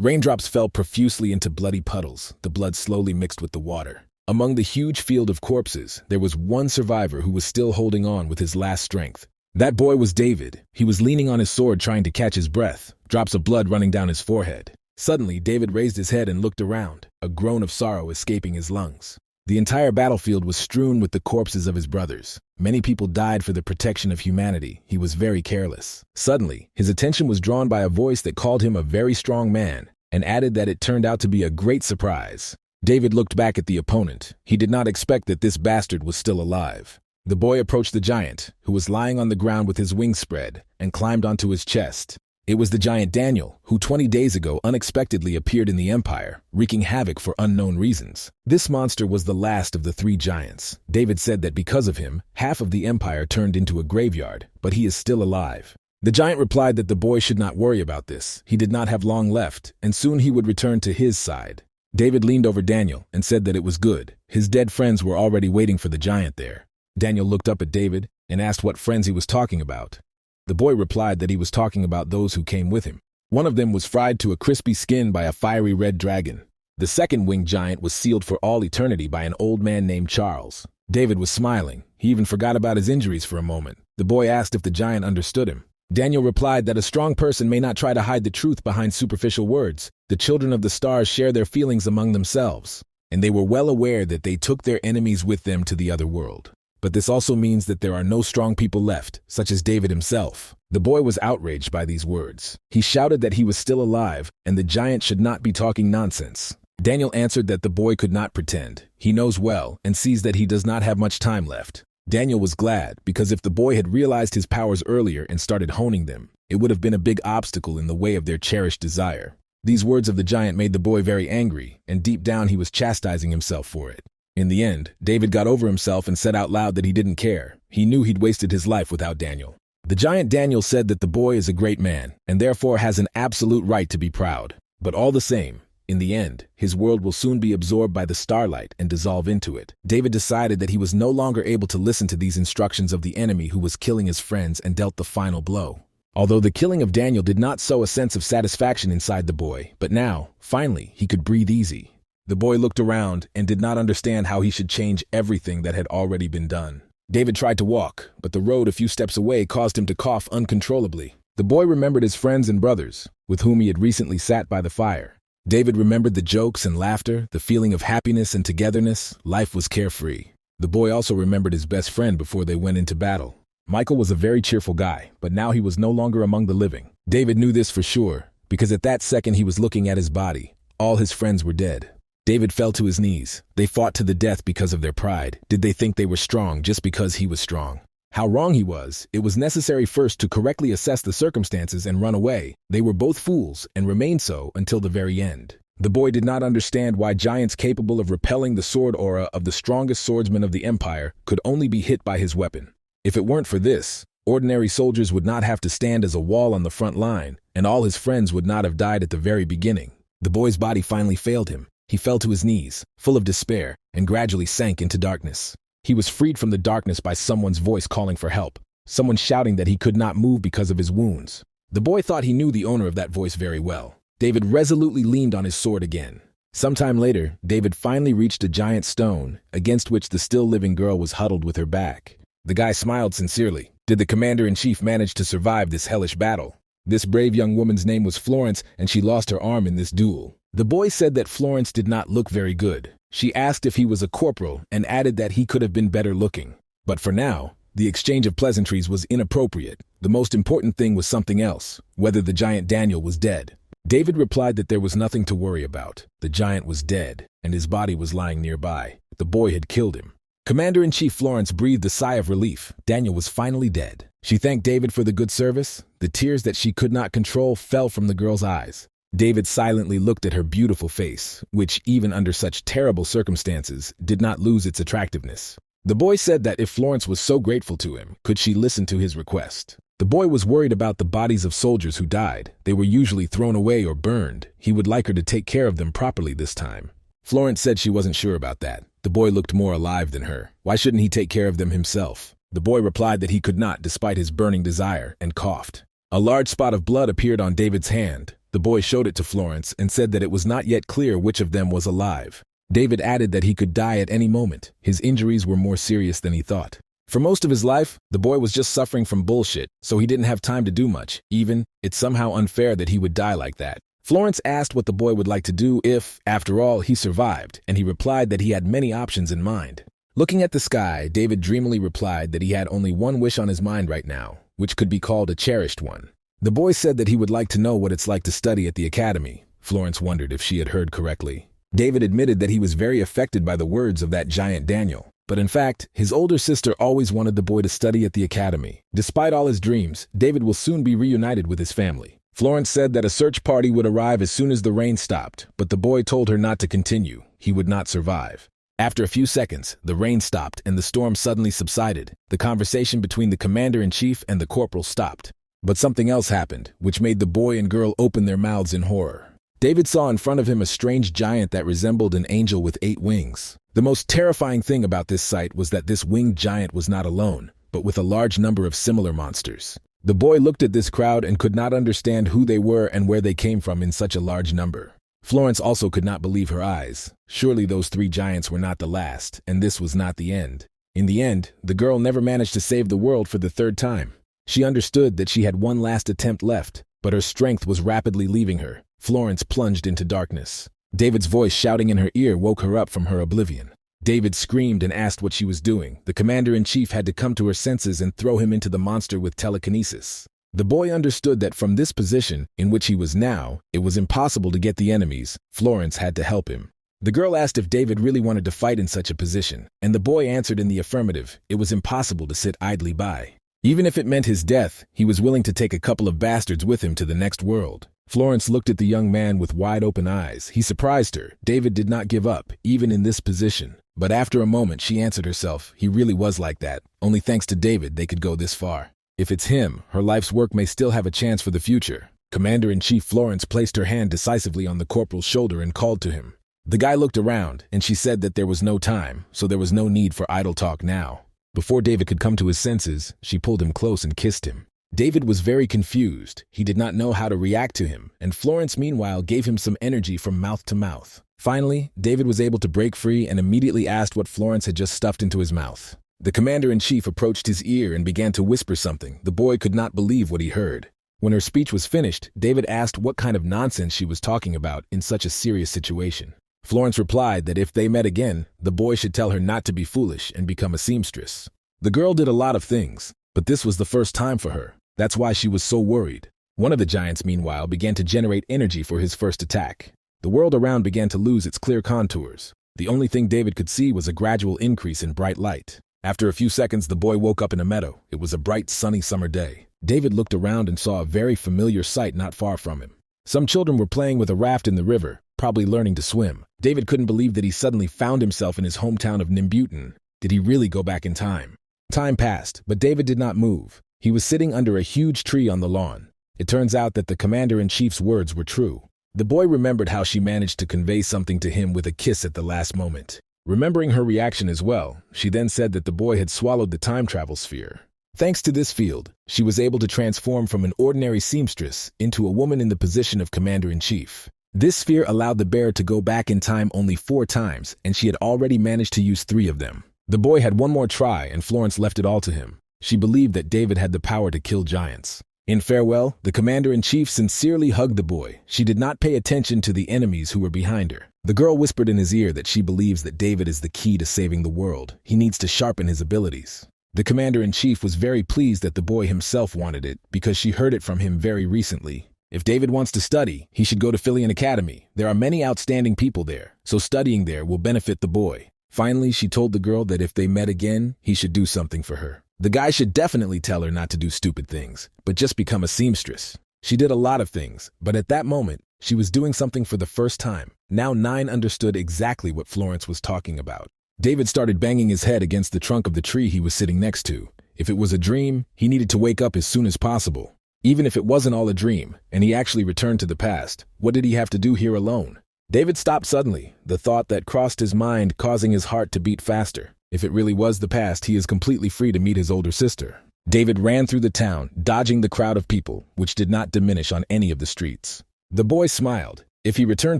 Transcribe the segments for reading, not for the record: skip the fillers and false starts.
Raindrops fell profusely into bloody puddles, the blood slowly mixed with the water. Among the huge field of corpses, there was one survivor who was still holding on with his last strength. That boy was David. He was leaning on his sword trying to catch his breath, drops of blood running down his forehead. Suddenly, David raised his head and looked around, a groan of sorrow escaping his lungs. The entire battlefield was strewn with the corpses of his brothers. Many people died for the protection of humanity. He was very careless. Suddenly, his attention was drawn by a voice that called him a very strong man, and added that it turned out to be a great surprise. David looked back at the opponent. He did not expect that this bastard was still alive. The boy approached the giant, who was lying on the ground with his wings spread, and climbed onto his chest. It was the giant Daniel, who 20 days ago unexpectedly appeared in the Empire, wreaking havoc for unknown reasons. This monster was the last of the three giants. David said that because of him, half of the Empire turned into a graveyard, but he is still alive. The giant replied that the boy should not worry about this. He did not have long left, and soon he would return to his side. David leaned over Daniel and said that it was good. His dead friends were already waiting for the giant there. Daniel looked up at David and asked what friends he was talking about. The boy replied that he was talking about those who came with him. One of them was fried to a crispy skin by a fiery red dragon. The second winged giant was sealed for all eternity by an old man named Charles. David was smiling. He even forgot about his injuries for a moment. The boy asked if the giant understood him. Daniel replied that a strong person may not try to hide the truth behind superficial words. The children of the stars share their feelings among themselves, and they were well aware that they took their enemies with them to the other world. But this also means that there are no strong people left, such as David himself. The boy was outraged by these words. He shouted that he was still alive, and the giant should not be talking nonsense. Daniel answered that the boy could not pretend. He knows well and sees that he does not have much time left. Daniel was glad, because if the boy had realized his powers earlier and started honing them, it would have been a big obstacle in the way of their cherished desire. These words of the giant made the boy very angry, and deep down he was chastising himself for it. In the end, David got over himself and said out loud that he didn't care. He knew he'd wasted his life without Daniel. The giant Daniel said that the boy is a great man, and therefore has an absolute right to be proud. But all the same, in the end, his world will soon be absorbed by the starlight and dissolve into it. David decided that he was no longer able to listen to these instructions of the enemy who was killing his friends and dealt the final blow. Although the killing of Daniel did not sow a sense of satisfaction inside the boy, but now, finally, he could breathe easy. The boy looked around and did not understand how he should change everything that had already been done. David tried to walk, but the road a few steps away caused him to cough uncontrollably. The boy remembered his friends and brothers, with whom he had recently sat by the fire. David remembered the jokes and laughter, the feeling of happiness and togetherness. Life was carefree. The boy also remembered his best friend before they went into battle. Michael was a very cheerful guy, but now he was no longer among the living. David knew this for sure, because at that second he was looking at his body. All his friends were dead. David fell to his knees. They fought to the death because of their pride. Did they think they were strong just because he was strong? How wrong he was. It was necessary first to correctly assess the circumstances and run away. They were both fools and remained so until the very end. The boy did not understand why giants capable of repelling the sword aura of the strongest swordsman of the empire could only be hit by his weapon. If it weren't for this, ordinary soldiers would not have to stand as a wall on the front line, and all his friends would not have died at the very beginning. The boy's body finally failed him. He fell to his knees, full of despair, and gradually sank into darkness. He was freed from the darkness by someone's voice calling for help, someone shouting that he could not move because of his wounds. The boy thought he knew the owner of that voice very well. David resolutely leaned on his sword again. Sometime later, David finally reached a giant stone, against which the still-living girl was huddled with her back. The guy smiled sincerely. Did the commander-in-chief manage to survive this hellish battle? This brave young woman's name was Florence, and she lost her arm in this duel. The boy said that Florence did not look very good. She asked if he was a corporal and added that he could have been better looking. But for now, the exchange of pleasantries was inappropriate. The most important thing was something else, whether the giant Daniel was dead. David replied that there was nothing to worry about. The giant was dead, and his body was lying nearby. The boy had killed him. Commander-in-Chief Florence breathed a sigh of relief. Daniel was finally dead. She thanked David for the good service. The tears that she could not control fell from the girl's eyes. David silently looked at her beautiful face, which, even under such terrible circumstances, did not lose its attractiveness. The boy said that if Florence was so grateful to him, could she listen to his request? The boy was worried about the bodies of soldiers who died. They were usually thrown away or burned. He would like her to take care of them properly this time. Florence said she wasn't sure about that. The boy looked more alive than her. Why shouldn't he take care of them himself? The boy replied that he could not despite his burning desire, and coughed. A large spot of blood appeared on David's hand. The boy showed it to Florence and said that it was not yet clear which of them was alive. David added that he could die at any moment. His injuries were more serious than he thought. For most of his life, the boy was just suffering from bullshit, so he didn't have time to do much. It's somehow unfair that he would die like that. Florence asked what the boy would like to do if, after all, he survived, and he replied that he had many options in mind. Looking at the sky, David dreamily replied that he had only one wish on his mind right now, which could be called a cherished one. The boy said that he would like to know what it's like to study at the academy. Florence wondered if she had heard correctly. David admitted that he was very affected by the words of that giant Daniel. But in fact, his older sister always wanted the boy to study at the academy. Despite all his dreams, David will soon be reunited with his family. Florence said that a search party would arrive as soon as the rain stopped, but the boy told her not to continue. He would not survive. After a few seconds, the rain stopped and the storm suddenly subsided. The conversation between the commander-in-chief and the corporal stopped. But something else happened, which made the boy and girl open their mouths in horror. David saw in front of him a strange giant that resembled an angel with 8 wings. The most terrifying thing about this sight was that this winged giant was not alone, but with a large number of similar monsters. The boy looked at this crowd and could not understand who they were and where they came from in such a large number. Florence also could not believe her eyes. Surely those 3 giants were not the last, and this was not the end. In the end, the girl never managed to save the world for the 3rd time. She understood that she had one last attempt left, but her strength was rapidly leaving her. Florence plunged into darkness. David's voice shouting in her ear woke her up from her oblivion. David screamed and asked what she was doing. The commander-in-chief had to come to her senses and throw him into the monster with telekinesis. The boy understood that from this position, in which he was now, it was impossible to get the enemies. Florence had to help him. The girl asked if David really wanted to fight in such a position, and the boy answered in the affirmative. It was impossible to sit idly by. Even if it meant his death, he was willing to take a couple of bastards with him to the next world. Florence looked at the young man with wide-open eyes. He surprised her. David did not give up, even in this position. But after a moment, she answered herself, he really was like that. Only thanks to David, they could go this far. If it's him, her life's work may still have a chance for the future. Commander-in-Chief Florence placed her hand decisively on the corporal's shoulder and called to him. The guy looked around, and she said that there was no time, so there was no need for idle talk now. Before David could come to his senses, she pulled him close and kissed him. David was very confused. He did not know how to react to him, and Florence meanwhile gave him some energy from mouth to mouth. Finally, David was able to break free and immediately asked what Florence had just stuffed into his mouth. The commander-in-chief approached his ear and began to whisper something. The boy could not believe what he heard. When her speech was finished, David asked what kind of nonsense she was talking about in such a serious situation. Florence replied that if they met again, the boy should tell her not to be foolish and become a seamstress. The girl did a lot of things, but this was the first time for her. That's why she was so worried. One of the giants, meanwhile, began to generate energy for his first attack. The world around began to lose its clear contours. The only thing David could see was a gradual increase in bright light. After a few seconds, the boy woke up in a meadow. It was a bright, sunny summer day. David looked around and saw a very familiar sight not far from him. Some children were playing with a raft in the river, probably learning to swim. David couldn't believe that he suddenly found himself in his hometown of Nimbutan. Did he really go back in time? Time passed, but David did not move. He was sitting under a huge tree on the lawn. It turns out that the commander-in-chief's words were true. The boy remembered how she managed to convey something to him with a kiss at the last moment. Remembering her reaction as well, she then said that the boy had swallowed the time travel sphere. Thanks to this field, she was able to transform from an ordinary seamstress into a woman in the position of commander-in-chief. This sphere allowed the bear to go back in time only 4 times, and she had already managed to use 3 of them. The boy had one more try, and Florence left it all to him. She believed that David had the power to kill giants. In farewell, the commander-in-chief sincerely hugged the boy. She did not pay attention to the enemies who were behind her. The girl whispered in his ear that she believes that David is the key to saving the world. He needs to sharpen his abilities. The commander-in-chief was very pleased that the boy himself wanted it, because she heard it from him very recently. If David wants to study, he should go to Philian Academy. There are many outstanding people there, so studying there will benefit the boy. Finally, she told the girl that if they met again, he should do something for her. The guy should definitely tell her not to do stupid things, but just become a seamstress. She did a lot of things, but at that moment, she was doing something for the first time. Now 9 understood exactly what Florence was talking about. David started banging his head against the trunk of the tree he was sitting next to. If it was a dream, he needed to wake up as soon as possible. Even if it wasn't all a dream, and he actually returned to the past, what did he have to do here alone? David stopped suddenly, the thought that crossed his mind causing his heart to beat faster. If it really was the past, he is completely free to meet his older sister. David ran through the town, dodging the crowd of people, which did not diminish on any of the streets. The boy smiled. If he returned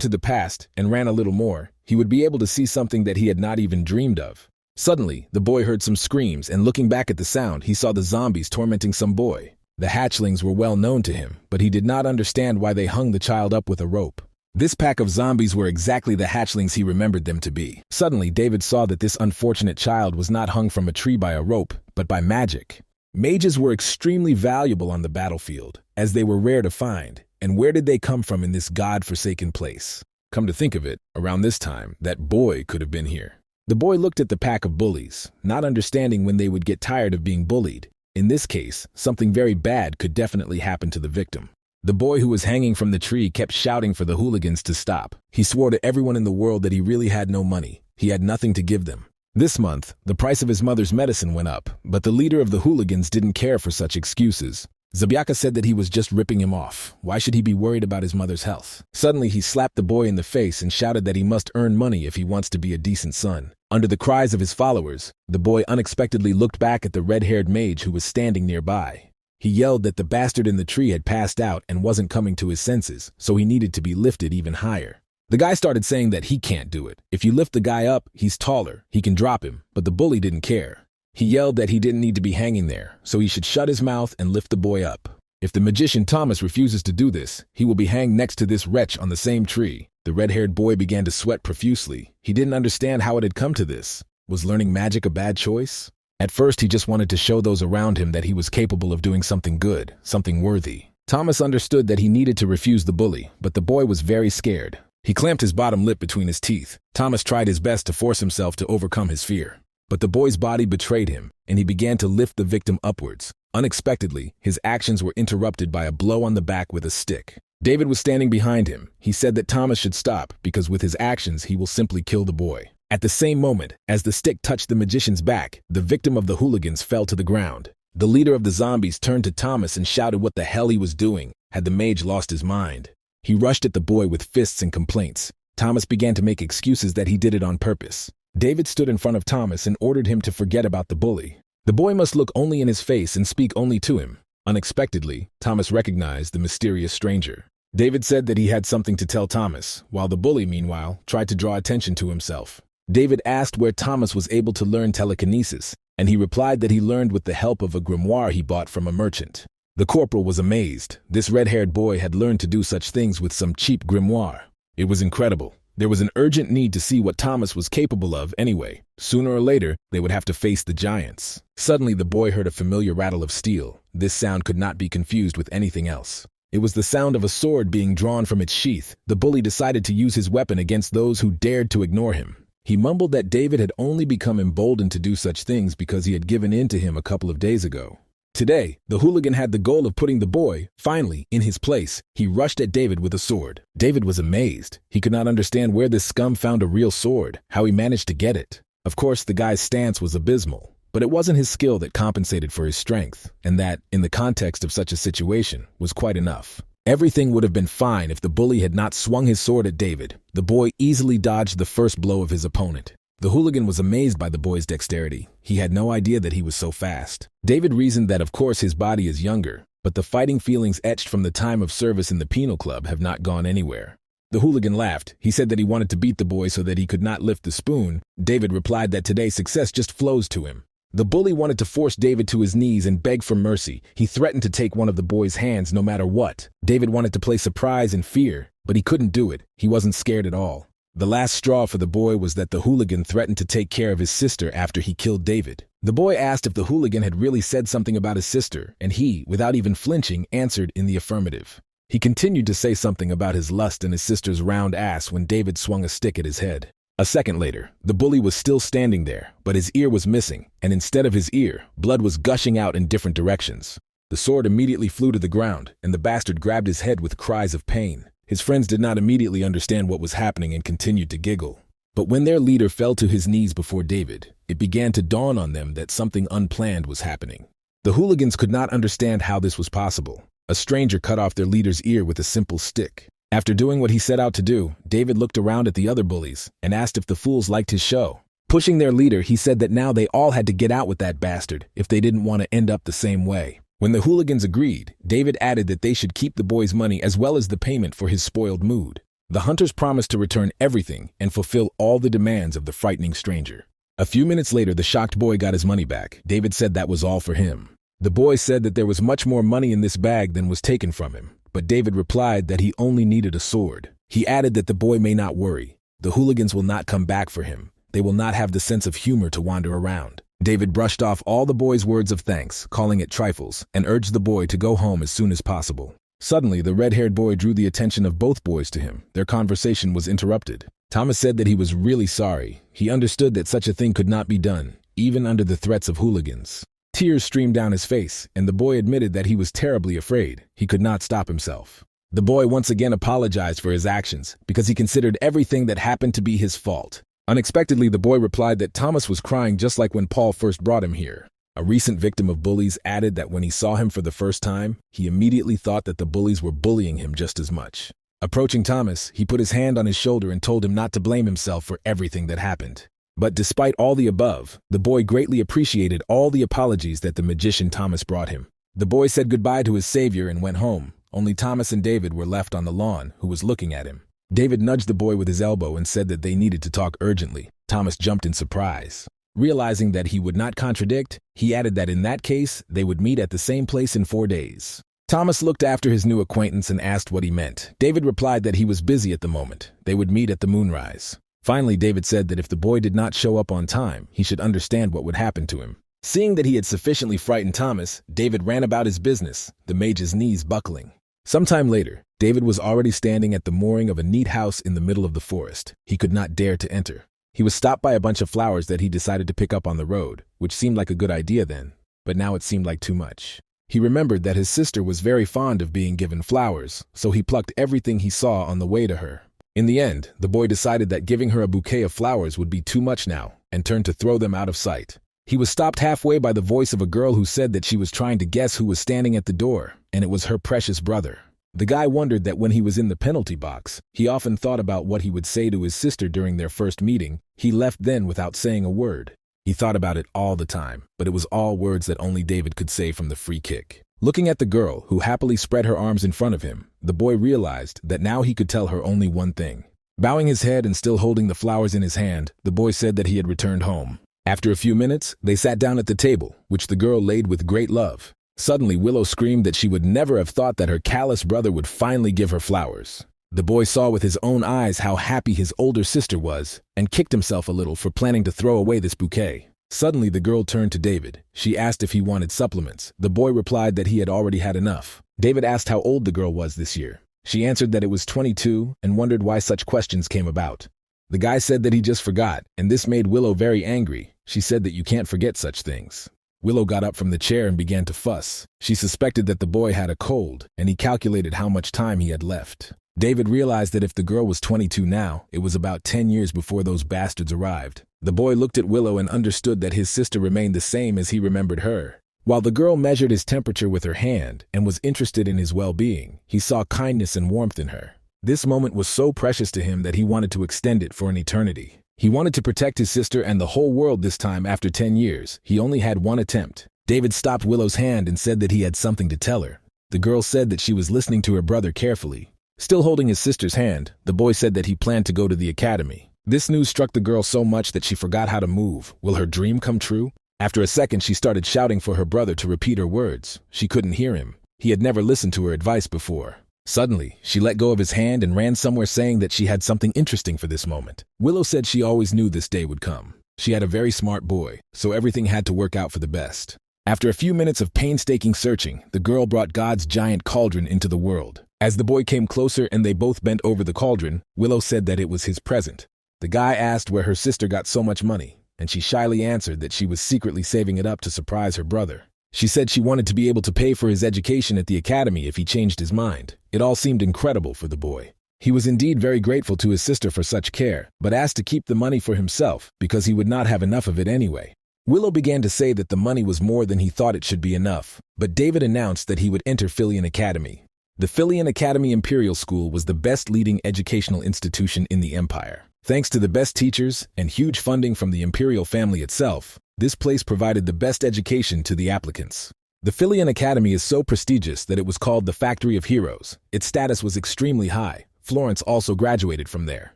to the past and ran a little more, he would be able to see something that he had not even dreamed of. Suddenly, the boy heard some screams, and looking back at the sound, he saw the zombies tormenting some boy. The hatchlings were well known to him, but he did not understand why they hung the child up with a rope. This pack of zombies were exactly the hatchlings he remembered them to be. Suddenly, David saw that this unfortunate child was not hung from a tree by a rope, but by magic. Mages were extremely valuable on the battlefield, as they were rare to find. And where did they come from in this god-forsaken place? Come to think of it, around this time, that boy could have been here. The boy looked at the pack of bullies, not understanding when they would get tired of being bullied. In this case, something very bad could definitely happen to the victim. The boy who was hanging from the tree kept shouting for the hooligans to stop. He swore to everyone in the world that he really had no money. He had nothing to give them. This month, the price of his mother's medicine went up, but the leader of the hooligans didn't care for such excuses. Zabiaka said that he was just ripping him off. Why should he be worried about his mother's health? Suddenly, he slapped the boy in the face and shouted that he must earn money if he wants to be a decent son. Under the cries of his followers, the boy unexpectedly looked back at the red-haired mage who was standing nearby. He yelled that the bastard in the tree had passed out and wasn't coming to his senses, so he needed to be lifted even higher. The guy started saying that he can't do it. If you lift the guy up, he's taller, he can drop him, but the bully didn't care. He yelled that he didn't need to be hanging there, so he should shut his mouth and lift the boy up. If the magician Thomas refuses to do this, he will be hanged next to this wretch on the same tree. The red-haired boy began to sweat profusely. He didn't understand how it had come to this. Was learning magic a bad choice? At first, he just wanted to show those around him that he was capable of doing something good, something worthy. Thomas understood that he needed to refuse the bully, but the boy was very scared. He clamped his bottom lip between his teeth. Thomas tried his best to force himself to overcome his fear. But the boy's body betrayed him, and he began to lift the victim upwards. Unexpectedly, his actions were interrupted by a blow on the back with a stick. David was standing behind him. He said that Thomas should stop, because with his actions he will simply kill the boy. At the same moment, as the stick touched the magician's back, the victim of the hooligans fell to the ground. The leader of the zombies turned to Thomas and shouted what the hell he was doing. Had the mage lost his mind? He rushed at the boy with fists and complaints. Thomas began to make excuses that he did it on purpose. David stood in front of Thomas and ordered him to forget about the bully. The boy must look only in his face and speak only to him. Unexpectedly, Thomas recognized the mysterious stranger. David said that he had something to tell Thomas, while the bully, meanwhile, tried to draw attention to himself. David asked where Thomas was able to learn telekinesis, and he replied that he learned with the help of a grimoire he bought from a merchant. The corporal was amazed. This red-haired boy had learned to do such things with some cheap grimoire. It was incredible. There was an urgent need to see what Thomas was capable of anyway. Sooner or later, they would have to face the giants. Suddenly, the boy heard a familiar rattle of steel. This sound could not be confused with anything else. It was the sound of a sword being drawn from its sheath. The bully decided to use his weapon against those who dared to ignore him. He mumbled that David had only become emboldened to do such things because he had given in to him a couple of days ago. Today, the hooligan had the goal of putting the boy, finally, in his place. He rushed at David with a sword. David was amazed. He could not understand where this scum found a real sword, how he managed to get it. Of course, the guy's stance was abysmal, but it wasn't his skill that compensated for his strength, and that, in the context of such a situation, was quite enough. Everything would have been fine if the bully had not swung his sword at David. The boy easily dodged the first blow of his opponent. The hooligan was amazed by the boy's dexterity. He had no idea that he was so fast. David reasoned that of course his body is younger, but the fighting feelings etched from the time of service in the penal club have not gone anywhere. The hooligan laughed. He said that he wanted to beat the boy so that he could not lift the spoon. David replied that today success just flows to him. The bully wanted to force David to his knees and beg for mercy. He threatened to take one of the boy's hands no matter what. David wanted to play surprise and fear, but he couldn't do it. He wasn't scared at all. The last straw for the boy was that the hooligan threatened to take care of his sister after he killed David. The boy asked if the hooligan had really said something about his sister, and he, without even flinching, answered in the affirmative. He continued to say something about his lust and his sister's round ass when David swung a stick at his head. A second later, the bully was still standing there, but his ear was missing, and instead of his ear, blood was gushing out in different directions. The sword immediately flew to the ground, and the bastard grabbed his head with cries of pain. His friends did not immediately understand what was happening and continued to giggle. But when their leader fell to his knees before David, it began to dawn on them that something unplanned was happening. The hooligans could not understand how this was possible. A stranger cut off their leader's ear with a simple stick. After doing what he set out to do, David looked around at the other bullies and asked if the fools liked his show. Pushing their leader, he said that now they all had to get out with that bastard if they didn't want to end up the same way. When the hooligans agreed, David added that they should keep the boy's money as well as the payment for his spoiled mood. The hunters promised to return everything and fulfill all the demands of the frightening stranger. A few minutes later, the shocked boy got his money back. David said that was all for him. The boy said that there was much more money in this bag than was taken from him, but David replied that he only needed a sword. He added that the boy may not worry. The hooligans will not come back for him. They will not have the sense of humor to wander around. David brushed off all the boy's words of thanks, calling it trifles, and urged the boy to go home as soon as possible. Suddenly, the red-haired boy drew the attention of both boys to him. Their conversation was interrupted. Thomas said that he was really sorry. He understood that such a thing could not be done, even under the threats of hooligans. Tears streamed down his face, and the boy admitted that he was terribly afraid. He could not stop himself. The boy once again apologized for his actions because he considered everything that happened to be his fault. Unexpectedly, the boy replied that Thomas was crying just like when Paul first brought him here. A recent victim of bullies added that when he saw him for the first time, he immediately thought that the bullies were bullying him just as much. Approaching Thomas, he put his hand on his shoulder and told him not to blame himself for everything that happened. But despite all the above, the boy greatly appreciated all the apologies that the magician Thomas brought him. The boy said goodbye to his savior and went home. Only Thomas and David were left on the lawn, who was looking at him. David nudged the boy with his elbow and said that they needed to talk urgently. Thomas jumped in surprise. Realizing that he would not contradict, he added that in that case, they would meet at the same place in 4 days. Thomas looked after his new acquaintance and asked what he meant. David replied that he was busy at the moment. They would meet at the moonrise. Finally, David said that if the boy did not show up on time, he should understand what would happen to him. Seeing that he had sufficiently frightened Thomas, David ran about his business, the mage's knees buckling. Sometime later, David was already standing at the mooring of a neat house in the middle of the forest. He could not dare to enter. He was stopped by a bunch of flowers that he decided to pick up on the road, which seemed like a good idea then, but now it seemed like too much. He remembered that his sister was very fond of being given flowers, so he plucked everything he saw on the way to her. In the end, the boy decided that giving her a bouquet of flowers would be too much now, and turned to throw them out of sight. He was stopped halfway by the voice of a girl who said that she was trying to guess who was standing at the door, and it was her precious brother. The guy wondered that when he was in the penalty box, he often thought about what he would say to his sister during their first meeting. He left then without saying a word. He thought about it all the time, but it was all words that only David could say from the free kick. Looking at the girl, who happily spread her arms in front of him, the boy realized that now he could tell her only one thing. Bowing his head and still holding the flowers in his hand, the boy said that he had returned home. After a few minutes, they sat down at the table, which the girl laid with great love. Suddenly, Willow screamed that she would never have thought that her callous brother would finally give her flowers. The boy saw with his own eyes how happy his older sister was, and kicked himself a little for planning to throw away this bouquet. Suddenly, the girl turned to David. She asked if he wanted supplements. The boy replied that he had already had enough. David asked how old the girl was this year. She answered that it was 22 and wondered why such questions came about. The guy said that he just forgot, and this made Willow very angry. She said that you can't forget such things. Willow got up from the chair and began to fuss. She suspected that the boy had a cold, and he calculated how much time he had left. David realized that if the girl was 22 now, it was about 10 years before those bastards arrived. The boy looked at Willow and understood that his sister remained the same as he remembered her. While the girl measured his temperature with her hand and was interested in his well-being, he saw kindness and warmth in her. This moment was so precious to him that he wanted to extend it for an eternity. He wanted to protect his sister and the whole world this time after 10 years. He only had one attempt. David stopped Willow's hand and said that he had something to tell her. The girl said that she was listening to her brother carefully. Still holding his sister's hand, the boy said that he planned to go to the academy. This news struck the girl so much that she forgot how to move. Will her dream come true? After a second, she started shouting for her brother to repeat her words. She couldn't hear him. He had never listened to her advice before. Suddenly, she let go of his hand and ran somewhere saying that she had something interesting for this moment. Willow said she always knew this day would come. She had a very smart boy, so everything had to work out for the best. After a few minutes of painstaking searching, the girl brought God's giant cauldron into the world. As the boy came closer and they both bent over the cauldron, Willow said that it was his present. The guy asked where her sister got so much money, and she shyly answered that she was secretly saving it up to surprise her brother. She said she wanted to be able to pay for his education at the academy if he changed his mind. It all seemed incredible for the boy. He was indeed very grateful to his sister for such care, but asked to keep the money for himself because he would not have enough of it anyway. Willow began to say that the money was more than he thought it should be enough, but David announced that he would enter Philian Academy. The Philian Academy Imperial School was the best leading educational institution in the empire. Thanks to the best teachers and huge funding from the imperial family itself, this place provided the best education to the applicants. The Philian Academy is so prestigious that it was called the Factory of Heroes. Its status was extremely high. Florence also graduated from there.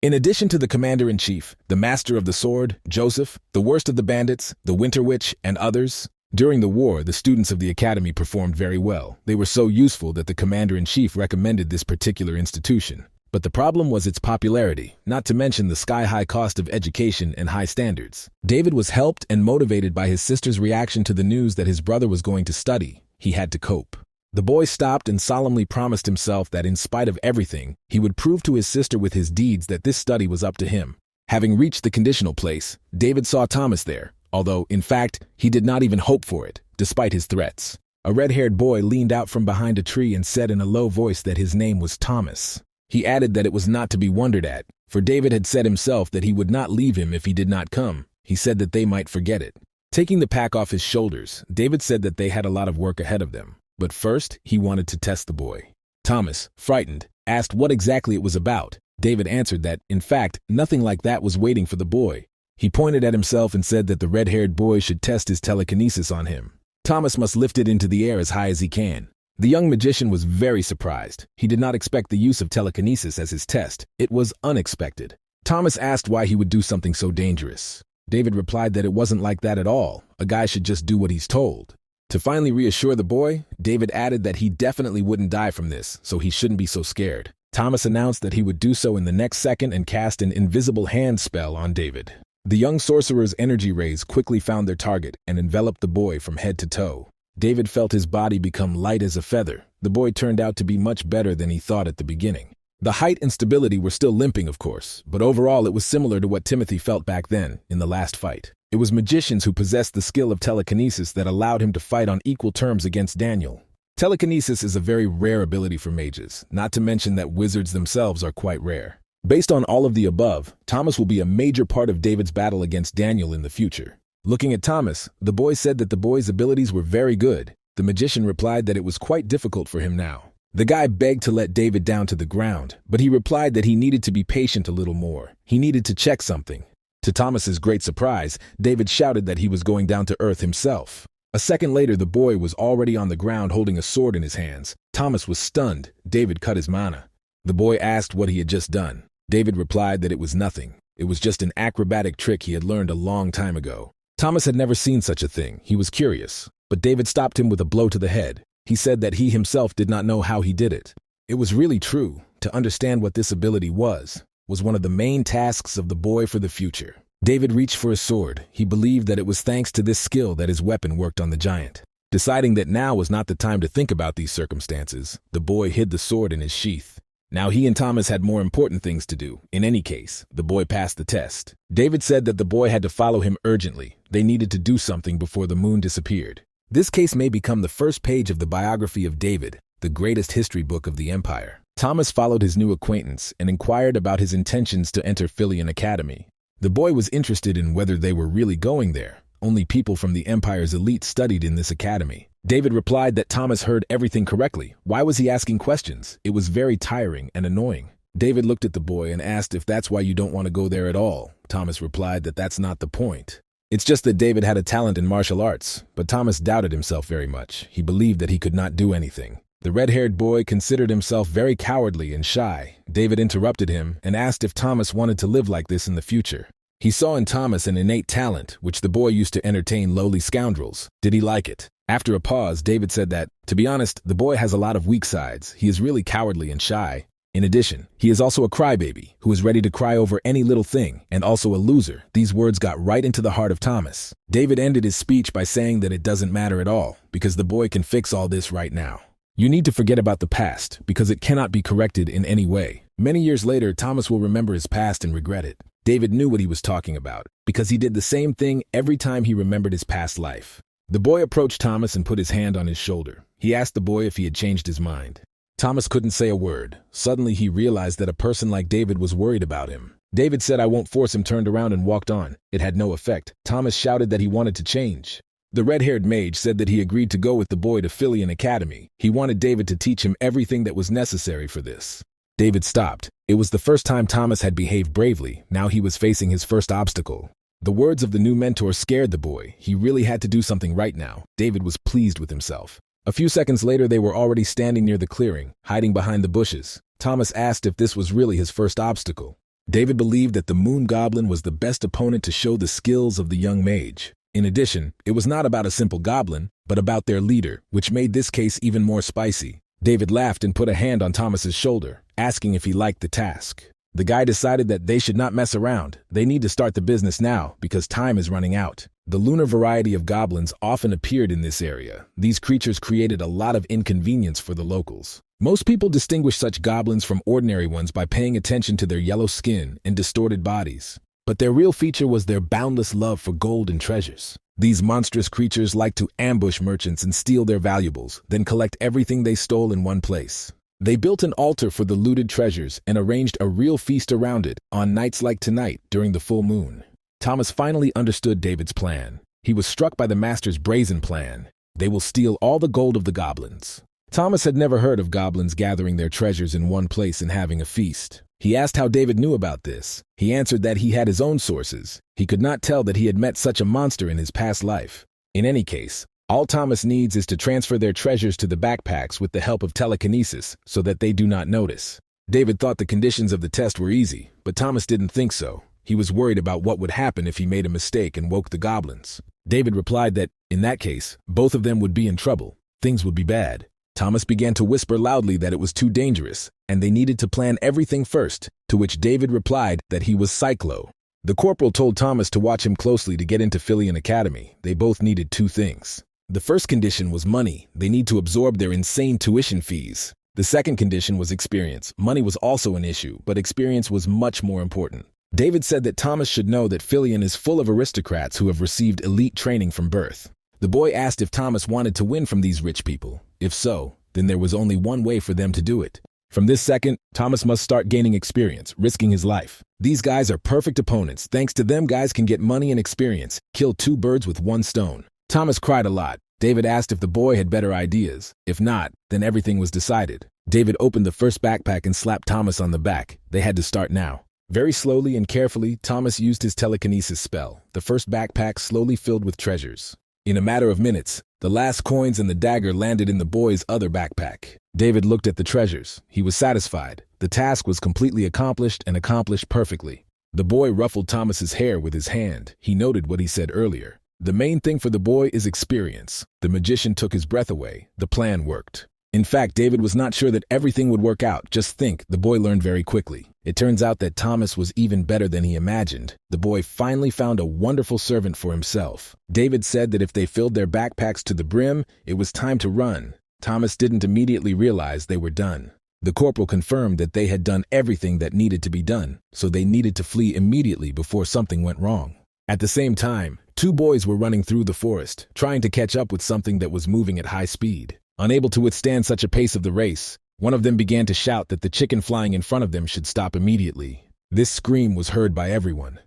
In addition to the commander-in-chief, the master of the sword, Joseph, the worst of the bandits, the Winter Witch, and others, during the war, the students of the academy performed very well. They were so useful that the commander-in-chief recommended this particular institution. But the problem was its popularity, not to mention the sky-high cost of education and high standards. David was helped and motivated by his sister's reaction to the news that his brother was going to study. He had to cope. The boy stopped and solemnly promised himself that in spite of everything, he would prove to his sister with his deeds that this study was up to him. Having reached the conditional place, David saw Thomas there, although, in fact, he did not even hope for it, despite his threats. A red-haired boy leaned out from behind a tree and said in a low voice that his name was Thomas. He added that it was not to be wondered at, for David had said himself that he would not leave him if he did not come. He said that they might forget it. Taking the pack off his shoulders, David said that they had a lot of work ahead of them. But first, he wanted to test the boy. Thomas, frightened, asked what exactly it was about. David answered that, in fact, nothing like that was waiting for the boy. He pointed at himself and said that the red-haired boy should test his telekinesis on him. Thomas must lift it into the air as high as he can. The young magician was very surprised. He did not expect the use of telekinesis as his test. It was unexpected. Thomas asked why he would do something so dangerous. David replied that it wasn't like that at all. A guy should just do what he's told. To finally reassure the boy, David added that he definitely wouldn't die from this, so he shouldn't be so scared. Thomas announced that he would do so in the next second and cast an invisible hand spell on David. The young sorcerer's energy rays quickly found their target and enveloped the boy from head to toe. David felt his body become light as a feather. The boy turned out to be much better than he thought at the beginning. The height and stability were still limping, of course, but overall it was similar to what Timothy felt back then, in the last fight. It was magicians who possessed the skill of telekinesis that allowed him to fight on equal terms against Daniel. Telekinesis is a very rare ability for mages, not to mention that wizards themselves are quite rare. Based on all of the above, Thomas will be a major part of David's battle against Daniel in the future. Looking at Thomas, the boy said that the boy's abilities were very good. The magician replied that it was quite difficult for him now. The guy begged to let David down to the ground, but he replied that he needed to be patient a little more. He needed to check something. To Thomas's great surprise, David shouted that he was going down to earth himself. A second later, the boy was already on the ground holding a sword in his hands. Thomas was stunned. David cut his mana. The boy asked what he had just done. David replied that it was nothing. It was just an acrobatic trick he had learned a long time ago. Thomas had never seen such a thing. He was curious. But David stopped him with a blow to the head. He said that he himself did not know how he did it. It was really true. To understand what this ability was one of the main tasks of the boy for the future. David reached for his sword. He believed that it was thanks to this skill that his weapon worked on the giant. Deciding that now was not the time to think about these circumstances, the boy hid the sword in his sheath. Now he and Thomas had more important things to do. In any case, the boy passed the test. David said that the boy had to follow him urgently. They needed to do something before the moon disappeared. This case may become the first page of the biography of David, the greatest history book of the empire. Thomas followed his new acquaintance and inquired about his intentions to enter Philian Academy. The boy was interested in whether they were really going there. Only people from the empire's elite studied in this academy. David replied that Thomas heard everything correctly. Why was he asking questions? It was very tiring and annoying. David looked at the boy and asked if that's why you don't want to go there at all. Thomas replied that that's not the point. It's just that David had a talent in martial arts, but Thomas doubted himself very much. He believed that he could not do anything. The red-haired boy considered himself very cowardly and shy. David interrupted him and asked if Thomas wanted to live like this in the future. He saw in Thomas an innate talent, which the boy used to entertain lowly scoundrels. Did he like it? After a pause, David said that, to be honest, the boy has a lot of weak sides. He is really cowardly and shy. In addition, he is also a crybaby, who is ready to cry over any little thing, and also a loser. These words got right into the heart of Thomas. David ended his speech by saying that it doesn't matter at all, because the boy can fix all this right now. You need to forget about the past, because it cannot be corrected in any way. Many years later, Thomas will remember his past and regret it. David knew what he was talking about, because he did the same thing every time he remembered his past life. The boy approached Thomas and put his hand on his shoulder. He asked the boy if he had changed his mind. Thomas couldn't say a word. Suddenly he realized that a person like David was worried about him. David said, "I won't force him," turned around and walked on. It had no effect. Thomas shouted that he wanted to change. The red-haired mage said that he agreed to go with the boy to Philian Academy. He wanted David to teach him everything that was necessary for this. David stopped. It was the first time Thomas had behaved bravely. Now he was facing his first obstacle. The words of the new mentor scared the boy. He really had to do something right now. David was pleased with himself. A few seconds later, they were already standing near the clearing, hiding behind the bushes. Thomas asked if this was really his first obstacle. David believed that the moon goblin was the best opponent to show the skills of the young mage. In addition, it was not about a simple goblin, but about their leader, which made this case even more spicy. David laughed and put a hand on Thomas's shoulder, asking if he liked the task. The guy decided that they should not mess around. They need to start the business now because time is running out. The lunar variety of goblins often appeared in this area. These creatures created a lot of inconvenience for the locals. Most people distinguish such goblins from ordinary ones by paying attention to their yellow skin and distorted bodies. But their real feature was their boundless love for gold and treasures. These monstrous creatures liked to ambush merchants and steal their valuables, then collect everything they stole in one place. They built an altar for the looted treasures and arranged a real feast around it on nights like tonight during the full moon. Thomas finally understood David's plan. He was struck by the master's brazen plan. They will steal all the gold of the goblins. Thomas had never heard of goblins gathering their treasures in one place and having a feast. He asked how David knew about this. He answered that he had his own sources. He could not tell that he had met such a monster in his past life. In any case, all Thomas needs is to transfer their treasures to the backpacks with the help of telekinesis so that they do not notice. David thought the conditions of the test were easy, but Thomas didn't think so. He was worried about what would happen if he made a mistake and woke the goblins. David replied that, in that case, both of them would be in trouble. Things would be bad. Thomas began to whisper loudly that it was too dangerous, and they needed to plan everything first, to which David replied that he was Cyclo. The corporal told Thomas to watch him closely to get into Philian Academy. They both needed two things. The first condition was money. They need to absorb their insane tuition fees. The second condition was experience. Money was also an issue, but experience was much more important. David said that Thomas should know that Philian is full of aristocrats who have received elite training from birth. The boy asked if Thomas wanted to win from these rich people. If so, then there was only one way for them to do it. From this second, Thomas must start gaining experience, risking his life. These guys are perfect opponents. Thanks to them, guys can get money and experience, kill two birds with one stone. Thomas cried a lot. David asked if the boy had better ideas. If not, then everything was decided. David opened the first backpack and slapped Thomas on the back. They had to start now. Very slowly and carefully, Thomas used his telekinesis spell. The first backpack slowly filled with treasures. In a matter of minutes, the last coins and the dagger landed in the boy's other backpack. David looked at the treasures. He was satisfied. The task was completely accomplished and accomplished perfectly. The boy ruffled Thomas's hair with his hand. He noted what he said earlier. The main thing for the boy is experience. The magician took his breath away. The plan worked. In fact, David was not sure that everything would work out. Just think, the boy learned very quickly. It turns out that Thomas was even better than he imagined. The boy finally found a wonderful servant for himself. David said that if they filled their backpacks to the brim, it was time to run. Thomas didn't immediately realize they were done. The corporal confirmed that they had done everything that needed to be done, so they needed to flee immediately before something went wrong. At the same time, two boys were running through the forest, trying to catch up with something that was moving at high speed. Unable to withstand such a pace of the race, one of them began to shout that the chicken flying in front of them should stop immediately. This scream was heard by everyone.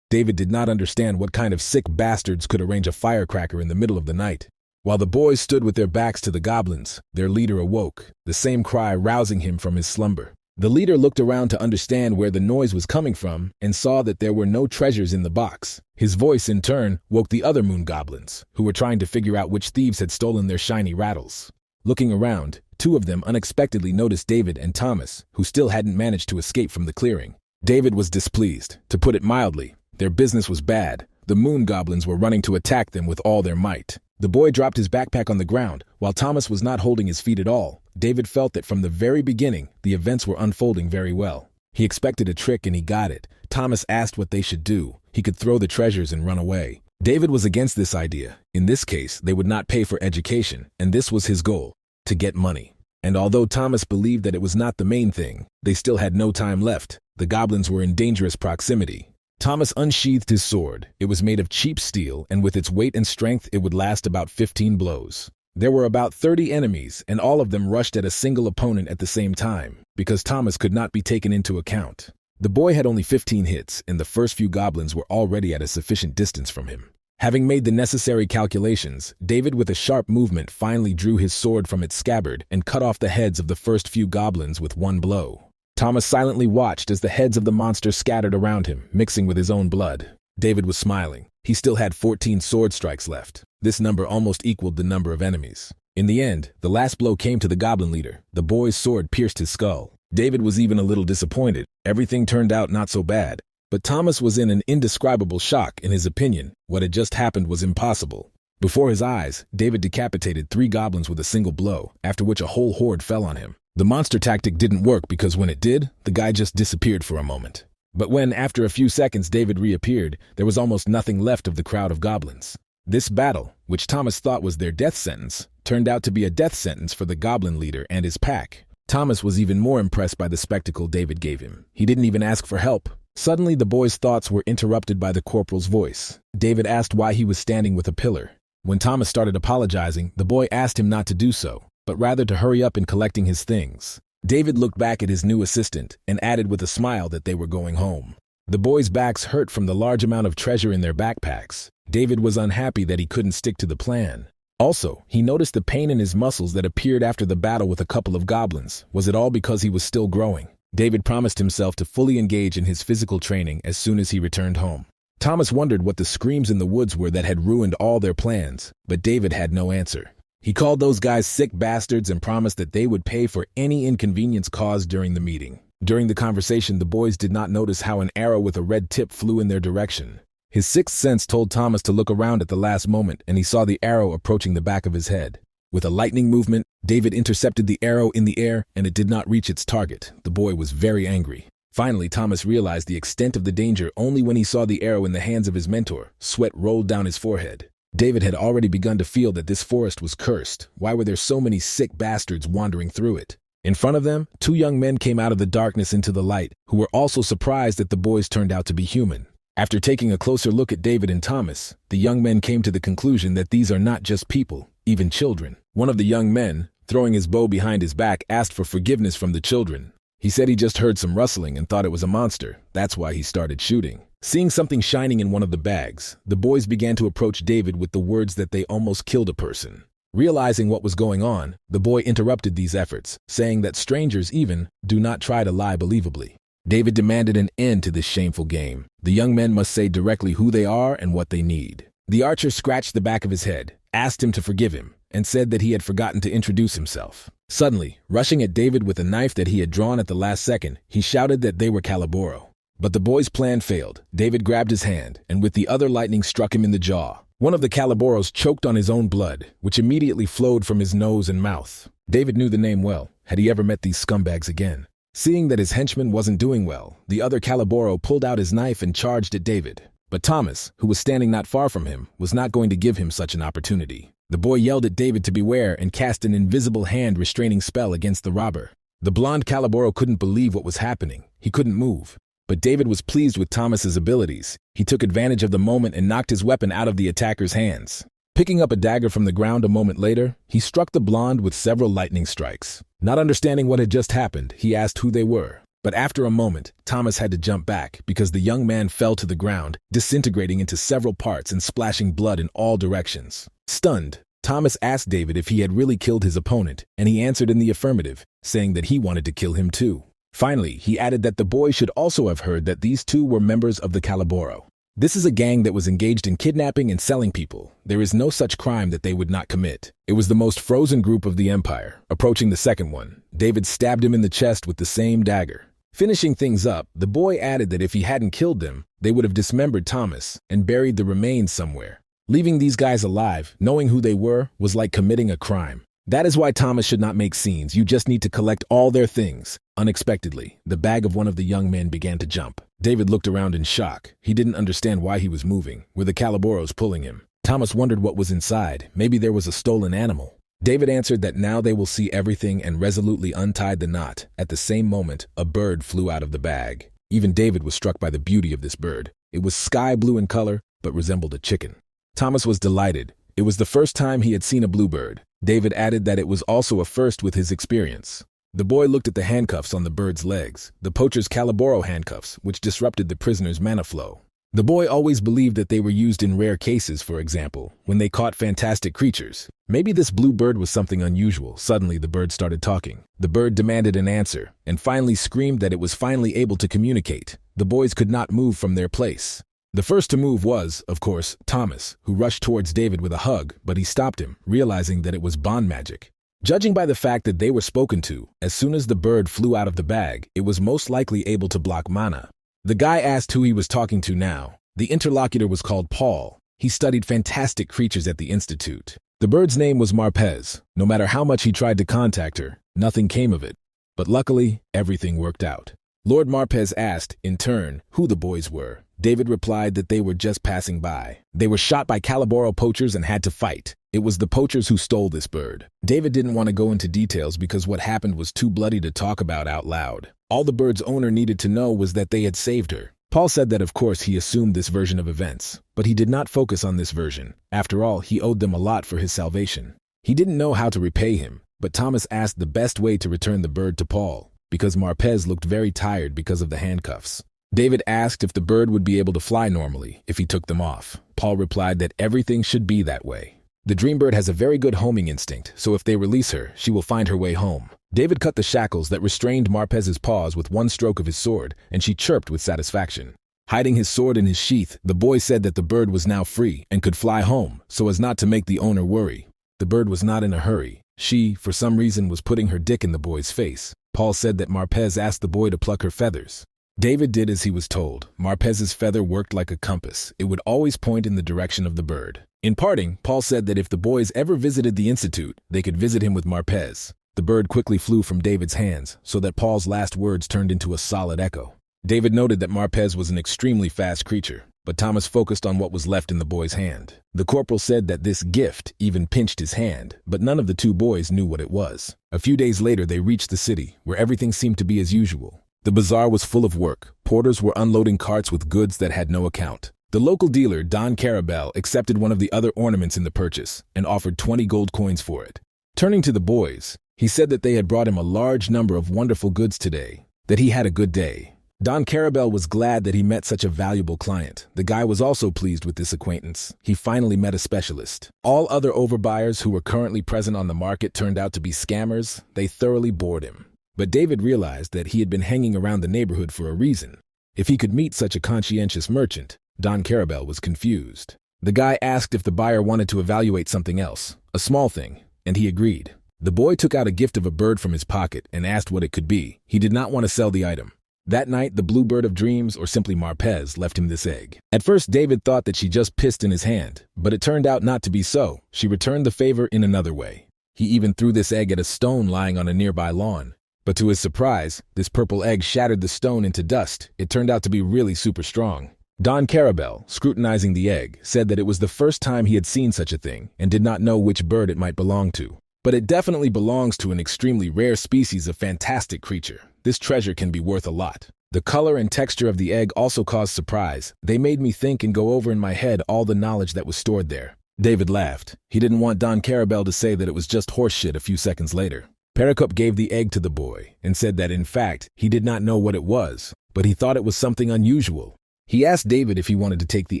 David did not understand what kind of sick bastards could arrange a firecracker in the middle of the night. While the boys stood with their backs to the goblins, their leader awoke, the same cry rousing him from his slumber. The leader looked around to understand where the noise was coming from and saw that there were no treasures in the box. His voice, in turn, woke the other moon goblins, who were trying to figure out which thieves had stolen their shiny rattles. Looking around, two of them unexpectedly noticed David and Thomas, who still hadn't managed to escape from the clearing. David was displeased. To put it mildly, their business was bad. The moon goblins were running to attack them with all their might. The boy dropped his backpack on the ground, while Thomas was not holding his feet at all. David felt that from the very beginning, the events were unfolding very well. He expected a trick and he got it. Thomas asked what they should do. He could throw the treasures and run away. David was against this idea. In this case, they would not pay for education, and this was his goal, to get money. And although Thomas believed that it was not the main thing, they still had no time left. The goblins were in dangerous proximity. Thomas unsheathed his sword. It was made of cheap steel, and with its weight and strength, it would last about 15 blows. There were about 30 enemies, and all of them rushed at a single opponent at the same time, because Thomas could not be taken into account. The boy had only 15 hits, and the first few goblins were already at a sufficient distance from him. Having made the necessary calculations, David with a sharp movement finally drew his sword from its scabbard and cut off the heads of the first few goblins with one blow. Thomas silently watched as the heads of the monster scattered around him, mixing with his own blood. David was smiling. He still had 14 sword strikes left. This number almost equaled the number of enemies. In the end, the last blow came to the goblin leader. The boy's sword pierced his skull. David was even a little disappointed. Everything turned out not so bad. But Thomas was in an indescribable shock. In his opinion, what had just happened was impossible. Before his eyes, David decapitated 3 goblins with a single blow, after which a whole horde fell on him. The monster tactic didn't work because when it did, the guy just disappeared for a moment. But when, after a few seconds, David reappeared, there was almost nothing left of the crowd of goblins. This battle, which Thomas thought was their death sentence, turned out to be a death sentence for the goblin leader and his pack. Thomas was even more impressed by the spectacle David gave him. He didn't even ask for help. Suddenly, the boy's thoughts were interrupted by the corporal's voice. David asked why he was standing with a pillar. When Thomas started apologizing, the boy asked him not to do so, but rather to hurry up in collecting his things. David looked back at his new assistant and added with a smile that they were going home. The boys' backs hurt from the large amount of treasure in their backpacks. David was unhappy that he couldn't stick to the plan. Also, he noticed the pain in his muscles that appeared after the battle with a couple of goblins. Was it all because he was still growing? David promised himself to fully engage in his physical training as soon as he returned home. Thomas wondered what the screams in the woods were that had ruined all their plans, but David had no answer. He called those guys sick bastards and promised that they would pay for any inconvenience caused during the meeting. During the conversation, the boys did not notice how an arrow with a red tip flew in their direction. His sixth sense told Thomas to look around at the last moment, and he saw the arrow approaching the back of his head. With a lightning movement, David intercepted the arrow in the air, and it did not reach its target. The boy was very angry. Finally, Thomas realized the extent of the danger only when he saw the arrow in the hands of his mentor. Sweat rolled down his forehead. David had already begun to feel that this forest was cursed. Why were there so many sick bastards wandering through it? In front of them, 2 young men came out of the darkness into the light, who were also surprised that the boys turned out to be human. After taking a closer look at David and Thomas, the young men came to the conclusion that these are not just people, even children. One of the young men, throwing his bow behind his back, asked for forgiveness from the children. He said he just heard some rustling and thought it was a monster. That's why he started shooting. Seeing something shining in one of the bags, the boys began to approach David with the words that they almost killed a person. Realizing what was going on, the boy interrupted these efforts, saying that strangers even do not try to lie believably. David demanded an end to this shameful game. The young men must say directly who they are and what they need. The archer scratched the back of his head, asked him to forgive him, and said that he had forgotten to introduce himself. Suddenly, rushing at David with a knife that he had drawn at the last second, he shouted that they were Calaboro. But the boy's plan failed. David grabbed his hand, and with the other lightning struck him in the jaw. One of the Calaboros choked on his own blood, which immediately flowed from his nose and mouth. David knew the name well. Had he ever met these scumbags again? Seeing that his henchman wasn't doing well, the other Calaboro pulled out his knife and charged at David. But Thomas, who was standing not far from him, was not going to give him such an opportunity. The boy yelled at David to beware and cast an invisible hand restraining spell against the robber. The blonde Calaboro couldn't believe what was happening. He couldn't move. But David was pleased with Thomas's abilities. He took advantage of the moment and knocked his weapon out of the attacker's hands. Picking up a dagger from the ground a moment later, he struck the blonde with several lightning strikes. Not understanding what had just happened, he asked who they were. But after a moment, Thomas had to jump back because the young man fell to the ground, disintegrating into several parts and splashing blood in all directions. Stunned, Thomas asked David if he had really killed his opponent, and he answered in the affirmative, saying that he wanted to kill him too. Finally, he added that the boy should also have heard that these 2 were members of the Calaboro. This is a gang that was engaged in kidnapping and selling people. There is no such crime that they would not commit. It was the most frozen group of the empire. Approaching the second one, David stabbed him in the chest with the same dagger. Finishing things up, the boy added that if he hadn't killed them, they would have dismembered Thomas and buried the remains somewhere. Leaving these guys alive, knowing who they were, was like committing a crime. That is why Thomas should not make scenes. You just need to collect all their things. Unexpectedly, the bag of one of the young men began to jump. David looked around in shock. He didn't understand why he was moving. Were the Calaboros pulling him? Thomas wondered what was inside. Maybe there was a stolen animal. David answered that now they will see everything and resolutely untied the knot. At the same moment, a bird flew out of the bag. Even David was struck by the beauty of this bird. It was sky blue in color, but resembled a chicken. Thomas was delighted. It was the first time he had seen a bluebird. David added that it was also a first with his experience. The boy looked at the handcuffs on the bird's legs, the poacher's Calaboro handcuffs, which disrupted the prisoner's mana flow. The boy always believed that they were used in rare cases, for example, when they caught fantastic creatures. Maybe this blue bird was something unusual. Suddenly, the bird started talking. The bird demanded an answer, and finally screamed that it was finally able to communicate. The boys could not move from their place. The first to move was, of course, Thomas, who rushed towards David with a hug, but he stopped him, realizing that it was bond magic. Judging by the fact that they were spoken to, as soon as the bird flew out of the bag, it was most likely able to block mana. The guy asked who he was talking to now. The interlocutor was called Paul. He studied fantastic creatures at the Institute. The bird's name was Marpez. No matter how much he tried to contact her, nothing came of it. But luckily, everything worked out. Lord Marpez asked, in turn, who the boys were. David replied that they were just passing by. They were shot by Calaboro poachers and had to fight. It was the poachers who stole this bird. David didn't want to go into details because what happened was too bloody to talk about out loud. All the bird's owner needed to know was that they had saved her. Paul said that of course he assumed this version of events, but he did not focus on this version. After all, he owed them a lot for his salvation. He didn't know how to repay him, but Thomas asked the best way to return the bird to Paul, because Marpez looked very tired because of the handcuffs. David asked if the bird would be able to fly normally if he took them off. Paul replied that everything should be that way. The dream bird has a very good homing instinct, so if they release her, she will find her way home. David cut the shackles that restrained Marpez's paws with one stroke of his sword, and she chirped with satisfaction. Hiding his sword in his sheath, the boy said that the bird was now free and could fly home, so as not to make the owner worry. The bird was not in a hurry. She, for some reason, was putting her dick in the boy's face. Paul said that Marpez asked the boy to pluck her feathers. David did as he was told. Marpez's feather worked like a compass. It would always point in the direction of the bird. In parting, Paul said that if the boys ever visited the Institute, they could visit him with Marpez. The bird quickly flew from David's hands, so that Paul's last words turned into a solid echo. David noted that Marpez was an extremely fast creature, but Thomas focused on what was left in the boy's hand. The corporal said that this gift even pinched his hand, but none of the two boys knew what it was. A few days later, they reached the city, where everything seemed to be as usual. The bazaar was full of work. Porters were unloading carts with goods that had no account. The local dealer, Don Carabel, accepted one of the other ornaments in the purchase and offered 20 gold coins for it. Turning to the boys, he said that they had brought him a large number of wonderful goods today, that he had a good day. Don Carabel was glad that he met such a valuable client. The guy was also pleased with this acquaintance. He finally met a specialist. All other overbuyers who were currently present on the market turned out to be scammers. They thoroughly bored him. But David realized that he had been hanging around the neighborhood for a reason. If he could meet such a conscientious merchant, Don Carabel was confused. The guy asked if the buyer wanted to evaluate something else, a small thing, and he agreed. The boy took out a gift of a bird from his pocket and asked what it could be. He did not want to sell the item. That night, the blue bird of dreams, or simply Marpez, left him this egg. At first, David thought that she just pissed in his hand, but it turned out not to be so. She returned the favor in another way. He even threw this egg at a stone lying on a nearby lawn. But to his surprise, this purple egg shattered the stone into dust. It turned out to be really super strong. Don Carabel, scrutinizing the egg, said that it was the first time he had seen such a thing and did not know which bird it might belong to. But it definitely belongs to an extremely rare species of fantastic creature. This treasure can be worth a lot. The color and texture of the egg also caused surprise. They made me think and go over in my head all the knowledge that was stored there. David laughed. He didn't want Don Carabel to say that it was just horseshit a few seconds later. Pericup gave the egg to the boy and said that in fact, he did not know what it was, but he thought it was something unusual. He asked David if he wanted to take the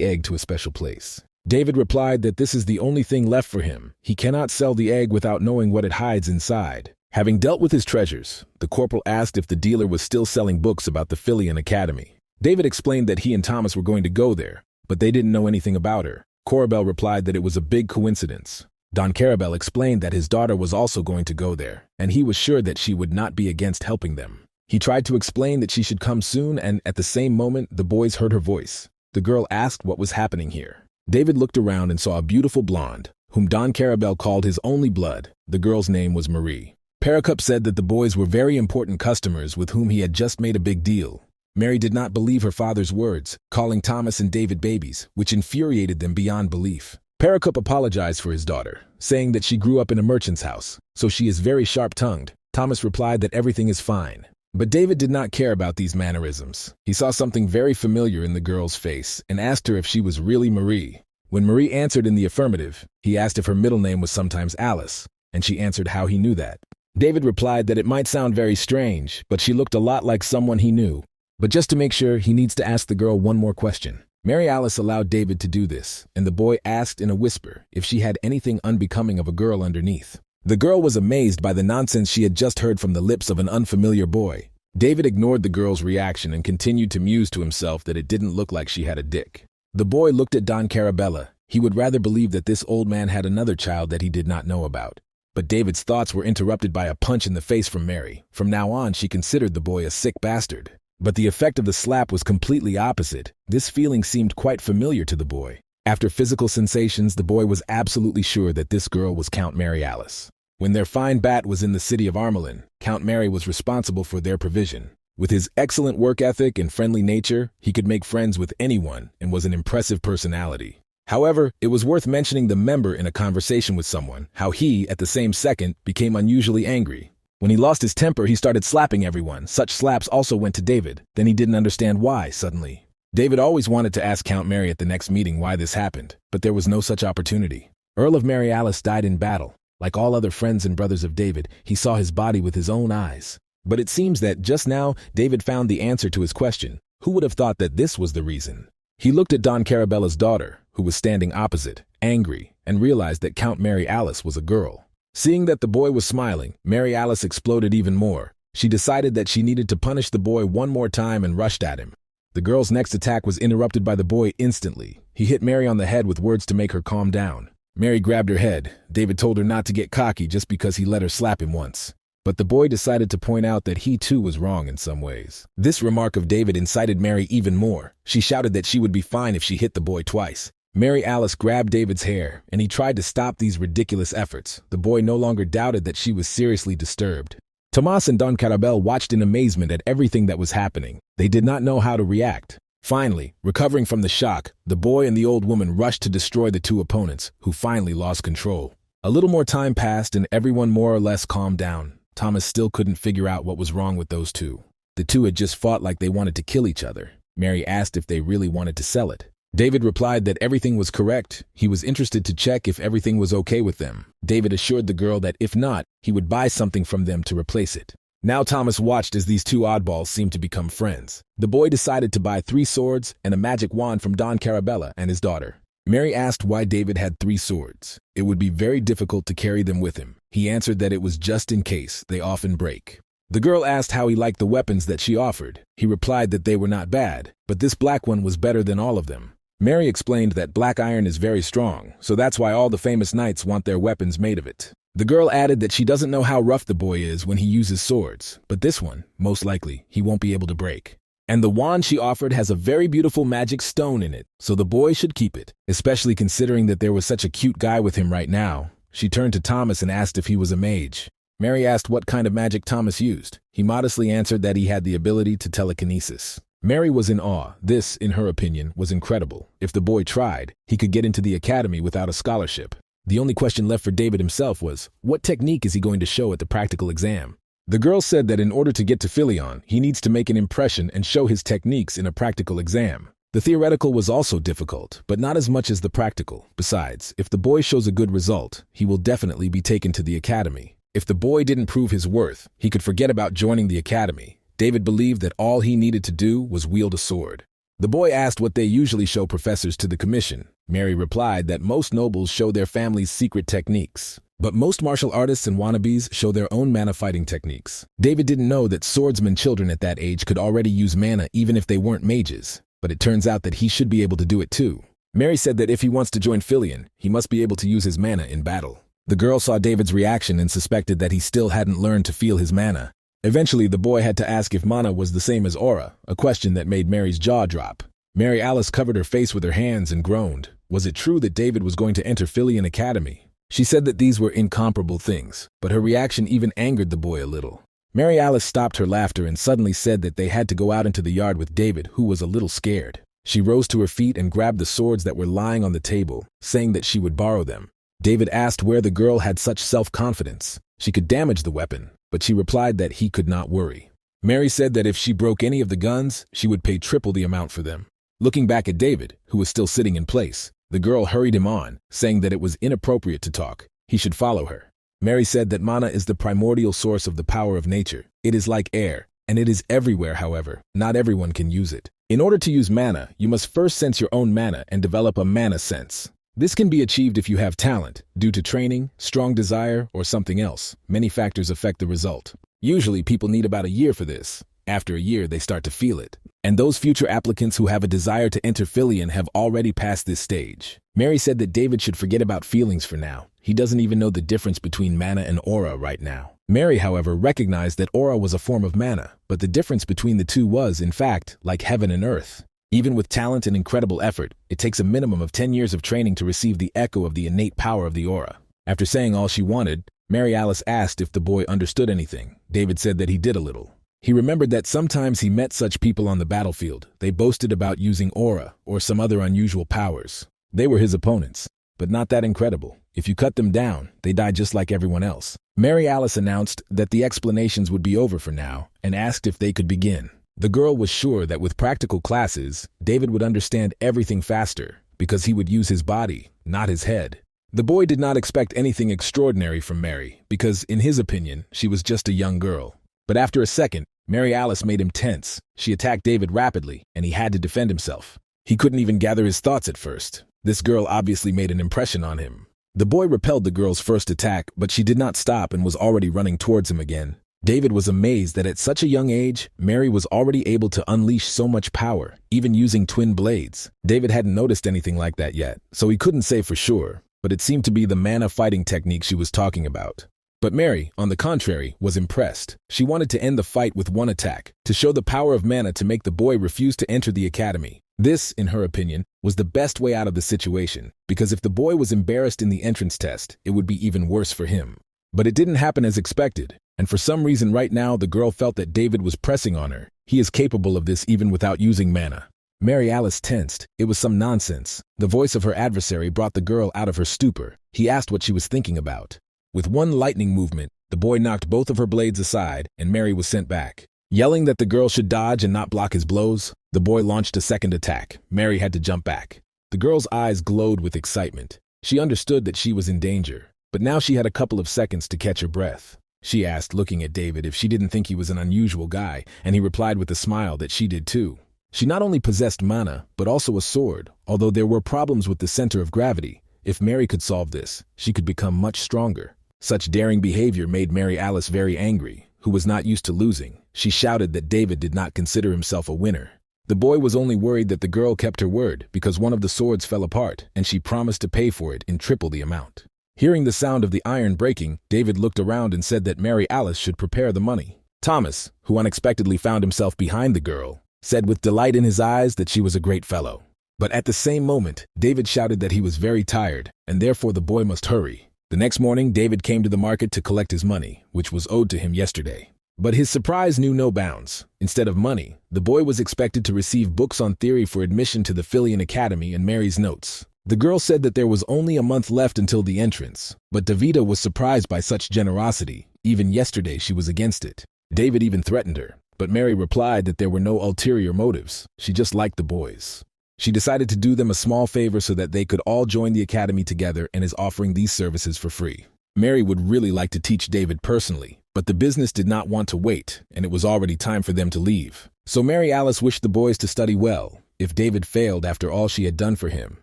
egg to a special place. David replied that this is the only thing left for him. He cannot sell the egg without knowing what it hides inside. Having dealt with his treasures, the corporal asked if the dealer was still selling books about the Philian Academy. David explained that he and Thomas were going to go there, but they didn't know anything about her. Corabel replied that it was a big coincidence. Don Carabel explained that his daughter was also going to go there, and he was sure that she would not be against helping them. He tried to explain that she should come soon, and at the same moment, the boys heard her voice. The girl asked what was happening here. David looked around and saw a beautiful blonde, whom Don Carabel called his only blood. The girl's name was Marie. Pericup said that the boys were very important customers with whom he had just made a big deal. Mary did not believe her father's words, calling Thomas and David babies, which infuriated them beyond belief. Pericup apologized for his daughter, saying that she grew up in a merchant's house, so she is very sharp-tongued. Thomas replied that everything is fine. But David did not care about these mannerisms. He saw something very familiar in the girl's face and asked her if she was really Marie. When Marie answered in the affirmative, he asked if her middle name was sometimes Alice, and she answered how he knew that. David replied that it might sound very strange, but she looked a lot like someone he knew. But just to make sure, he needs to ask the girl one more question. Mary Alice allowed David to do this, and the boy asked in a whisper if she had anything unbecoming of a girl underneath. The girl was amazed by the nonsense she had just heard from the lips of an unfamiliar boy. David ignored the girl's reaction and continued to muse to himself that it didn't look like she had a dick. The boy looked at Don Carabella. He would rather believe that this old man had another child that he did not know about. But David's thoughts were interrupted by a punch in the face from Mary. From now on, she considered the boy a sick bastard. But the effect of the slap was completely opposite. This feeling seemed quite familiar to the boy. After physical sensations, the boy was absolutely sure that this girl was Count Mary Alice. When their fine bat was in the city of Armelin, Count Mary was responsible for their provision. With his excellent work ethic and friendly nature, he could make friends with anyone and was an impressive personality. However, it was worth mentioning the member in a conversation with someone, how he, at the same second, became unusually angry. When he lost his temper, he started slapping everyone. Such slaps also went to David. Then he didn't understand why, suddenly. David always wanted to ask Count Mary at the next meeting why this happened, but there was no such opportunity. Earl of Mary Alice died in battle. Like all other friends and brothers of David, he saw his body with his own eyes. But it seems that just now, David found the answer to his question. Who would have thought that this was the reason? He looked at Don Carabella's daughter, who was standing opposite, angry, and realized that Count Mary Alice was a girl. Seeing that the boy was smiling, Mary Alice exploded even more. She decided that she needed to punish the boy one more time and rushed at him. The girl's next attack was interrupted by the boy instantly. He hit Mary on the head with words to make her calm down. Mary grabbed her head. David told her not to get cocky just because he let her slap him once. But the boy decided to point out that he too was wrong in some ways. This remark of David incited Mary even more. She shouted that she would be fine if she hit the boy twice. Mary Alice grabbed David's hair, and he tried to stop these ridiculous efforts. The boy no longer doubted that she was seriously disturbed. Tomas and Don Carabel watched in amazement at everything that was happening. They did not know how to react. Finally, recovering from the shock, the boy and the old woman rushed to destroy the two opponents, who finally lost control. A little more time passed and everyone more or less calmed down. Thomas still couldn't figure out what was wrong with those two. The two had just fought like they wanted to kill each other. Mary asked if they really wanted to sell it. David replied that everything was correct. He was interested to check if everything was okay with them. David assured the girl that if not, he would buy something from them to replace it. Now Thomas watched as these two oddballs seemed to become friends. The boy decided to buy 3 swords and a magic wand from Don Carabella and his daughter. Mary asked why David had 3 swords. It would be very difficult to carry them with him. He answered that it was just in case. They often break. The girl asked how he liked the weapons that she offered. He replied that they were not bad, but this black one was better than all of them. Mary explained that black iron is very strong, so that's why all the famous knights want their weapons made of it. The girl added that she doesn't know how rough the boy is when he uses swords, but this one, most likely, he won't be able to break. And the wand she offered has a very beautiful magic stone in it, so the boy should keep it, especially considering that there was such a cute guy with him right now. She turned to Thomas and asked if he was a mage. Mary asked what kind of magic Thomas used. He modestly answered that he had the ability to telekinesis. Mary was in awe. This, in her opinion, was incredible. If the boy tried, he could get into the academy without a scholarship. The only question left for David himself was, what technique is he going to show at the practical exam? The girl said that in order to get to Philion, he needs to make an impression and show his techniques in a practical exam. The theoretical was also difficult, but not as much as the practical. Besides, if the boy shows a good result, he will definitely be taken to the academy. If the boy didn't prove his worth, he could forget about joining the academy. David believed that all he needed to do was wield a sword. The boy asked what they usually show professors to the commission. Mary replied that most nobles show their family's secret techniques. But most martial artists and wannabes show their own mana fighting techniques. David didn't know that swordsman children at that age could already use mana even if they weren't mages, but it turns out that he should be able to do it too. Mary said that if he wants to join Philion, he must be able to use his mana in battle. The girl saw David's reaction and suspected that he still hadn't learned to feel his mana. Eventually, the boy had to ask if mana was the same as aura, a question that made Mary's jaw drop. Mary Alice covered her face with her hands and groaned. Was it true that David was going to enter Philion Academy? She said that these were incomparable things, but her reaction even angered the boy a little. Mary Alice stopped her laughter and suddenly said that they had to go out into the yard with David, who was a little scared. She rose to her feet and grabbed the swords that were lying on the table, saying that she would borrow them. David asked where the girl had such self-confidence. She could damage the weapon, but she replied that he could not worry. Mary said that if she broke any of the guns, she would pay triple the amount for them. Looking back at David, who was still sitting in place, the girl hurried him on, saying that it was inappropriate to talk. He should follow her. Mary said that mana is the primordial source of the power of nature. It is like air, and it is everywhere, however. Not everyone can use it. In order to use mana, you must first sense your own mana and develop a mana sense. This can be achieved if you have talent, due to training, strong desire, or something else. Many factors affect the result. Usually, people need about a year for this. After a year, they start to feel it. And those future applicants who have a desire to enter Filion have already passed this stage. Mary said that David should forget about feelings for now. He doesn't even know the difference between mana and aura right now. Mary, however, recognized that aura was a form of mana, but the difference between the two was, in fact, like heaven and earth. Even with talent and incredible effort, it takes a minimum of 10 years of training to receive the echo of the innate power of the aura. After saying all she wanted, Mary Alice asked if the boy understood anything. David said that he did a little. He remembered that sometimes he met such people on the battlefield. They boasted about using aura or some other unusual powers. They were his opponents, but not that incredible. If you cut them down, they died just like everyone else. Mary Alice announced that the explanations would be over for now and asked if they could begin. The girl was sure that with practical classes, David would understand everything faster because he would use his body, not his head. The boy did not expect anything extraordinary from Mary because, in his opinion, she was just a young girl. But after a second, Mary Alice made him tense. She attacked David rapidly, and he had to defend himself. He couldn't even gather his thoughts at first. This girl obviously made an impression on him. The boy repelled the girl's first attack, but she did not stop and was already running towards him again. David was amazed that at such a young age, Mary was already able to unleash so much power, even using twin blades. David hadn't noticed anything like that yet, so he couldn't say for sure, but it seemed to be the mana fighting technique she was talking about. But Mary, on the contrary, was impressed. She wanted to end the fight with one attack, to show the power of mana to make the boy refuse to enter the academy. This, in her opinion, was the best way out of the situation, because if the boy was embarrassed in the entrance test, it would be even worse for him. But it didn't happen as expected, and for some reason right now the girl felt that David was pressing on her. He is capable of this even without using mana. Mary Alice tensed. It was some nonsense. The voice of her adversary brought the girl out of her stupor. He asked what she was thinking about. With one lightning movement, the boy knocked both of her blades aside, and Mary was sent back. Yelling that the girl should dodge and not block his blows, the boy launched a second attack. Mary had to jump back. The girl's eyes glowed with excitement. She understood that she was in danger, but now she had a couple of seconds to catch her breath. She asked, looking at David, if she didn't think he was an unusual guy, and he replied with a smile that she did too. She not only possessed mana, but also a sword, although there were problems with the center of gravity. If Mary could solve this, she could become much stronger. Such daring behavior made Mary Alice very angry, who was not used to losing. She shouted that David did not consider himself a winner. The boy was only worried that the girl kept her word because one of the swords fell apart, and she promised to pay for it in triple the amount. Hearing the sound of the iron breaking, David looked around and said that Mary Alice should prepare the money. Thomas, who unexpectedly found himself behind the girl, said with delight in his eyes that she was a great fellow. But at the same moment, David shouted that he was very tired, and therefore the boy must hurry. The next morning, David came to the market to collect his money, which was owed to him yesterday. But his surprise knew no bounds. Instead of money, the boy was expected to receive books on theory for admission to the Filion Academy and Mary's notes. The girl said that there was only a month left until the entrance, but Davida was surprised by such generosity. Even yesterday she was against it. David even threatened her, but Mary replied that there were no ulterior motives. She just liked the boys. She decided to do them a small favor so that they could all join the academy together and is offering these services for free. Mary would really like to teach David personally, but the business did not want to wait, and it was already time for them to leave. So Mary Alice wished the boys to study well. If David failed after all she had done for him,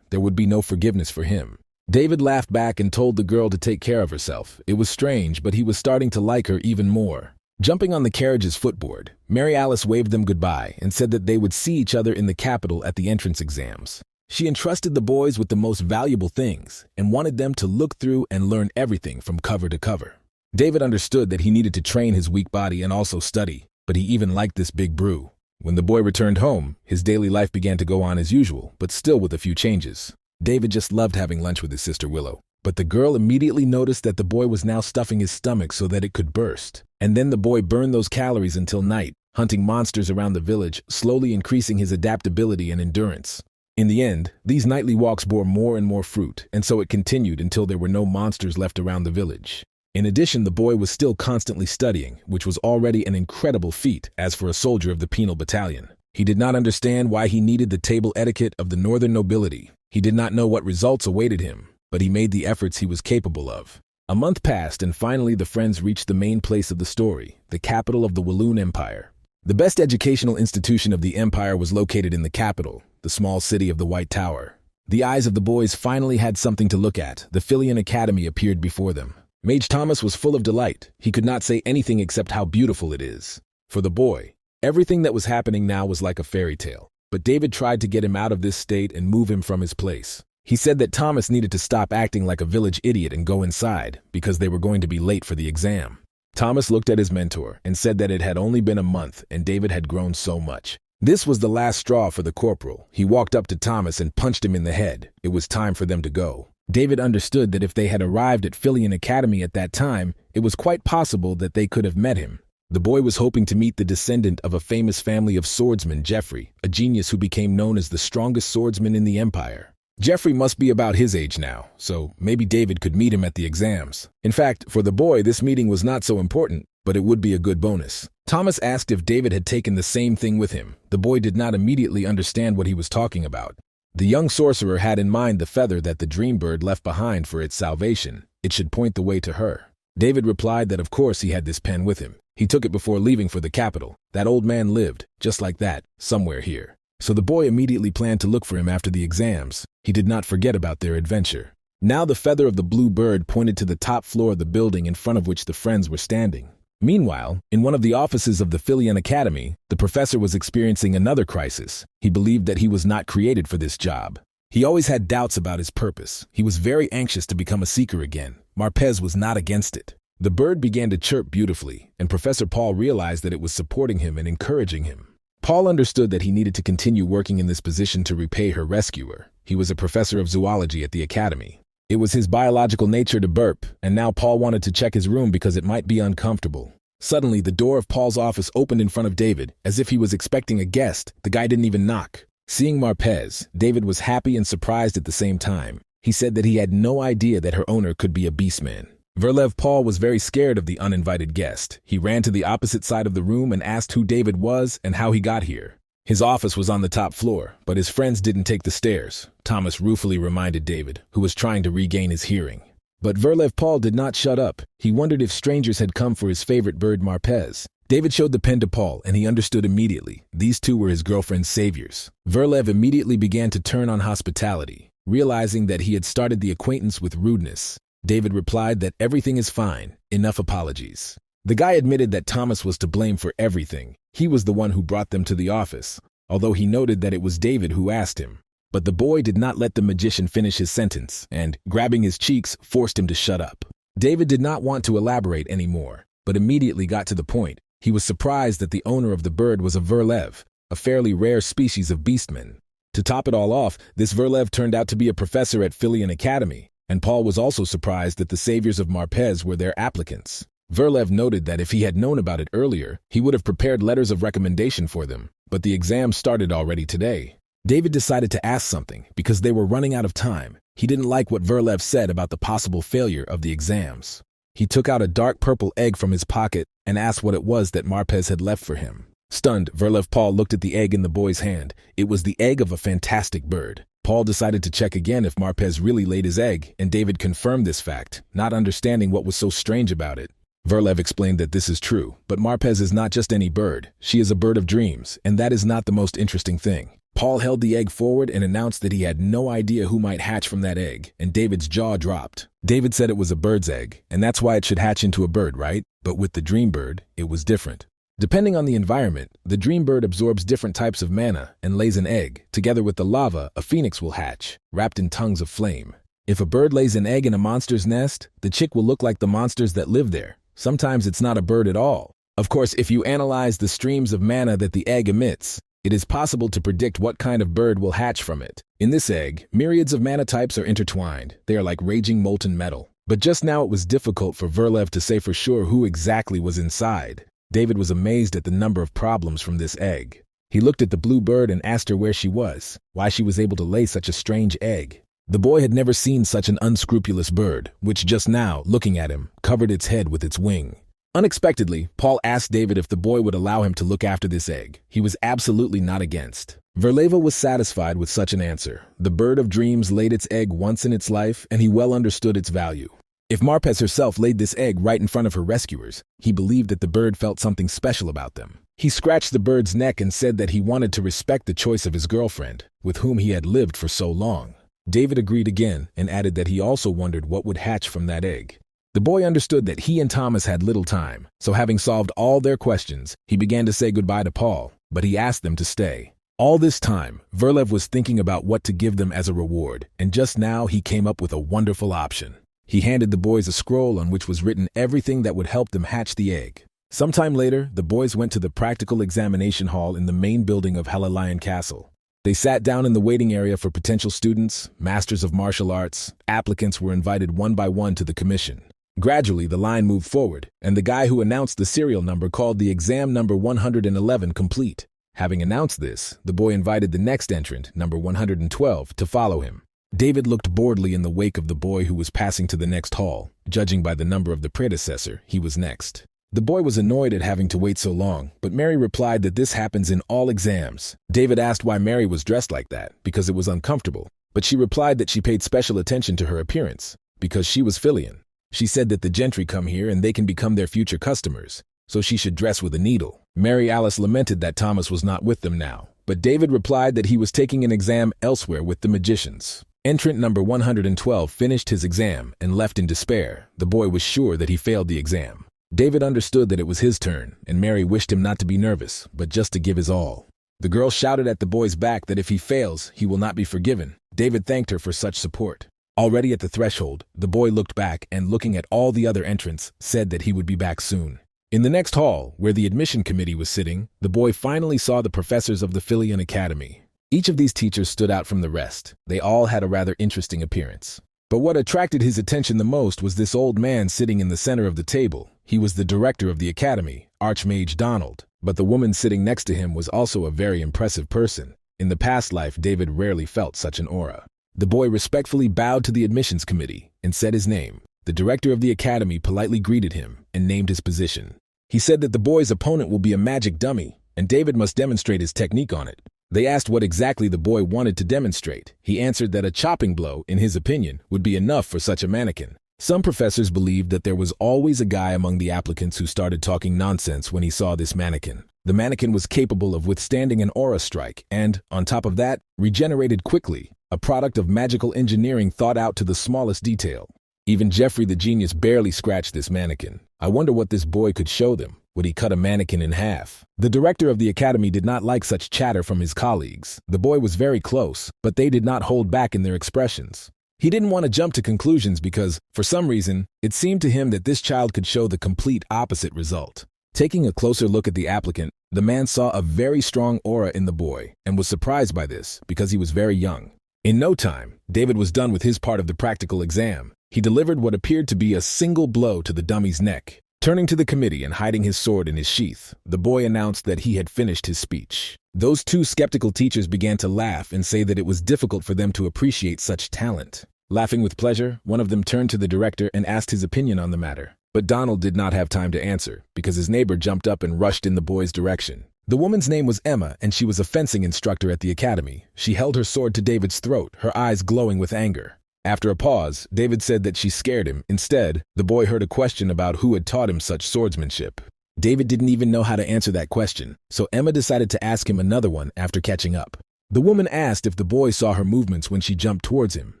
there would be no forgiveness for him. David laughed back and told the girl to take care of herself. It was strange, but he was starting to like her even more. Jumping on the carriage's footboard, Mary Alice waved them goodbye and said that they would see each other in the capital at the entrance exams. She entrusted the boys with the most valuable things and wanted them to look through and learn everything from cover to cover. David understood that he needed to train his weak body and also study, but he even liked this big brew. When the boy returned home, his daily life began to go on as usual, but still with a few changes. David just loved having lunch with his sister Willow. But the girl immediately noticed that the boy was now stuffing his stomach so that it could burst. And then the boy burned those calories until night, hunting monsters around the village, slowly increasing his adaptability and endurance. In the end, these nightly walks bore more and more fruit, and so it continued until there were no monsters left around the village. In addition, the boy was still constantly studying, which was already an incredible feat as for a soldier of the penal battalion. He did not understand why he needed the table etiquette of the northern nobility. He did not know what results awaited him, but he made the efforts he was capable of. A month passed, and finally the friends reached the main place of the story, the capital of the Walloon Empire. The best educational institution of the empire was located in the capital, the small city of the White Tower. The eyes of the boys finally had something to look at. The Filion Academy appeared before them. Mage Thomas was full of delight. He could not say anything except how beautiful it is. For the boy, Everything that was happening now was like a fairy tale, but David tried to get him out of this state and move him from his place. He said that Thomas needed to stop acting like a village idiot and go inside because they were going to be late for the exam. Thomas looked at his mentor and said that it had only been a month and David had grown so much. This was the last straw for the corporal. He walked up to Thomas and punched him in the head. It was time for them to go. David understood that if they had arrived at Filian Academy at that time, it was quite possible that they could have met him. The boy was hoping to meet the descendant of a famous family of swordsmen, Geoffrey, a genius who became known as the strongest swordsman in the empire. Geoffrey must be about his age now, so maybe David could meet him at the exams. In fact, for the boy, this meeting was not so important, but it would be a good bonus. Thomas asked if David had taken the same thing with him. The boy did not immediately understand what he was talking about. The young sorcerer had in mind the feather that the dream bird left behind for its salvation. It should point the way to her. David replied that of course he had this pen with him. He took it before leaving for the capital. That old man lived, just like that, somewhere here. So the boy immediately planned to look for him after the exams. He did not forget about their adventure. Now the feather of the blue bird pointed to the top floor of the building in front of which the friends were standing. Meanwhile, in one of the offices of the Filian Academy, the professor was experiencing another crisis. He believed that he was not created for this job. He always had doubts about his purpose. He was very anxious to become a seeker again. Marpez was not against it. The bird began to chirp beautifully, and Professor Paul realized that it was supporting him and encouraging him. Paul understood that he needed to continue working in this position to repay her rescuer. He was a professor of zoology at the academy. It was his biological nature to burp, and now Paul wanted to check his room because it might be uncomfortable. Suddenly, the door of Paul's office opened in front of David, as if he was expecting a guest. The guy didn't even knock. Seeing Marpez, David was happy and surprised at the same time. He said that he had no idea that her owner could be a beastman. Verlev Paul was very scared of the uninvited guest. He ran to the opposite side of the room and asked who David was and how he got here. His office was on the top floor, but his friends didn't take the stairs, Thomas ruefully reminded David, who was trying to regain his hearing. But Verlev Paul did not shut up. He wondered if strangers had come for his favorite bird Marpez. David showed the pen to Paul, and he understood immediately. These two were his girlfriend's saviors. Verlev immediately began to turn on hospitality, realizing that he had started the acquaintance with rudeness. David replied that everything is fine, enough apologies. The guy admitted that Thomas was to blame for everything. He was the one who brought them to the office, although he noted that it was David who asked him. But the boy did not let the magician finish his sentence, and, grabbing his cheeks, forced him to shut up. David did not want to elaborate anymore, but immediately got to the point. He was surprised that the owner of the bird was a Verlev, a fairly rare species of beastman. To top it all off, this Verlev turned out to be a professor at Filian Academy, and Paul was also surprised that the saviors of Marpez were their applicants. Verlev noted that if he had known about it earlier, he would have prepared letters of recommendation for them, but the exam started already today. David decided to ask something because they were running out of time. He didn't like what Verlev said about the possible failure of the exams. He took out a dark purple egg from his pocket and asked what it was that Marpez had left for him. Stunned, Verlev Paul looked at the egg in the boy's hand. It was the egg of a fantastic bird. Paul decided to check again if Marpez really laid his egg, and David confirmed this fact, not understanding what was so strange about it. Verlev explained that this is true, but Marpez is not just any bird. She is a bird of dreams, and that is not the most interesting thing. Paul held the egg forward and announced that he had no idea who might hatch from that egg, and David's jaw dropped. David said it was a bird's egg, and that's why it should hatch into a bird, right? But with the dream bird, it was different. Depending on the environment, the dream bird absorbs different types of mana and lays an egg. Together with the lava, a phoenix will hatch, wrapped in tongues of flame. If a bird lays an egg in a monster's nest, the chick will look like the monsters that live there. Sometimes it's not a bird at all. Of course, if you analyze the streams of mana that the egg emits, it is possible to predict what kind of bird will hatch from it. In this egg, myriads of mana types are intertwined. They are like raging molten metal. But just now it was difficult for Verlev to say for sure who exactly was inside. David was amazed at the number of problems from this egg. He looked at the blue bird and asked her where she was, why she was able to lay such a strange egg. The boy had never seen such an unscrupulous bird, which just now, looking at him, covered its head with its wing. Unexpectedly, Paul asked David if the boy would allow him to look after this egg. He was absolutely not against. Verleva was satisfied with such an answer. The bird of dreams laid its egg once in its life, and he well understood its value. If Marpez herself laid this egg right in front of her rescuers, he believed that the bird felt something special about them. He scratched the bird's neck and said that he wanted to respect the choice of his girlfriend, with whom he had lived for so long. David agreed again and added that he also wondered what would hatch from that egg. The boy understood that he and Thomas had little time, so having solved all their questions, he began to say goodbye to Paul, but he asked them to stay. All this time, Verlev was thinking about what to give them as a reward, and just now he came up with a wonderful option. He handed the boys a scroll on which was written everything that would help them hatch the egg. Sometime later, the boys went to the practical examination hall in the main building of Lion Castle. They sat down in the waiting area for potential students, masters of martial arts. Applicants were invited one by one to the commission. Gradually, the line moved forward, and the guy who announced the serial number called the exam number 111 complete. Having announced this, the boy invited the next entrant, number 112, to follow him. David looked boredly in the wake of the boy who was passing to the next hall. Judging by the number of the predecessor, he was next. The boy was annoyed at having to wait so long, but Mary replied that this happens in all exams. David asked why Mary was dressed like that, because it was uncomfortable, but she replied that she paid special attention to her appearance, because she was Filian. She said that the gentry come here and they can become their future customers, so she should dress with a needle. Mary Alice lamented that Thomas was not with them now, but David replied that he was taking an exam elsewhere with the magicians. Entrant number 112 finished his exam and left in despair. The boy was sure that he failed the exam. David understood that it was his turn, and Mary wished him not to be nervous, but just to give his all. The girl shouted at the boy's back that if he fails, he will not be forgiven. David thanked her for such support. Already at the threshold, the boy looked back and, looking at all the other entrants, said that he would be back soon. In the next hall, where the admission committee was sitting, the boy finally saw the professors of the Filian Academy. Each of these teachers stood out from the rest. They all had a rather interesting appearance. But what attracted his attention the most was this old man sitting in the center of the table. He was the director of the academy, Archmage Donald, but the woman sitting next to him was also a very impressive person. In the past life, David rarely felt such an aura. The boy respectfully bowed to the admissions committee and said his name. The director of the academy politely greeted him and named his position. He said that the boy's opponent will be a magic dummy, and David must demonstrate his technique on it. They asked what exactly the boy wanted to demonstrate. He answered that a chopping blow, in his opinion, would be enough for such a mannequin. Some professors believed that there was always a guy among the applicants who started talking nonsense when he saw this mannequin. The mannequin was capable of withstanding an aura strike and, on top of that, regenerated quickly, a product of magical engineering thought out to the smallest detail. Even Jeffrey the genius barely scratched this mannequin. I wonder what this boy could show them. Would he cut a mannequin in half? The director of the academy did not like such chatter from his colleagues. The boy was very close, but they did not hold back in their expressions. He didn't want to jump to conclusions because, for some reason, it seemed to him that this child could show the complete opposite result. Taking a closer look at the applicant, the man saw a very strong aura in the boy and was surprised by this because he was very young. In no time, David was done with his part of the practical exam. He delivered what appeared to be a single blow to the dummy's neck. Turning to the committee and hiding his sword in his sheath, the boy announced that he had finished his speech. Those two skeptical teachers began to laugh and say that it was difficult for them to appreciate such talent. Laughing with pleasure, one of them turned to the director and asked his opinion on the matter. But Donald did not have time to answer, because his neighbor jumped up and rushed in the boy's direction. The woman's name was Emma, and she was a fencing instructor at the academy. She held her sword to David's throat, her eyes glowing with anger. After a pause, David said that she scared him. Instead, the boy heard a question about who had taught him such swordsmanship. David didn't even know how to answer that question, so Emma decided to ask him another one after catching up. The woman asked if the boy saw her movements when she jumped towards him.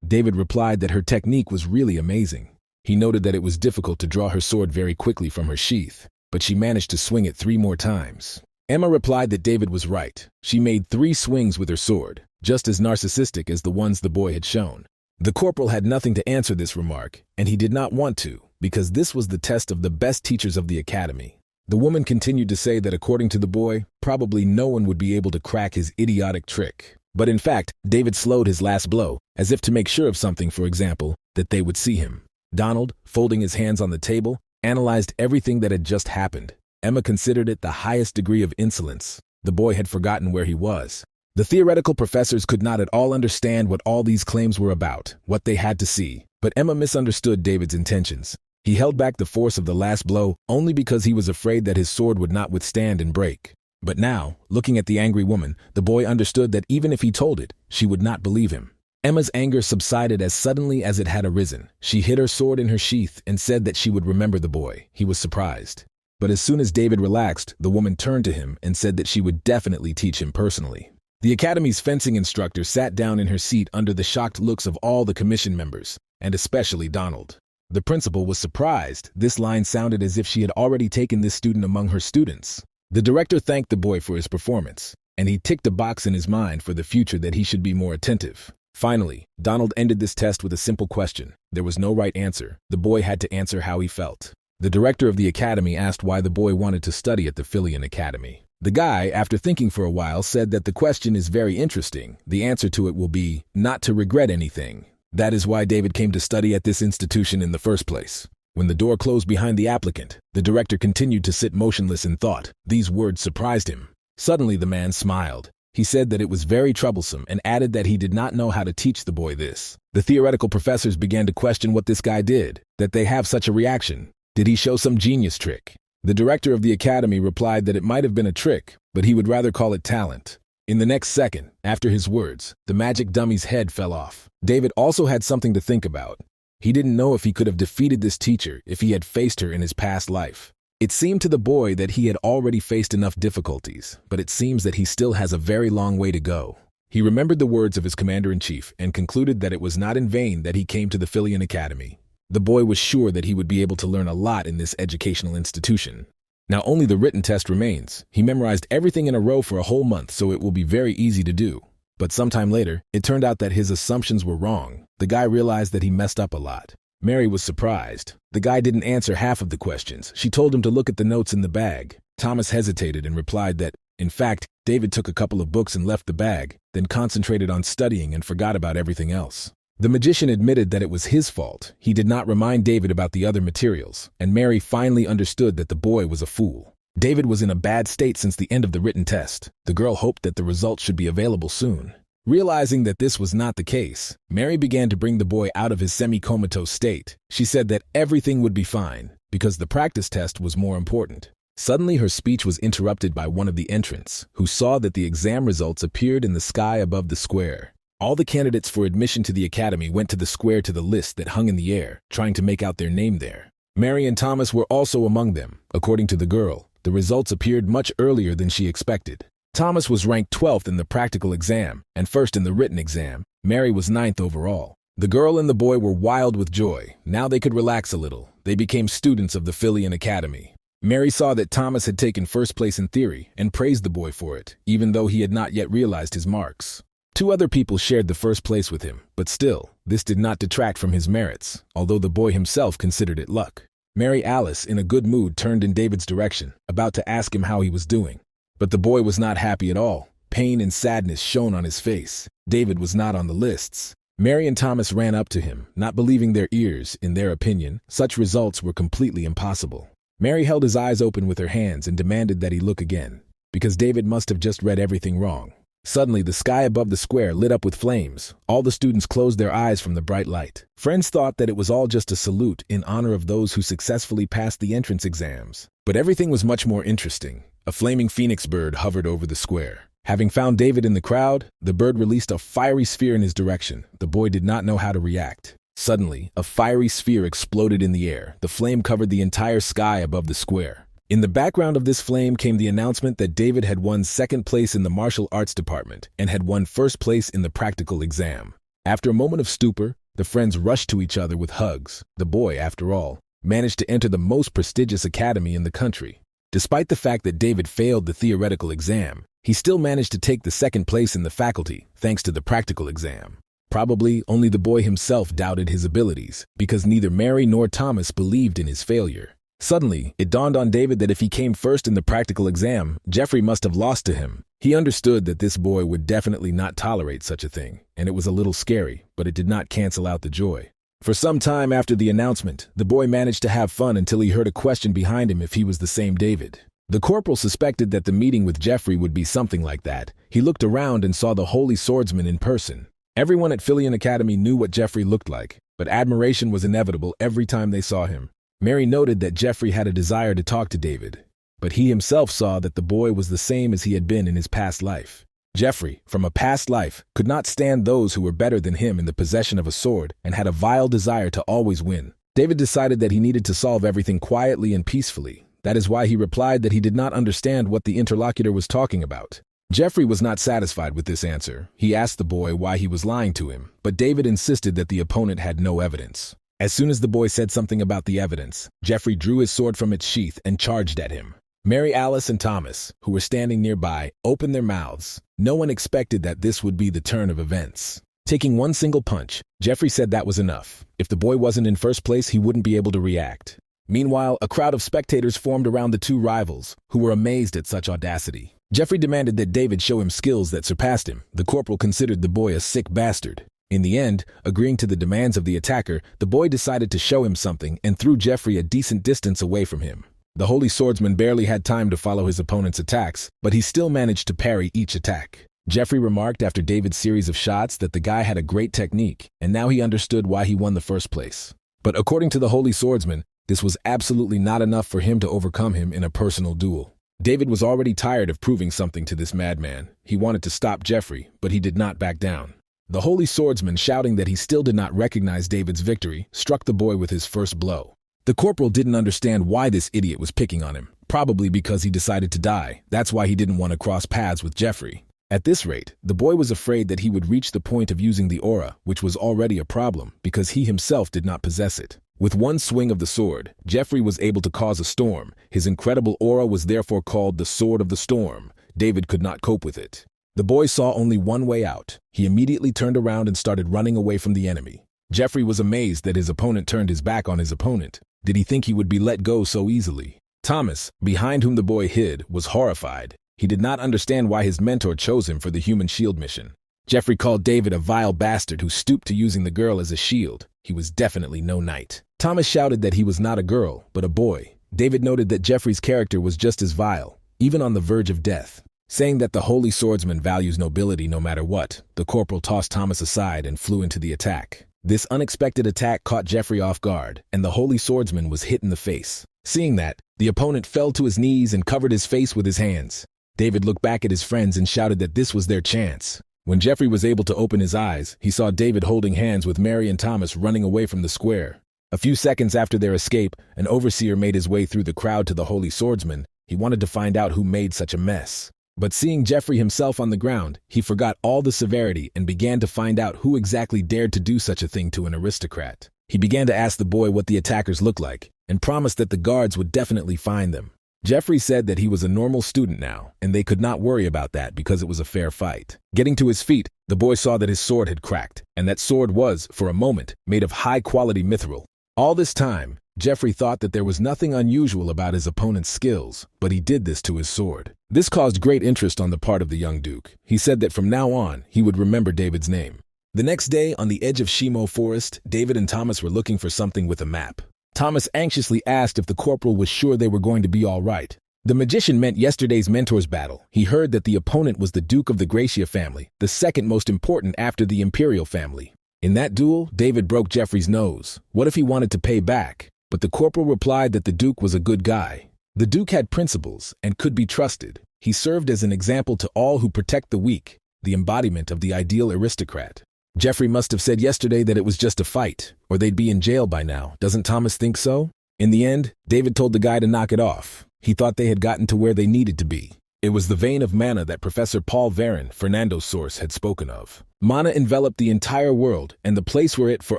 David replied that her technique was really amazing. He noted that it was difficult to draw her sword very quickly from her sheath, but she managed to swing it 3 more times. Emma replied that David was right. She made 3 swings with her sword, just as narcissistic as the ones the boy had shown. The corporal had nothing to answer this remark, and he did not want to, because this was the test of the best teachers of the academy. The woman continued to say that according to the boy, probably no one would be able to crack his idiotic trick. But in fact, David slowed his last blow, as if to make sure of something, for example, that they would see him. Donald, folding his hands on the table, analyzed everything that had just happened. Emma considered it the highest degree of insolence. The boy had forgotten where he was. The theoretical professors could not at all understand what all these claims were about, what they had to see. But Emma misunderstood David's intentions. He held back the force of the last blow only because he was afraid that his sword would not withstand and break. But now, looking at the angry woman, the boy understood that even if he told it, she would not believe him. Emma's anger subsided as suddenly as it had arisen. She hid her sword in her sheath and said that she would remember the boy. He was surprised. But as soon as David relaxed, the woman turned to him and said that she would definitely teach him personally. The academy's fencing instructor sat down in her seat under the shocked looks of all the commission members, and especially Donald. The principal was surprised. This line sounded as if she had already taken this student among her students. The director thanked the boy for his performance, and he ticked a box in his mind for the future that he should be more attentive. Finally, Donald ended this test with a simple question. There was no right answer. The boy had to answer how he felt. The director of the academy asked why the boy wanted to study at the Philian Academy. The guy, after thinking for a while, said that the question is very interesting. The answer to it will be, not to regret anything. That is why David came to study at this institution in the first place. When the door closed behind the applicant, the director continued to sit motionless in thought. These words surprised him. Suddenly the man smiled. He said that it was very troublesome and added that he did not know how to teach the boy this. The theoretical professors began to question what this guy did, that they have such a reaction. Did he show some genius trick? The director of the academy replied that it might have been a trick, but he would rather call it talent. In the next second, after his words, the magic dummy's head fell off. David also had something to think about. He didn't know if he could have defeated this teacher if he had faced her in his past life. It seemed to the boy that he had already faced enough difficulties, but it seems that he still has a very long way to go. He remembered the words of his commander-in-chief and concluded that it was not in vain that he came to the Philian Academy. The boy was sure that he would be able to learn a lot in this educational institution. Now only the written test remains. He memorized everything in a row for a whole month, so it will be very easy to do. But sometime later, it turned out that his assumptions were wrong. The guy realized that he messed up a lot. Mary was surprised. The guy didn't answer half of the questions. She told him to look at the notes in the bag. Thomas hesitated and replied that, in fact, David took a couple of books and left the bag, then concentrated on studying and forgot about everything else. The magician admitted that it was his fault. He did not remind David about the other materials, and Mary finally understood that the boy was a fool. David was in a bad state since the end of the written test. The girl hoped that the results should be available soon. Realizing that this was not the case, Mary began to bring the boy out of his semi-comatose state. She said that everything would be fine, because the practice test was more important. Suddenly her speech was interrupted by one of the entrants, who saw that the exam results appeared in the sky above the square. All the candidates for admission to the academy went to the square to the list that hung in the air, trying to make out their name there. Mary and Thomas were also among them. According to the girl, the results appeared much earlier than she expected. Thomas was ranked 12th in the practical exam and 1st in the written exam. Mary was 9th overall. The girl and the boy were wild with joy. Now they could relax a little. They became students of the Philian Academy. Mary saw that Thomas had taken first place in theory and praised the boy for it, even though he had not yet realized his marks. 2 other people shared the first place with him, but still, this did not detract from his merits, although the boy himself considered it luck. Mary Alice, in a good mood, turned in David's direction, about to ask him how he was doing. But the boy was not happy at all. Pain and sadness shone on his face. David was not on the lists. Mary and Thomas ran up to him, not believing their ears. In their opinion, such results were completely impossible. Mary held his eyes open with her hands and demanded that he look again, because David must have just read everything wrong. Suddenly, the sky above the square lit up with flames. All the students closed their eyes from the bright light. Friends thought that it was all just a salute in honor of those who successfully passed the entrance exams. But everything was much more interesting. A flaming phoenix bird hovered over the square. Having found David in the crowd, the bird released a fiery sphere in his direction. The boy did not know how to react. Suddenly, a fiery sphere exploded in the air. The flame covered the entire sky above the square. In the background of this flame came the announcement that David had won 2nd place in the martial arts department and had won 1st place in the practical exam. After a moment of stupor, the friends rushed to each other with hugs. The boy, after all, managed to enter the most prestigious academy in the country. Despite the fact that David failed the theoretical exam, he still managed to take the 2nd place in the faculty, thanks to the practical exam. Probably only the boy himself doubted his abilities, because neither Mary nor Thomas believed in his failure. Suddenly, it dawned on David that if he came first in the practical exam, Jeffrey must have lost to him. He understood that this boy would definitely not tolerate such a thing, and it was a little scary, but it did not cancel out the joy. For some time after the announcement, the boy managed to have fun until he heard a question behind him if he was the same David. The corporal suspected that the meeting with Jeffrey would be something like that. He looked around and saw the holy swordsman in person. Everyone at Philian Academy knew what Jeffrey looked like, but admiration was inevitable every time they saw him. Mary noted that Jeffrey had a desire to talk to David, but he himself saw that the boy was the same as he had been in his past life. Jeffrey, from a past life, could not stand those who were better than him in the possession of a sword and had a vile desire to always win. David decided that he needed to solve everything quietly and peacefully. That is why he replied that he did not understand what the interlocutor was talking about. Jeffrey was not satisfied with this answer. He asked the boy why he was lying to him, but David insisted that the opponent had no evidence. As soon as the boy said something about the evidence, Jeffrey drew his sword from its sheath and charged at him. Mary Alice and Thomas, who were standing nearby, opened their mouths. No one expected that this would be the turn of events. Taking one single punch, Jeffrey said that was enough. If the boy wasn't in first place, he wouldn't be able to react. Meanwhile, a crowd of spectators formed around the two rivals, who were amazed at such audacity. Jeffrey demanded that David show him skills that surpassed him. The corporal considered the boy a sick bastard. In the end, agreeing to the demands of the attacker, the boy decided to show him something and threw Jeffrey a decent distance away from him. The holy swordsman barely had time to follow his opponent's attacks, but he still managed to parry each attack. Jeffrey remarked after David's series of shots that the guy had a great technique, and now he understood why he won the first place. But according to the holy swordsman, this was absolutely not enough for him to overcome him in a personal duel. David was already tired of proving something to this madman. He wanted to stop Jeffrey, but he did not back down. The holy swordsman, shouting that he still did not recognize David's victory, struck the boy with his first blow. The corporal didn't understand why this idiot was picking on him, probably because he decided to die. That's why he didn't want to cross paths with Jeffrey. At this rate, the boy was afraid that he would reach the point of using the aura, which was already a problem because he himself did not possess it. With one swing of the sword, Jeffrey was able to cause a storm. His incredible aura was therefore called the Sword of the Storm. David could not cope with it. The boy saw only one way out. He immediately turned around and started running away from the enemy. Jeffrey was amazed that his opponent turned his back on his opponent. Did he think he would be let go so easily? Thomas, behind whom the boy hid, was horrified. He did not understand why his mentor chose him for the human shield mission. Jeffrey called David a vile bastard who stooped to using the girl as a shield. He was definitely no knight. Thomas shouted that he was not a girl, but a boy. David noted that Jeffrey's character was just as vile, even on the verge of death. Saying that the holy swordsman values nobility no matter what, the corporal tossed Thomas aside and flew into the attack. This unexpected attack caught Jeffrey off guard, and the holy swordsman was hit in the face. Seeing that, the opponent fell to his knees and covered his face with his hands. David looked back at his friends and shouted that this was their chance. When Jeffrey was able to open his eyes, he saw David holding hands with Mary and Thomas running away from the square. A few seconds after their escape, an overseer made his way through the crowd to the holy swordsman. He wanted to find out who made such a mess. But seeing Jeffrey himself on the ground, he forgot all the severity and began to find out who exactly dared to do such a thing to an aristocrat. He began to ask the boy what the attackers looked like, and promised that the guards would definitely find them. Jeffrey said that he was a normal student now, and they could not worry about that because it was a fair fight. Getting to his feet, the boy saw that his sword had cracked, and that sword was, for a moment, made of high-quality mithril. All this time, Jeffrey thought that there was nothing unusual about his opponent's skills, but he did this to his sword. This caused great interest on the part of the young duke. He said that from now on, he would remember David's name. The next day, on the edge of Shimo Forest, David and Thomas were looking for something with a map. Thomas anxiously asked if the corporal was sure they were going to be all right. The magician meant yesterday's mentor's battle. He heard that the opponent was the Duke of the Gracia family, the second most important after the Imperial family. In that duel, David broke Jeffrey's nose. What if he wanted to pay back? But the corporal replied that the Duke was a good guy. The Duke had principles and could be trusted. He served as an example to all who protect the weak, the embodiment of the ideal aristocrat. Jeffrey must have said yesterday that it was just a fight, or they'd be in jail by now. Doesn't Thomas think so? In the end, David told the guy to knock it off. He thought they had gotten to where they needed to be. It was the vein of mana that Professor Paul Varon, Fernando's source, had spoken of. Mana enveloped the entire world, and the place where it, for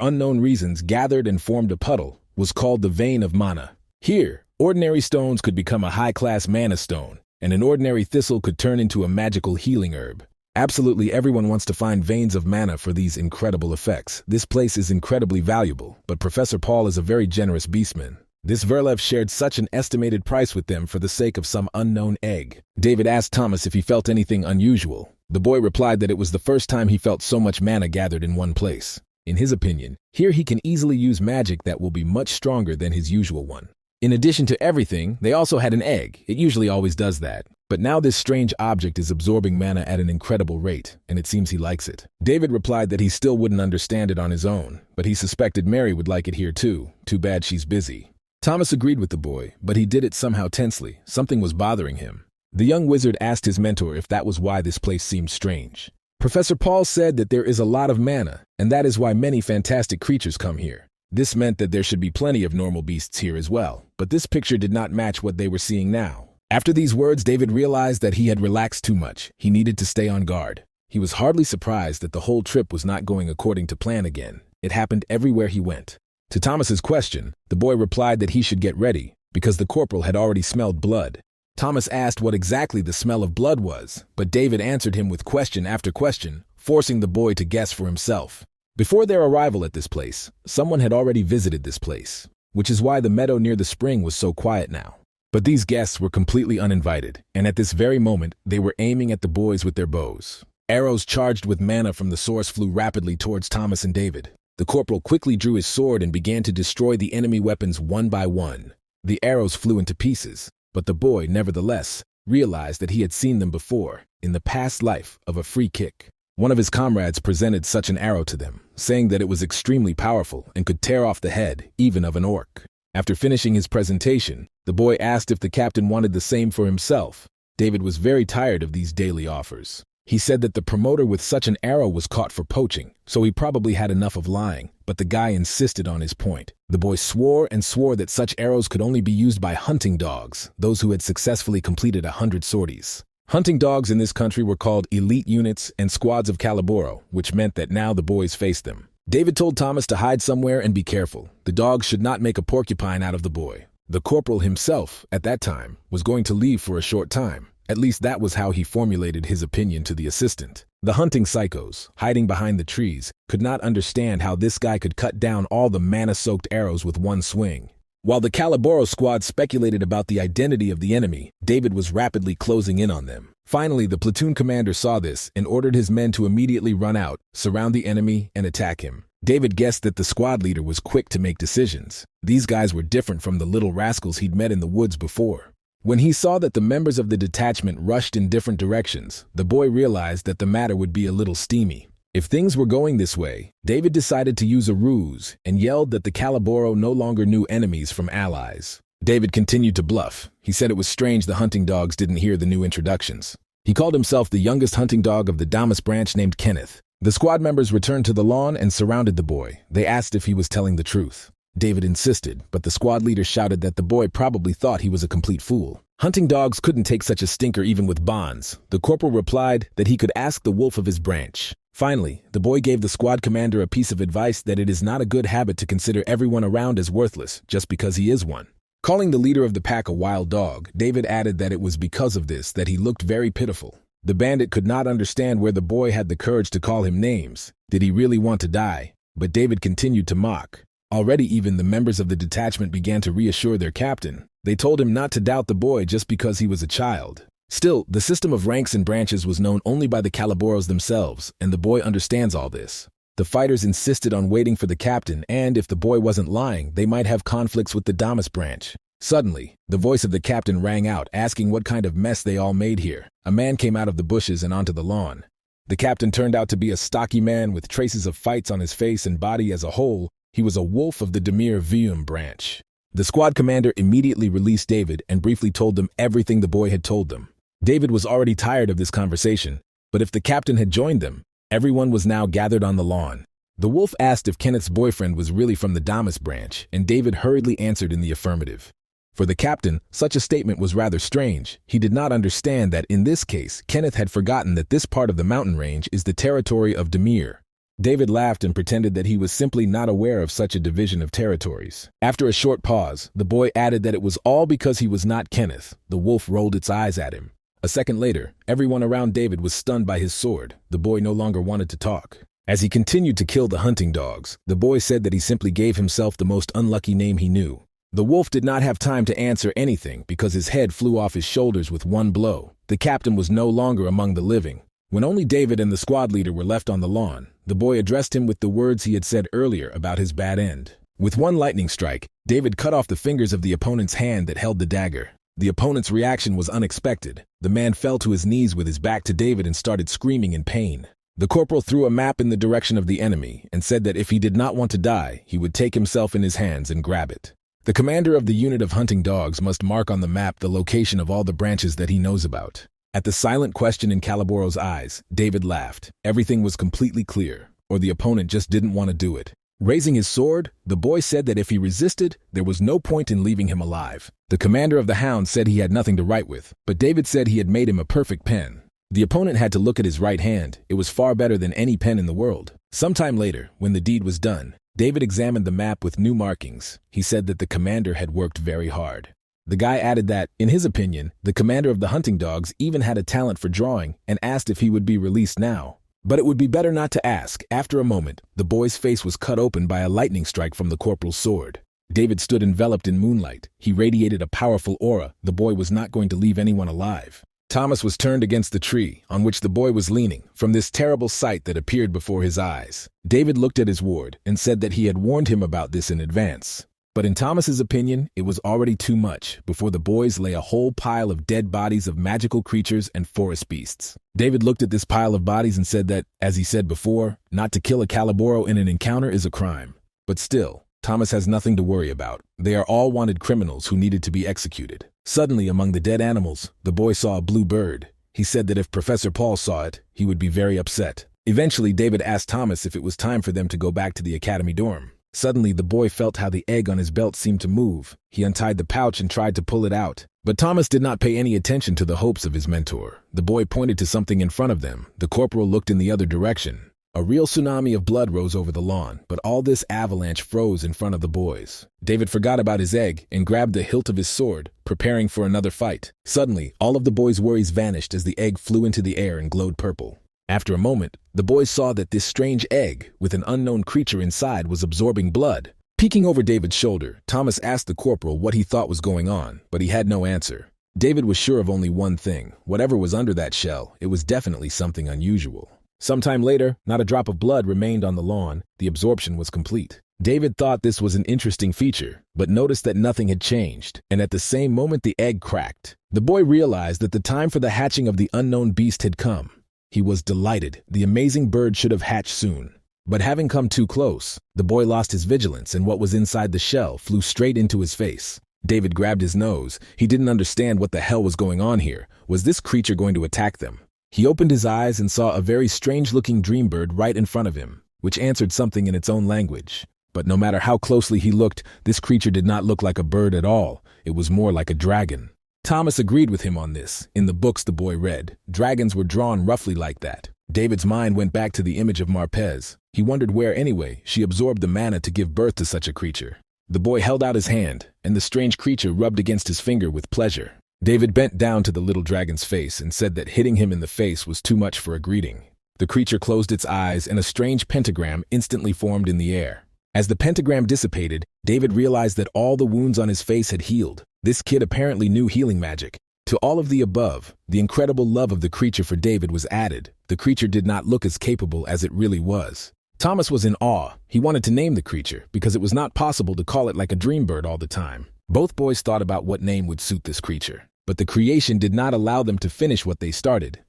unknown reasons, gathered and formed a puddle was called the vein of mana. Here, ordinary stones could become a high-class mana stone, and an ordinary thistle could turn into a magical healing herb. Absolutely everyone wants to find veins of mana for these incredible effects. This place is incredibly valuable, but Professor Paul is a very generous beastman. This Verlev shared such an estimated price with them for the sake of some unknown egg. David asked Thomas if he felt anything unusual. The boy replied that it was the first time he felt so much mana gathered in one place. In his opinion, here he can easily use magic that will be much stronger than his usual one. In addition to everything, they also had an egg. It usually always does that. But now this strange object is absorbing mana at an incredible rate, and it seems he likes it. David replied that he still wouldn't understand it on his own, but he suspected Mary would like it here too. Too bad she's busy. Thomas agreed with the boy, but he did it somehow tensely. Something was bothering him. The young wizard asked his mentor if that was why this place seemed strange. Professor Paul said that there is a lot of mana, and that is why many fantastic creatures come here. This meant that there should be plenty of normal beasts here as well, but this picture did not match what they were seeing now. After these words, David realized that he had relaxed too much. He needed to stay on guard. He was hardly surprised that the whole trip was not going according to plan again. It happened everywhere he went. To Thomas's question, the boy replied that he should get ready, because the corporal had already smelled blood. Thomas asked what exactly the smell of blood was, but David answered him with question after question, forcing the boy to guess for himself. Before their arrival at this place, someone had already visited this place, which is why the meadow near the spring was so quiet now. But these guests were completely uninvited, and at this very moment, they were aiming at the boys with their bows. Arrows charged with mana from the source flew rapidly towards Thomas and David. The corporal quickly drew his sword and began to destroy the enemy weapons one by one. The arrows flew into pieces, but the boy, nevertheless, realized that he had seen them before, in the past life of a free kick. One of his comrades presented such an arrow to them, saying that it was extremely powerful and could tear off the head, even of an orc. After finishing his presentation, the boy asked if the captain wanted the same for himself. David was very tired of these daily offers. He said that the promoter with such an arrow was caught for poaching, so he probably had enough of lying, but the guy insisted on his point. The boy swore and swore that such arrows could only be used by hunting dogs, those who had successfully completed 100 sorties. Hunting dogs in this country were called elite units and squads of Calaboro, which meant that now the boys faced them. David told Thomas to hide somewhere and be careful. The dogs should not make a porcupine out of the boy. The corporal himself, at that time, was going to leave for a short time. At least that was how he formulated his opinion to the assistant. The hunting psychos, hiding behind the trees, could not understand how this guy could cut down all the mana-soaked arrows with one swing. While the Calaboro squad speculated about the identity of the enemy, David was rapidly closing in on them. Finally, the platoon commander saw this and ordered his men to immediately run out, surround the enemy, and attack him. David guessed that the squad leader was quick to make decisions. These guys were different from the little rascals he'd met in the woods before. When he saw that the members of the detachment rushed in different directions, the boy realized that the matter would be a little steamy. If things were going this way, David decided to use a ruse and yelled that the Calaboro no longer knew enemies from allies. David continued to bluff. He said it was strange the hunting dogs didn't hear the new introductions. He called himself the youngest hunting dog of the Damas branch named Kenneth. The squad members returned to the lawn and surrounded the boy. They asked if he was telling the truth. David insisted, but the squad leader shouted that the boy probably thought he was a complete fool. Hunting dogs couldn't take such a stinker even with bonds. The corporal replied that he could ask the wolf of his branch. Finally, the boy gave the squad commander a piece of advice that it is not a good habit to consider everyone around as worthless just because he is one. Calling the leader of the pack a wild dog, David added that it was because of this that he looked very pitiful. The bandit could not understand where the boy had the courage to call him names. Did he really want to die? But David continued to mock. Already even the members of the detachment began to reassure their captain. They told him not to doubt the boy just because he was a child. Still, the system of ranks and branches was known only by the Calaboros themselves, and the boy understands all this. The fighters insisted on waiting for the captain, and if the boy wasn't lying, they might have conflicts with the Damas branch. Suddenly, the voice of the captain rang out, asking what kind of mess they all made here. A man came out of the bushes and onto the lawn. The captain turned out to be a stocky man with traces of fights on his face and body as a whole. He was a wolf of the Demir Vium branch. The squad commander immediately released David and briefly told them everything the boy had told them. David was already tired of this conversation, but if the captain had joined them, everyone was now gathered on the lawn. The wolf asked if Kenneth's boyfriend was really from the Damas branch, and David hurriedly answered in the affirmative. For the captain, such a statement was rather strange. He did not understand that in this case, Kenneth had forgotten that this part of the mountain range is the territory of Demir. David laughed and pretended that he was simply not aware of such a division of territories. After a short pause, the boy added that it was all because he was not Kenneth. The wolf rolled its eyes at him. A second later, everyone around David was stunned by his sword. The boy no longer wanted to talk. As he continued to kill the hunting dogs, the boy said that he simply gave himself the most unlucky name he knew. The wolf did not have time to answer anything because his head flew off his shoulders with one blow. The captain was no longer among the living. When only David and the squad leader were left on the lawn, the boy addressed him with the words he had said earlier about his bad end. With one lightning strike, David cut off the fingers of the opponent's hand that held the dagger. The opponent's reaction was unexpected. The man fell to his knees with his back to David and started screaming in pain. The corporal threw a map in the direction of the enemy and said that if he did not want to die, he would take himself in his hands and grab it. The commander of the unit of hunting dogs must mark on the map the location of all the branches that he knows about. At the silent question in Calaboro's eyes, David laughed. Everything was completely clear, or the opponent just didn't want to do it. Raising his sword, the boy said that if he resisted, there was no point in leaving him alive. The commander of the hounds said he had nothing to write with, but David said he had made him a perfect pen. The opponent had to look at his right hand. It was far better than any pen in the world. Sometime later, when the deed was done, David examined the map with new markings. He said that the commander had worked very hard. The guy added that, in his opinion, the commander of the hunting dogs even had a talent for drawing and asked if he would be released now. But it would be better not to ask. After a moment, the boy's face was cut open by a lightning strike from the corporal's sword. David stood enveloped in moonlight. He radiated a powerful aura. The boy was not going to leave anyone alive. Thomas was turned against the tree on which the boy was leaning from this terrible sight that appeared before his eyes. David looked at his ward and said that he had warned him about this in advance. But in Thomas's opinion, it was already too much. Before the boys lay a whole pile of dead bodies of magical creatures and forest beasts. David looked at this pile of bodies and said that, as he said before, not to kill a Calaboro in an encounter is a crime. But still, Thomas has nothing to worry about. They are all wanted criminals who needed to be executed. Suddenly, among the dead animals, the boy saw a blue bird. He said that if Professor Paul saw it, he would be very upset. Eventually, David asked Thomas if it was time for them to go back to the academy dorm. Suddenly, the boy felt how the egg on his belt seemed to move. He untied the pouch and tried to pull it out. But Thomas did not pay any attention to the hopes of his mentor. The boy pointed to something in front of them. The corporal looked in the other direction. A real tsunami of blood rose over the lawn, but all this avalanche froze in front of the boys. David forgot about his egg and grabbed the hilt of his sword, preparing for another fight. Suddenly, all of the boys' worries vanished as the egg flew into the air and glowed purple. After a moment, the boys saw that this strange egg, with an unknown creature inside, was absorbing blood. Peeking over David's shoulder, Thomas asked the corporal what he thought was going on, but he had no answer. David was sure of only one thing. Whatever was under that shell, it was definitely something unusual. Sometime later, not a drop of blood remained on the lawn. The absorption was complete. David thought this was an interesting feature, but noticed that nothing had changed, and at the same moment the egg cracked. The boy realized that the time for the hatching of the unknown beast had come. He was delighted. The amazing bird should have hatched soon. But having come too close, the boy lost his vigilance, and what was inside the shell flew straight into his face. David grabbed his nose. He didn't understand what the hell was going on here. Was this creature going to attack them? He opened his eyes and saw a very strange-looking dream bird right in front of him, which answered something in its own language. But no matter how closely he looked, this creature did not look like a bird at all. It was more like a dragon. Thomas agreed with him on this. In the books the boy read, dragons were drawn roughly like that. David's mind went back to the image of Marpez. He wondered where, anyway, she absorbed the mana to give birth to such a creature. The boy held out his hand, and the strange creature rubbed against his finger with pleasure. David bent down to the little dragon's face and said that hitting him in the face was too much for a greeting. The creature closed its eyes and a strange pentagram instantly formed in the air. As the pentagram dissipated, David realized that all the wounds on his face had healed. This kid apparently knew healing magic. To all of the above, the incredible love of the creature for David was added. The creature did not look as capable as it really was. Thomas was in awe. He wanted to name the creature because it was not possible to call it like a dream bird all the time. Both boys thought about what name would suit this creature. But the creation did not allow them to finish what they started.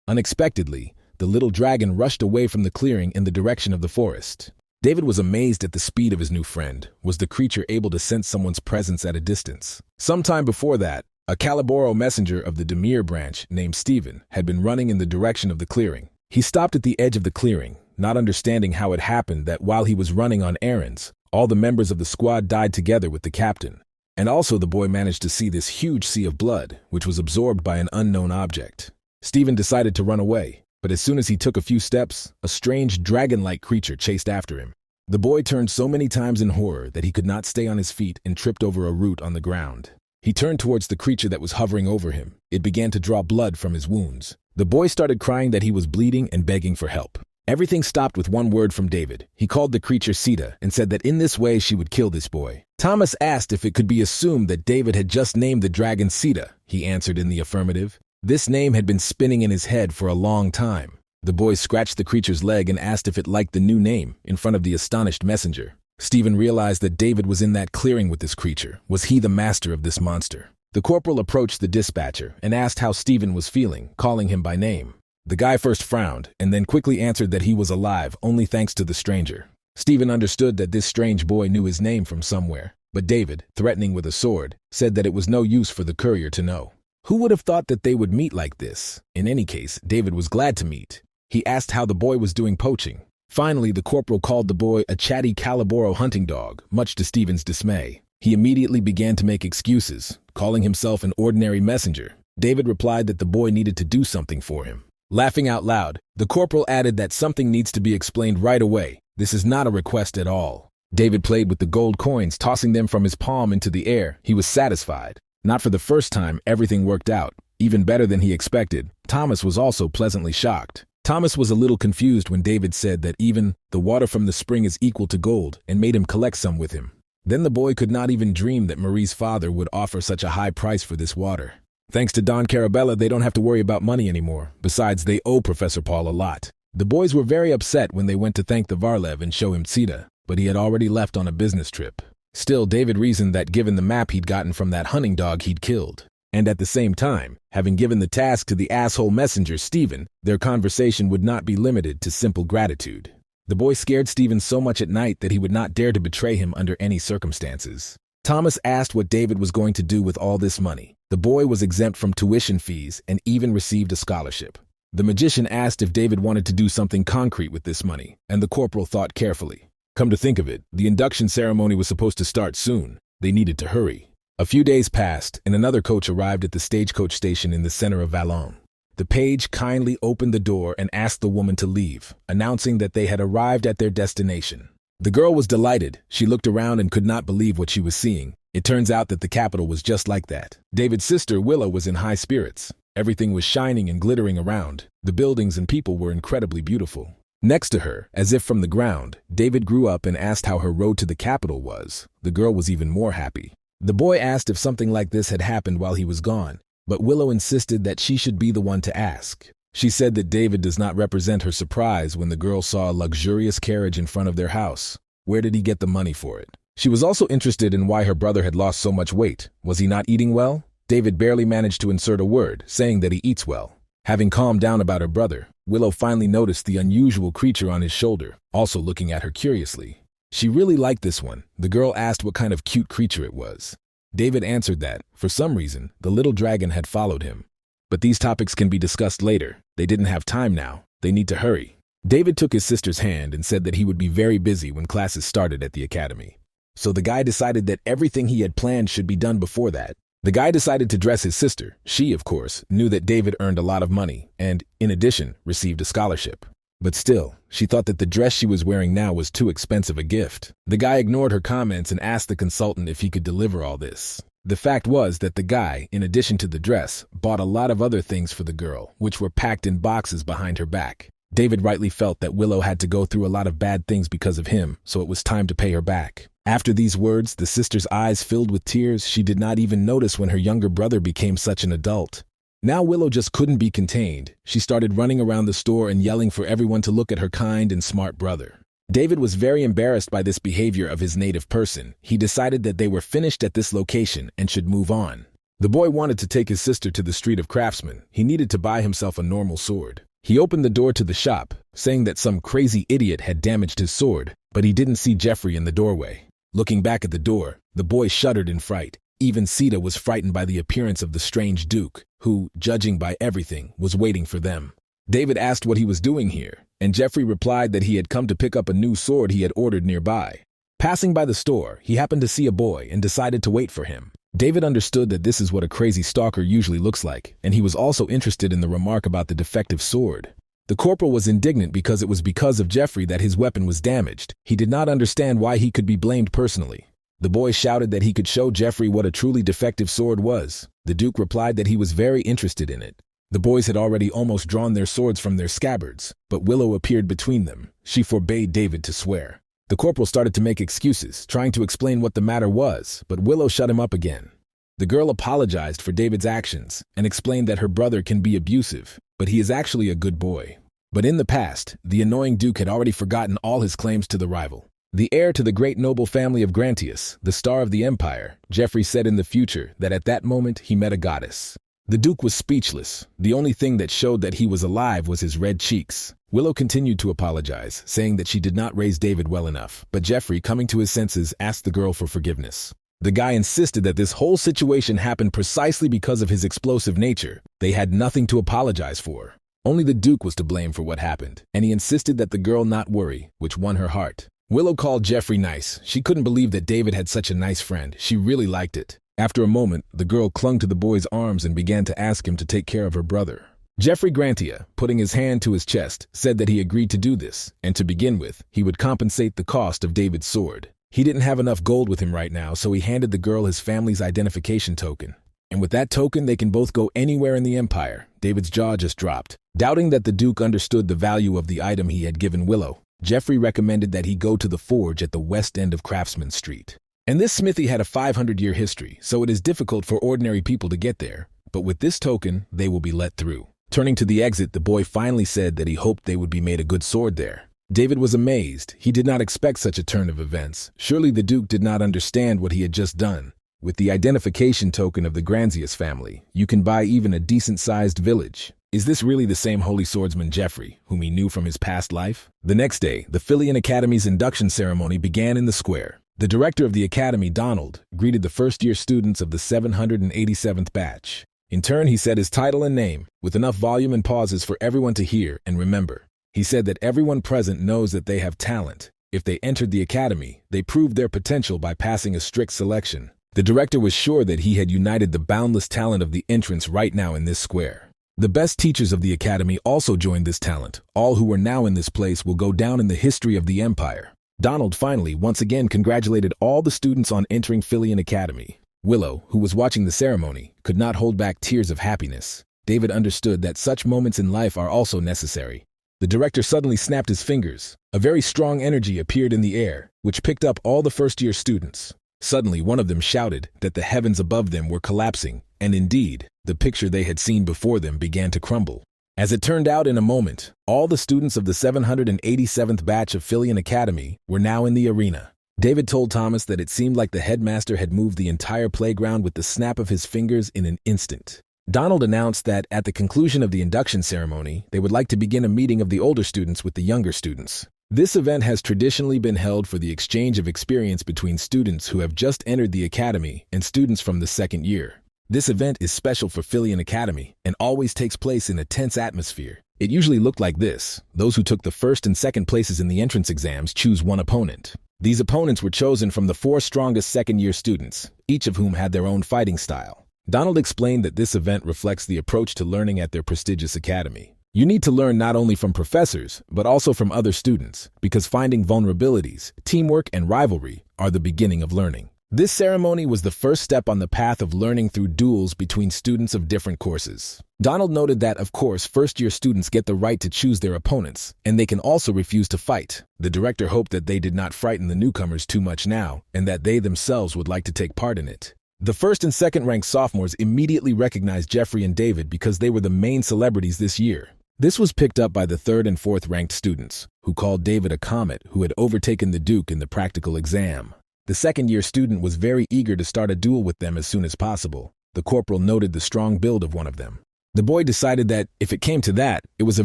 Unexpectedly, the little dragon rushed away from the clearing in the direction of the forest. David was amazed at the speed of his new friend. Was the creature able to sense someone's presence at a distance? Sometime before that, a Calaboro messenger of the Demir branch named Stephen had been running in the direction of the clearing. He stopped at the edge of the clearing, not understanding how it happened that while he was running on errands, all the members of the squad died together with the captain. And also the boy managed to see this huge sea of blood, which was absorbed by an unknown object. Stephen decided to run away, but as soon as he took a few steps, a strange dragon-like creature chased after him. The boy turned so many times in horror that he could not stay on his feet and tripped over a root on the ground. He turned towards the creature that was hovering over him. It began to draw blood from his wounds. The boy started crying that he was bleeding and begging for help. Everything stopped with one word from David. He called the creature Sita and said that in this way she would kill this boy. Thomas asked if it could be assumed that David had just named the dragon Sita. He answered in the affirmative. This name had been spinning in his head for a long time. The boy scratched the creature's leg and asked if it liked the new name in front of the astonished messenger. Stephen realized that David was in that clearing with this creature. Was he the master of this monster? The corporal approached the dispatcher and asked how Stephen was feeling, calling him by name. The guy first frowned and then quickly answered that he was alive only thanks to the stranger. Stephen understood that this strange boy knew his name from somewhere, but David, threatening with a sword, said that it was no use for the courier to know. Who would have thought that they would meet like this? In any case, David was glad to meet. He asked how the boy was doing poaching. Finally, the corporal called the boy a chatty Calaboro hunting dog, much to Stephen's dismay. He immediately began to make excuses, calling himself an ordinary messenger. David replied that the boy needed to do something for him. Laughing out loud, the corporal added that something needs to be explained right away. This is not a request at all. David played with the gold coins, tossing them from his palm into the air. He was satisfied. Not for the first time, everything worked out, even better than he expected. Thomas was also pleasantly shocked. Thomas was a little confused when David said that even the water from the spring is equal to gold and made him collect some with him. Then the boy could not even dream that Marie's father would offer such a high price for this water. Thanks to Don Carabella, they don't have to worry about money anymore. Besides, they owe Professor Paul a lot. The boys were very upset when they went to thank the Varlev and show him Sita, but he had already left on a business trip. Still, David reasoned that given the map he'd gotten from that hunting dog he'd killed, and at the same time, having given the task to the asshole messenger Stephen, their conversation would not be limited to simple gratitude. The boy scared Stephen so much at night that he would not dare to betray him under any circumstances. Thomas asked what David was going to do with all this money. The boy was exempt from tuition fees and even received a scholarship. The magician asked if David wanted to do something concrete with this money, and the corporal thought carefully. Come to think of it, the induction ceremony was supposed to start soon. They needed to hurry. A few days passed, and another coach arrived at the stagecoach station in the center of Vallon. The page kindly opened the door and asked the woman to leave, announcing that they had arrived at their destination. The girl was delighted. She looked around and could not believe what she was seeing. It turns out that the capital was just like that. David's sister, Willow, was in high spirits. Everything was shining and glittering around. The buildings and people were incredibly beautiful. Next to her, as if from the ground, David grew up and asked how her road to the capital was. The girl was even more happy. The boy asked if something like this had happened while he was gone, but Willow insisted that she should be the one to ask. She said that David does not represent her surprise when the girl saw a luxurious carriage in front of their house. Where did he get the money for it? She was also interested in why her brother had lost so much weight. Was he not eating well? David barely managed to insert a word, saying that he eats well. Having calmed down about her brother, Willow finally noticed the unusual creature on his shoulder, also looking at her curiously. She really liked this one. The girl asked what kind of cute creature it was. David answered that, for some reason, the little dragon had followed him. But these topics can be discussed later. They didn't have time now. They need to hurry. David took his sister's hand and said that he would be very busy when classes started at the academy. So the guy decided that everything he had planned should be done before that. The guy decided to dress his sister. She, of course, knew that David earned a lot of money and, in addition, received a scholarship. But still, she thought that the dress she was wearing now was too expensive a gift. The guy ignored her comments and asked the consultant if he could deliver all this. The fact was that the guy, in addition to the dress, bought a lot of other things for the girl, which were packed in boxes behind her back. David rightly felt that Willow had to go through a lot of bad things because of him, so it was time to pay her back. After these words, the sister's eyes filled with tears. She did not even notice when her younger brother became such an adult. Now Willow just couldn't be contained. She started running around the store and yelling for everyone to look at her kind and smart brother. David was very embarrassed by this behavior of his native person. He decided that they were finished at this location and should move on. The boy wanted to take his sister to the street of craftsmen. He needed to buy himself a normal sword. He opened the door to the shop, saying that some crazy idiot had damaged his sword, but he didn't see Jeffrey in the doorway. Looking back at the door, the boy shuddered in fright. Even Sita was frightened by the appearance of the strange Duke, who, judging by everything, was waiting for them. David asked what he was doing here, and Jeffrey replied that he had come to pick up a new sword he had ordered nearby. Passing by the store, he happened to see a boy and decided to wait for him. David understood that this is what a crazy stalker usually looks like, and he was also interested in the remark about the defective sword. The corporal was indignant because it was because of Jeffrey that his weapon was damaged. He did not understand why he could be blamed personally. The boy shouted that he could show Jeffrey what a truly defective sword was. The Duke replied that he was very interested in it. The boys had already almost drawn their swords from their scabbards, but Willow appeared between them. She forbade David to swear. The corporal started to make excuses, trying to explain what the matter was, but Willow shut him up again. The girl apologized for David's actions and explained that her brother can be abusive, but he is actually a good boy. But in the past, the annoying Duke had already forgotten all his claims to the rival. The heir to the great noble family of Grantius, the star of the empire, Jeffrey said in the future that at that moment he met a goddess. The Duke was speechless. The only thing that showed that he was alive was his red cheeks. Willow continued to apologize, saying that she did not raise David well enough, but Jeffrey, coming to his senses, asked the girl for forgiveness. The guy insisted that this whole situation happened precisely because of his explosive nature. They had nothing to apologize for. Only the Duke was to blame for what happened, and he insisted that the girl not worry, which won her heart. Willow called Jeffrey nice. She couldn't believe that David had such a nice friend. She really liked it. After a moment, the girl clung to the boy's arms and began to ask him to take care of her brother. Jeffrey Grantia, putting his hand to his chest, said that he agreed to do this, and to begin with, he would compensate the cost of David's sword. He didn't have enough gold with him right now, so he handed the girl his family's identification token. And with that token, they can both go anywhere in the Empire. David's jaw just dropped. Doubting that the Duke understood the value of the item he had given Willow, Jeffrey recommended that he go to the forge at the west end of Craftsman Street. And this smithy had a 500-year history, so it is difficult for ordinary people to get there. But with this token, they will be let through. Turning to the exit, the boy finally said that he hoped they would be made a good sword there. David was amazed. He did not expect such a turn of events. Surely the Duke did not understand what he had just done. With the identification token of the Granzius family, you can buy even a decent-sized village. Is this really the same holy swordsman Jeffrey, whom he knew from his past life? The next day, the Filian Academy's induction ceremony began in the square. The director of the academy, Donald, greeted the first-year students of the 787th batch. In turn, he said his title and name, with enough volume and pauses for everyone to hear and remember. He said that everyone present knows that they have talent. If they entered the academy, they proved their potential by passing a strict selection. The director was sure that he had united the boundless talent of the entrance right now in this square. The best teachers of the academy also joined this talent. All who are now in this place will go down in the history of the Empire. Donald finally, once again, congratulated all the students on entering Filian Academy. Willow, who was watching the ceremony, could not hold back tears of happiness. David understood that such moments in life are also necessary. The director suddenly snapped his fingers. A very strong energy appeared in the air, which picked up all the first-year students. Suddenly, one of them shouted that the heavens above them were collapsing, and indeed, the picture they had seen before them began to crumble. As it turned out in a moment, all the students of the 787th batch of Filian Academy were now in the arena. David told Thomas that it seemed like the headmaster had moved the entire playground with the snap of his fingers in an instant. Donald announced that at the conclusion of the induction ceremony, they would like to begin a meeting of the older students with the younger students. This event has traditionally been held for the exchange of experience between students who have just entered the academy and students from the second year. This event is special for Filian Academy and always takes place in a tense atmosphere. It usually looked like this. Those who took the first and second places in the entrance exams choose one opponent. These opponents were chosen from the 4 strongest second-year students, each of whom had their own fighting style. Donald explained that this event reflects the approach to learning at their prestigious academy. You need to learn not only from professors, but also from other students, because finding vulnerabilities, teamwork, and rivalry are the beginning of learning. This ceremony was the first step on the path of learning through duels between students of different courses. Donald noted that, of course, first-year students get the right to choose their opponents, and they can also refuse to fight. The director hoped that they did not frighten the newcomers too much now, and that they themselves would like to take part in it. The first and second-ranked sophomores immediately recognized Jeffrey and David because they were the main celebrities this year. This was picked up by the third and fourth-ranked students, who called David a comet who had overtaken the Duke in the practical exam. The second-year student was very eager to start a duel with them as soon as possible. The corporal noted the strong build of one of them. The boy decided that, if it came to that, it was a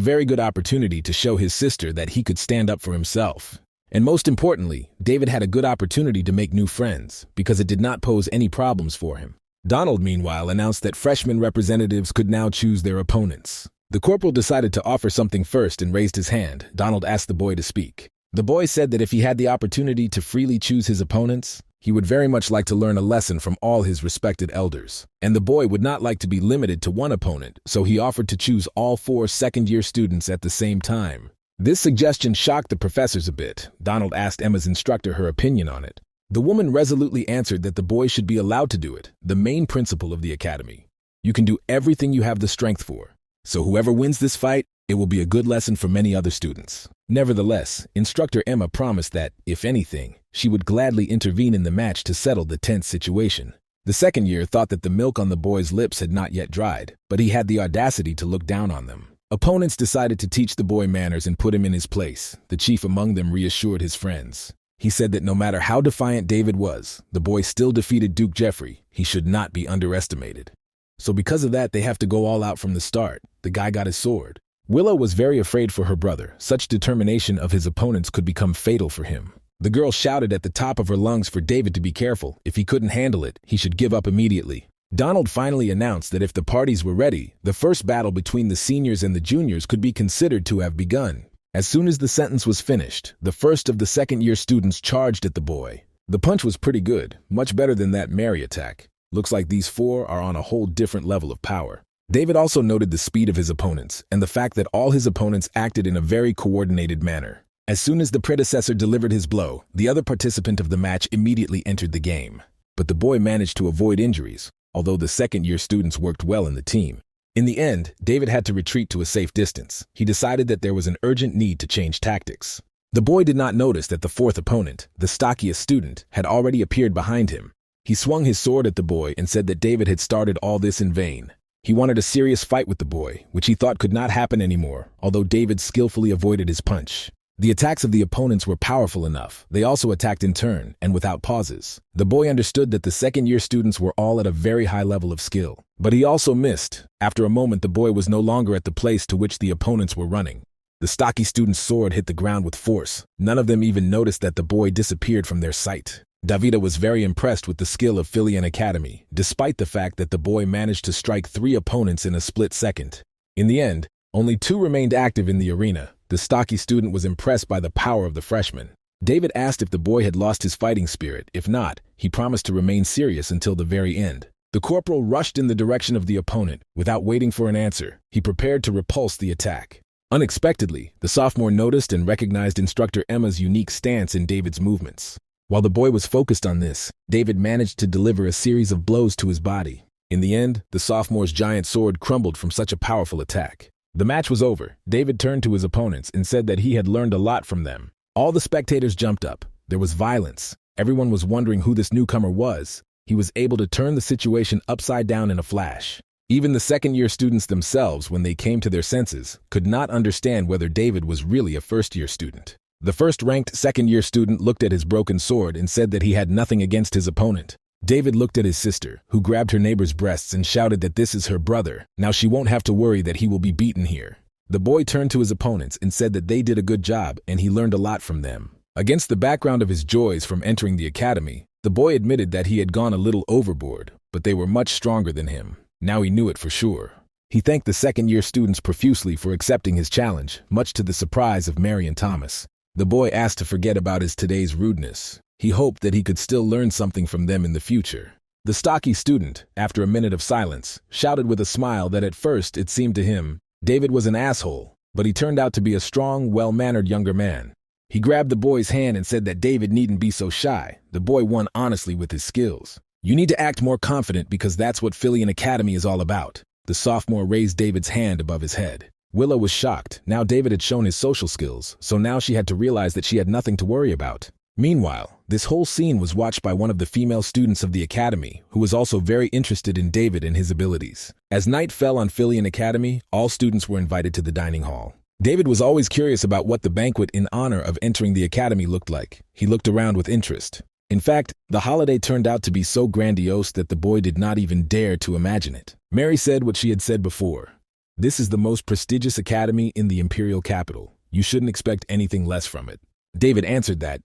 very good opportunity to show his sister that he could stand up for himself. And most importantly, David had a good opportunity to make new friends, because it did not pose any problems for him. Donald, meanwhile, announced that freshman representatives could now choose their opponents. The corporal decided to offer something first and raised his hand. Donald asked the boy to speak. The boy said that if he had the opportunity to freely choose his opponents, he would very much like to learn a lesson from all his respected elders. And the boy would not like to be limited to one opponent, so he offered to choose all 4 second-year students at the same time. This suggestion shocked the professors a bit. Donald asked Emma's instructor her opinion on it. The woman resolutely answered that the boy should be allowed to do it, the main principle of the academy. You can do everything you have the strength for. So whoever wins this fight, it will be a good lesson for many other students. Nevertheless, instructor Emma promised that, if anything, she would gladly intervene in the match to settle the tense situation. The second year thought that the milk on the boy's lips had not yet dried, but he had the audacity to look down on them. Opponents decided to teach the boy manners and put him in his place. The chief among them reassured his friends. He said that no matter how defiant David was, the boy still defeated Duke Jeffrey. He should not be underestimated. So because of that, they have to go all out from the start. The guy got his sword. Willow was very afraid for her brother. Such determination of his opponents could become fatal for him. The girl shouted at the top of her lungs for David to be careful. If he couldn't handle it, he should give up immediately. Donald finally announced that if the parties were ready, the first battle between the seniors and the juniors could be considered to have begun. As soon as the sentence was finished, the first of the second-year students charged at the boy. The punch was pretty good, much better than that Mary attack. Looks like these 4 are on a whole different level of power. David also noted the speed of his opponents and the fact that all his opponents acted in a very coordinated manner. As soon as the predecessor delivered his blow, the other participant of the match immediately entered the game. But the boy managed to avoid injuries, although the second-year students worked well in the team. In the end, David had to retreat to a safe distance. He decided that there was an urgent need to change tactics. The boy did not notice that the fourth opponent, the stockiest student, had already appeared behind him. He swung his sword at the boy and said that David had started all this in vain. He wanted a serious fight with the boy, which he thought could not happen anymore, although David skillfully avoided his punch. The attacks of the opponents were powerful enough. They also attacked in turn, and without pauses. The boy understood that the second-year students were all at a very high level of skill. But he also missed. After a moment, the boy was no longer at the place to which the opponents were running. The stocky student's sword hit the ground with force. None of them even noticed that the boy disappeared from their sight. Davida was very impressed with the skill of Filian Academy, despite the fact that the boy managed to strike 3 opponents in a split second. In the end, only 2 remained active in the arena. The stocky student was impressed by the power of the freshman. David asked if the boy had lost his fighting spirit. If not, he promised to remain serious until the very end. The corporal rushed in the direction of the opponent. Without waiting for an answer, he prepared to repulse the attack. Unexpectedly, the sophomore noticed and recognized instructor Emma's unique stance in David's movements. While the boy was focused on this, David managed to deliver a series of blows to his body. In the end, the sophomore's giant sword crumbled from such a powerful attack. The match was over. David turned to his opponents and said that he had learned a lot from them. All the spectators jumped up. There was violence. Everyone was wondering who this newcomer was. He was able to turn the situation upside down in a flash. Even the second-year students themselves, when they came to their senses, could not understand whether David was really a first-year student. The first-ranked second-year student looked at his broken sword and said that he had nothing against his opponent. David looked at his sister, who grabbed her neighbor's breasts and shouted that this is her brother. Now she won't have to worry that he will be beaten here. The boy turned to his opponents and said that they did a good job and he learned a lot from them. Against the background of his joys from entering the academy, the boy admitted that he had gone a little overboard, but they were much stronger than him. Now he knew it for sure. He thanked the second-year students profusely for accepting his challenge, much to the surprise of Mary and Thomas. The boy asked to forget about his today's rudeness. He hoped that he could still learn something from them in the future. The stocky student, after a minute of silence, shouted with a smile that at first it seemed to him David was an asshole, but he turned out to be a strong, well-mannered younger man. He grabbed the boy's hand and said that David needn't be so shy. The boy won honestly with his skills. You need to act more confident because that's what Filian Academy is all about. The sophomore raised David's hand above his head. Willow was shocked. Now David had shown his social skills, so now she had to realize that she had nothing to worry about. Meanwhile, this whole scene was watched by one of the female students of the academy, who was also very interested in David and his abilities. As night fell on Filian Academy, all students were invited to the dining hall. David was always curious about what the banquet in honor of entering the academy looked like. He looked around with interest. In fact, the holiday turned out to be so grandiose that the boy did not even dare to imagine it. Mary said what she had said before. This is the most prestigious academy in the imperial capital. You shouldn't expect anything less from it. David answered that,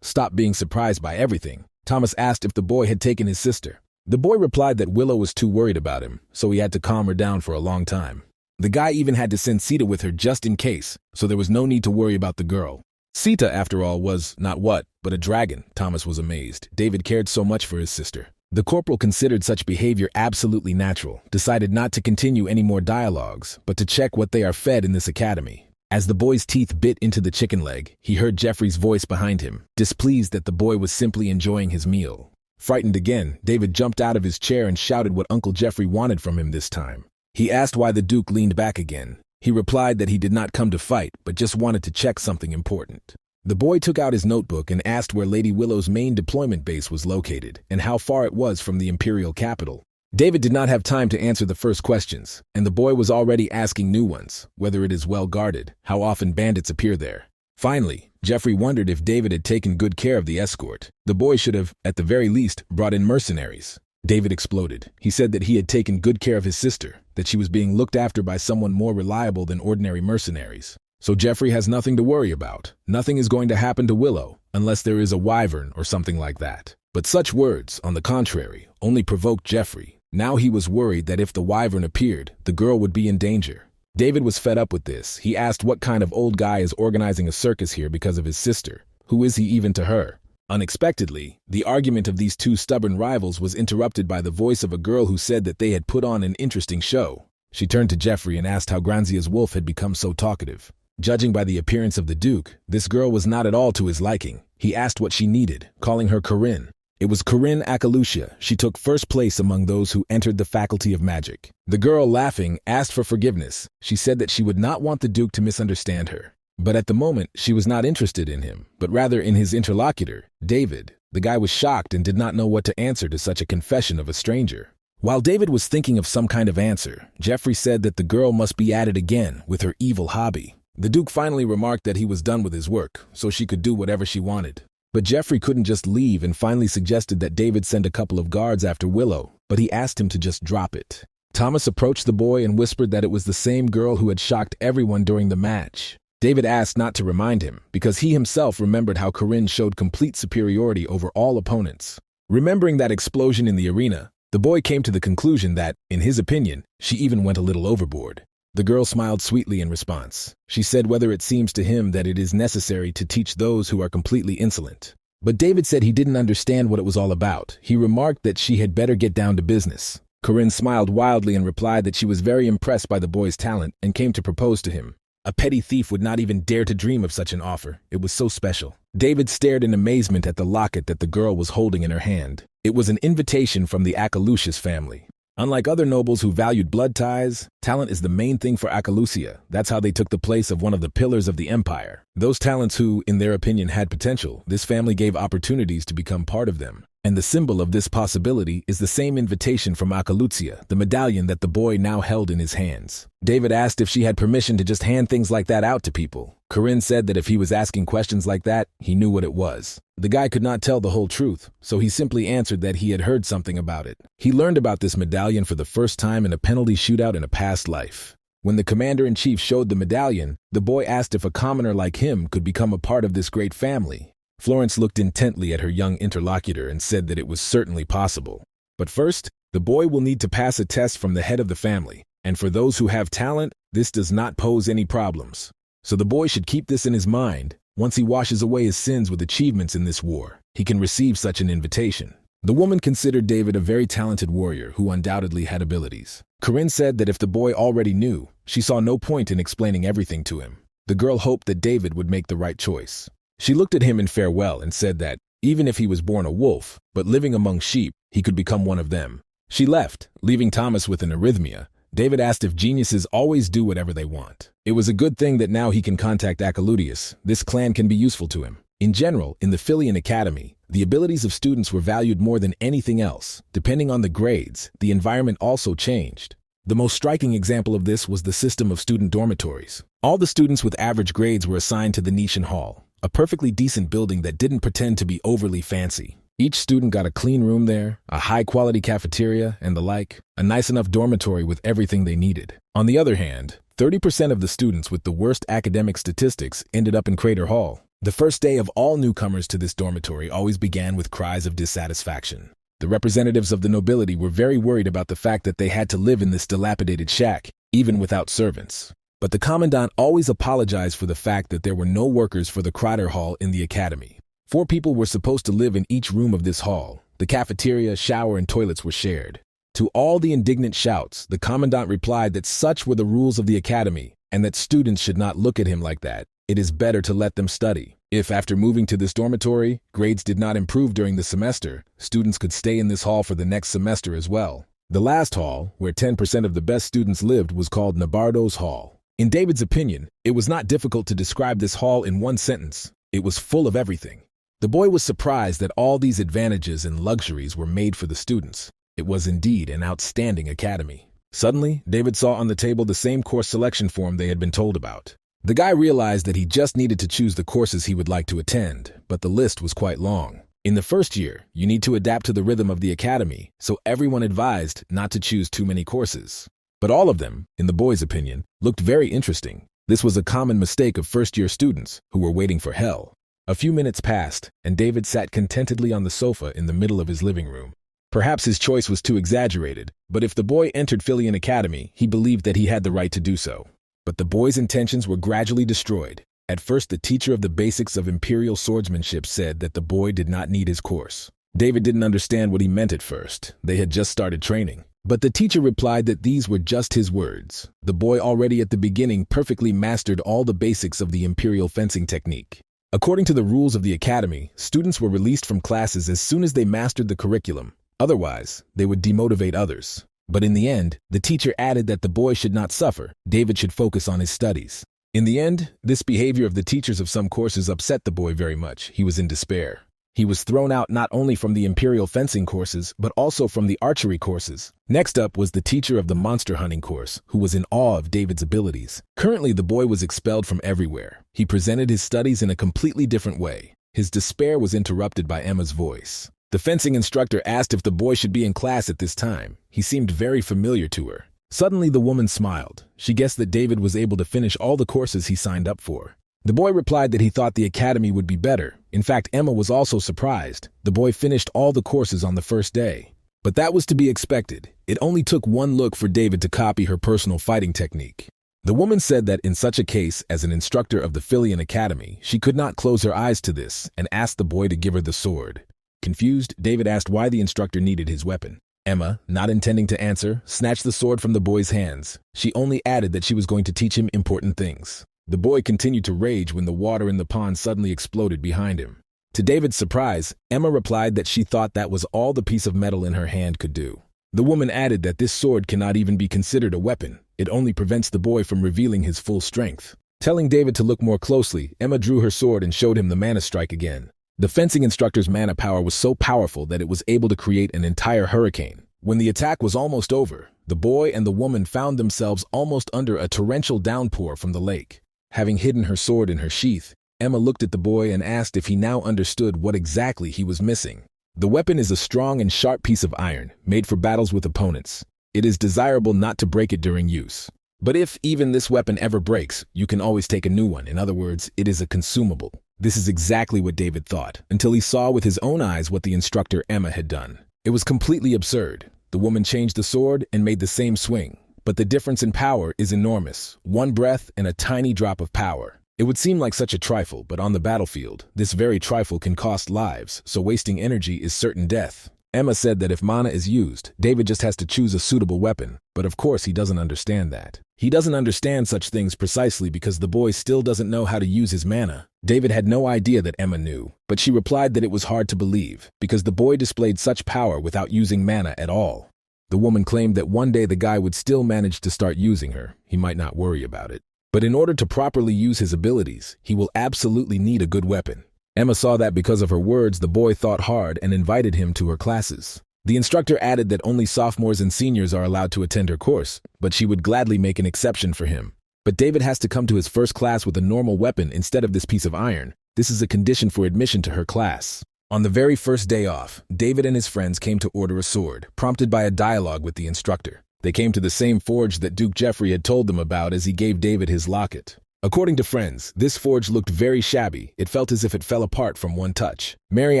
stop being surprised by everything. Thomas asked if the boy had taken his sister. The boy replied that Willow was too worried about him, so he had to calm her down for a long time. The guy even had to send Sita with her just in case, so there was no need to worry about the girl. Sita, after all, was not what, but a dragon. Thomas was amazed. David cared so much for his sister. The corporal considered such behavior absolutely natural, decided not to continue any more dialogues, but to check what they are fed in this academy. As the boy's teeth bit into the chicken leg, he heard Jeffrey's voice behind him, displeased that the boy was simply enjoying his meal. Frightened again, David jumped out of his chair and shouted what Uncle Jeffrey wanted from him this time. He asked why the Duke leaned back again. He replied that he did not come to fight, but just wanted to check something important. The boy took out his notebook and asked where Lady Willow's main deployment base was located and how far it was from the imperial capital. David did not have time to answer the first questions, and the boy was already asking new ones, whether it is well guarded, how often bandits appear there. Finally, Jeffrey wondered if David had taken good care of the escort. The boy should have, at the very least, brought in mercenaries. David exploded. He said that he had taken good care of his sister, that she was being looked after by someone more reliable than ordinary mercenaries. So Jeffrey has nothing to worry about. Nothing is going to happen to Willow, unless there is a wyvern or something like that. But such words, on the contrary, only provoked Jeffrey. Now he was worried that if the wyvern appeared, the girl would be in danger. David was fed up with this. He asked what kind of old guy is organizing a circus here because of his sister. Who is he even to her? Unexpectedly, the argument of these two stubborn rivals was interrupted by the voice of a girl who said that they had put on an interesting show. She turned to Jeffrey and asked how Granzia's wolf had become so talkative. Judging by the appearance of the Duke, this girl was not at all to his liking. He asked what she needed, calling her Corinne. It was Corinne Akalucia. She took first place among those who entered the Faculty of Magic. The girl, laughing, asked for forgiveness. She said that she would not want the Duke to misunderstand her. But at the moment, she was not interested in him, but rather in his interlocutor, David. The guy was shocked and did not know what to answer to such a confession of a stranger. While David was thinking of some kind of answer, Jeffrey said that the girl must be at it again with her evil hobby. The Duke finally remarked that he was done with his work, so she could do whatever she wanted. But Jeffrey couldn't just leave and finally suggested that David send a couple of guards after Willow, but he asked him to just drop it. Thomas approached the boy and whispered that it was the same girl who had shocked everyone during the match. David asked not to remind him, because he himself remembered how Corinne showed complete superiority over all opponents. Remembering that explosion in the arena, the boy came to the conclusion that, in his opinion, she even went a little overboard. The girl smiled sweetly in response. She said whether it seems to him that it is necessary to teach those who are completely insolent. But David said he didn't understand what it was all about. He remarked that she had better get down to business. Corinne smiled wildly and replied that she was very impressed by the boy's talent and came to propose to him. A petty thief would not even dare to dream of such an offer. It was so special. David stared in amazement at the locket that the girl was holding in her hand. It was an invitation from the Akalucius family. Unlike other nobles who valued blood ties, talent is the main thing for Akalucia. That's how they took the place of one of the pillars of the empire. Those talents who, in their opinion, had potential, this family gave opportunities to become part of them. And the symbol of this possibility is the same invitation from Akalucia, the medallion that the boy now held in his hands. David asked if she had permission to just hand things like that out to people. Corinne said that if he was asking questions like that, he knew what it was. The guy could not tell the whole truth, so he simply answered that he had heard something about it. He learned about this medallion for the first time in a penalty shootout in a past life. When the commander-in-chief showed the medallion, the boy asked if a commoner like him could become a part of this great family. Florence looked intently at her young interlocutor and said that it was certainly possible. But first, the boy will need to pass a test from the head of the family, and for those who have talent, this does not pose any problems. So the boy should keep this in his mind. Once he washes away his sins with achievements in this war, he can receive such an invitation. The woman considered David a very talented warrior who undoubtedly had abilities. Corinne said that if the boy already knew, she saw no point in explaining everything to him. The girl hoped that David would make the right choice. She looked at him in farewell and said that, even if he was born a wolf, but living among sheep, he could become one of them. She left, leaving Thomas with an arrhythmia. David asked if geniuses always do whatever they want. It was a good thing that now he can contact Akaludius. This clan can be useful to him. In general, in the Philian Academy, the abilities of students were valued more than anything else. Depending on the grades, the environment also changed. The most striking example of this was the system of student dormitories. All the students with average grades were assigned to the Nician Hall, a perfectly decent building that didn't pretend to be overly fancy. Each student got a clean room there, a high-quality cafeteria, and the like, a nice enough dormitory with everything they needed. On the other hand, 30% of the students with the worst academic statistics ended up in Crater Hall. The first day of all newcomers to this dormitory always began with cries of dissatisfaction. The representatives of the nobility were very worried about the fact that they had to live in this dilapidated shack, even without servants. But the commandant always apologized for the fact that there were no workers for the Crater Hall in the academy. 4 people were supposed to live in each room of this hall. The cafeteria, shower, and toilets were shared. To all the indignant shouts, the commandant replied that such were the rules of the academy, and that students should not look at him like that. It is better to let them study. If, after moving to this dormitory, grades did not improve during the semester, students could stay in this hall for the next semester as well. The last hall, where 10% of the best students lived, was called Nabardo's Hall. In David's opinion, it was not difficult to describe this hall in one sentence. It was full of everything. The boy was surprised that all these advantages and luxuries were made for the students. It was indeed an outstanding academy. Suddenly, David saw on the table the same course selection form they had been told about. The guy realized that he just needed to choose the courses he would like to attend, but the list was quite long. In the first year, you need to adapt to the rhythm of the academy, so everyone advised not to choose too many courses. But all of them, in the boy's opinion, looked very interesting. This was a common mistake of first-year students who were waiting for hell. A few minutes passed, and David sat contentedly on the sofa in the middle of his living room. Perhaps his choice was too exaggerated, but if the boy entered Philian Academy, he believed that he had the right to do so. But the boy's intentions were gradually destroyed. At first, the teacher of the basics of imperial swordsmanship said that the boy did not need his course. David didn't understand what he meant at first. They had just started training. But the teacher replied that these were just his words. The boy already at the beginning perfectly mastered all the basics of the imperial fencing technique. According to the rules of the academy, students were released from classes as soon as they mastered the curriculum. Otherwise, they would demotivate others. But in the end, the teacher added that the boy should not suffer. David should focus on his studies. In the end, this behavior of the teachers of some courses upset the boy very much. He was in despair. He was thrown out not only from the imperial fencing courses, but also from the archery courses. Next up was the teacher of the monster hunting course, who was in awe of David's abilities. Currently, the boy was expelled from everywhere. He presented his studies in a completely different way. His despair was interrupted by Emma's voice. The fencing instructor asked if the boy should be in class at this time. He seemed very familiar to her. Suddenly, the woman smiled. She guessed that David was able to finish all the courses he signed up for. The boy replied that he thought the academy would be better. In fact, Emma was also surprised. The boy finished all the courses on the first day. But that was to be expected. It only took one look for David to copy her personal fighting technique. The woman said that in such a case, as an instructor of the Philian Academy, she could not close her eyes to this and asked the boy to give her the sword. Confused, David asked why the instructor needed his weapon. Emma, not intending to answer, snatched the sword from the boy's hands. She only added that she was going to teach him important things. The boy continued to rage when the water in the pond suddenly exploded behind him. To David's surprise, Emma replied that she thought that was all the piece of metal in her hand could do. The woman added that this sword cannot even be considered a weapon. It only prevents the boy from revealing his full strength. Telling David to look more closely, Emma drew her sword and showed him the mana strike again. The fencing instructor's mana power was so powerful that it was able to create an entire hurricane. When the attack was almost over, the boy and the woman found themselves almost under a torrential downpour from the lake. Having hidden her sword in her sheath, Emma looked at the boy and asked if he now understood what exactly he was missing. The weapon is a strong and sharp piece of iron, made for battles with opponents. It is desirable not to break it during use. But if even this weapon ever breaks, you can always take a new one. In other words, it is a consumable. This is exactly what David thought, until he saw with his own eyes what the instructor Emma had done. It was completely absurd. The woman changed the sword and made the same swing. But the difference in power is enormous. One breath and a tiny drop of power. It would seem like such a trifle, but on the battlefield, this very trifle can cost lives, so wasting energy is certain death. Emma said that if mana is used, David just has to choose a suitable weapon, but of course he doesn't understand that. He doesn't understand such things precisely because the boy still doesn't know how to use his mana. David had no idea that Emma knew, but she replied that it was hard to believe, because the boy displayed such power without using mana at all. The woman claimed that one day the guy would still manage to start using her. He might not worry about it. But in order to properly use his abilities, he will absolutely need a good weapon. Emma saw that because of her words, the boy thought hard and invited him to her classes. The instructor added that only sophomores and seniors are allowed to attend her course, but she would gladly make an exception for him. But David has to come to his first class with a normal weapon instead of this piece of iron. This is a condition for admission to her class. On the very first day off, David and his friends came to order a sword, prompted by a dialogue with the instructor. They came to the same forge that Duke Jeffrey had told them about as he gave David his locket. According to friends, this forge looked very shabby. It felt as if it fell apart from one touch. Mary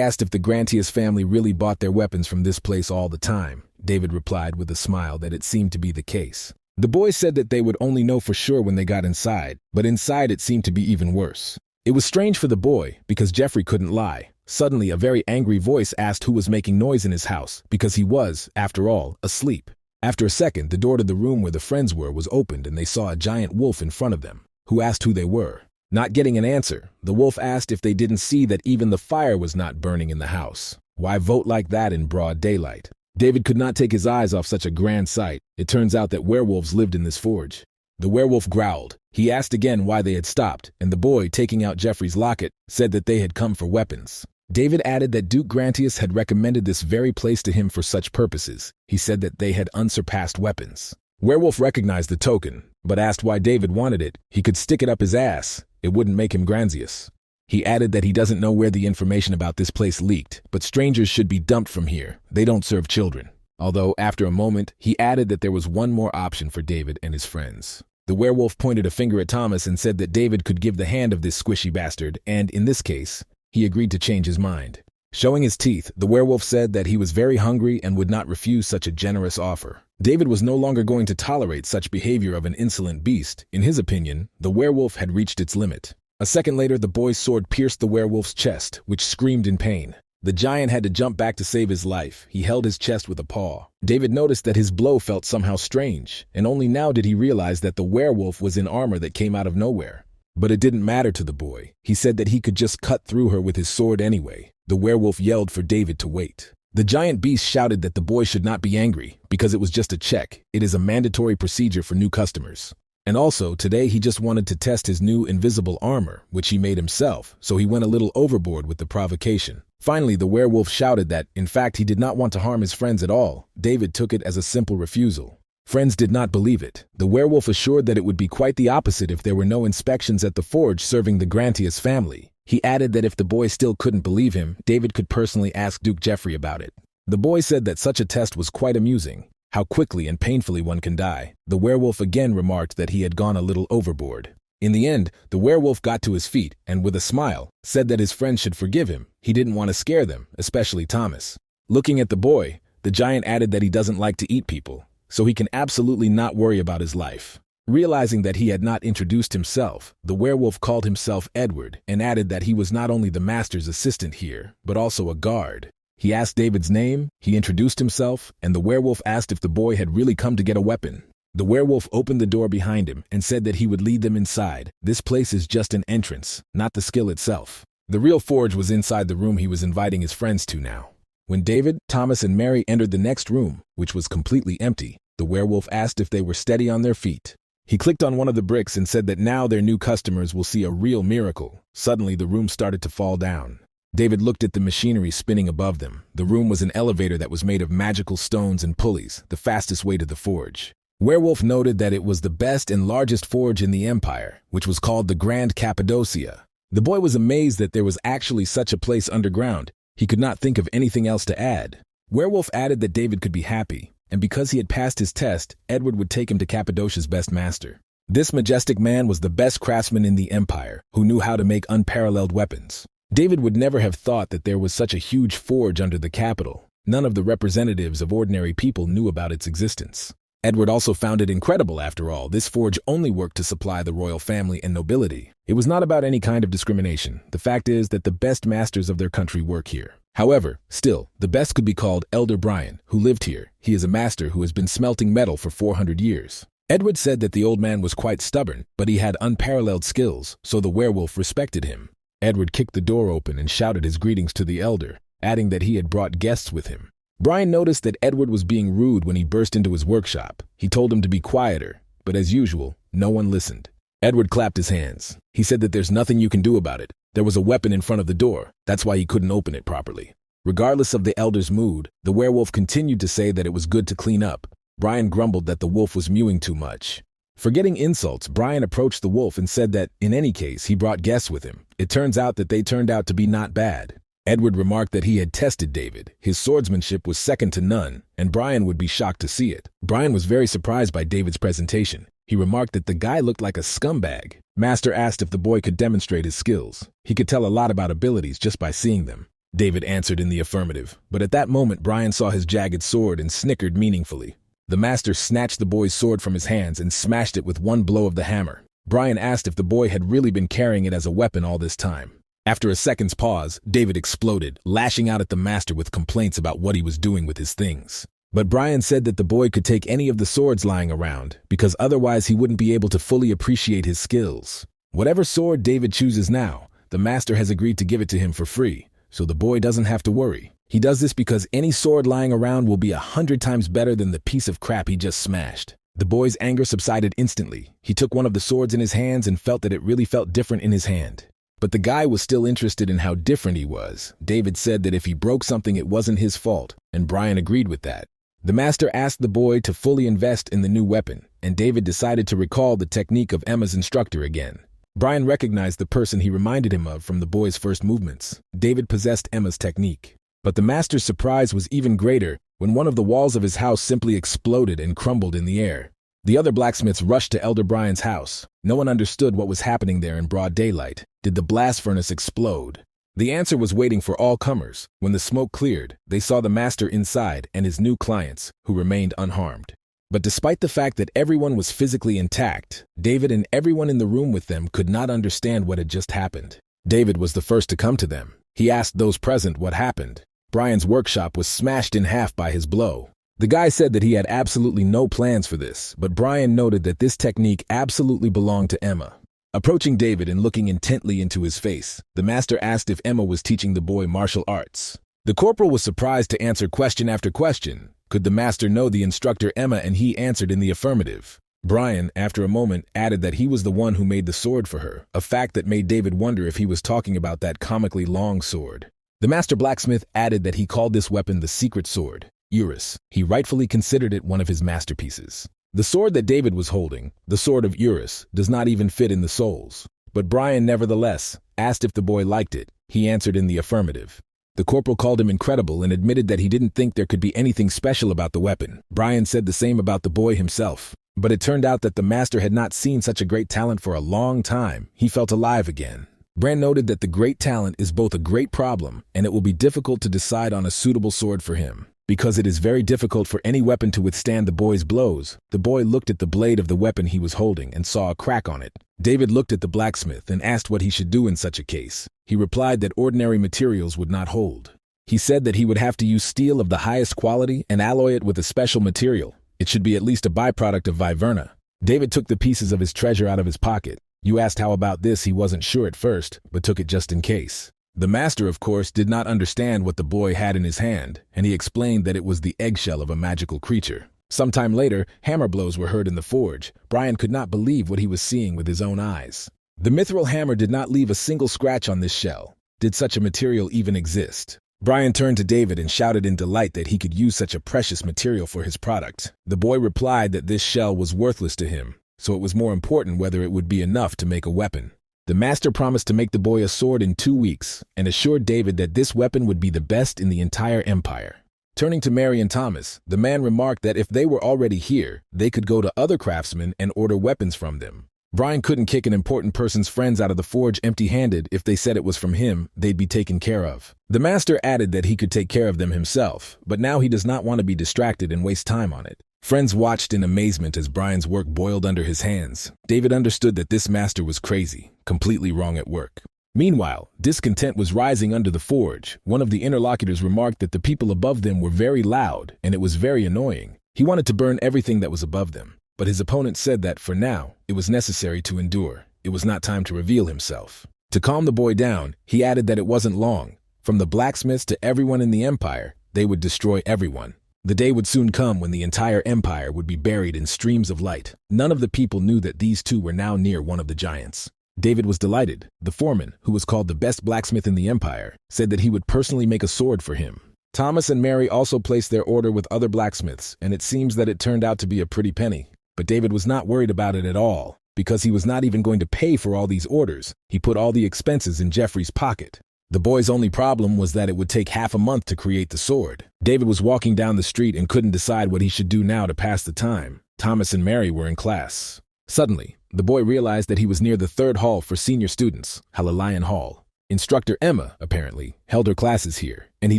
asked if the Grantius family really bought their weapons from this place all the time. David replied with a smile that it seemed to be the case. The boys said that they would only know for sure when they got inside, but inside it seemed to be even worse. It was strange for the boy, because Jeffrey couldn't lie. Suddenly, a very angry voice asked who was making noise in his house, because he was, after all, asleep. After a second, the door to the room where the friends were was opened and they saw a giant wolf in front of them, who asked who they were. Not getting an answer, the wolf asked if they didn't see that even the fire was not burning in the house. Why vote like that in broad daylight? David could not take his eyes off such a grand sight. It turns out that werewolves lived in this forge. The werewolf growled. He asked again why they had stopped, and the boy, taking out Jeffrey's locket, said that they had come for weapons. David added that Duke Grantius had recommended this very place to him for such purposes. He said that they had unsurpassed weapons. Werewolf recognized the token, but asked why David wanted it. He could stick it up his ass. It wouldn't make him Grantius. He added that he doesn't know where the information about this place leaked, but strangers should be dumped from here. They don't serve children. Although, after a moment, he added that there was one more option for David and his friends. The werewolf pointed a finger at Thomas and said that David could give the hand of this squishy bastard, and in this case, he agreed to change his mind. Showing his teeth, the werewolf said that he was very hungry and would not refuse such a generous offer. David was no longer going to tolerate such behavior of an insolent beast. In his opinion, the werewolf had reached its limit. A second later, the boy's sword pierced the werewolf's chest, which screamed in pain. The giant had to jump back to save his life. He held his chest with a paw. David noticed that his blow felt somehow strange, and only now did he realize that the werewolf was in armor that came out of nowhere. But it didn't matter to the boy. He said that he could just cut through her with his sword anyway. The werewolf yelled for David to wait. The giant beast shouted that the boy should not be angry, because it was just a check. It is a mandatory procedure for new customers. And also, today he just wanted to test his new invisible armor, which he made himself, so he went a little overboard with the provocation. Finally, the werewolf shouted that, in fact, he did not want to harm his friends at all. David took it as a simple refusal. Friends did not believe it. The werewolf assured that it would be quite the opposite if there were no inspections at the forge serving the Grantius family. He added that if the boy still couldn't believe him, David could personally ask Duke Jeffrey about it. The boy said that such a test was quite amusing. How quickly and painfully one can die. The werewolf again remarked that he had gone a little overboard. In the end, the werewolf got to his feet and, with a smile, said that his friends should forgive him. He didn't want to scare them, especially Thomas. Looking at the boy, the giant added that he doesn't like to eat people, so he can absolutely not worry about his life. Realizing that he had not introduced himself, the werewolf called himself Edward and added that he was not only the master's assistant here, but also a guard. He asked David's name, he introduced himself, and the werewolf asked if the boy had really come to get a weapon. The werewolf opened the door behind him and said that he would lead them inside. This place is just an entrance, not the skill itself. The real forge was inside the room he was inviting his friends to now. When David, Thomas, and Mary entered the next room, which was completely empty, the werewolf asked if they were steady on their feet. He clicked on one of the bricks and said that now their new customers will see a real miracle. Suddenly, the room started to fall down. David looked at the machinery spinning above them. The room was an elevator that was made of magical stones and pulleys, the fastest way to the forge. Werewolf noted that it was the best and largest forge in the empire, which was called the Grand Cappadocia. The boy was amazed that there was actually such a place underground. He could not think of anything else to add. Werewolf added that David could be happy, and because he had passed his test, Edward would take him to Cappadocia's best master. This majestic man was the best craftsman in the empire, who knew how to make unparalleled weapons. David would never have thought that there was such a huge forge under the capital. None of the representatives of ordinary people knew about its existence. Edward also found it incredible, after all. This forge only worked to supply the royal family and nobility. It was not about any kind of discrimination. The fact is that the best masters of their country work here. However, still, the best could be called Elder Brian, who lived here. He is a master who has been smelting metal for 400 years. Edward said that the old man was quite stubborn, but he had unparalleled skills, so the werewolf respected him. Edward kicked the door open and shouted his greetings to the elder, adding that he had brought guests with him. Brian noticed that Edward was being rude when he burst into his workshop. He told him to be quieter, but as usual, no one listened. Edward clapped his hands. He said that there's nothing you can do about it. There was a weapon in front of the door. That's why he couldn't open it properly. Regardless of the elder's mood, the werewolf continued to say that it was good to clean up. Brian grumbled that the wolf was mewing too much. Forgetting insults, Brian approached the wolf and said that, in any case, he brought guests with him. It turns out that they turned out to be not bad. Edward remarked that he had tested David. His swordsmanship was second to none, and Brian would be shocked to see it. Brian was very surprised by David's presentation. He remarked that the guy looked like a scumbag. Master asked if the boy could demonstrate his skills. He could tell a lot about abilities just by seeing them. David answered in the affirmative, but at that moment Brian saw his jagged sword and snickered meaningfully. The master snatched the boy's sword from his hands and smashed it with one blow of the hammer. Brian asked if the boy had really been carrying it as a weapon all this time. After a second's pause, David exploded, lashing out at the master with complaints about what he was doing with his things. But Brian said that the boy could take any of the swords lying around, because otherwise he wouldn't be able to fully appreciate his skills. Whatever sword David chooses now, the master has agreed to give it to him for free, so the boy doesn't have to worry. He does this because any sword lying around will be 100 times better than the piece of crap he just smashed. The boy's anger subsided instantly. He took one of the swords in his hands and felt that it really felt different in his hand. But the guy was still interested in how different he was. David said that if he broke something it wasn't his fault, and Brian agreed with that. The master asked the boy to fully invest in the new weapon, and David decided to recall the technique of Emma's instructor again. Brian recognized the person he reminded him of from the boy's first movements. David possessed Emma's technique. But the master's surprise was even greater when one of the walls of his house simply exploded and crumbled in the air. The other blacksmiths rushed to Elder Brian's house. No one understood what was happening there in broad daylight. Did the blast furnace explode? The answer was waiting for all comers. When the smoke cleared, they saw the master inside and his new clients, who remained unharmed. But despite the fact that everyone was physically intact, David and everyone in the room with them could not understand what had just happened. David was the first to come to them. He asked those present what happened. Brian's workshop was smashed in half by his blow. The guy said that he had absolutely no plans for this, but Brian noted that this technique absolutely belonged to Emma. Approaching David and looking intently into his face, the master asked if Emma was teaching the boy martial arts. The corporal was surprised to answer question after question. Could the master know the instructor Emma, and he answered in the affirmative. Brian, after a moment, added that he was the one who made the sword for her, a fact that made David wonder if he was talking about that comically long sword. The master blacksmith added that he called this weapon the secret sword, Urus. He rightfully considered it one of his masterpieces. The sword that David was holding, the sword of Urus, does not even fit in the soles. But Brian nevertheless asked if the boy liked it. He answered in the affirmative. The corporal called him incredible and admitted that he didn't think there could be anything special about the weapon. Brian said the same about the boy himself. But it turned out that the master had not seen such a great talent for a long time. He felt alive again. Brian noted that the great talent is both a great problem, and it will be difficult to decide on a suitable sword for him. Because it is very difficult for any weapon to withstand the boy's blows, the boy looked at the blade of the weapon he was holding and saw a crack on it. David looked at the blacksmith and asked what he should do in such a case. He replied that ordinary materials would not hold. He said that he would have to use steel of the highest quality and alloy it with a special material. It should be at least a byproduct of Viverna. David took the pieces of his treasure out of his pocket. You asked how about this. He wasn't sure at first, but took it just in case. The master, of course, did not understand what the boy had in his hand, and he explained that it was the eggshell of a magical creature. Sometime later, hammer blows were heard in the forge. Brian could not believe what he was seeing with his own eyes. The mithril hammer did not leave a single scratch on this shell. Did such a material even exist? Brian turned to David and shouted in delight that he could use such a precious material for his product. The boy replied that this shell was worthless to him, so it was more important whether it would be enough to make a weapon. The master promised to make the boy a sword in 2 weeks and assured David that this weapon would be the best in the entire empire. Turning to Mary and Thomas, the man remarked that if they were already here, they could go to other craftsmen and order weapons from them. Brian couldn't kick an important person's friends out of the forge empty-handed. If they said it was from him, they'd be taken care of. The master added that he could take care of them himself, but now he does not want to be distracted and waste time on it. Friends watched in amazement as Brian's work boiled under his hands. David understood that this master was crazy, completely wrong at work. Meanwhile, discontent was rising under the forge. One of the interlocutors remarked that the people above them were very loud, and it was very annoying. He wanted to burn everything that was above them. But his opponent said that, for now, it was necessary to endure. It was not time to reveal himself. To calm the boy down, he added that it wasn't long. From the blacksmiths to everyone in the empire, they would destroy everyone. The day would soon come when the entire empire would be buried in streams of light. None of the people knew that these two were now near one of the giants. David was delighted. The foreman, who was called the best blacksmith in the empire, said that he would personally make a sword for him. Thomas and Mary also placed their order with other blacksmiths, and it seems that it turned out to be a pretty penny. But David was not worried about it at all, because he was not even going to pay for all these orders. He put all the expenses in Jeffrey's pocket. The boy's only problem was that it would take half a month to create the sword. David was walking down the street and couldn't decide what he should do now to pass the time. Thomas and Mary were in class. Suddenly, the boy realized that he was near the third hall for senior students, Halalion Hall. Instructor Emma, apparently, held her classes here, and he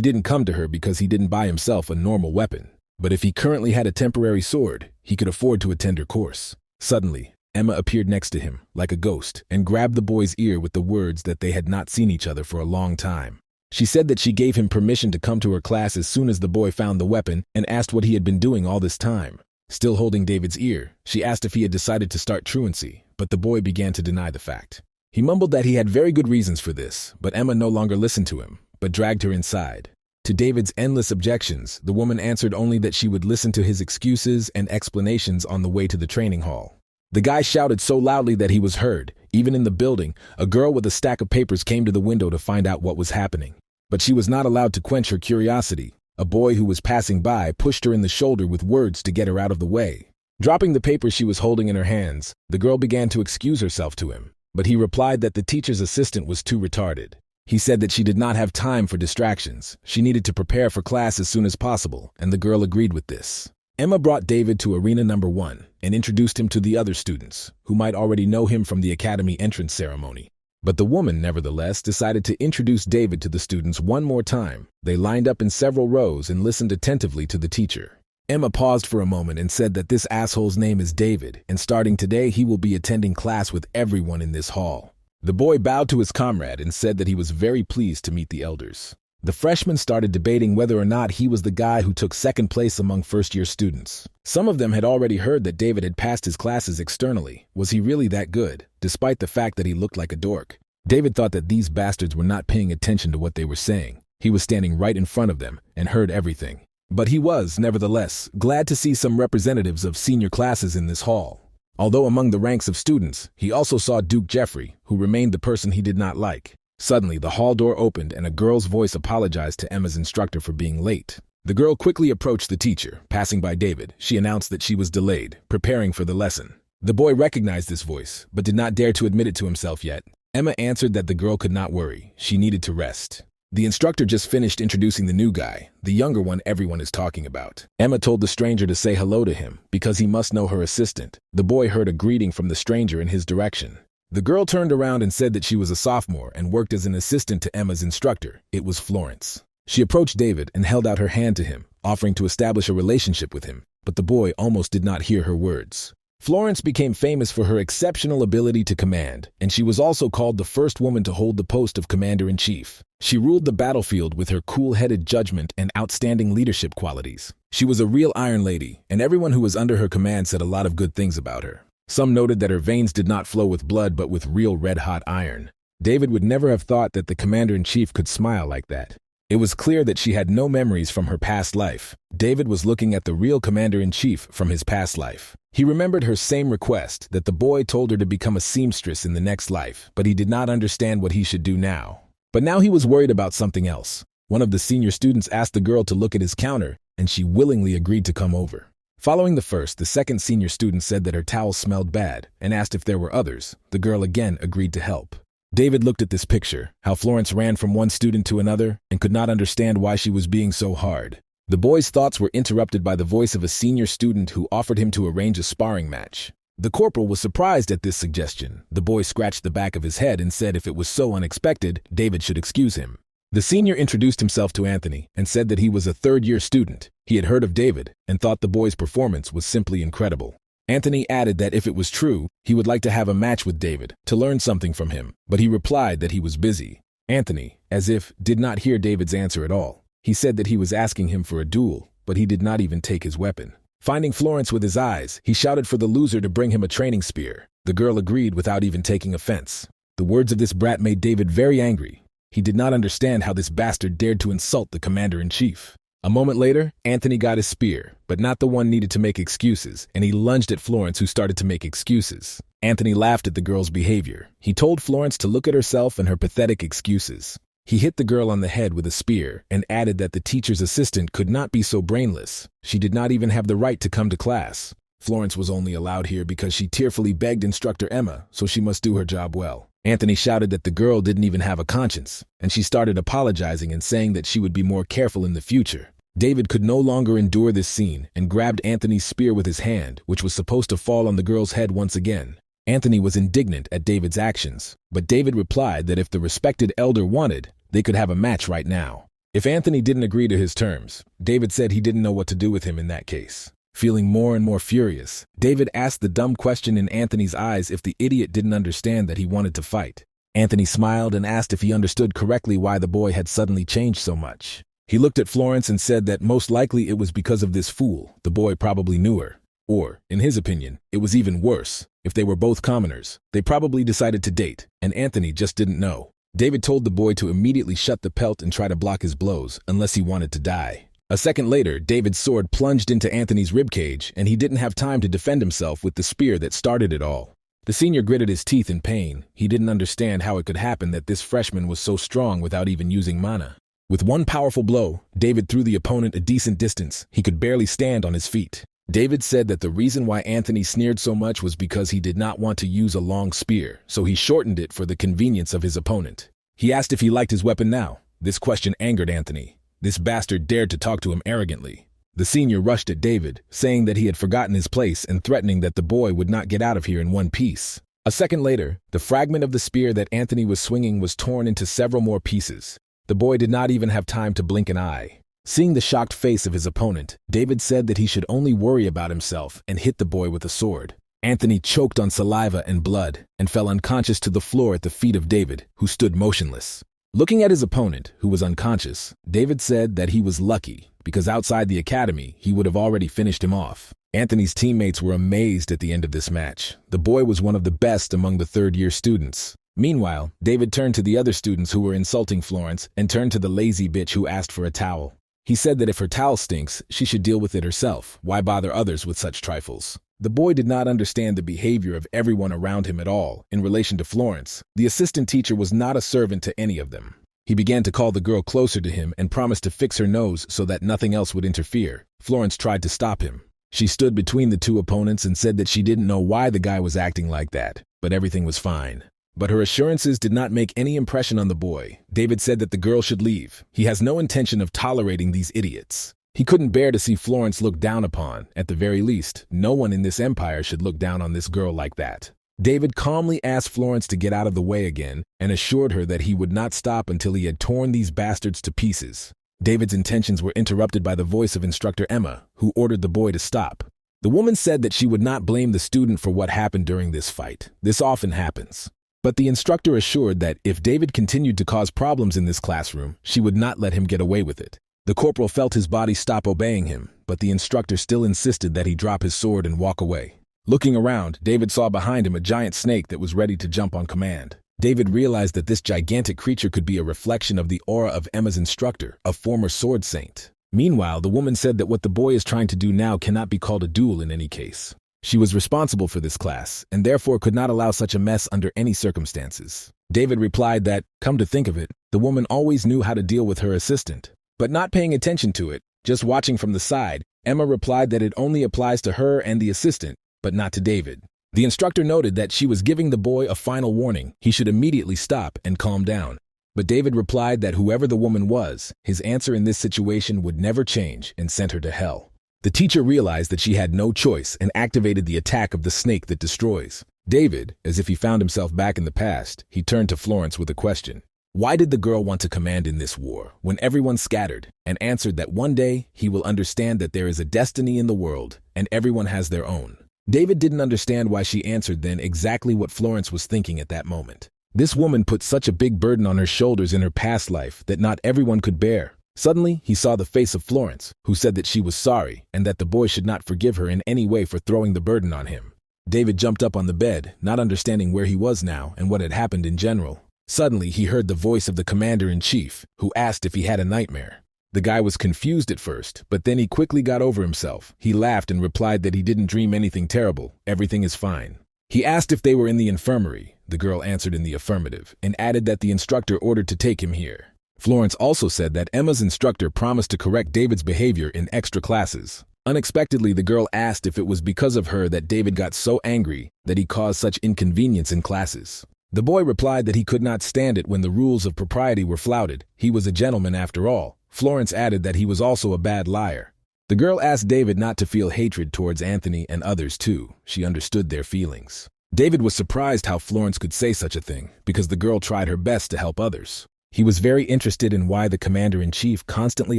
didn't come to her because he didn't buy himself a normal weapon. But if he currently had a temporary sword, he could afford to attend her course. Suddenly, Emma appeared next to him, like a ghost, and grabbed the boy's ear with the words that they had not seen each other for a long time. She said that she gave him permission to come to her class as soon as the boy found the weapon and asked what he had been doing all this time. Still holding David's ear, she asked if he had decided to start truancy, but the boy began to deny the fact. He mumbled that he had very good reasons for this, but Emma no longer listened to him, but dragged her inside. To David's endless objections, the woman answered only that she would listen to his excuses and explanations on the way to the training hall. The guy shouted so loudly that he was heard. Even in the building, a girl with a stack of papers came to the window to find out what was happening. But she was not allowed to quench her curiosity. A boy who was passing by pushed her in the shoulder with words to get her out of the way. Dropping the paper she was holding in her hands, the girl began to excuse herself to him, but he replied that the teacher's assistant was too retarded. He said that she did not have time for distractions. She needed to prepare for class as soon as possible, and the girl agreed with this. Emma brought David to arena number 1 and introduced him to the other students, who might already know him from the academy entrance ceremony. But the woman, nevertheless, decided to introduce David to the students one more time. They lined up in several rows and listened attentively to the teacher. Emma paused for a moment and said that this asshole's name is David, and starting today he will be attending class with everyone in this hall. The boy bowed to his comrade and said that he was very pleased to meet the elders. The freshman started debating whether or not he was the guy who took second place among first-year students. Some of them had already heard that David had passed his classes externally. Was he really that good, despite the fact that he looked like a dork? David thought that these bastards were not paying attention to what they were saying. He was standing right in front of them and heard everything. But he was, nevertheless, glad to see some representatives of senior classes in this hall. Although among the ranks of students, he also saw Duke Jeffrey, who remained the person he did not like. Suddenly, the hall door opened and a girl's voice apologized to Emma's instructor for being late. The girl quickly approached the teacher. Passing by David, she announced that she was delayed, preparing for the lesson. The boy recognized this voice, but did not dare to admit it to himself yet. Emma answered that the girl could not worry. She needed to rest. The instructor just finished introducing the new guy, the younger one everyone is talking about. Emma told the stranger to say hello to him, because he must know her assistant. The boy heard a greeting from the stranger in his direction. The girl turned around and said that she was a sophomore and worked as an assistant to Emma's instructor. It was Florence. She approached David and held out her hand to him, offering to establish a relationship with him, but the boy almost did not hear her words. Florence became famous for her exceptional ability to command, and she was also called the first woman to hold the post of commander-in-chief. She ruled the battlefield with her cool-headed judgment and outstanding leadership qualities. She was a real Iron Lady, and everyone who was under her command said a lot of good things about her. Some noted that her veins did not flow with blood but with real red-hot iron. David would never have thought that the commander-in-chief could smile like that. It was clear that she had no memories from her past life. David was looking at the real commander-in-chief from his past life. He remembered her same request, that the boy told her to become a seamstress in the next life, but he did not understand what he should do now. But now he was worried about something else. One of the senior students asked the girl to look at his counter, and she willingly agreed to come over. Following the second senior student said that her towel smelled bad and asked if there were others. The girl again agreed to help. David looked at this picture, how Florence ran from one student to another and could not understand why she was being so hard. The boy's thoughts were interrupted by the voice of a senior student who offered him to arrange a sparring match. The corporal was surprised at this suggestion. The boy scratched the back of his head and said if it was so unexpected, David should excuse him. The senior introduced himself to Anthony and said that he was a third-year student. He had heard of David and thought the boy's performance was simply incredible. Anthony added that if it was true, he would like to have a match with David to learn something from him, but he replied that he was busy. Anthony, as if, did not hear David's answer at all. He said that he was asking him for a duel, but he did not even take his weapon. Finding Florence with his eyes, he shouted for the loser to bring him a training spear. The girl agreed without even taking offense. The words of this brat made David very angry. He did not understand how this bastard dared to insult the commander-in-chief. A moment later, Anthony got his spear, but not the one needed to make excuses, and he lunged at Florence, who started to make excuses. Anthony laughed at the girl's behavior. He told Florence to look at herself and her pathetic excuses. He hit the girl on the head with a spear and added that the teacher's assistant could not be so brainless. She did not even have the right to come to class. Florence was only allowed here because she tearfully begged instructor Emma, so she must do her job well. Anthony shouted that the girl didn't even have a conscience, and she started apologizing and saying that she would be more careful in the future. David could no longer endure this scene and grabbed Anthony's spear with his hand, which was supposed to fall on the girl's head once again. Anthony was indignant at David's actions, but David replied that if the respected elder wanted, they could have a match right now. If Anthony didn't agree to his terms, David said he didn't know what to do with him in that case. Feeling more and more furious, David asked the dumb question in Anthony's eyes if the idiot didn't understand that he wanted to fight. Anthony smiled and asked if he understood correctly why the boy had suddenly changed so much. He looked at Florence and said that most likely it was because of this fool. The boy probably knew her. Or, in his opinion, it was even worse. If they were both commoners, they probably decided to date, and Anthony just didn't know. David told the boy to immediately shut the pelt and try to block his blows, unless he wanted to die. A second later, David's sword plunged into Anthony's ribcage, and he didn't have time to defend himself with the spear that started it all. The senior gritted his teeth in pain. He didn't understand how it could happen that this freshman was so strong without even using mana. With one powerful blow, David threw the opponent a decent distance. He could barely stand on his feet. David said that the reason why Anthony sneered so much was because he did not want to use a long spear, so he shortened it for the convenience of his opponent. He asked if he liked his weapon now. This question angered Anthony. This bastard dared to talk to him arrogantly. The senior rushed at David, saying that he had forgotten his place and threatening that the boy would not get out of here in one piece. A second later, the fragment of the spear that Anthony was swinging was torn into several more pieces. The boy did not even have time to blink an eye. Seeing the shocked face of his opponent, David said that he should only worry about himself and hit the boy with a sword. Anthony choked on saliva and blood and fell unconscious to the floor at the feet of David, who stood motionless. Looking at his opponent, who was unconscious, David said that he was lucky, because outside the academy, he would have already finished him off. Anthony's teammates were amazed at the end of this match. The boy was one of the best among the third-year students. Meanwhile, David turned to the other students who were insulting Florence and turned to the lazy bitch who asked for a towel. He said that if her towel stinks, she should deal with it herself. Why bother others with such trifles? The boy did not understand the behavior of everyone around him at all. In relation to Florence, the assistant teacher was not a servant to any of them. He began to call the girl closer to him and promised to fix her nose so that nothing else would interfere. Florence tried to stop him. She stood between the two opponents and said that she didn't know why the guy was acting like that, but everything was fine. But her assurances did not make any impression on the boy. David said that the girl should leave. He has no intention of tolerating these idiots. He couldn't bear to see Florence looked down upon. At the very least, no one in this empire should look down on this girl like that. David calmly asked Florence to get out of the way again and assured her that he would not stop until he had torn these bastards to pieces. David's intentions were interrupted by the voice of Instructor Emma, who ordered the boy to stop. The woman said that she would not blame the student for what happened during this fight. This often happens. But the instructor assured that if David continued to cause problems in this classroom, she would not let him get away with it. The corporal felt his body stop obeying him, but the instructor still insisted that he drop his sword and walk away. Looking around, David saw behind him a giant snake that was ready to jump on command. David realized that this gigantic creature could be a reflection of the aura of Emma's instructor, a former sword saint. Meanwhile, the woman said that what the boy is trying to do now cannot be called a duel in any case. She was responsible for this class, and therefore could not allow such a mess under any circumstances. David replied that, come to think of it, the woman always knew how to deal with her assistant. But not paying attention to it, just watching from the side, Emma replied that it only applies to her and the assistant, but not to David. The instructor noted that she was giving the boy a final warning. He should immediately stop and calm down. But David replied that whoever the woman was, his answer in this situation would never change and sent her to hell. The teacher realized that she had no choice and activated the attack of the snake that destroys. David, as if he found himself back in the past, he turned to Florence with a question. Why did the girl want to command in this war when everyone scattered, and answered that one day he will understand that there is a destiny in the world and everyone has their own? David didn't understand why she answered then exactly what Florence was thinking at that moment. This woman put such a big burden on her shoulders in her past life that not everyone could bear. Suddenly, he saw the face of Florence, who said that she was sorry and that the boy should not forgive her in any way for throwing the burden on him. David jumped up on the bed, not understanding where he was now and what had happened in general. Suddenly, he heard the voice of the commander-in-chief, who asked if he had a nightmare. The guy was confused at first, but then he quickly got over himself. He laughed and replied that he didn't dream anything terrible. Everything is fine. He asked if they were in the infirmary. The girl answered in the affirmative, and added that the instructor ordered to take him here. Florence also said that Emma's instructor promised to correct David's behavior in extra classes. Unexpectedly, the girl asked if it was because of her that David got so angry that he caused such inconvenience in classes. The boy replied that he could not stand it when the rules of propriety were flouted. He was a gentleman after all. Florence added that he was also a bad liar. The girl asked David not to feel hatred towards Anthony and others too. She understood their feelings. David was surprised how Florence could say such a thing, because the girl tried her best to help others. He was very interested in why the commander-in-chief constantly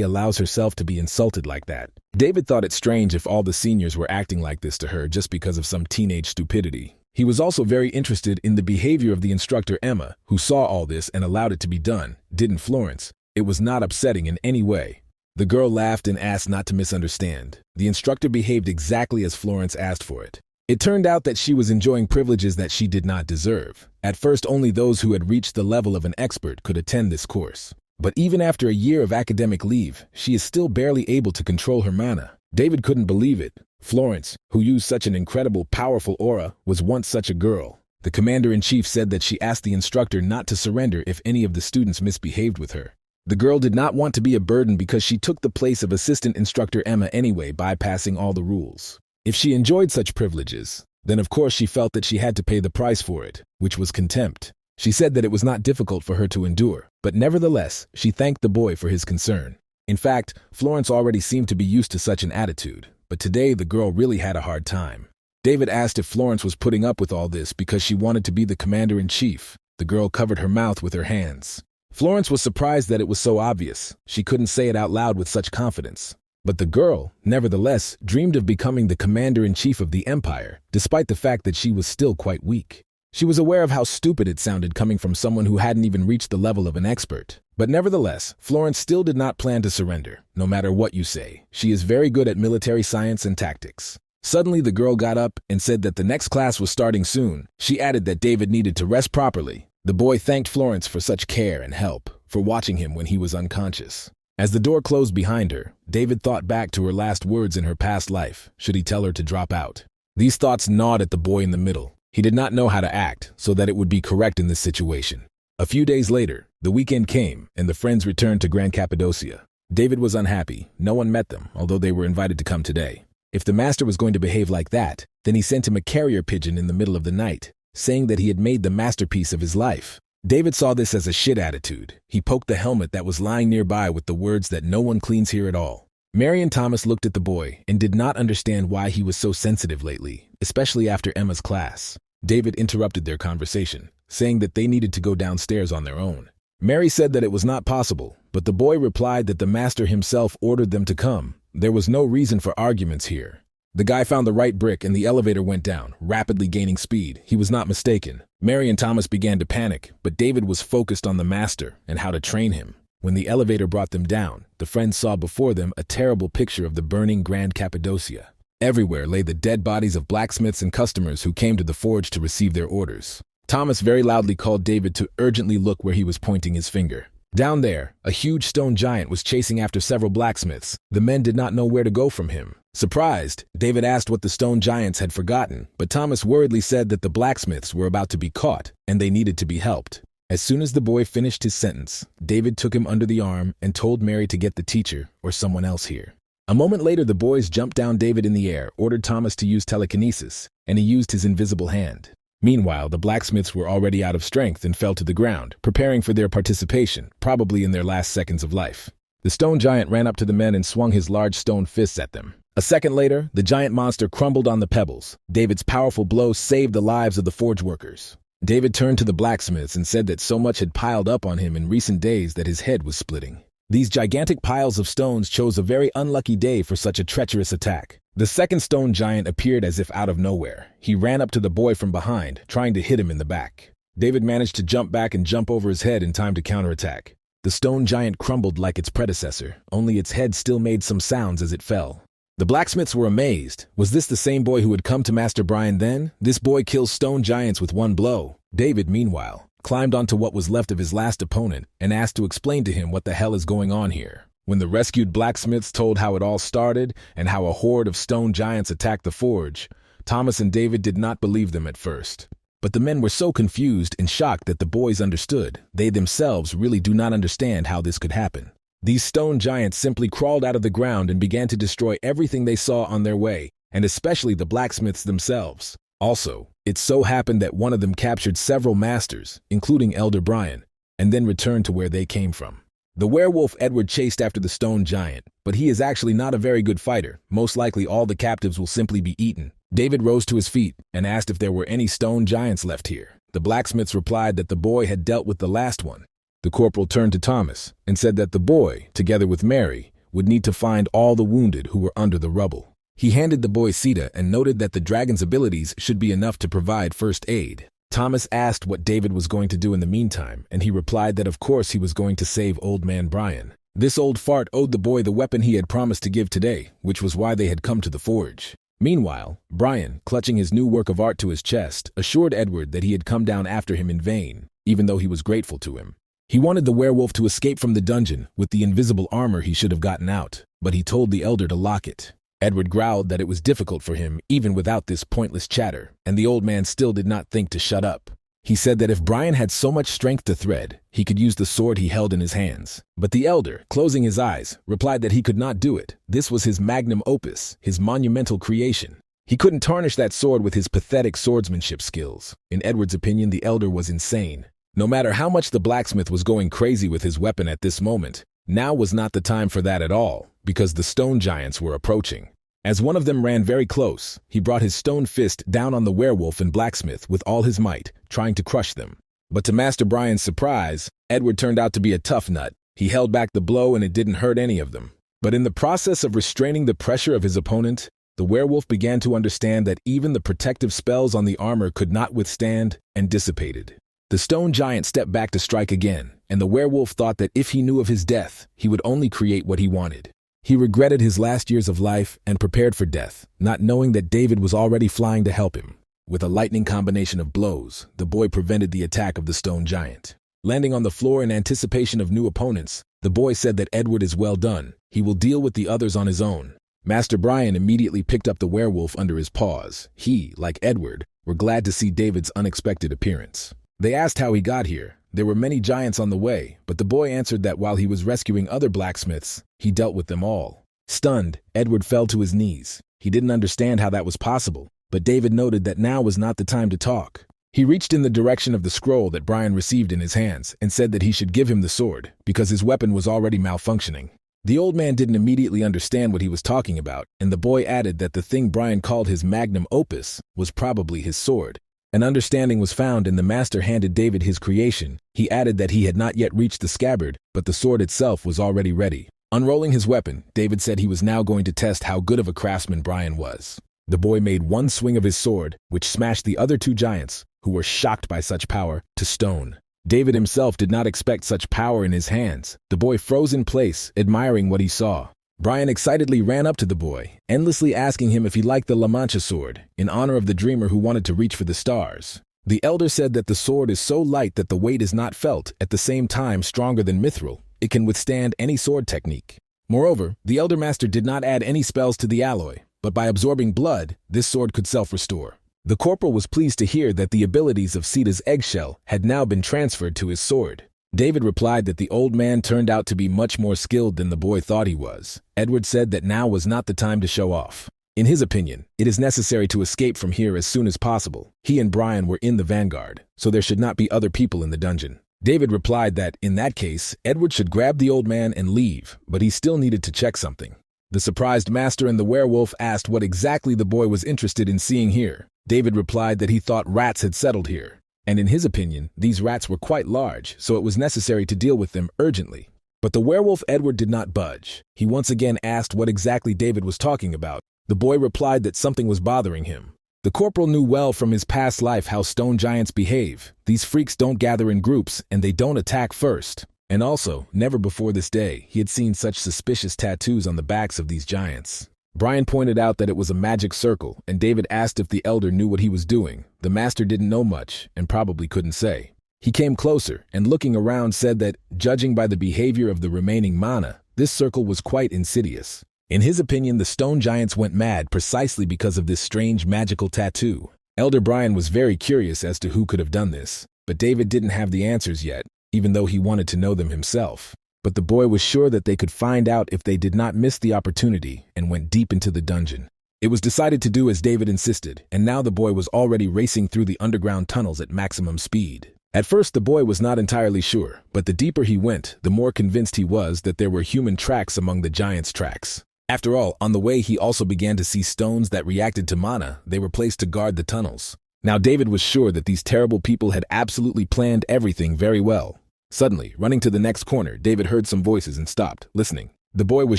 allows herself to be insulted like that. David thought it strange if all the seniors were acting like this to her just because of some teenage stupidity. He was also very interested in the behavior of the instructor Emma, who saw all this and allowed it to be done. Didn't Florence? It was not upsetting in any way. The girl laughed and asked not to misunderstand. The instructor behaved exactly as Florence asked for it. It turned out that she was enjoying privileges that she did not deserve. At first, only those who had reached the level of an expert could attend this course. But even after a year of academic leave, she is still barely able to control her mana. David couldn't believe it. Florence, who used such an incredible, powerful aura, was once such a girl. The commander-in-chief said that she asked the instructor not to surrender if any of the students misbehaved with her. The girl did not want to be a burden because she took the place of assistant instructor Emma anyway, bypassing all the rules. If she enjoyed such privileges, then of course she felt that she had to pay the price for it, which was contempt. She said that it was not difficult for her to endure, but nevertheless, she thanked the boy for his concern. In fact, Florence already seemed to be used to such an attitude, but today the girl really had a hard time. David asked if Florence was putting up with all this because she wanted to be the commander-in-chief. The girl covered her mouth with her hands. Florence was surprised that it was so obvious. She couldn't say it out loud with such confidence. But the girl, nevertheless, dreamed of becoming the commander-in-chief of the empire, despite the fact that she was still quite weak. She was aware of how stupid it sounded coming from someone who hadn't even reached the level of an expert. But nevertheless, Florence still did not plan to surrender, no matter what you say. She is very good at military science and tactics. Suddenly, the girl got up and said that the next class was starting soon. She added that David needed to rest properly. The boy thanked Florence for such care and help, for watching him when he was unconscious. As the door closed behind her, David thought back to her last words in her past life. Should he tell her to drop out? These thoughts gnawed at the boy in the middle. He did not know how to act so that it would be correct in this situation. A few days later, the weekend came, and the friends returned to Grand Cappadocia. David was unhappy. No one met them, although they were invited to come today. If the master was going to behave like that, then he sent him a carrier pigeon in the middle of the night, saying that he had made the masterpiece of his life. David saw this as a shit attitude. He poked the helmet that was lying nearby with the words that no one cleans here at all. Mary and Thomas looked at the boy and did not understand why he was so sensitive lately, especially after Emma's class. David interrupted their conversation, saying that they needed to go downstairs on their own. Mary said that it was not possible, but the boy replied that the master himself ordered them to come. There was no reason for arguments here. The guy found the right brick and the elevator went down, rapidly gaining speed. He was not mistaken. Mary and Thomas began to panic, but David was focused on the master and how to train him. When the elevator brought them down, the friends saw before them a terrible picture of the burning Grand Cappadocia. Everywhere lay the dead bodies of blacksmiths and customers who came to the forge to receive their orders. Thomas very loudly called David to urgently look where he was pointing his finger. Down there, a huge stone giant was chasing after several blacksmiths. The men did not know where to go from him. Surprised, David asked what the stone giants had forgotten, but Thomas worriedly said that the blacksmiths were about to be caught and they needed to be helped. As soon as the boy finished his sentence, David took him under the arm and told Mary to get the teacher or someone else here. A moment later, the boys jumped down David in the air, ordered Thomas to use telekinesis, and he used his invisible hand. Meanwhile, the blacksmiths were already out of strength and fell to the ground, preparing for their participation, probably in their last seconds of life. The stone giant ran up to the men and swung his large stone fists at them. A second later, the giant monster crumbled on the pebbles. David's powerful blow saved the lives of the forge workers. David turned to the blacksmiths and said that so much had piled up on him in recent days that his head was splitting. These gigantic piles of stones chose a very unlucky day for such a treacherous attack. The second stone giant appeared as if out of nowhere. He ran up to the boy from behind, trying to hit him in the back. David managed to jump back and jump over his head in time to counterattack. The stone giant crumbled like its predecessor, only its head still made some sounds as it fell. The blacksmiths were amazed. Was this the same boy who had come to Master Brian then? This boy kills stone giants with one blow. David, meanwhile, climbed onto what was left of his last opponent and asked to explain to him what the hell is going on here. When the rescued blacksmiths told how it all started and how a horde of stone giants attacked the forge, Thomas and David did not believe them at first. But the men were so confused and shocked that the boys understood. They themselves really do not understand how this could happen. These stone giants simply crawled out of the ground and began to destroy everything they saw on their way, and especially the blacksmiths themselves. Also, it so happened that one of them captured several masters, including Elder Brian, and then returned to where they came from. The werewolf Edward chased after the stone giant, but he is actually not a very good fighter. Most likely all the captives will simply be eaten. David rose to his feet and asked if there were any stone giants left here. The blacksmiths replied that the boy had dealt with the last one. The corporal turned to Thomas and said that the boy, together with Mary, would need to find all the wounded who were under the rubble. He handed the boy Sita and noted that the dragon's abilities should be enough to provide first aid. Thomas asked what David was going to do in the meantime, and he replied that of course he was going to save old man Brian. This old fart owed the boy the weapon he had promised to give today, which was why they had come to the forge. Meanwhile, Brian, clutching his new work of art to his chest, assured Edward that he had come down after him in vain, even though he was grateful to him. He wanted the werewolf to escape from the dungeon with the invisible armor he should have gotten out, but he told the elder to lock it. Edward growled that it was difficult for him even without this pointless chatter, and the old man still did not think to shut up. He said that if Brian had so much strength to thread, he could use the sword he held in his hands. But the elder, closing his eyes, replied that he could not do it. This was his magnum opus, his monumental creation. He couldn't tarnish that sword with his pathetic swordsmanship skills. In Edward's opinion, the elder was insane. No matter how much the blacksmith was going crazy with his weapon at this moment, now was not the time for that at all, because the stone giants were approaching. As one of them ran very close, he brought his stone fist down on the werewolf and blacksmith with all his might, trying to crush them. But to Master Brian's surprise, Edward turned out to be a tough nut. He held back the blow and it didn't hurt any of them. But in the process of restraining the pressure of his opponent, the werewolf began to understand that even the protective spells on the armor could not withstand and dissipated. The stone giant stepped back to strike again, and the werewolf thought that if he knew of his death, he would only create what he wanted. He regretted his last years of life and prepared for death, not knowing that David was already flying to help him. With a lightning combination of blows, the boy prevented the attack of the stone giant. Landing on the floor in anticipation of new opponents, the boy said that Edward is well done. He will deal with the others on his own. Master Brian immediately picked up the werewolf under his paws. He, like Edward, were glad to see David's unexpected appearance. They asked how he got here. There were many giants on the way, but the boy answered that while he was rescuing other blacksmiths, he dealt with them all. Stunned, Edward fell to his knees. He didn't understand how that was possible, but David noted that now was not the time to talk. He reached in the direction of the scroll that Brian received in his hands and said that he should give him the sword, because his weapon was already malfunctioning. The old man didn't immediately understand what he was talking about, and the boy added that the thing Brian called his magnum opus was probably his sword. An understanding was found and the master handed David his creation. He added that he had not yet reached the scabbard, but the sword itself was already ready. Unrolling his weapon, David said he was now going to test how good of a craftsman Brian was. The boy made one swing of his sword, which smashed the other two giants, who were shocked by such power, to stone. David himself did not expect such power in his hands. The boy froze in place, admiring what he saw. Brian excitedly ran up to the boy, endlessly asking him if he liked the La Mancha sword, in honor of the dreamer who wanted to reach for the stars. The elder said that the sword is so light that the weight is not felt, at the same time stronger than mithril. It can withstand any sword technique. Moreover, the elder master did not add any spells to the alloy, but by absorbing blood, this sword could self-restore. The corporal was pleased to hear that the abilities of Sita's eggshell had now been transferred to his sword. David replied that the old man turned out to be much more skilled than the boy thought he was. Edward said that now was not the time to show off. In his opinion, it is necessary to escape from here as soon as possible. He and Brian were in the vanguard, so there should not be other people in the dungeon. David replied that, in that case, Edward should grab the old man and leave, but he still needed to check something. The surprised master and the werewolf asked what exactly the boy was interested in seeing here. David replied that he thought rats had settled here. And in his opinion, these rats were quite large, so it was necessary to deal with them urgently. But the werewolf Edward did not budge. He once again asked what exactly David was talking about. The boy replied that something was bothering him. The corporal knew well from his past life how stone giants behave. These freaks don't gather in groups, and they don't attack first. And also, never before this day, he had seen such suspicious tattoos on the backs of these giants. Brian pointed out that it was a magic circle, and David asked if the elder knew what he was doing. The master didn't know much, and probably couldn't say. He came closer, and looking around said that, judging by the behavior of the remaining mana, this circle was quite insidious. In his opinion, the stone giants went mad precisely because of this strange magical tattoo. Elder Brian was very curious as to who could have done this, but David didn't have the answers yet, even though he wanted to know them himself. But the boy was sure that they could find out if they did not miss the opportunity and went deep into the dungeon. It was decided to do as David insisted, and now the boy was already racing through the underground tunnels at maximum speed. At first the boy was not entirely sure, but the deeper he went, the more convinced he was that there were human tracks among the giants' tracks. After all, on the way he also began to see stones that reacted to mana. They were placed to guard the tunnels. Now David was sure that these terrible people had absolutely planned everything very well. Suddenly, running to the next corner, David heard some voices and stopped, listening. The boy was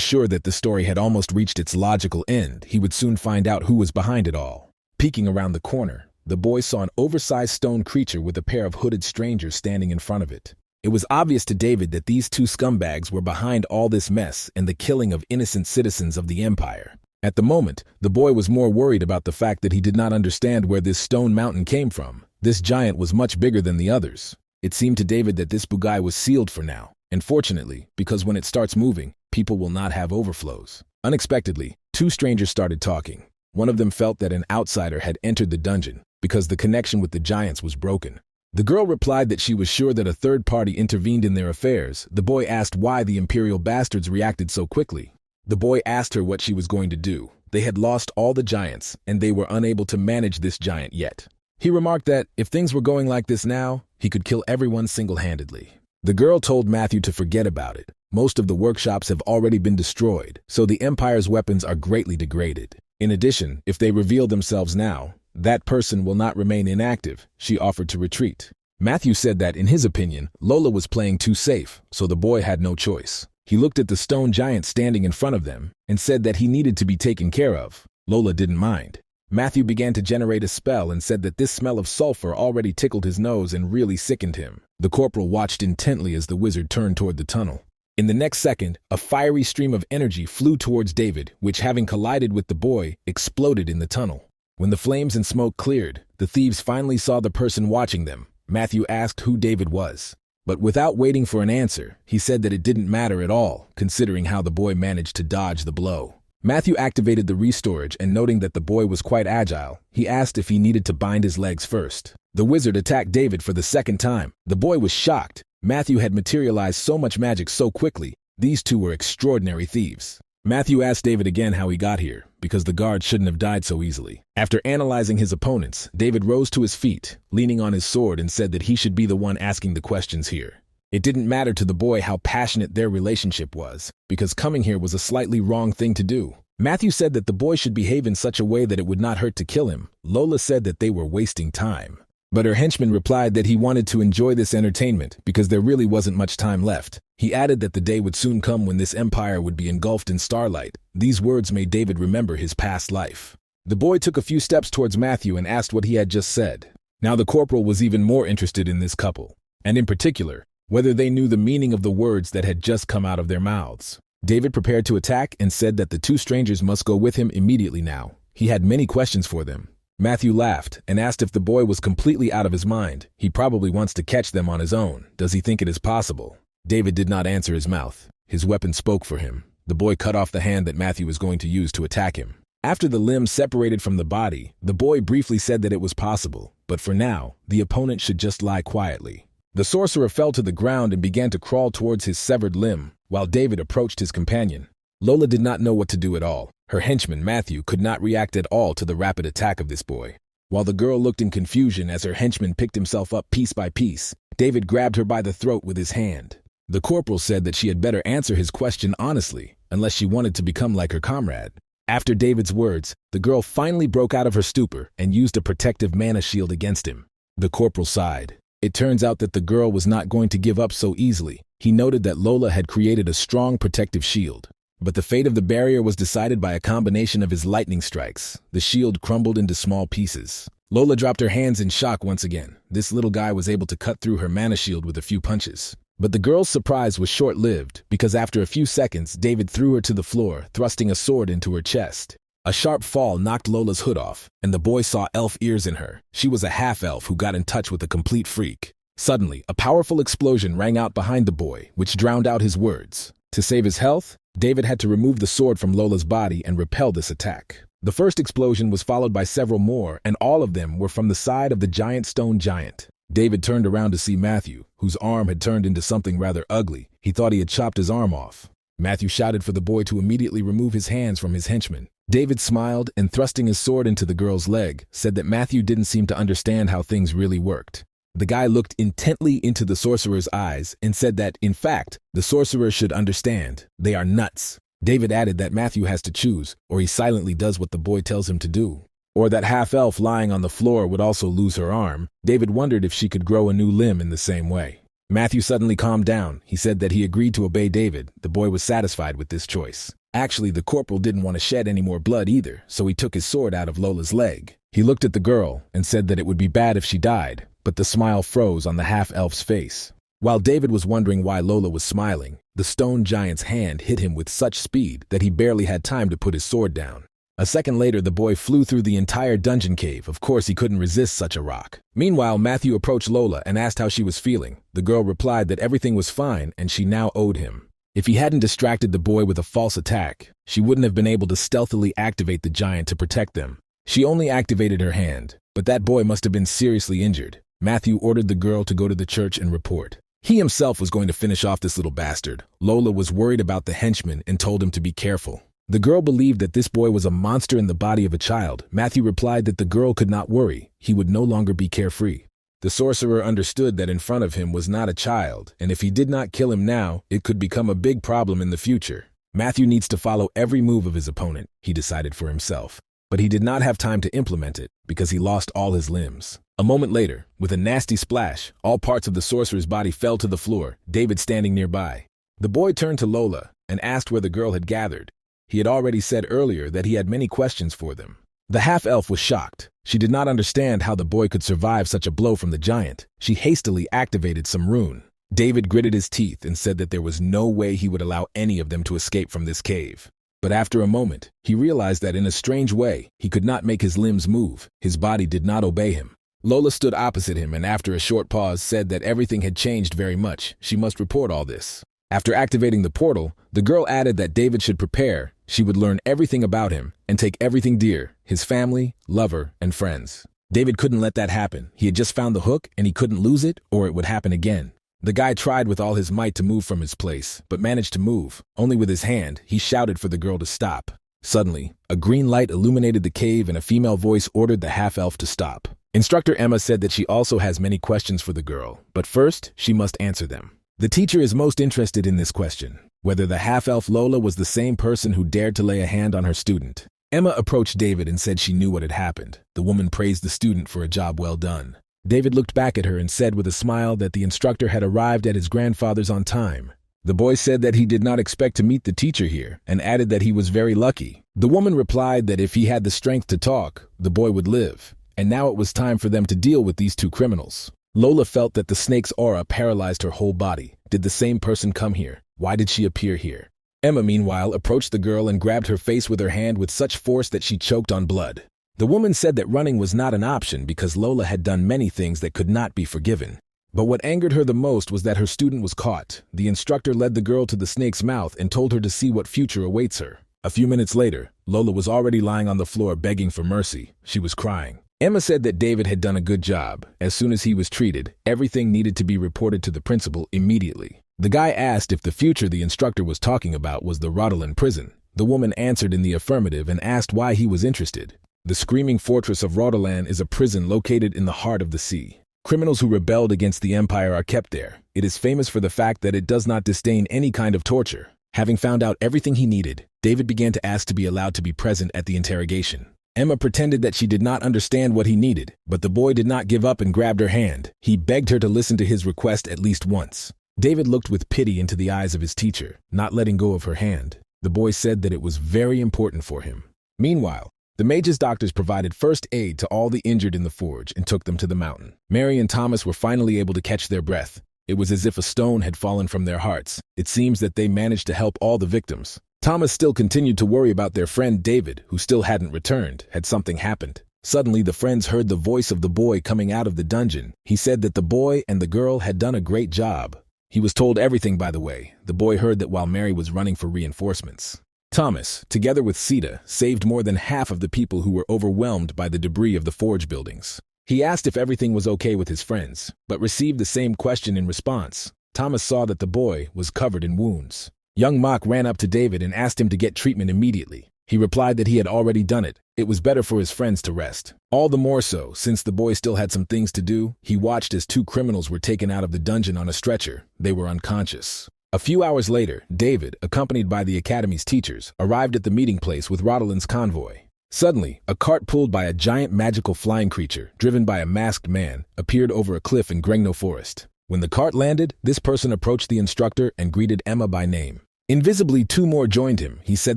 sure that the story had almost reached its logical end. He would soon find out who was behind it all. Peeking around the corner, the boy saw an oversized stone creature with a pair of hooded strangers standing in front of it. It was obvious to David that these two scumbags were behind all this mess and the killing of innocent citizens of the Empire. At the moment, the boy was more worried about the fact that he did not understand where this stone mountain came from. This giant was much bigger than the others. It seemed to David that this bugai was sealed for now, and fortunately, because when it starts moving, people will not have overflows. Unexpectedly, two strangers started talking. One of them felt that an outsider had entered the dungeon, because the connection with the giants was broken. The girl replied that she was sure that a third party intervened in their affairs. The boy asked why the imperial bastards reacted so quickly. The boy asked her what she was going to do. They had lost all the giants, and they were unable to manage this giant yet. He remarked that, if things were going like this now, he could kill everyone single-handedly. The girl told Matthew to forget about it. Most of the workshops have already been destroyed, so the Empire's weapons are greatly degraded. In addition, if they reveal themselves now, that person will not remain inactive. She offered to retreat. Matthew said that, in his opinion, Lola was playing too safe, so the boy had no choice. He looked at the stone giant standing in front of them and said that he needed to be taken care of. Lola didn't mind. Matthew began to generate a spell and said that this smell of sulfur already tickled his nose and really sickened him. The corporal watched intently as the wizard turned toward the tunnel. In the next second, a fiery stream of energy flew towards David, which, having collided with the boy, exploded in the tunnel. When the flames and smoke cleared, the thieves finally saw the person watching them. Matthew asked who David was. But without waiting for an answer, he said that it didn't matter at all, considering how the boy managed to dodge the blow. Matthew activated the restorage, and noting that the boy was quite agile, he asked if he needed to bind his legs first. The wizard attacked David for the second time. The boy was shocked. Matthew had materialized so much magic so quickly. These two were extraordinary thieves. Matthew asked David again how he got here, because the guard shouldn't have died so easily. After analyzing his opponents, David rose to his feet, leaning on his sword, and said that he should be the one asking the questions here. It didn't matter to the boy how passionate their relationship was, because coming here was a slightly wrong thing to do. Matthew said that the boy should behave in such a way that it would not hurt to kill him. Lola said that they were wasting time. But her henchman replied that he wanted to enjoy this entertainment because there really wasn't much time left. He added that the day would soon come when this empire would be engulfed in starlight. These words made David remember his past life. The boy took a few steps towards Matthew and asked what he had just said. Now the corporal was even more interested in this couple, and in particular, whether they knew the meaning of the words that had just come out of their mouths. David prepared to attack and said that the two strangers must go with him immediately now. He had many questions for them. Matthew laughed and asked if the boy was completely out of his mind. He probably wants to catch them on his own. Does he think it is possible? David did not answer his mouth. His weapon spoke for him. The boy cut off the hand that Matthew was going to use to attack him. After the limb separated from the body, the boy briefly said that it was possible, but for now, the opponent should just lie quietly. The sorcerer fell to the ground and began to crawl towards his severed limb, while David approached his companion. Lola did not know what to do at all. Her henchman, Matthew, could not react at all to the rapid attack of this boy. While the girl looked in confusion as her henchman picked himself up piece by piece, David grabbed her by the throat with his hand. The corporal said that she had better answer his question honestly, unless she wanted to become like her comrade. After David's words, the girl finally broke out of her stupor and used a protective mana shield against him. The corporal sighed. It turns out that the girl was not going to give up so easily. He noted that Lola had created a strong protective shield. But the fate of the barrier was decided by a combination of his lightning strikes. The shield crumbled into small pieces. Lola dropped her hands in shock once again. This little guy was able to cut through her mana shield with a few punches. But the girl's surprise was short-lived, because after a few seconds, David threw her to the floor, thrusting a sword into her chest. A sharp fall knocked Lola's hood off, and the boy saw elf ears in her. She was a half-elf who got in touch with a complete freak. Suddenly, a powerful explosion rang out behind the boy, which drowned out his words. To save his health, David had to remove the sword from Lola's body and repel this attack. The first explosion was followed by several more, and all of them were from the side of the giant stone giant. David turned around to see Matthew, whose arm had turned into something rather ugly. He thought he had chopped his arm off. Matthew shouted for the boy to immediately remove his hands from his henchman. David smiled and, thrusting his sword into the girl's leg, said that Matthew didn't seem to understand how things really worked. The guy looked intently into the sorcerer's eyes and said that, in fact, the sorcerer should understand. They are nuts. David added that Matthew has to choose, or he silently does what the boy tells him to do. Or that half-elf lying on the floor would also lose her arm. David wondered if she could grow a new limb in the same way. Matthew suddenly calmed down. He said that he agreed to obey David. The boy was satisfied with this choice. Actually, the corporal didn't want to shed any more blood either, so he took his sword out of Lola's leg. He looked at the girl and said that it would be bad if she died, but the smile froze on the half-elf's face. While David was wondering why Lola was smiling, the stone giant's hand hit him with such speed that he barely had time to put his sword down. A second later, the boy flew through the entire dungeon cave. Of course, he couldn't resist such a rock. Meanwhile, Matthew approached Lola and asked how she was feeling. The girl replied that everything was fine and she now owed him. If he hadn't distracted the boy with a false attack, she wouldn't have been able to stealthily activate the giant to protect them. She only activated her hand, but that boy must have been seriously injured. Matthew ordered the girl to go to the church and report. He himself was going to finish off this little bastard. Lola was worried about the henchman and told him to be careful. The girl believed that this boy was a monster in the body of a child. Matthew replied that the girl could not worry. He would no longer be carefree. The sorcerer understood that in front of him was not a child, and if he did not kill him now, it could become a big problem in the future. Matthew needs to follow every move of his opponent, he decided for himself. But he did not have time to implement it because he lost all his limbs. A moment later, with a nasty splash, all parts of the sorcerer's body fell to the floor, David standing nearby. The boy turned to Lola and asked where the girl had gathered. He had already said earlier that he had many questions for them. The half-elf was shocked. She did not understand how the boy could survive such a blow from the giant. She hastily activated some rune. David gritted his teeth and said that there was no way he would allow any of them to escape from this cave. But after a moment, he realized that in a strange way, he could not make his limbs move. His body did not obey him. Lola stood opposite him and after a short pause said that everything had changed very much. She must report all this. After activating the portal, the girl added that David should prepare. She would learn everything about him and take everything dear, his family, lover, and friends. David couldn't let that happen. He had just found the hook and he couldn't lose it or it would happen again. The guy tried with all his might to move from his place, but managed to move. Only with his hand, he shouted for the girl to stop. Suddenly, a green light illuminated the cave and a female voice ordered the half-elf to stop. Instructor Emma said that she also has many questions for the girl, but first, she must answer them. The teacher is most interested in this question, whether the half-elf Lola was the same person who dared to lay a hand on her student. Emma approached David and said she knew what had happened. The woman praised the student for a job well done. David looked back at her and said with a smile that the instructor had arrived at his grandfather's on time. The boy said that he did not expect to meet the teacher here and added that he was very lucky. The woman replied that if he had the strength to talk, the boy would live. And now it was time for them to deal with these two criminals. Lola felt that the snake's aura paralyzed her whole body. Did the same person come here? Why did she appear here? Emma, meanwhile, approached the girl and grabbed her face with her hand with such force that she choked on blood. The woman said that running was not an option because Lola had done many things that could not be forgiven. But what angered her the most was that her student was caught. The instructor led the girl to the snake's mouth and told her to see what future awaits her. A few minutes later, Lola was already lying on the floor begging for mercy. She was crying. Emma said that David had done a good job. As soon as he was treated, everything needed to be reported to the principal immediately. The guy asked if the future the instructor was talking about was the Rodolan prison. The woman answered in the affirmative and asked why he was interested. The Screaming Fortress of Rodolan is a prison located in the heart of the sea. Criminals who rebelled against the Empire are kept there. It is famous for the fact that it does not disdain any kind of torture. Having found out everything he needed, David began to ask to be allowed to be present at the interrogation. Emma pretended that she did not understand what he needed, but the boy did not give up and grabbed her hand. He begged her to listen to his request at least once. David looked with pity into the eyes of his teacher, not letting go of her hand. The boy said that it was very important for him. Meanwhile, the mage's doctors provided first aid to all the injured in the forge and took them to the mountain. Mary and Thomas were finally able to catch their breath. It was as if a stone had fallen from their hearts. It seems that they managed to help all the victims. Thomas still continued to worry about their friend David, who still hadn't returned. Had something happened? Suddenly, the friends heard the voice of the boy coming out of the dungeon. He said that the boy and the girl had done a great job. He was told everything, by the way. The boy heard that while Mary was running for reinforcements. Thomas, together with Sita, saved more than half of the people who were overwhelmed by the debris of the forge buildings. He asked if everything was okay with his friends, but received the same question in response. Thomas saw that the boy was covered in wounds. Young Mock ran up to David and asked him to get treatment immediately. He replied that he had already done it. It was better for his friends to rest. All the more so, since the boy still had some things to do. He watched as two criminals were taken out of the dungeon on a stretcher. They were unconscious. A few hours later, David, accompanied by the academy's teachers, arrived at the meeting place with Rodolan's convoy. Suddenly, a cart pulled by a giant magical flying creature, driven by a masked man, appeared over a cliff in Grengno Forest. When the cart landed, this person approached the instructor and greeted Emma by name. Invisibly, two more joined him. He said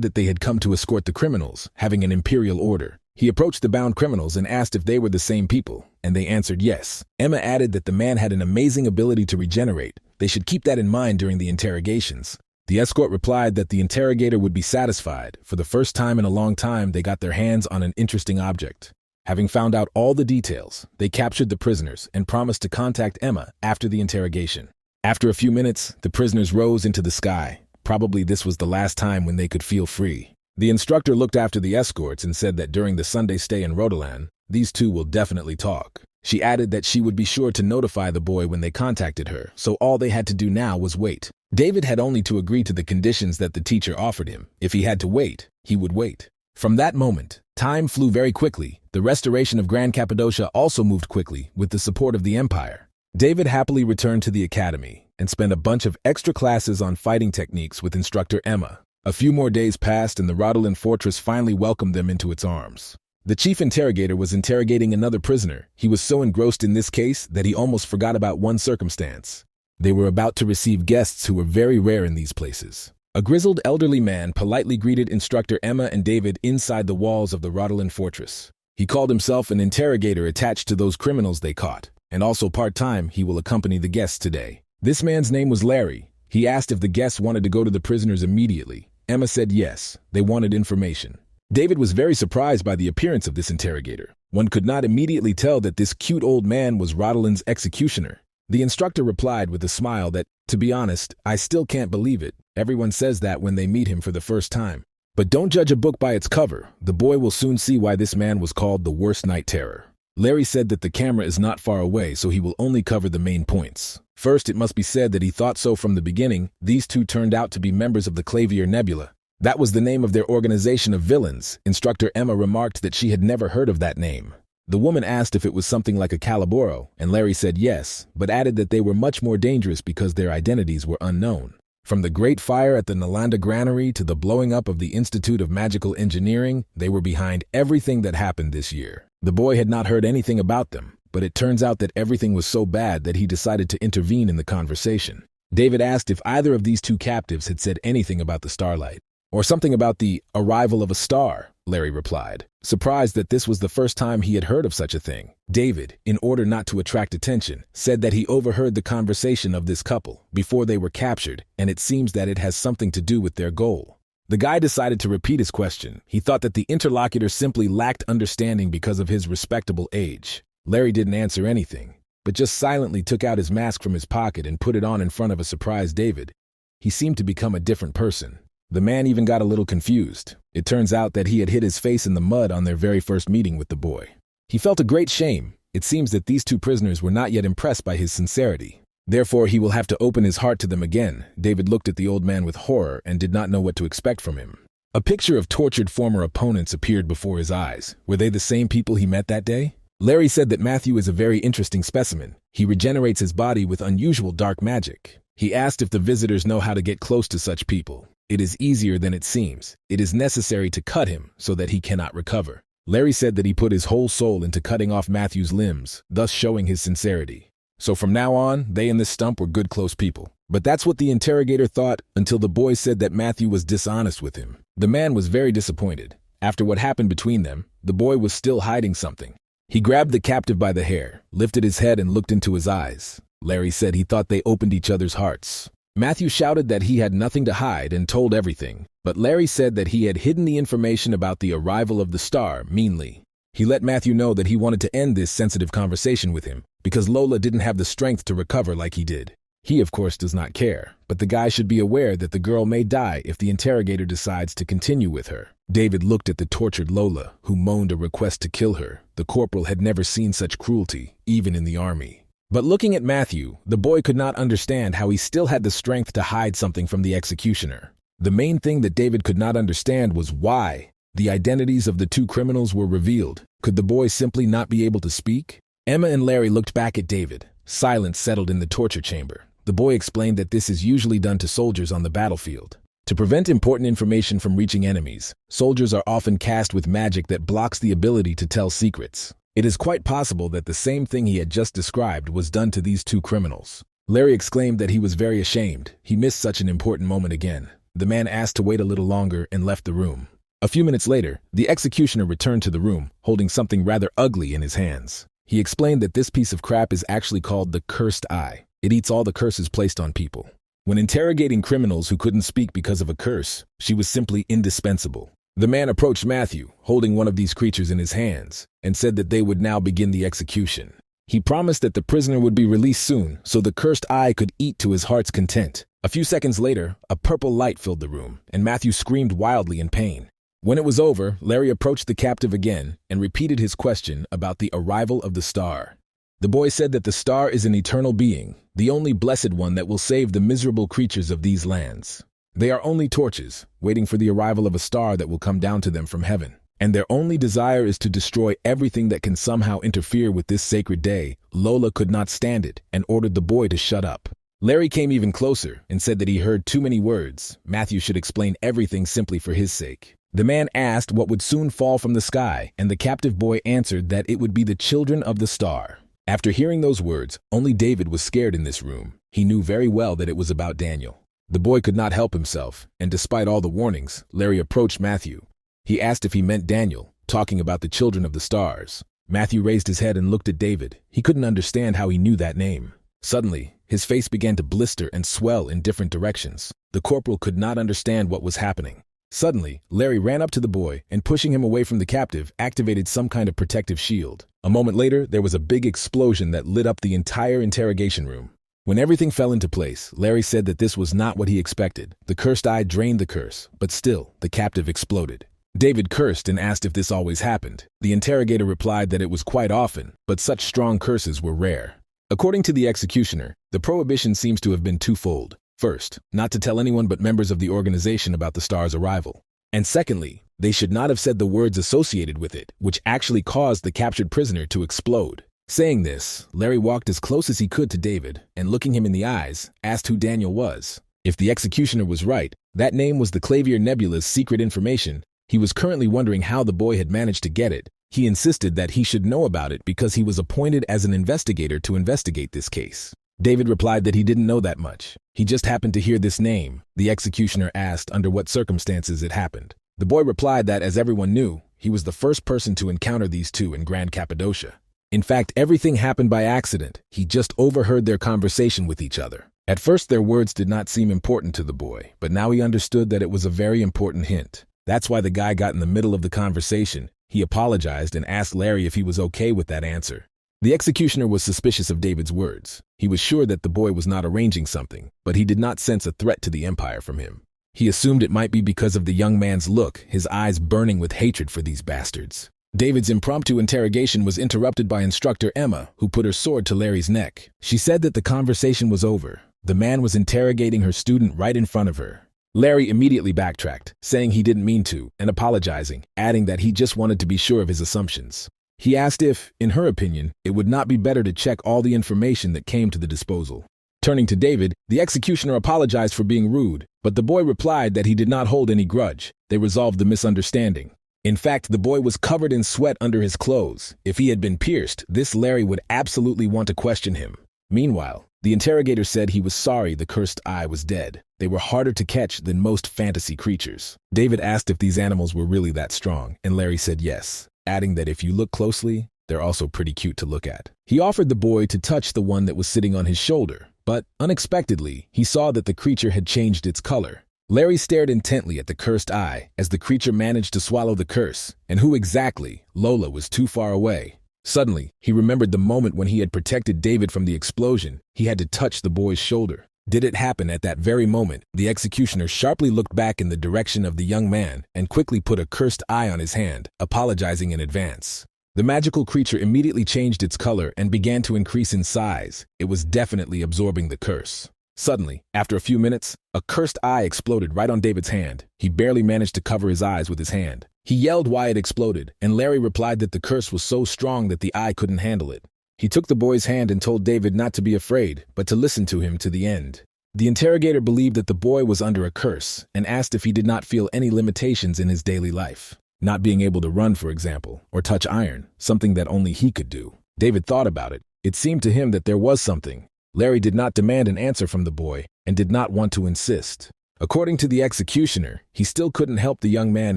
that they had come to escort the criminals, having an imperial order. He approached the bound criminals and asked if they were the same people, and they answered yes. Emma added that the man had an amazing ability to regenerate. They should keep that in mind during the interrogations. The escort replied that the interrogator would be satisfied. For the first time in a long time, they got their hands on an interesting object. Having found out all the details, they captured the prisoners and promised to contact Emma after the interrogation. After a few minutes, the prisoners rose into the sky. Probably this was the last time when they could feel free. The instructor looked after the escorts and said that during the Sunday stay in Rodolan, these two will definitely talk. She added that she would be sure to notify the boy when they contacted her, so all they had to do now was wait. David had only to agree to the conditions that the teacher offered him. If he had to wait, he would wait. From that moment, time flew very quickly. The restoration of Grand Cappadocia also moved quickly with the support of the Empire. David happily returned to the academy and spent a bunch of extra classes on fighting techniques with instructor Emma. A few more days passed and the Rodolan fortress finally welcomed them into its arms. The chief interrogator was interrogating another prisoner. He was so engrossed in this case that he almost forgot about one circumstance. They were about to receive guests who were very rare in these places. A grizzled elderly man politely greeted Instructor Emma and David inside the walls of the Rotterdam fortress. He called himself an interrogator attached to those criminals they caught, and also part-time he will accompany the guests today. This man's name was Larry. He asked if the guests wanted to go to the prisoners immediately. Emma said yes, they wanted information. David was very surprised by the appearance of this interrogator. One could not immediately tell that this cute old man was Rotterdam's executioner. The instructor replied with a smile that, to be honest, I still can't believe it. Everyone says that when they meet him for the first time. But don't judge a book by its cover. The boy will soon see why this man was called the worst night terror. Larry said that the camera is not far away, so he will only cover the main points. First, it must be said that he thought so from the beginning. These two turned out to be members of the Clavier Nebula. That was the name of their organization of villains. Instructor Emma remarked that she had never heard of that name. The woman asked if it was something like a Caliboro, and Larry said yes, but added that they were much more dangerous because their identities were unknown. From the Great Fire at the Nalanda Granary to the blowing up of the Institute of Magical Engineering, they were behind everything that happened this year. The boy had not heard anything about them, but it turns out that everything was so bad that he decided to intervene in the conversation. David asked if either of these two captives had said anything about the starlight, or something about the arrival of a star, Larry replied, surprised that this was the first time he had heard of such a thing. David, in order not to attract attention, said that he overheard the conversation of this couple before they were captured, and it seems that it has something to do with their goal. The guy decided to repeat his question. He thought that the interlocutor simply lacked understanding because of his respectable age. Larry didn't answer anything, but just silently took out his mask from his pocket and put it on in front of a surprised David. He seemed to become a different person. The man even got a little confused. It turns out that he had hit his face in the mud on their very first meeting with the boy. He felt a great shame. It seems that these two prisoners were not yet impressed by his sincerity. Therefore, he will have to open his heart to them again. David looked at the old man with horror and did not know what to expect from him. A picture of tortured former opponents appeared before his eyes. Were they the same people he met that day? Larry said that Matthew is a very interesting specimen. He regenerates his body with unusual dark magic. He asked if the visitors know how to get close to such people. It is easier than it seems. It is necessary to cut him so that he cannot recover. Larry said that he put his whole soul into cutting off Matthew's limbs, thus showing his sincerity. So from now on, they and this stump were good close people. But that's what the interrogator thought until the boy said that Matthew was dishonest with him. The man was very disappointed. After what happened between them, the boy was still hiding something. He grabbed the captive by the hair, lifted his head and looked into his eyes. Larry said he thought they opened each other's hearts. Matthew shouted that he had nothing to hide and told everything, but Larry said that he had hidden the information about the arrival of the star meanly. He let Matthew know that he wanted to end this sensitive conversation with him because Lola didn't have the strength to recover like he did. He, of course, does not care, but the guy should be aware that the girl may die if the interrogator decides to continue with her. David looked at the tortured Lola, who moaned a request to kill her. The corporal had never seen such cruelty, even in the army. But looking at Matthew, the boy could not understand how he still had the strength to hide something from the executioner. The main thing that David could not understand was why the identities of the two criminals were revealed. Could the boy simply not be able to speak? Emma and Larry looked back at David. Silence settled in the torture chamber. The boy explained that this is usually done to soldiers on the battlefield. To prevent important information from reaching enemies, soldiers are often cast with magic that blocks the ability to tell secrets. It is quite possible that the same thing he had just described was done to these two criminals. Larry exclaimed that he was very ashamed. He missed such an important moment again. The man asked to wait a little longer and left the room. A few minutes later, the executioner returned to the room, holding something rather ugly in his hands. He explained that this piece of crap is actually called the cursed eye. It eats all the curses placed on people. When interrogating criminals who couldn't speak because of a curse, she was simply indispensable. The man approached Matthew, holding one of these creatures in his hands, and said that they would now begin the execution. He promised that the prisoner would be released soon, so the cursed eye could eat to his heart's content. A few seconds later, a purple light filled the room, and Matthew screamed wildly in pain. When it was over, Larry approached the captive again and repeated his question about the arrival of the star. The boy said that the star is an eternal being, the only blessed one that will save the miserable creatures of these lands. They are only torches, waiting for the arrival of a star that will come down to them from heaven. And their only desire is to destroy everything that can somehow interfere with this sacred day. Lola could not stand it and ordered the boy to shut up. Larry came even closer and said that he heard too many words. Matthew should explain everything simply for his sake. The man asked what would soon fall from the sky, and the captive boy answered that it would be the children of the star. After hearing those words, only David was scared in this room. He knew very well that it was about Daniel. The boy could not help himself, and despite all the warnings, Larry approached Matthew. He asked if he meant Daniel, talking about the children of the stars. Matthew raised his head and looked at David. He couldn't understand how he knew that name. Suddenly, his face began to blister and swell in different directions. The corporal could not understand what was happening. Suddenly, Larry ran up to the boy and, pushing him away from the captive, activated some kind of protective shield. A moment later, there was a big explosion that lit up the entire interrogation room. When everything fell into place, Larry said that this was not what he expected. The cursed eye drained the curse, but still, the captive exploded. David cursed and asked if this always happened. The interrogator replied that it was quite often, but such strong curses were rare. According to the executioner, the prohibition seems to have been twofold. First, not to tell anyone but members of the organization about the star's arrival. And secondly, they should not have said the words associated with it, which actually caused the captured prisoner to explode. Saying this, Larry walked as close as he could to David, and looking him in the eyes, asked who Daniel was. If the executioner was right, that name was the Clavier Nebula's secret information. He was currently wondering how the boy had managed to get it. He insisted that he should know about it because he was appointed as an investigator to investigate this case. David replied that he didn't know that much. He just happened to hear this name. The executioner asked under what circumstances it happened. The boy replied that, as everyone knew, he was the first person to encounter these two in Grand Cappadocia. In fact, everything happened by accident. He just overheard their conversation with each other. At first, their words did not seem important to the boy, but now he understood that it was a very important hint. That's why the guy got in the middle of the conversation. He apologized and asked Larry if he was okay with that answer. The executioner was suspicious of David's words. He was sure that the boy was not arranging something, but he did not sense a threat to the empire from him. He assumed it might be because of the young man's look, his eyes burning with hatred for these bastards. David's impromptu interrogation was interrupted by instructor Emma, who put her sword to Larry's neck. She said that the conversation was over. The man was interrogating her student right in front of her. Larry immediately backtracked, saying he didn't mean to, and apologizing, adding that he just wanted to be sure of his assumptions. He asked if, in her opinion, it would not be better to check all the information that came to the disposal. Turning to David, the executioner apologized for being rude, but the boy replied that he did not hold any grudge. They resolved the misunderstanding. In fact, the boy was covered in sweat under his clothes. If he had been pierced, this Larry would absolutely want to question him. Meanwhile, the interrogator said he was sorry the cursed eye was dead. They were harder to catch than most fantasy creatures. David asked if these animals were really that strong, and Larry said yes, adding that if you look closely, they're also pretty cute to look at. He offered the boy to touch the one that was sitting on his shoulder, but unexpectedly, he saw that the creature had changed its color. Larry stared intently at the cursed eye as the creature managed to swallow the curse, and who exactly? Lola was too far away. Suddenly, he remembered the moment when he had protected David from the explosion. He had to touch the boy's shoulder. Did it happen at that very moment? The executioner sharply looked back in the direction of the young man and quickly put a cursed eye on his hand, apologizing in advance. The magical creature immediately changed its color and began to increase in size. It was definitely absorbing the curse. Suddenly, after a few minutes, a cursed eye exploded right on David's hand. He barely managed to cover his eyes with his hand. He yelled why it exploded, and Larry replied that the curse was so strong that the eye couldn't handle it. He took the boy's hand and told David not to be afraid, but to listen to him to the end. The interrogator believed that the boy was under a curse and asked if he did not feel any limitations in his daily life. Not being able to run, for example, or touch iron, something that only he could do. David thought about it. It seemed to him that there was something. Larry did not demand an answer from the boy and did not want to insist. According to the executioner, he still couldn't help the young man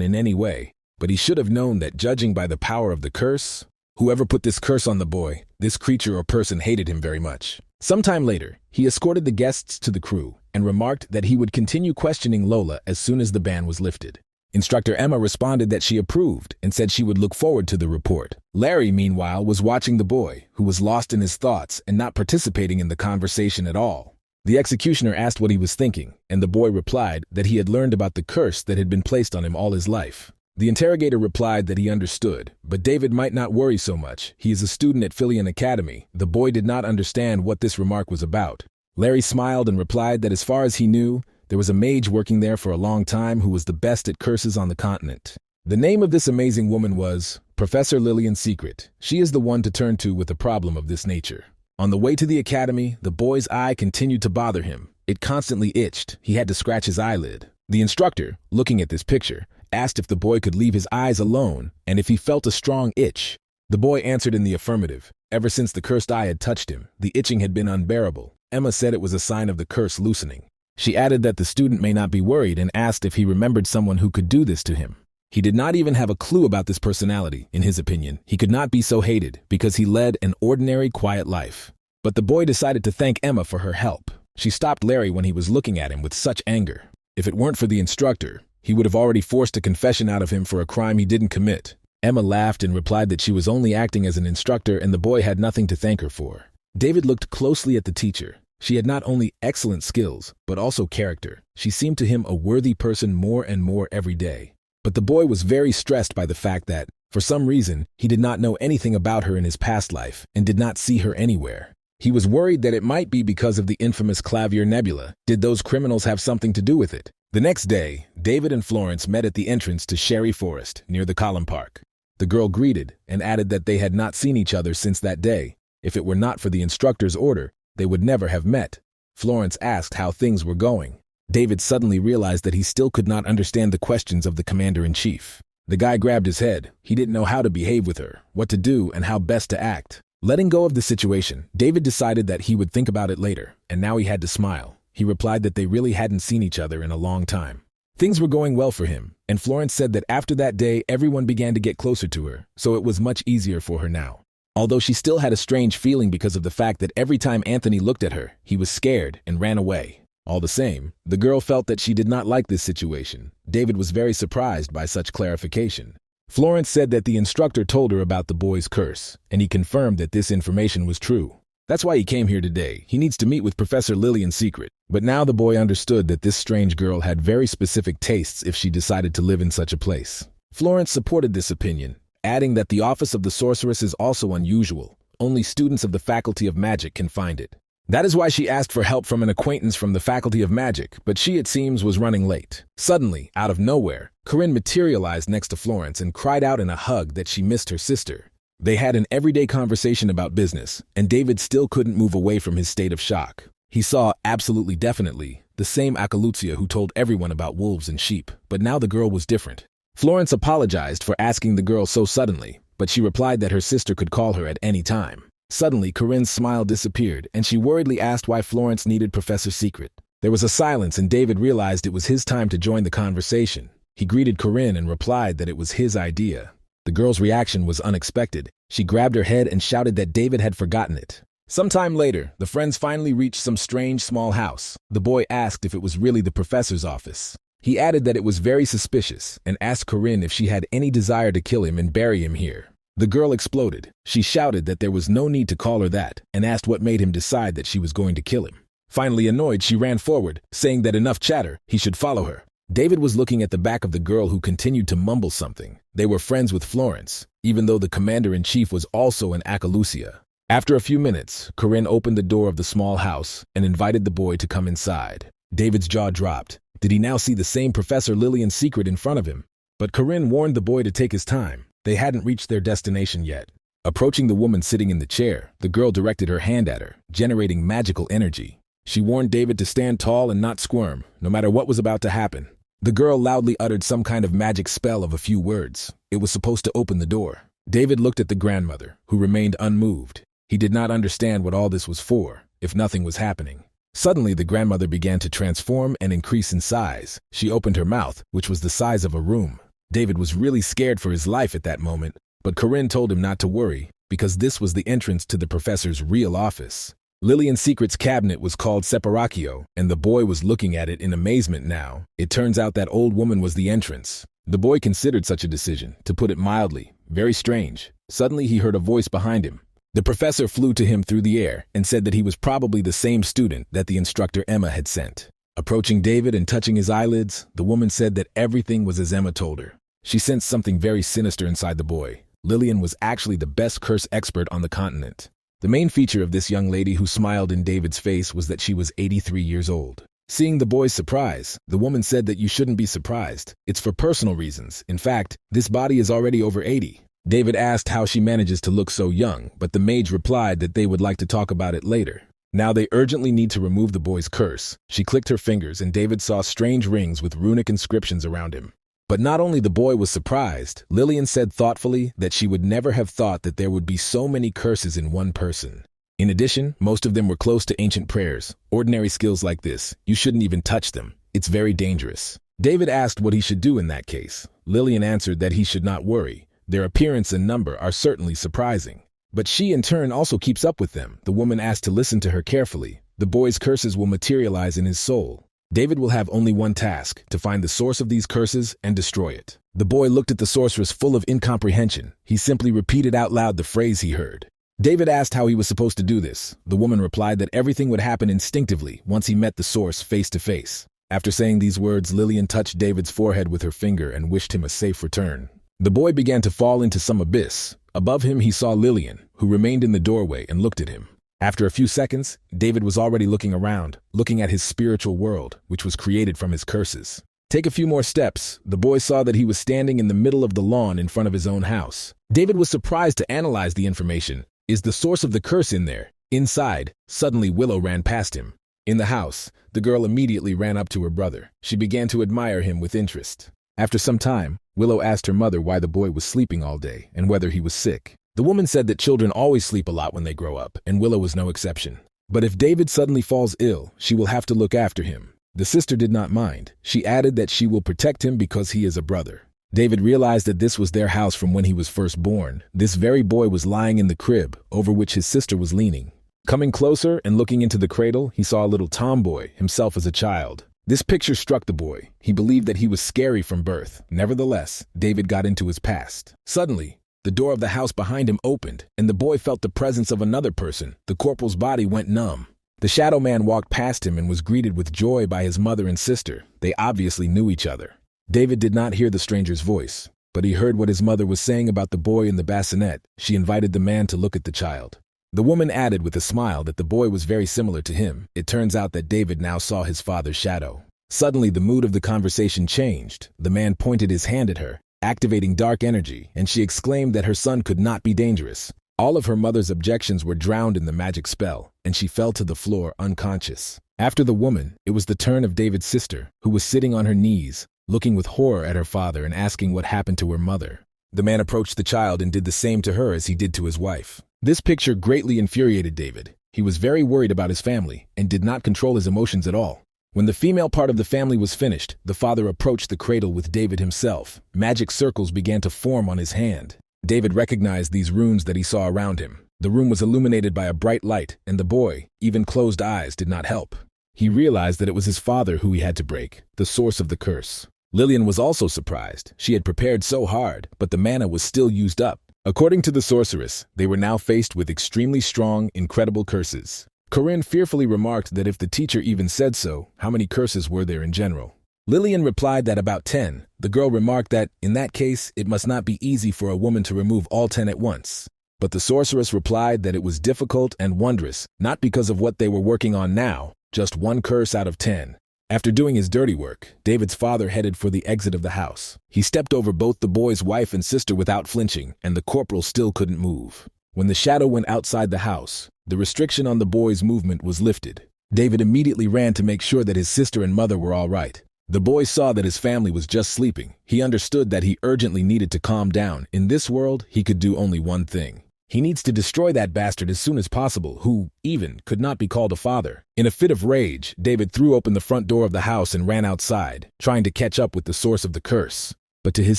in any way, but he should have known that judging by the power of the curse, whoever put this curse on the boy, this creature or person hated him very much. Sometime later, he escorted the guests to the crew and remarked that he would continue questioning Lola as soon as the ban was lifted. Instructor Emma responded that she approved and said she would look forward to the report. Larry, meanwhile, was watching the boy, who was lost in his thoughts and not participating in the conversation at all. The executioner asked what he was thinking, and the boy replied that he had learned about the curse that had been placed on him all his life. The interrogator replied that he understood, but David might not worry so much. He is a student at Philian Academy. The boy did not understand what this remark was about. Larry smiled and replied that as far as he knew, there was a mage working there for a long time who was the best at curses on the continent. The name of this amazing woman was Professor Lillian Secret. She is the one to turn to with a problem of this nature. On the way to the academy, the boy's eye continued to bother him. It constantly itched. He had to scratch his eyelid. The instructor, looking at this picture, asked if the boy could leave his eyes alone and if he felt a strong itch. The boy answered in the affirmative. Ever since the cursed eye had touched him, the itching had been unbearable. Emma said it was a sign of the curse loosening. She added that the student may not be worried and asked if he remembered someone who could do this to him. He did not even have a clue about this personality. In his opinion, he could not be so hated because he led an ordinary, quiet life. But the boy decided to thank Emma for her help. She stopped Larry when he was looking at him with such anger. If it weren't for the instructor, he would have already forced a confession out of him for a crime he didn't commit. Emma laughed and replied that she was only acting as an instructor and the boy had nothing to thank her for. David looked closely at the teacher. She had not only excellent skills, but also character. She seemed to him a worthy person more and more every day. But the boy was very stressed by the fact that, for some reason, he did not know anything about her in his past life and did not see her anywhere. He was worried that it might be because of the infamous Clavier Nebula. Did those criminals have something to do with it? The next day, David and Florence met at the entrance to Sherry Forest, near the Column Park. The girl greeted and added that they had not seen each other since that day. If it were not for the instructor's order, they would never have met. Florence asked how things were going. David suddenly realized that he still could not understand the questions of the commander-in-chief. The guy grabbed his head. He didn't know how to behave with her, what to do, and how best to act. Letting go of the situation, David decided that he would think about it later, and now he had to smile. He replied that they really hadn't seen each other in a long time. Things were going well for him, and Florence said that after that day everyone began to get closer to her, so it was much easier for her now. Although she still had a strange feeling because of the fact that every time Anthony looked at her, he was scared and ran away. All the same, the girl felt that she did not like this situation. David was very surprised by such clarification. Florence said that the instructor told her about the boy's curse, and he confirmed that this information was true. That's why he came here today. He needs to meet with Professor Lily in secret. But now the boy understood that this strange girl had very specific tastes if she decided to live in such a place. Florence supported this opinion, adding that the office of the sorceress is also unusual. Only students of the Faculty of Magic can find it. That is why she asked for help from an acquaintance from the Faculty of Magic, but she, it seems, was running late. Suddenly, out of nowhere, Corinne materialized next to Florence and cried out in a hug that she missed her sister. They had an everyday conversation about business, and David still couldn't move away from his state of shock. He saw, absolutely definitely, the same Akalucia who told everyone about wolves and sheep, but now the girl was different. Florence apologized for asking the girl so suddenly, but she replied that her sister could call her at any time. Suddenly, Corinne's smile disappeared, and she worriedly asked why Florence needed Professor Secret. There was a silence, and David realized it was his time to join the conversation. He greeted Corinne and replied that it was his idea. The girl's reaction was unexpected. She grabbed her head and shouted that David had forgotten it. Sometime later, the friends finally reached some strange small house. The boy asked if it was really the professor's office. He added that it was very suspicious and asked Corinne if she had any desire to kill him and bury him here. The girl exploded. She shouted that there was no need to call her that and asked what made him decide that she was going to kill him. Finally annoyed, she ran forward, saying that enough chatter, he should follow her. David was looking at the back of the girl who continued to mumble something. They were friends with Florence, even though the commander-in-chief was also an Akalucia. After a few minutes, Corinne opened the door of the small house and invited the boy to come inside. David's jaw dropped. Did he now see the same Professor Lily in secret in front of him? But Corinne warned the boy to take his time. They hadn't reached their destination yet. Approaching the woman sitting in the chair, the girl directed her hand at her, generating magical energy. She warned David to stand tall and not squirm, no matter what was about to happen. The girl loudly uttered some kind of magic spell of a few words. It was supposed to open the door. David looked at the grandmother, who remained unmoved. He did not understand what all this was for, if nothing was happening. Suddenly, the grandmother began to transform and increase in size. She opened her mouth, which was the size of a room. David was really scared for his life at that moment, but Corinne told him not to worry, because this was the entrance to the professor's real office. Lillian Secret's cabinet was called Separacchio, and the boy was looking at it in amazement now. It turns out that old woman was the entrance. The boy considered such a decision, to put it mildly, very strange. Suddenly he heard a voice behind him. The professor flew to him through the air and said that he was probably the same student that the instructor Emma had sent. Approaching David and touching his eyelids, the woman said that everything was as Emma told her. She sensed something very sinister inside the boy. Lillian was actually the best curse expert on the continent. The main feature of this young lady who smiled in David's face was that she was 83 years old. Seeing the boy's surprise, the woman said that you shouldn't be surprised. It's for personal reasons. In fact, this body is already over 80. David asked how she manages to look so young, but the mage replied that they would like to talk about it later. Now they urgently need to remove the boy's curse. She clicked her fingers and David saw strange rings with runic inscriptions around him. But not only the boy was surprised, Lillian said thoughtfully that she would never have thought that there would be so many curses in one person. In addition, most of them were close to ancient prayers. Ordinary skills like this, you shouldn't even touch them. It's very dangerous. David asked what he should do in that case. Lillian answered that he should not worry. Their appearance and number are certainly surprising. But she in turn also keeps up with them. The woman asked to listen to her carefully. The boy's curses will materialize in his soul. David will have only one task, to find the source of these curses and destroy it. The boy looked at the sorceress full of incomprehension. He simply repeated out loud the phrase he heard. David asked how he was supposed to do this. The woman replied that everything would happen instinctively once he met the source face to face. After saying these words, Lillian touched David's forehead with her finger and wished him a safe return. The boy began to fall into some abyss. Above him he saw Lillian, who remained in the doorway and looked at him. After a few seconds, David was already looking around, looking at his spiritual world, which was created from his curses. Take a few more steps. The boy saw that he was standing in the middle of the lawn in front of his own house. David was surprised to analyze the information. Is the source of the curse in there? Inside, suddenly Willow ran past him. In the house, the girl immediately ran up to her brother. She began to admire him with interest. After some time, Willow asked her mother why the boy was sleeping all day and whether he was sick. The woman said that children always sleep a lot when they grow up, and Willow was no exception. But if David suddenly falls ill, she will have to look after him. The sister did not mind. She added that she will protect him because he is a brother. David realized that this was their house from when he was first born. This very boy was lying in the crib, over which his sister was leaning. Coming closer and looking into the cradle, he saw a little tomboy, himself as a child. This picture struck the boy. He believed that he was scary from birth. Nevertheless, David got into his past. Suddenly, the door of the house behind him opened, and the boy felt the presence of another person. The corporal's body went numb. The shadow man walked past him and was greeted with joy by his mother and sister. They obviously knew each other. David did not hear the stranger's voice, but he heard what his mother was saying about the boy in the bassinet. She invited the man to look at the child. The woman added with a smile that the boy was very similar to him. It turns out that David now saw his father's shadow. Suddenly, the mood of the conversation changed. The man pointed his hand at her, activating dark energy, and she exclaimed that her son could not be dangerous. All of her mother's objections were drowned in the magic spell, and she fell to the floor unconscious. After the woman, it was the turn of David's sister, who was sitting on her knees, looking with horror at her father and asking what happened to her mother. The man approached the child and did the same to her as he did to his wife. This picture greatly infuriated David. He was very worried about his family and did not control his emotions at all. When the female part of the family was finished, the father approached the cradle with David himself. Magic circles began to form on his hand. David recognized these runes that he saw around him. The room was illuminated by a bright light, and the boy, even closed eyes, did not help. He realized that it was his father who he had to break, the source of the curse. Lillian was also surprised. She had prepared so hard, but the mana was still used up. According to the sorceress, they were now faced with extremely strong, incredible curses. Corinne fearfully remarked that if the teacher even said so, how many curses were there in general? Lillian replied that about 10. The girl remarked that, in that case, it must not be easy for a woman to remove all 10 at once. But the sorceress replied that it was difficult and wondrous, not because of what they were working on now, just one curse out of 10. After doing his dirty work, David's father headed for the exit of the house. He stepped over both the boy's wife and sister without flinching, and the corporal still couldn't move. When the shadow went outside the house, the restriction on the boy's movement was lifted. David immediately ran to make sure that his sister and mother were all right. The boy saw that his family was just sleeping. He understood that he urgently needed to calm down. In this world, he could do only one thing. He needs to destroy that bastard as soon as possible, who, even, could not be called a father. In a fit of rage, David threw open the front door of the house and ran outside, trying to catch up with the source of the curse. But to his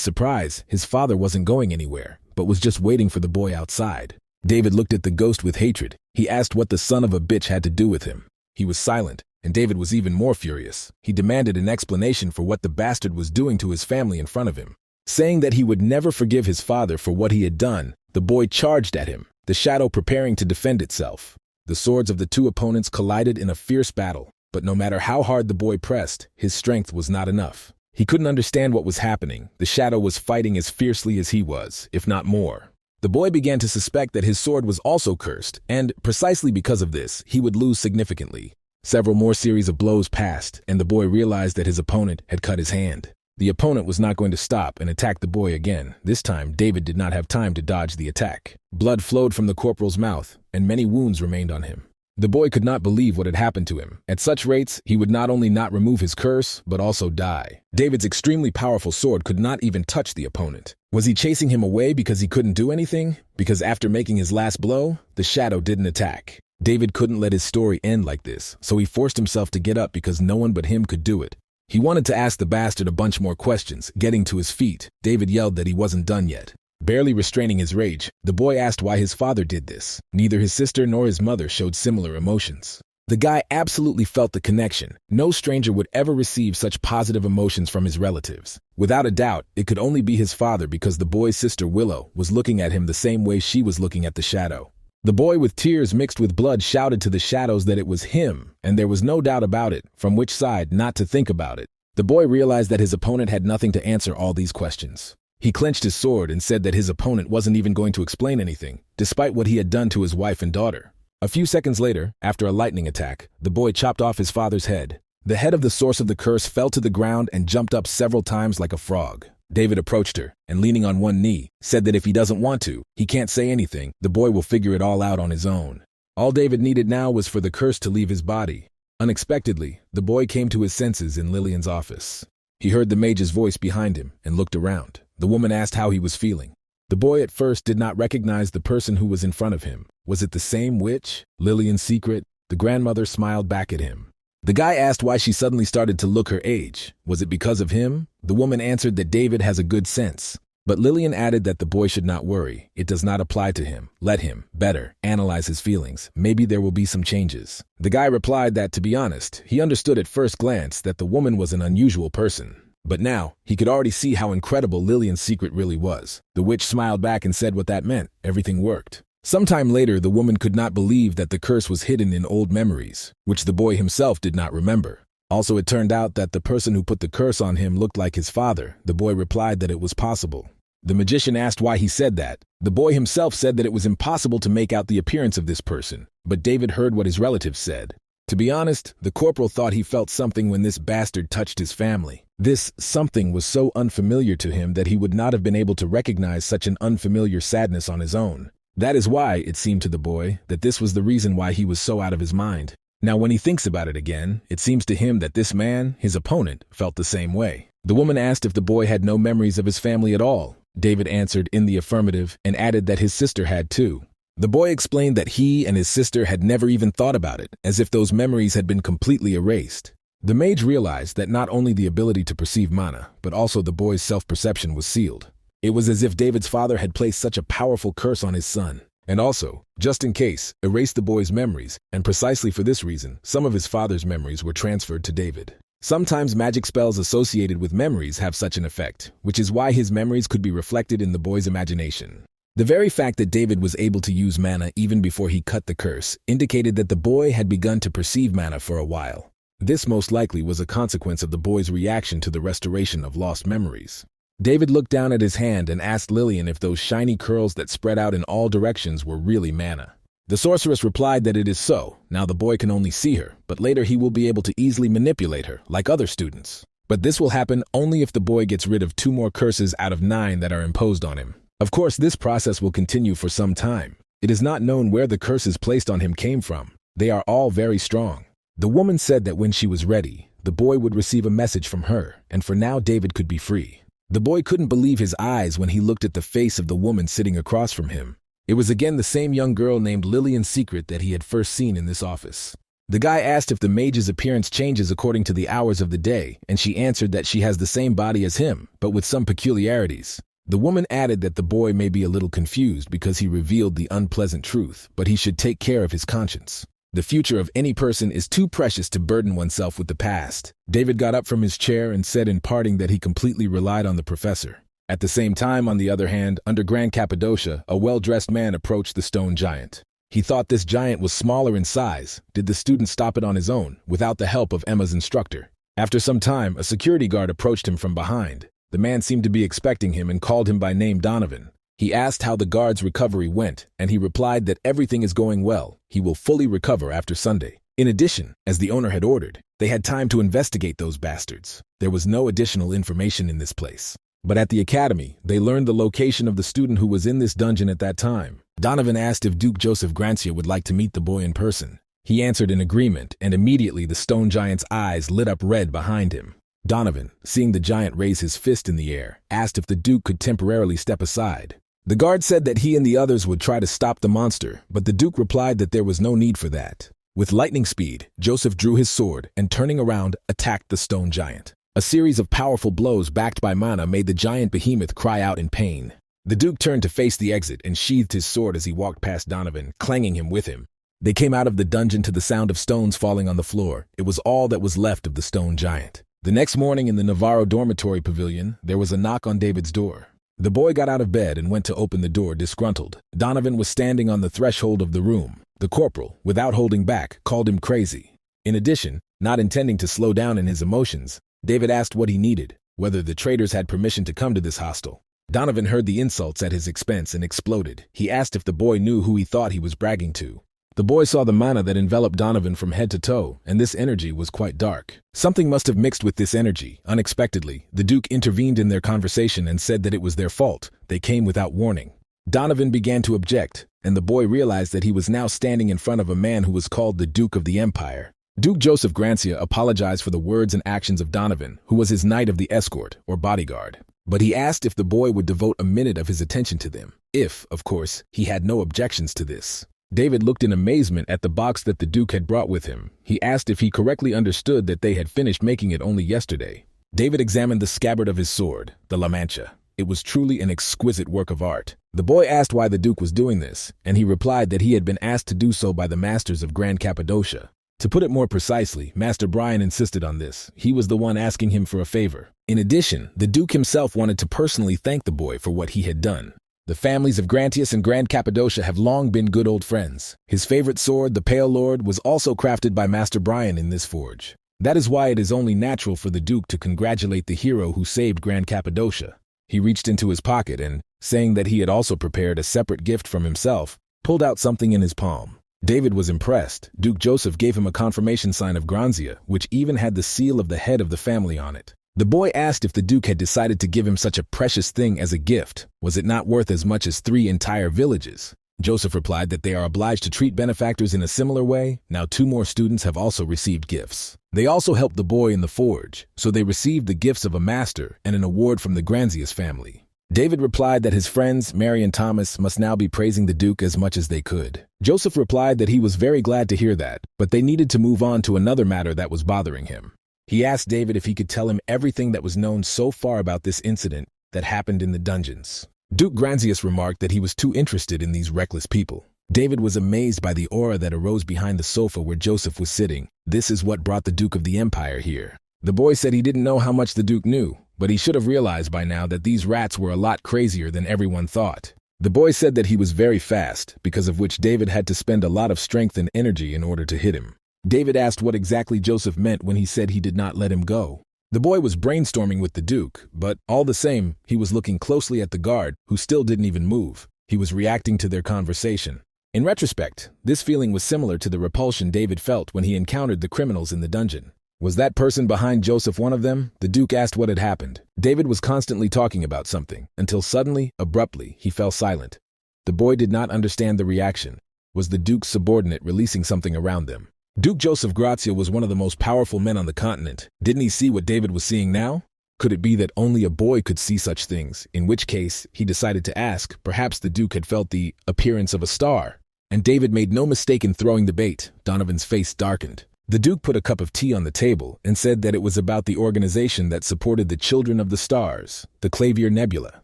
surprise, his father wasn't going anywhere, but was just waiting for the boy outside. David looked at the ghost with hatred. He asked what the son of a bitch had to do with him. He was silent, and David was even more furious. He demanded an explanation for what the bastard was doing to his family in front of him. Saying that he would never forgive his father for what he had done, the boy charged at him, the shadow preparing to defend itself. The swords of the two opponents collided in a fierce battle, but no matter how hard the boy pressed, his strength was not enough. He couldn't understand what was happening. The shadow was fighting as fiercely as he was, if not more. The boy began to suspect that his sword was also cursed, and, precisely because of this, he would lose significantly. Several more series of blows passed, and the boy realized that his opponent had cut his hand. The opponent was not going to stop and attack the boy again. This time, David did not have time to dodge the attack. Blood flowed from the corporal's mouth, and many wounds remained on him. The boy could not believe what had happened to him. At such rates, he would not only not remove his curse, but also die. David's extremely powerful sword could not even touch the opponent. Was he chasing him away because he couldn't do anything? Because after making his last blow, the shadow didn't attack. David couldn't let his story end like this, so he forced himself to get up because no one but him could do it. He wanted to ask the bastard a bunch more questions. Getting to his feet, David yelled that he wasn't done yet. Barely restraining his rage, the boy asked why his father did this. Neither his sister nor his mother showed similar emotions. The guy absolutely felt the connection. No stranger would ever receive such positive emotions from his relatives. Without a doubt, it could only be his father because the boy's sister Willow was looking at him the same way she was looking at the shadow. The boy with tears mixed with blood shouted to the shadows that it was him, and there was no doubt about it, from which side not to think about it. The boy realized that his opponent had nothing to answer all these questions. He clenched his sword and said that his opponent wasn't even going to explain anything, despite what he had done to his wife and daughter. A few seconds later, after a lightning attack, the boy chopped off his father's head. The head of the source of the curse fell to the ground and jumped up several times like a frog. David approached her, and leaning on one knee, said that if he doesn't want to, he can't say anything, the boy will figure it all out on his own. All David needed now was for the curse to leave his body. Unexpectedly, the boy came to his senses in Lillian's office. He heard the mage's voice behind him and looked around. The woman asked how he was feeling. The boy at first did not recognize the person who was in front of him. Was it the same witch? Lillian's secret? The grandmother smiled back at him. The guy asked why she suddenly started to look her age. Was it because of him? The woman answered that David has a good sense. But Lillian added that the boy should not worry. It does not apply to him. Let him, better, analyze his feelings. Maybe there will be some changes. The guy replied that, to be honest, he understood at first glance that the woman was an unusual person. But now, he could already see how incredible Lillian's secret really was. The witch smiled back and said what that meant. Everything worked. Sometime later, the woman could not believe that the curse was hidden in old memories, which the boy himself did not remember. Also, it turned out that the person who put the curse on him looked like his father. The boy replied that it was possible. The magician asked why he said that. The boy himself said that it was impossible to make out the appearance of this person, but David heard what his relatives said. To be honest, the corporal thought he felt something when this bastard touched his family. This something was so unfamiliar to him that he would not have been able to recognize such an unfamiliar sadness on his own. That is why, it seemed to the boy, that this was the reason why he was so out of his mind. Now when he thinks about it again, it seems to him that this man, his opponent, felt the same way. The woman asked if the boy had no memories of his family at all. David answered in the affirmative and added that his sister had too. The boy explained that he and his sister had never even thought about it, as if those memories had been completely erased. The mage realized that not only the ability to perceive mana, but also the boy's self-perception was sealed. It was as if David's father had placed such a powerful curse on his son. And also, just in case, erased the boy's memories, and precisely for this reason, some of his father's memories were transferred to David. Sometimes magic spells associated with memories have such an effect, which is why his memories could be reflected in the boy's imagination. The very fact that David was able to use mana even before he cut the curse indicated that the boy had begun to perceive mana for a while. This most likely was a consequence of the boy's reaction to the restoration of lost memories. David looked down at his hand and asked Lillian if those shiny curls that spread out in all directions were really mana. The sorceress replied that it is so. Now the boy can only see her, but later he will be able to easily manipulate her, like other students. But this will happen only if the boy gets rid of 2 more curses out of 9 that are imposed on him. Of course, this process will continue for some time. It is not known where the curses placed on him came from. They are all very strong. The woman said that when she was ready, the boy would receive a message from her, and for now David could be free. The boy couldn't believe his eyes when he looked at the face of the woman sitting across from him. It was again the same young girl named Lillian Secret that he had first seen in this office. The guy asked if the mage's appearance changes according to the hours of the day, and she answered that she has the same body as him, but with some peculiarities. The woman added that the boy may be a little confused because he revealed the unpleasant truth, but he should take care of his conscience. The future of any person is too precious to burden oneself with the past. David got up from his chair and said in parting that he completely relied on the professor. At the same time, on the other hand, under Grand Cappadocia, a well-dressed man approached the stone giant. He thought this giant was smaller in size. Did the student stop it on his own, without the help of Emma's instructor? After some time, a security guard approached him from behind. The man seemed to be expecting him and called him by name Donovan. He asked how the guard's recovery went, and he replied that everything is going well. He will fully recover after Sunday. In addition, as the owner had ordered, they had time to investigate those bastards. There was no additional information in this place. But at the academy, they learned the location of the student who was in this dungeon at that time. Donovan asked if Duke Joseph Grancia would like to meet the boy in person. He answered in agreement, and immediately the stone giant's eyes lit up red behind him. Donovan, seeing the giant raise his fist in the air, asked if the Duke could temporarily step aside. The guard said that he and the others would try to stop the monster, but the Duke replied that there was no need for that. With lightning speed, Joseph drew his sword and, turning around, attacked the stone giant. A series of powerful blows backed by mana made the giant behemoth cry out in pain. The Duke turned to face the exit and sheathed his sword as he walked past Donovan, clanging him with him. They came out of the dungeon to the sound of stones falling on the floor. It was all that was left of the stone giant. The next morning in the Navarro dormitory pavilion, there was a knock on David's door. The boy got out of bed and went to open the door, disgruntled. Donovan was standing on the threshold of the room. The corporal, without holding back, called him crazy. In addition, not intending to slow down in his emotions, David asked what he needed, whether the traitors had permission to come to this hostel. Donovan heard the insults at his expense and exploded. He asked if the boy knew who he thought he was bragging to. The boy saw the mana that enveloped Donovan from head to toe, and this energy was quite dark. Something must have mixed with this energy. Unexpectedly, the Duke intervened in their conversation and said that it was their fault. They came without warning. Donovan began to object, and the boy realized that he was now standing in front of a man who was called the Duke of the Empire. Duke Joseph Grancia apologized for the words and actions of Donovan, who was his knight of the escort, or bodyguard. But he asked if the boy would devote a minute of his attention to them. If, of course, he had no objections to this. David looked in amazement at the box that the Duke had brought with him. He asked if he correctly understood that they had finished making it only yesterday. David examined the scabbard of his sword, the La Mancha. It was truly an exquisite work of art. The boy asked why the Duke was doing this, and he replied that he had been asked to do so by the masters of Grand Cappadocia. To put it more precisely, Master Brian insisted on this. He was the one asking him for a favor. In addition, the Duke himself wanted to personally thank the boy for what he had done. The families of Grantius and Grand Cappadocia have long been good old friends. His favorite sword, the Pale Lord, was also crafted by Master Brian in this forge. That is why it is only natural for the Duke to congratulate the hero who saved Grand Cappadocia. He reached into his pocket and, saying that he had also prepared a separate gift from himself, pulled out something in his palm. David was impressed. Duke Joseph gave him a confirmation sign of Granzia, which even had the seal of the head of the family on it. The boy asked if the Duke had decided to give him such a precious thing as a gift. Was it not worth as much as 3 entire villages? Joseph replied that they are obliged to treat benefactors in a similar way. Now 2 more students have also received gifts. They also helped the boy in the forge, so they received the gifts of a master and an award from the Granzius family. David replied that his friends, Mary and Thomas, must now be praising the Duke as much as they could. Joseph replied that he was very glad to hear that, but they needed to move on to another matter that was bothering him. He asked David if he could tell him everything that was known so far about this incident that happened in the dungeons. Duke Granzius remarked that he was too interested in these reckless people. David was amazed by the aura that arose behind the sofa where Joseph was sitting. This is what brought the Duke of the Empire here. The boy said he didn't know how much the Duke knew, but he should have realized by now that these rats were a lot crazier than everyone thought. The boy said that he was very fast, because of which David had to spend a lot of strength and energy in order to hit him. David asked what exactly Joseph meant when he said he did not let him go. The boy was brainstorming with the Duke, but all the same, he was looking closely at the guard, who still didn't even move. He was reacting to their conversation. In retrospect, this feeling was similar to the repulsion David felt when he encountered the criminals in the dungeon. Was that person behind Joseph one of them? The Duke asked what had happened. David was constantly talking about something, until suddenly, abruptly, he fell silent. The boy did not understand the reaction. Was the Duke's subordinate releasing something around them? Duke Joseph Grazia was one of the most powerful men on the continent. Didn't he see what David was seeing now? Could it be that only a boy could see such things, in which case he decided to ask? Perhaps the Duke had felt the appearance of a star. And David made no mistake in throwing the bait. Donovan's face darkened. The Duke put a cup of tea on the table and said that it was about the organization that supported the Children of the Stars, the Clavier Nebula.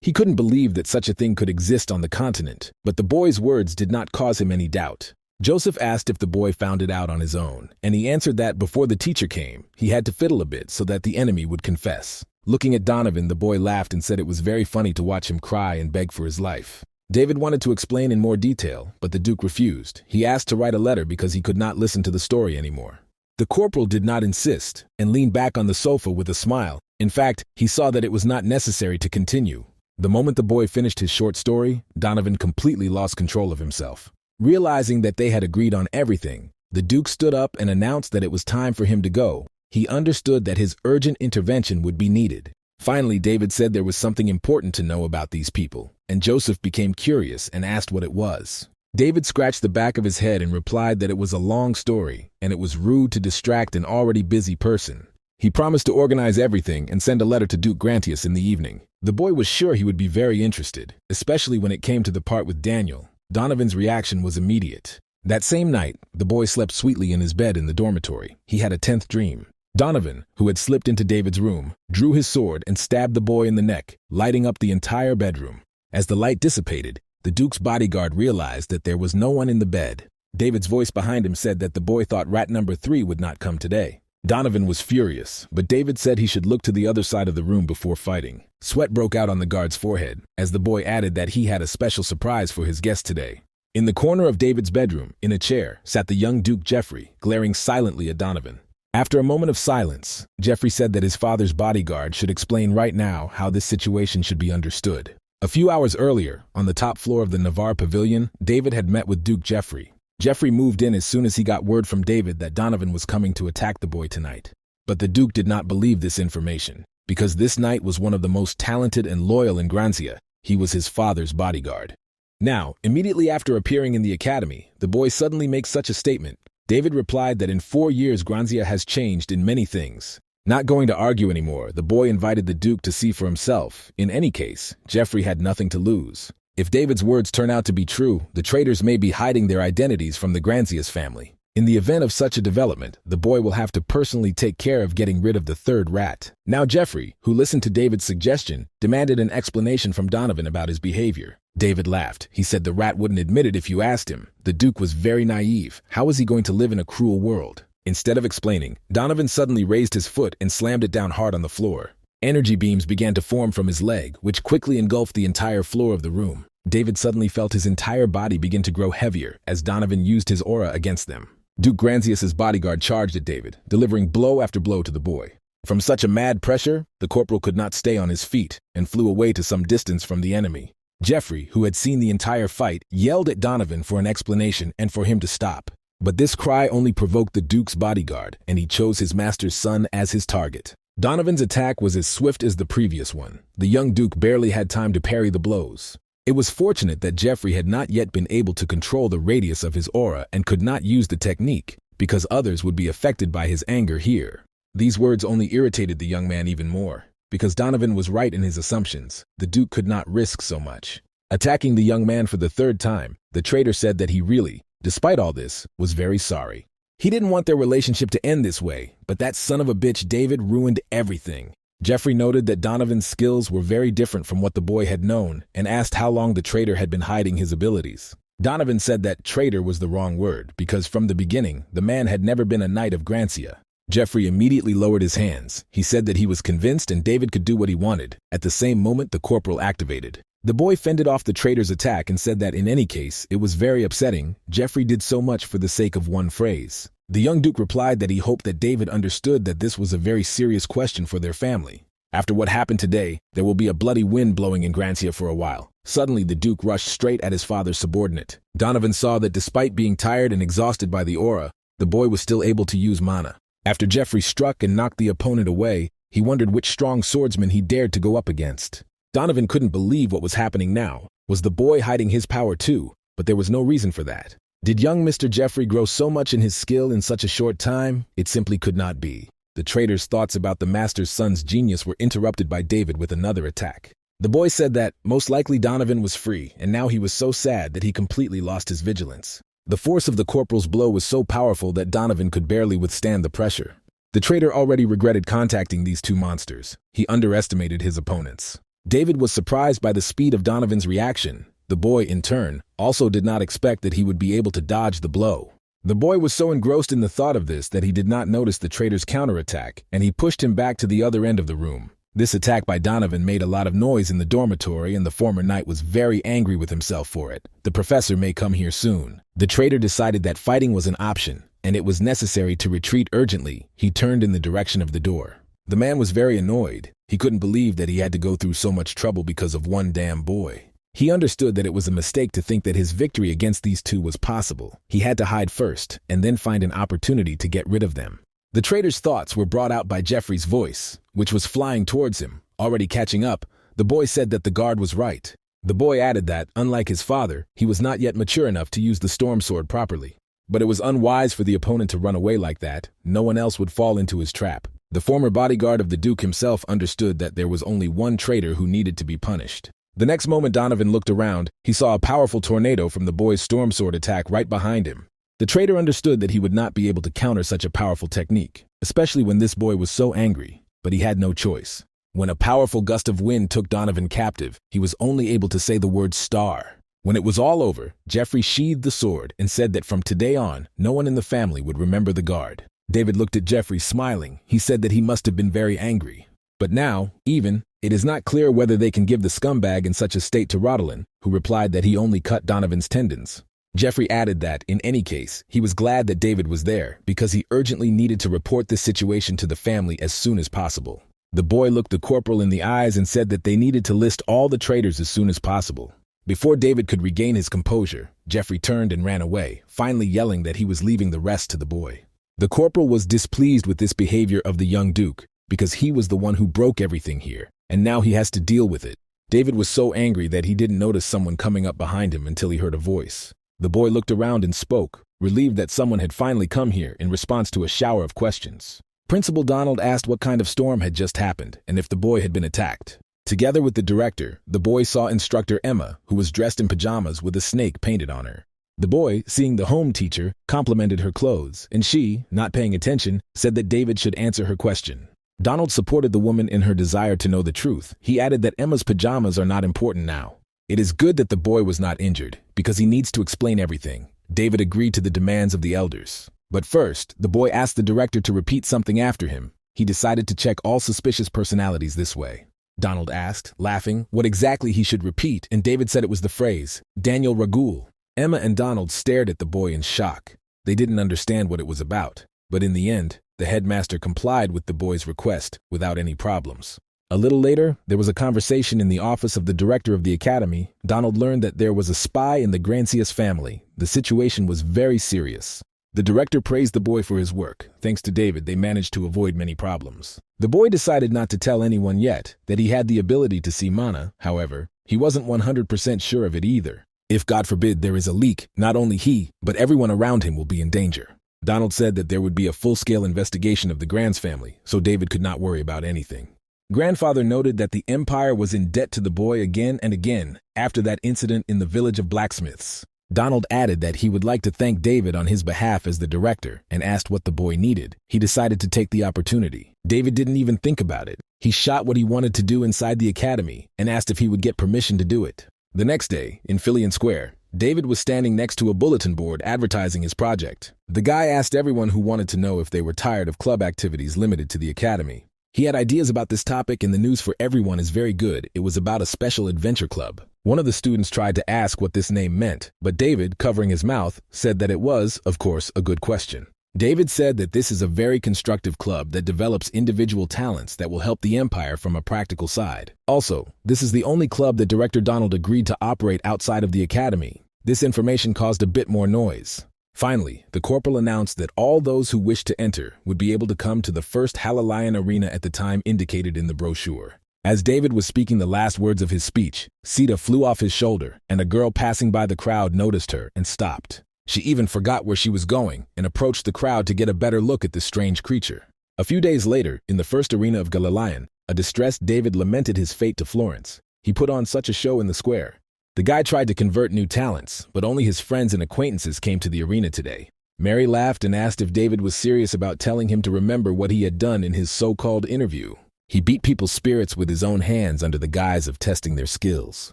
He couldn't believe that such a thing could exist on the continent, but the boy's words did not cause him any doubt. Joseph asked if the boy found it out on his own, and he answered that before the teacher came, he had to fiddle a bit so that the enemy would confess. Looking at Donovan, the boy laughed and said it was very funny to watch him cry and beg for his life. David wanted to explain in more detail, but the Duke refused. He asked to write a letter because he could not listen to the story anymore. The corporal did not insist, and leaned back on the sofa with a smile. In fact, he saw that it was not necessary to continue. The moment the boy finished his short story, Donovan completely lost control of himself. Realizing that they had agreed on everything, the Duke stood up and announced that it was time for him to go. He understood that his urgent intervention would be needed. Finally, David said there was something important to know about these people, and Joseph became curious and asked what it was. David scratched the back of his head and replied that it was a long story, and it was rude to distract an already busy person. He promised to organize everything and send a letter to Duke Grantius in the evening. The boy was sure he would be very interested, especially when it came to the part with Daniel. Donovan's reaction was immediate. That same night, the boy slept sweetly in his bed in the dormitory. He had a 10th dream. Donovan, who had slipped into David's room, drew his sword and stabbed the boy in the neck, lighting up the entire bedroom. As the light dissipated, the Duke's bodyguard realized that there was no one in the bed. David's voice behind him said that the boy thought rat number 3 would not come today. Donovan was furious, but David said he should look to the other side of the room before fighting. Sweat broke out on the guard's forehead, as the boy added that he had a special surprise for his guest today. In the corner of David's bedroom, in a chair, sat the young Duke Jeffrey, glaring silently at Donovan. After a moment of silence, Jeffrey said that his father's bodyguard should explain right now how this situation should be understood. A few hours earlier, on the top floor of the Navarre Pavilion, David had met with Duke Jeffrey. Jeffrey moved in as soon as he got word from David that Donovan was coming to attack the boy tonight. But the Duke did not believe this information, because this knight was one of the most talented and loyal in Granzia. He was his father's bodyguard. Now, immediately after appearing in the academy, the boy suddenly makes such a statement. David replied that in 4 years Granzia has changed in many things. Not going to argue anymore, the boy invited the Duke to see for himself. In any case, Jeffrey had nothing to lose. If David's words turn out to be true, the traitors may be hiding their identities from the Granzia's family. In the event of such a development, the boy will have to personally take care of getting rid of the third rat. Now Jeffrey, who listened to David's suggestion, demanded an explanation from Donovan about his behavior. David laughed. He said the rat wouldn't admit it if you asked him. The Duke was very naive. How was he going to live in a cruel world? Instead of explaining, Donovan suddenly raised his foot and slammed it down hard on the floor. Energy beams began to form from his leg, which quickly engulfed the entire floor of the room. David suddenly felt his entire body begin to grow heavier as Donovan used his aura against them. Duke Granzius' bodyguard charged at David, delivering blow after blow to the boy. From such a mad pressure, the corporal could not stay on his feet and flew away to some distance from the enemy. Jeffrey, who had seen the entire fight, yelled at Donovan for an explanation and for him to stop. But this cry only provoked the Duke's bodyguard, and he chose his master's son as his target. Donovan's attack was as swift as the previous one. The young Duke barely had time to parry the blows. It was fortunate that Jeffrey had not yet been able to control the radius of his aura and could not use the technique, because others would be affected by his anger here. These words only irritated the young man even more. Because Donovan was right in his assumptions, the Duke could not risk so much. Attacking the young man for the 3rd time, the traitor said that he really, despite all this, was very sorry. He didn't want their relationship to end this way, but that son of a bitch David ruined everything. Jeffrey noted that Donovan's skills were very different from what the boy had known and asked how long the traitor had been hiding his abilities. Donovan said that traitor was the wrong word because from the beginning, the man had never been a knight of Granzia. Jeffrey immediately lowered his hands. He said that he was convinced and David could do what he wanted. At the same moment, the corporal activated. The boy fended off the traitor's attack and said that in any case, it was very upsetting. Jeffrey did so much for the sake of one phrase. The young Duke replied that he hoped that David understood that this was a very serious question for their family. After what happened today, there will be a bloody wind blowing in Granzia for a while. Suddenly, the Duke rushed straight at his father's subordinate. Donovan saw that despite being tired and exhausted by the aura, the boy was still able to use mana. After Jeffrey struck and knocked the opponent away, he wondered which strong swordsman he dared to go up against. Donovan couldn't believe what was happening now. Was the boy hiding his power too? But there was no reason for that. Did young Mr. Jeffrey grow so much in his skill in such a short time? It simply could not be. The traitor's thoughts about the master's son's genius were interrupted by David with another attack. The boy said that, most likely Donovan was free, and now he was so sad that he completely lost his vigilance. The force of the corporal's blow was so powerful that Donovan could barely withstand the pressure. The traitor already regretted contacting these two monsters. He underestimated his opponents. David was surprised by the speed of Donovan's reaction. The boy, in turn, also did not expect that he would be able to dodge the blow. The boy was so engrossed in the thought of this that he did not notice the traitor's counterattack, and he pushed him back to the other end of the room. This attack by Donovan made a lot of noise in the dormitory, and the former knight was very angry with himself for it. The professor may come here soon. The traitor decided that fighting was an option, and it was necessary to retreat urgently. He turned in the direction of the door. The man was very annoyed. He couldn't believe that he had to go through so much trouble because of one damn boy. He understood that it was a mistake to think that his victory against these two was possible. He had to hide first, and then find an opportunity to get rid of them. The traitor's thoughts were brought out by Jeffrey's voice, which was flying towards him. Already catching up, the boy said that the guard was right. The boy added that, unlike his father, he was not yet mature enough to use the storm sword properly. But it was unwise for the opponent to run away like that. No one else would fall into his trap. The former bodyguard of the Duke himself understood that there was only one traitor who needed to be punished. The next moment Donovan looked around, he saw a powerful tornado from the boy's storm sword attack right behind him. The traitor understood that he would not be able to counter such a powerful technique, especially when this boy was so angry, but he had no choice. When a powerful gust of wind took Donovan captive, he was only able to say the word star. When it was all over, Jeffrey sheathed the sword and said that from today on, no one in the family would remember the guard. David looked at Jeffrey smiling. He said that he must have been very angry. But now, it is not clear whether they can give the scumbag in such a state to Rodolin, who replied that he only cut Donovan's tendons. Jeffrey added that, in any case, he was glad that David was there because he urgently needed to report this situation to the family as soon as possible. The boy looked the corporal in the eyes and said that they needed to list all the traitors as soon as possible. Before David could regain his composure, Jeffrey turned and ran away, finally yelling that he was leaving the rest to the boy. The corporal was displeased with this behavior of the young Duke because he was the one who broke everything here, and now he has to deal with it. David was so angry that he didn't notice someone coming up behind him until he heard a voice. The boy looked around and spoke, relieved that someone had finally come here in response to a shower of questions. Principal Donald asked what kind of storm had just happened and if the boy had been attacked. Together with the director, the boy saw instructor Emma, who was dressed in pajamas with a snake painted on her. The boy, seeing the home teacher, complimented her clothes, and she, not paying attention, said that David should answer her question. Donald supported the woman in her desire to know the truth. He added that Emma's pajamas are not important now. It is good that the boy was not injured, because he needs to explain everything. David agreed to the demands of the elders. But first, the boy asked the director to repeat something after him. He decided to check all suspicious personalities this way. Donald asked, laughing, what exactly he should repeat, and David said it was the phrase, Daniel Ragul. Emma and Donald stared at the boy in shock. They didn't understand what it was about. But in the end, the headmaster complied with the boy's request without any problems. A little later, there was a conversation in the office of the director of the academy. Donald learned that there was a spy in the Grancius family. The situation was very serious. The director praised the boy for his work. Thanks to David, they managed to avoid many problems. The boy decided not to tell anyone yet that he had the ability to see mana. However, he wasn't 100% sure of it either. If, God forbid, there is a leak, not only he, but everyone around him will be in danger. Donald said that there would be a full-scale investigation of the Grans family, so David could not worry about anything. Grandfather noted that the Empire was in debt to the boy again and again after that incident in the village of blacksmiths. Donald added that he would like to thank David on his behalf as the director and asked what the boy needed. He decided to take the opportunity. David didn't even think about it. He shot what he wanted to do inside the academy and asked if he would get permission to do it. The next day, in Fillion Square, David was standing next to a bulletin board advertising his project. The guy asked everyone who wanted to know if they were tired of club activities limited to the academy. He had ideas about this topic and the news for everyone is very good. It was about a special adventure club. One of the students tried to ask what this name meant, but David, covering his mouth, said that it was, of course, a good question. David said that this is a very constructive club that develops individual talents that will help the Empire from a practical side. Also, this is the only club that Director Donald agreed to operate outside of the academy. This information caused a bit more noise. Finally, the corporal announced that all those who wished to enter would be able to come to the first Halalion arena at the time indicated in the brochure. As David was speaking the last words of his speech, Sita flew off his shoulder, and a girl passing by the crowd noticed her and stopped. She even forgot where she was going and approached the crowd to get a better look at this strange creature. A few days later, in the first arena of Galalion, a distressed David lamented his fate to Florence. He put on such a show in the square. The guy tried to convert new talents, but only his friends and acquaintances came to the arena today. Mary laughed and asked if David was serious about telling him to remember what he had done in his so-called interview. He beat people's spirits with his own hands under the guise of testing their skills,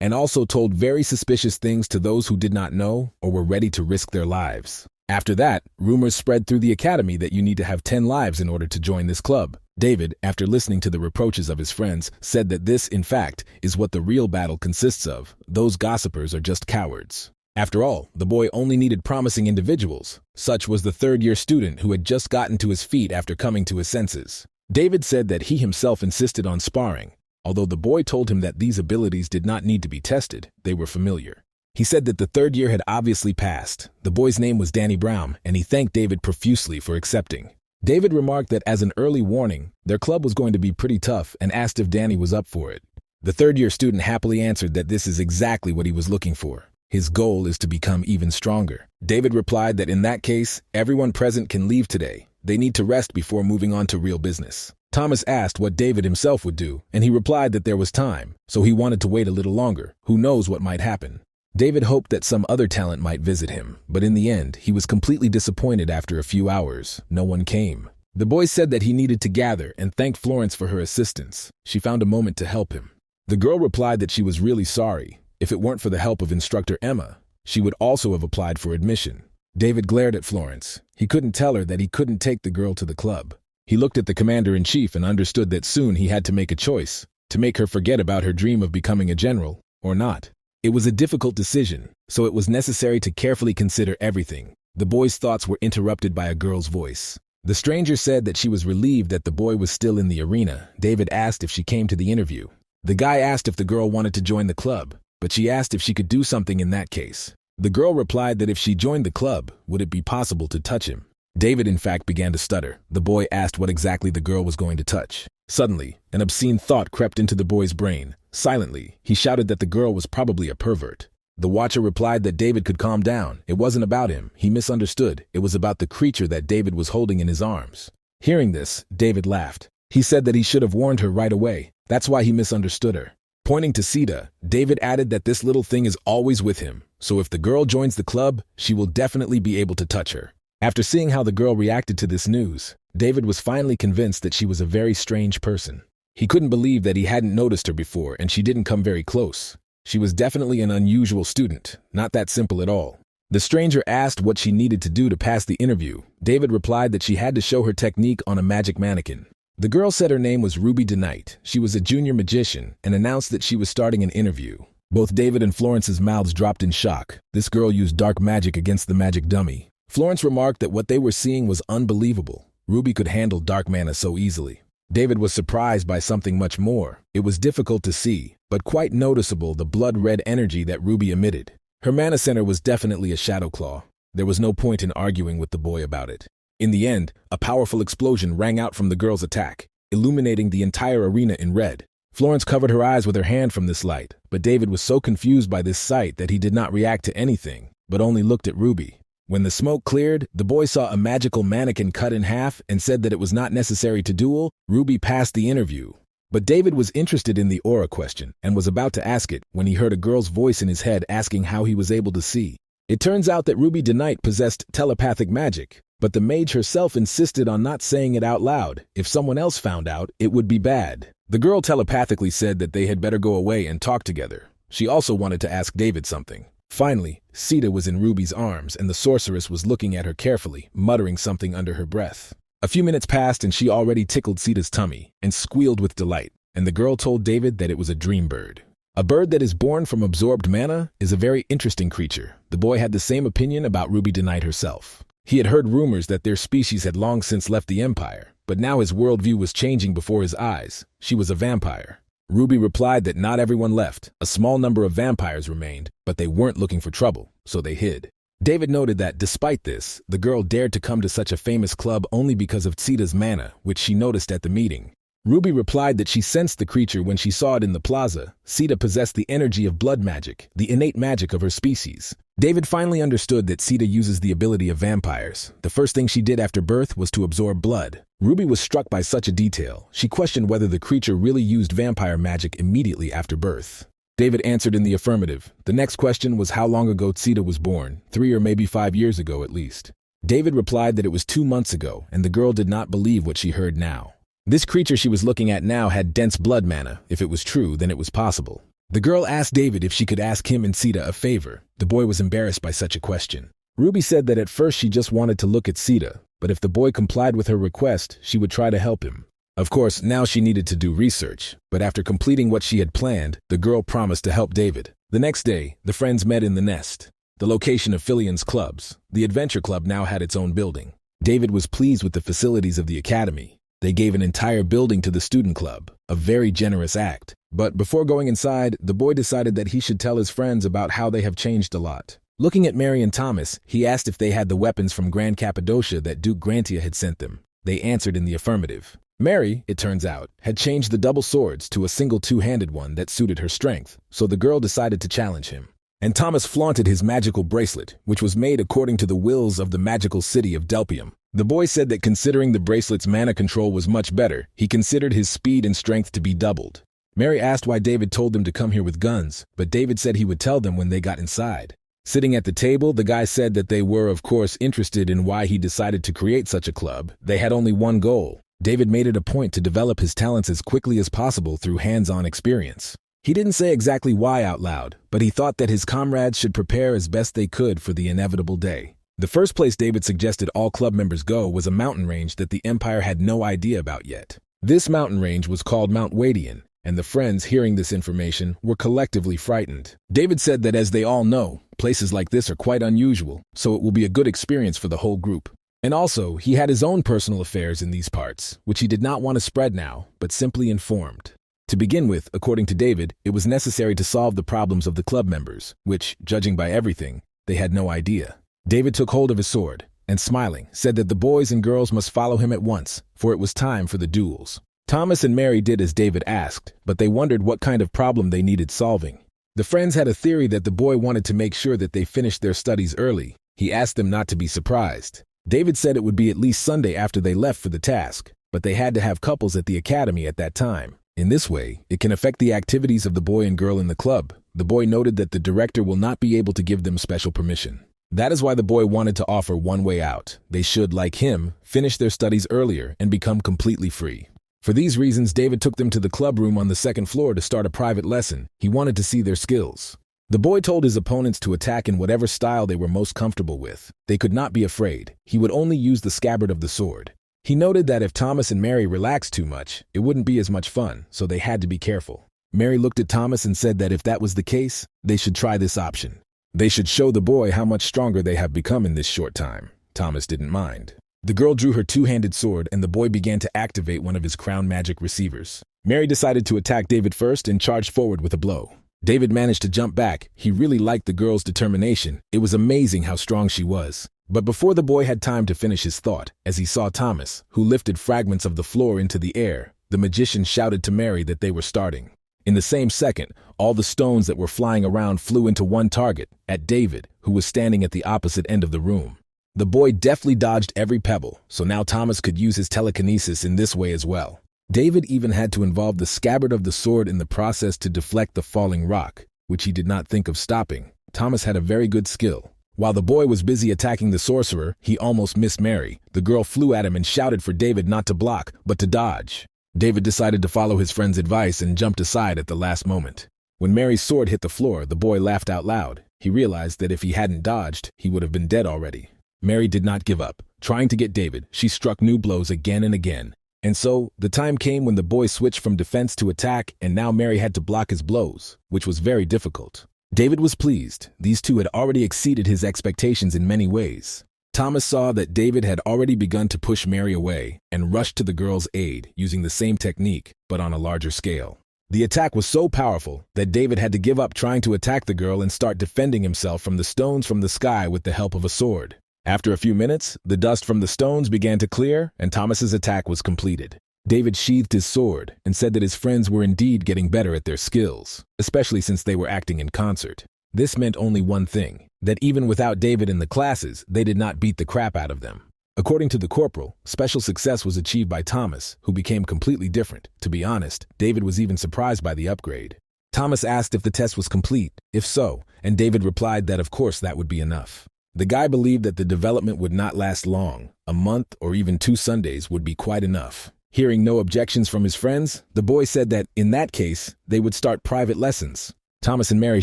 and also told very suspicious things to those who did not know or were ready to risk their lives. After that, rumors spread through the academy that you need to have 10 lives in order to join this club. David, after listening to the reproaches of his friends, said that this, in fact, is what the real battle consists of. Those gossipers are just cowards. After all, the boy only needed promising individuals. Such was the third-year student who had just gotten to his feet after coming to his senses. David said that he himself insisted on sparring. Although the boy told him that these abilities did not need to be tested, they were familiar. He said that the third year had obviously passed. The boy's name was Danny Brown, and he thanked David profusely for accepting. David remarked that as an early warning, their club was going to be pretty tough and asked if Danny was up for it. The third-year student happily answered that this is exactly what he was looking for. His goal is to become even stronger. David replied that in that case, everyone present can leave today. They need to rest before moving on to real business. Thomas asked what David himself would do, and he replied that there was time, so he wanted to wait a little longer. Who knows what might happen? David hoped that some other talent might visit him, but in the end, he was completely disappointed after a few hours. No one came. The boy said that he needed to gather and thank Florence for her assistance. She found a moment to help him. The girl replied that she was really sorry. If it weren't for the help of instructor Emma, she would also have applied for admission. David glared at Florence. He couldn't tell her that he couldn't take the girl to the club. He looked at the commander-in-chief and understood that soon he had to make a choice, to make her forget about her dream of becoming a general, or not. It was a difficult decision, so it was necessary to carefully consider everything. The boy's thoughts were interrupted by a girl's voice. The stranger said that she was relieved that the boy was still in the arena. David asked if she came to the interview. The guy asked if the girl wanted to join the club, but she asked if she could do something in that case. The girl replied that if she joined the club, would it be possible to touch him? David in fact began to stutter. The boy asked what exactly the girl was going to touch. Suddenly, an obscene thought crept into the boy's brain. Silently, he shouted that the girl was probably a pervert. The watcher replied that David could calm down. It wasn't about him. He misunderstood. It was about the creature that David was holding in his arms. Hearing this, David laughed. He said that he should have warned her right away. That's why he misunderstood her. Pointing to Sita, David added that this little thing is always with him, so if the girl joins the club, she will definitely be able to touch her. After seeing how the girl reacted to this news, David was finally convinced that she was a very strange person. He couldn't believe that he hadn't noticed her before and she didn't come very close. She was definitely an unusual student, not that simple at all. The stranger asked what she needed to do to pass the interview. David replied that she had to show her technique on a magic mannequin. The girl said her name was Ruby DeKnight. She was a junior magician and announced that she was starting an interview. Both David and Florence's mouths dropped in shock. This girl used dark magic against the magic dummy. Florence remarked that what they were seeing was unbelievable. Ruby could handle dark mana so easily. David was surprised by something much more. It was difficult to see, but quite noticeable, the blood-red energy that Ruby emitted. Her mana center was definitely a shadow claw. There was no point in arguing with the boy about it. In the end, a powerful explosion rang out from the girl's attack, illuminating the entire arena in red. Florence covered her eyes with her hand from this light, but David was so confused by this sight that he did not react to anything, but only looked at Ruby. When the smoke cleared, the boy saw a magical mannequin cut in half and said that it was not necessary to duel. Ruby passed the interview. But David was interested in the aura question and was about to ask it when he heard a girl's voice in his head asking how he was able to see. It turns out that Ruby DeKnight possessed telepathic magic, but the mage herself insisted on not saying it out loud. If someone else found out, it would be bad. The girl telepathically said that they had better go away and talk together. She also wanted to ask David something. Finally, Sita was in Ruby's arms and the sorceress was looking at her carefully, muttering something under her breath. A few minutes passed and she already tickled Sita's tummy and squealed with delight, and the girl told David that it was a dream bird. A bird that is born from absorbed mana is a very interesting creature. The boy had the same opinion about Ruby DeKnight herself. He had heard rumors that their species had long since left the Empire, but now his worldview was changing before his eyes. She was a vampire. Ruby replied that not everyone left. A small number of vampires remained, but they weren't looking for trouble, so they hid. David noted that, despite this, the girl dared to come to such a famous club only because of Sita's mana, which she noticed at the meeting. Ruby replied that she sensed the creature when she saw it in the plaza. Sita possessed the energy of blood magic, the innate magic of her species. David finally understood that Sita uses the ability of vampires. The first thing she did after birth was to absorb blood. Ruby was struck by such a detail. She questioned whether the creature really used vampire magic immediately after birth. David answered in the affirmative. The next question was how long ago Sita was born, 3 or maybe 5 years ago at least. David replied that it was 2 months ago, and the girl did not believe what she heard now. This creature she was looking at now had dense blood mana. If it was true, then it was possible. The girl asked David if she could ask him and Sita a favor. The boy was embarrassed by such a question. Ruby said that at first she just wanted to look at Sita, but if the boy complied with her request, she would try to help him. Of course, now she needed to do research, but after completing what she had planned, the girl promised to help David. The next day, the friends met in the nest, the location of Fillion's clubs. The adventure club now had its own building. David was pleased with the facilities of the academy. They gave an entire building to the student club, a very generous act. But before going inside, the boy decided that he should tell his friends about how they have changed a lot. Looking at Mary and Thomas, he asked if they had the weapons from Grand Cappadocia that Duke Grantia had sent them. They answered in the affirmative. Mary, it turns out, had changed the double swords to a single two-handed one that suited her strength, so the girl decided to challenge him. And Thomas flaunted his magical bracelet, which was made according to the wills of the magical city of Delpium. The boy said that considering the bracelet's mana control was much better, he considered his speed and strength to be doubled. Mary asked why David told them to come here with guns, but David said he would tell them when they got inside. Sitting at the table, the guy said that they were, of course, interested in why he decided to create such a club. They had only one goal. David made it a point to develop his talents as quickly as possible through hands-on experience. He didn't say exactly why out loud, but he thought that his comrades should prepare as best they could for the inevitable day. The first place David suggested all club members go was a mountain range that the Empire had no idea about yet. This mountain range was called Mount Wadian, and the friends, hearing this information, were collectively frightened. David said that as they all know, places like this are quite unusual, so it will be a good experience for the whole group. And also, he had his own personal affairs in these parts, which he did not want to spread now, but simply informed. To begin with, according to David, it was necessary to solve the problems of the club members, which, judging by everything, they had no idea. David took hold of his sword, and smiling, said that the boys and girls must follow him at once, for it was time for the duels. Thomas and Mary did as David asked, but they wondered what kind of problem they needed solving. The friends had a theory that the boy wanted to make sure that they finished their studies early. He asked them not to be surprised. David said it would be at least Sunday after they left for the task, but they had to have couples at the academy at that time. In this way, it can affect the activities of the boy and girl in the club. The boy noted that the director will not be able to give them special permission. That is why the boy wanted to offer one way out. They should, like him, finish their studies earlier and become completely free. For these reasons, David took them to the club room on the second floor to start a private lesson. He wanted to see their skills. The boy told his opponents to attack in whatever style they were most comfortable with. They could not be afraid. He would only use the scabbard of the sword. He noted that if Thomas and Mary relaxed too much, it wouldn't be as much fun, so they had to be careful. Mary looked at Thomas and said that if that was the case, they should try this option. They should show the boy how much stronger they have become in this short time. Thomas didn't mind. The girl drew her two-handed sword, and the boy began to activate one of his crown magic receivers. Mary decided to attack David first and charged forward with a blow. David managed to jump back. He really liked the girl's determination. It was amazing how strong she was. But before the boy had time to finish his thought, as he saw Thomas, who lifted fragments of the floor into the air, the magician shouted to Mary that they were starting. In the same second, all the stones that were flying around flew into one target, at David, who was standing at the opposite end of the room. The boy deftly dodged every pebble, so now Thomas could use his telekinesis in this way as well. David even had to involve the scabbard of the sword in the process to deflect the falling rock, which he did not think of stopping. Thomas had a very good skill. While the boy was busy attacking the sorcerer, he almost missed Mary. The girl flew at him and shouted for David not to block, but to dodge. David decided to follow his friend's advice and jumped aside at the last moment. When Mary's sword hit the floor, the boy laughed out loud. He realized that if he hadn't dodged, he would have been dead already. Mary did not give up. Trying to get David, she struck new blows again and again. And so, the time came when the boy switched from defense to attack, and now Mary had to block his blows, which was very difficult. David was pleased. These two had already exceeded his expectations in many ways. Thomas saw that David had already begun to push Mary away and rushed to the girl's aid, using the same technique, but on a larger scale. The attack was so powerful that David had to give up trying to attack the girl and start defending himself from the stones from the sky with the help of a sword. After a few minutes, the dust from the stones began to clear, and Thomas's attack was completed. David sheathed his sword and said that his friends were indeed getting better at their skills, especially since they were acting in concert. This meant only one thing, that even without David in the classes, they did not beat the crap out of them. According to the corporal, special success was achieved by Thomas, who became completely different. To be honest, David was even surprised by the upgrade. Thomas asked if the test was complete, if so, and David replied that of course that would be enough. The guy believed that the development would not last long. A month or even 2 Sundays would be quite enough. Hearing no objections from his friends, the boy said that, in that case, they would start private lessons. Thomas and Mary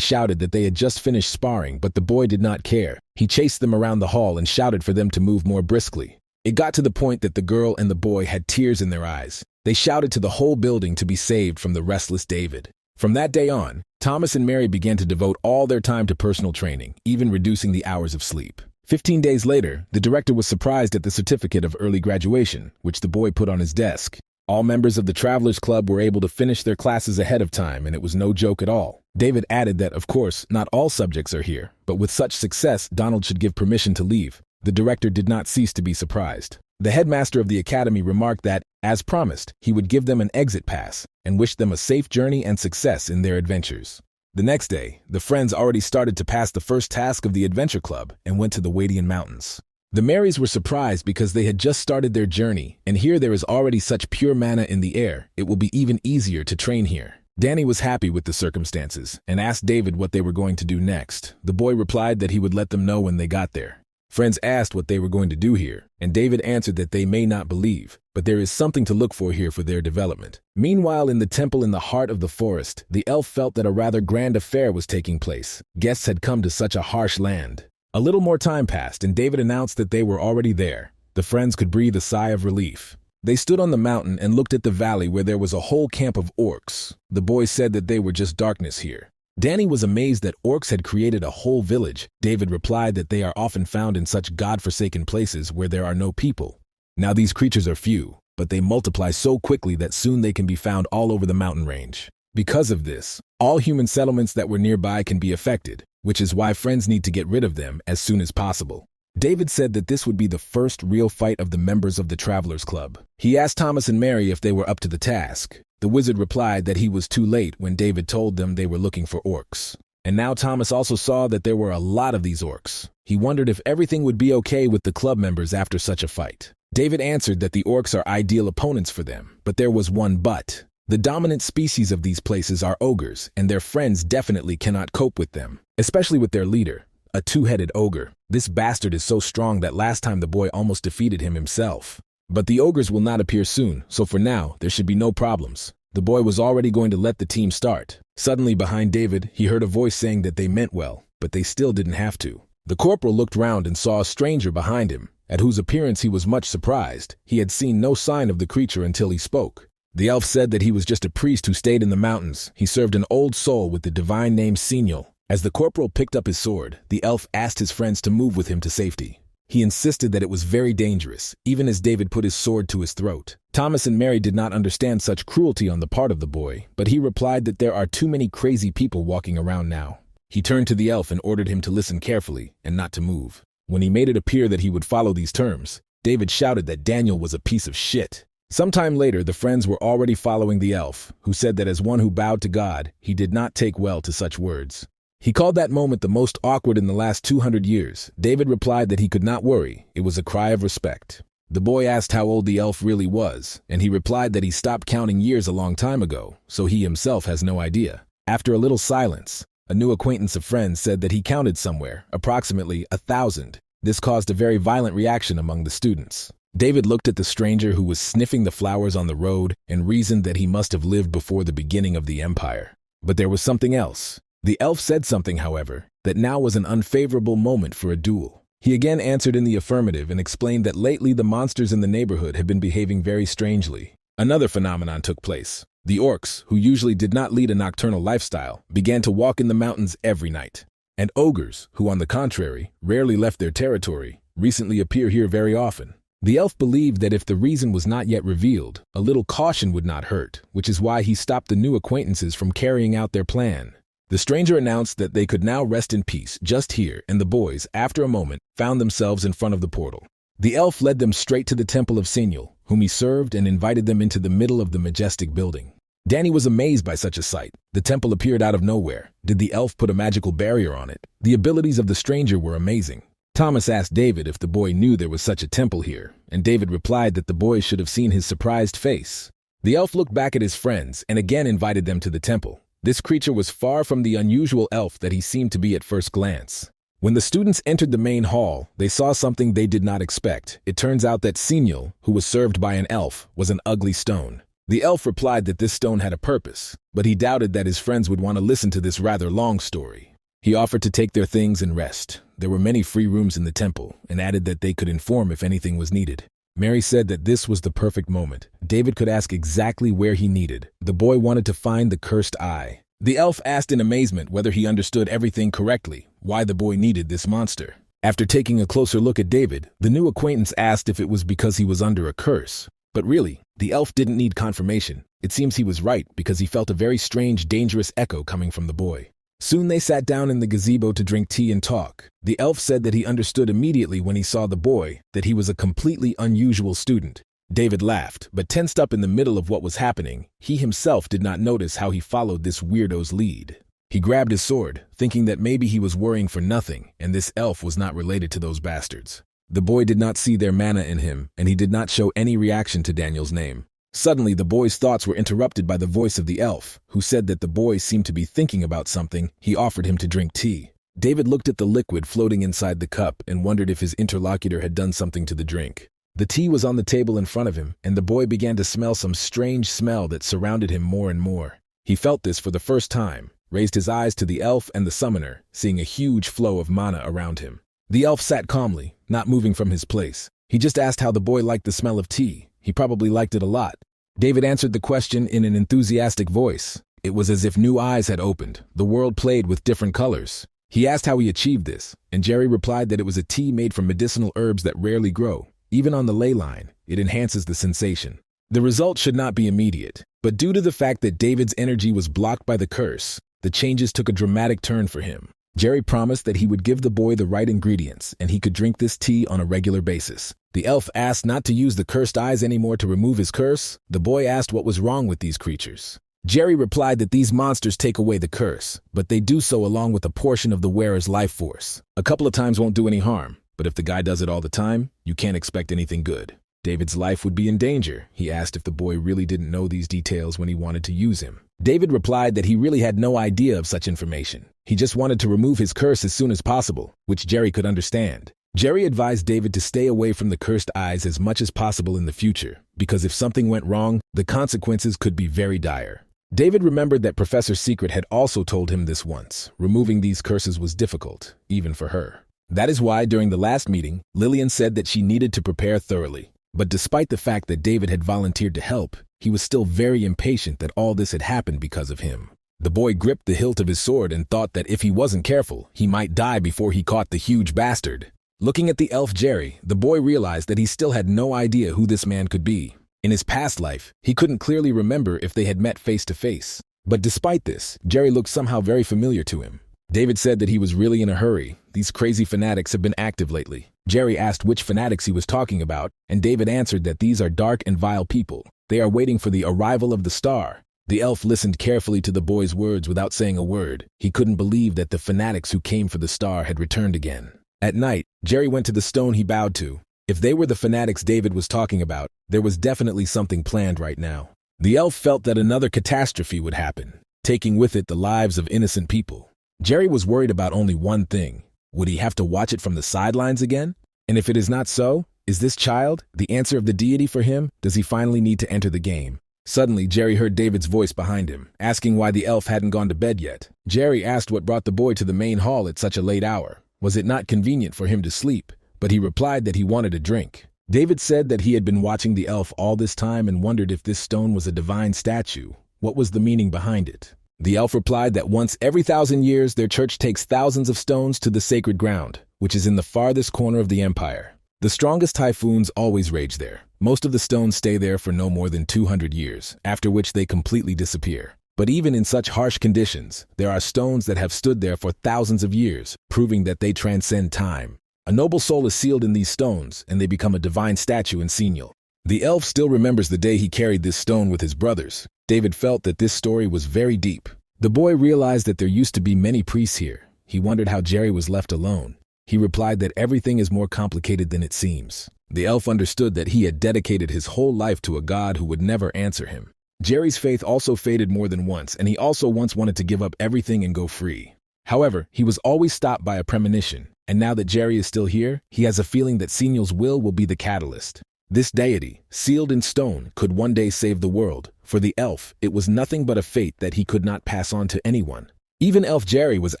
shouted that they had just finished sparring, but the boy did not care. He chased them around the hall and shouted for them to move more briskly. It got to the point that the girl and the boy had tears in their eyes. They shouted to the whole building to be saved from the restless David. From that day on, Thomas and Mary began to devote all their time to personal training, even reducing the hours of sleep. 15 days later, the director was surprised at the certificate of early graduation, which the boy put on his desk. All members of the Travelers Club were able to finish their classes ahead of time, and it was no joke at all. David added that, of course, not all subjects are here, but with such success, Donald should give permission to leave. The director did not cease to be surprised. The headmaster of the academy remarked that, as promised, he would give them an exit pass and wished them a safe journey and success in their adventures. The next day, the friends already started to pass the first task of the adventure club and went to the Wadian Mountains. The Marys were surprised because they had just started their journey, and here there is already such pure mana in the air, it will be even easier to train here. Danny was happy with the circumstances and asked David what they were going to do next. The boy replied that he would let them know when they got there. Friends asked what they were going to do here, and David answered that they may not believe, but there is something to look for here for their development. Meanwhile, in the temple in the heart of the forest, the elf felt that a rather grand affair was taking place. Guests had come to such a harsh land. A little more time passed, and David announced that they were already there. The friends could breathe a sigh of relief. They stood on the mountain and looked at the valley where there was a whole camp of orcs. The boys said that they were just darkness here. Danny was amazed that orcs had created a whole village. David replied that they are often found in such god-forsaken places where there are no people. Now these creatures are few, but they multiply so quickly that soon they can be found all over the mountain range. Because of this, all human settlements that were nearby can be affected, which is why friends need to get rid of them as soon as possible. David said that this would be the first real fight of the members of the Travelers Club. He asked Thomas and Mary if they were up to the task. The wizard replied that he was too late when David told them they were looking for orcs. And now Thomas also saw that there were a lot of these orcs. He wondered if everything would be okay with the club members after such a fight. David answered that the orcs are ideal opponents for them, but there was one but. The dominant species of these places are ogres, and their friends definitely cannot cope with them, especially with their leader, a two-headed ogre. This bastard is so strong that last time the boy almost defeated him himself. But the ogres will not appear soon, so for now, there should be no problems. The boy was already going to let the team start. Suddenly, behind David, he heard a voice saying that they meant well, but they still didn't have to. The corporal looked round and saw a stranger behind him, at whose appearance he was much surprised. He had seen no sign of the creature until he spoke. The elf said that he was just a priest who stayed in the mountains. He served an old soul with the divine name Senial. As the corporal picked up his sword, the elf asked his friends to move with him to safety. He insisted that it was very dangerous, even as David put his sword to his throat. Thomas and Mary did not understand such cruelty on the part of the boy, but he replied that there are too many crazy people walking around now. He turned to the elf and ordered him to listen carefully and not to move. When he made it appear that he would follow these terms, David shouted that Daniel was a piece of shit. Sometime later, the friends were already following the elf, who said that as one who bowed to God, he did not take well to such words. He called that moment the most awkward in the last 200 years. David replied that he could not worry. It was a cry of respect. The boy asked how old the elf really was, and he replied that he stopped counting years a long time ago, so he himself has no idea. After a little silence, a new acquaintance of friends said that he counted somewhere, approximately 1,000. This caused a very violent reaction among the students. David looked at the stranger who was sniffing the flowers on the road and reasoned that he must have lived before the beginning of the empire. But there was something else. The elf said something, however, that now was an unfavorable moment for a duel. He again answered in the affirmative and explained that lately the monsters in the neighborhood had been behaving very strangely. Another phenomenon took place. The orcs, who usually did not lead a nocturnal lifestyle, began to walk in the mountains every night. And ogres, who on the contrary, rarely left their territory, recently appear here very often. The elf believed that if the reason was not yet revealed, a little caution would not hurt, which is why he stopped the new acquaintances from carrying out their plan. The stranger announced that they could now rest in peace just here, and the boys, after a moment, found themselves in front of the portal. The elf led them straight to the temple of Senial, whom he served, and invited them into the middle of the majestic building. Danny was amazed by such a sight. The temple appeared out of nowhere. Did the elf put a magical barrier on it? The abilities of the stranger were amazing. Thomas asked David if the boy knew there was such a temple here, and David replied that the boy should have seen his surprised face. The elf looked back at his friends and again invited them to the temple. This creature was far from the unusual elf that he seemed to be at first glance. When the students entered the main hall, they saw something they did not expect. It turns out that Senial, who was served by an elf, was an ugly stone. The elf replied that this stone had a purpose, but he doubted that his friends would want to listen to this rather long story. He offered to take their things and rest. There were many free rooms in the temple, and added that they could inform if anything was needed. Mary said that this was the perfect moment. David could ask exactly where he needed. The boy wanted to find the cursed eye. The elf asked in amazement whether he understood everything correctly, why the boy needed this monster. After taking a closer look at David, the new acquaintance asked if it was because he was under a curse. But really, the elf didn't need confirmation. It seems he was right because he felt a very strange, dangerous echo coming from the boy. Soon they sat down in the gazebo to drink tea and talk. The elf said that he understood immediately when he saw the boy that he was a completely unusual student. David laughed, but tensed up in the middle of what was happening. He himself did not notice how he followed this weirdo's lead. He grabbed his sword, thinking that maybe he was worrying for nothing, and this elf was not related to those bastards. The boy did not see their mana in him, and he did not show any reaction to Daniel's name. Suddenly, the boy's thoughts were interrupted by the voice of the elf, who said that the boy seemed to be thinking about something. He offered him to drink tea. David looked at the liquid floating inside the cup and wondered if his interlocutor had done something to the drink. The tea was on the table in front of him, and the boy began to smell some strange smell that surrounded him more and more. He felt this for the first time, raised his eyes to the elf and the summoner, seeing a huge flow of mana around him. The elf sat calmly, not moving from his place. He just asked how the boy liked the smell of tea. He probably liked it a lot. David answered the question in an enthusiastic voice. It was as if new eyes had opened. The world played with different colors. He asked how he achieved this, and Jerry replied that it was a tea made from medicinal herbs that rarely grow. Even on the ley line, it enhances the sensation. The result should not be immediate, but due to the fact that David's energy was blocked by the curse, the changes took a dramatic turn for him. Jerry promised that he would give the boy the right ingredients and he could drink this tea on a regular basis. The elf asked not to use the cursed eyes anymore to remove his curse. The boy asked what was wrong with these creatures. Jerry replied that these monsters take away the curse, but they do so along with a portion of the wearer's life force. A couple of times won't do any harm, but if the guy does it all the time, you can't expect anything good. David's life would be in danger. He asked if the boy really didn't know these details when he wanted to use him. David replied that he really had no idea of such information. He just wanted to remove his curse as soon as possible, which Jerry could understand. Jerry advised David to stay away from the cursed eyes as much as possible in the future, because if something went wrong, the consequences could be very dire. David remembered that Professor Secret had also told him this once. Removing these curses was difficult, even for her. That is why, during the last meeting, Lillian said that she needed to prepare thoroughly. But despite the fact that David had volunteered to help, he was still very impatient that all this had happened because of him. The boy gripped the hilt of his sword and thought that if he wasn't careful, he might die before he caught the huge bastard. Looking at the elf Jerry, the boy realized that he still had no idea who this man could be. In his past life, he couldn't clearly remember if they had met face to face. But despite this, Jerry looked somehow very familiar to him. David said that he was really in a hurry. These crazy fanatics have been active lately. Jerry asked which fanatics he was talking about, and David answered that these are dark and vile people. They are waiting for the arrival of the star. The elf listened carefully to the boy's words without saying a word. He couldn't believe that the fanatics who came for the star had returned again. At night, Jerry went to the stone he bowed to. If they were the fanatics David was talking about, there was definitely something planned right now. The elf felt that another catastrophe would happen, taking with it the lives of innocent people. Jerry was worried about only one thing. Would he have to watch it from the sidelines again? And if it is not so, is this child the answer of the deity for him? Does he finally need to enter the game? Suddenly, Jerry heard David's voice behind him, asking why the elf hadn't gone to bed yet. Jerry asked what brought the boy to the main hall at such a late hour. Was it not convenient for him to sleep? But he replied that he wanted a drink. David said that he had been watching the elf all this time and wondered if this stone was a divine statue. What was the meaning behind it? The elf replied that once every 1,000 years their church takes thousands of stones to the sacred ground, which is in the farthest corner of the empire. The strongest typhoons always rage there. Most of the stones stay there for no more than 200 years, after which they completely disappear. But even in such harsh conditions, there are stones that have stood there for thousands of years, proving that they transcend time. A noble soul is sealed in these stones, and they become a divine statue and signal. The elf still remembers the day he carried this stone with his brothers. David felt that this story was very deep. The boy realized that there used to be many priests here. He wondered how Jerry was left alone. He replied that everything is more complicated than it seems. The elf understood that he had dedicated his whole life to a god who would never answer him. Jerry's faith also faded more than once, and he also once wanted to give up everything and go free. However, he was always stopped by a premonition, and now that Jerry is still here, he has a feeling that Signal's will be the catalyst. This deity, sealed in stone, could one day save the world. For the elf, it was nothing but a fate that he could not pass on to anyone. Even Elf Jerry was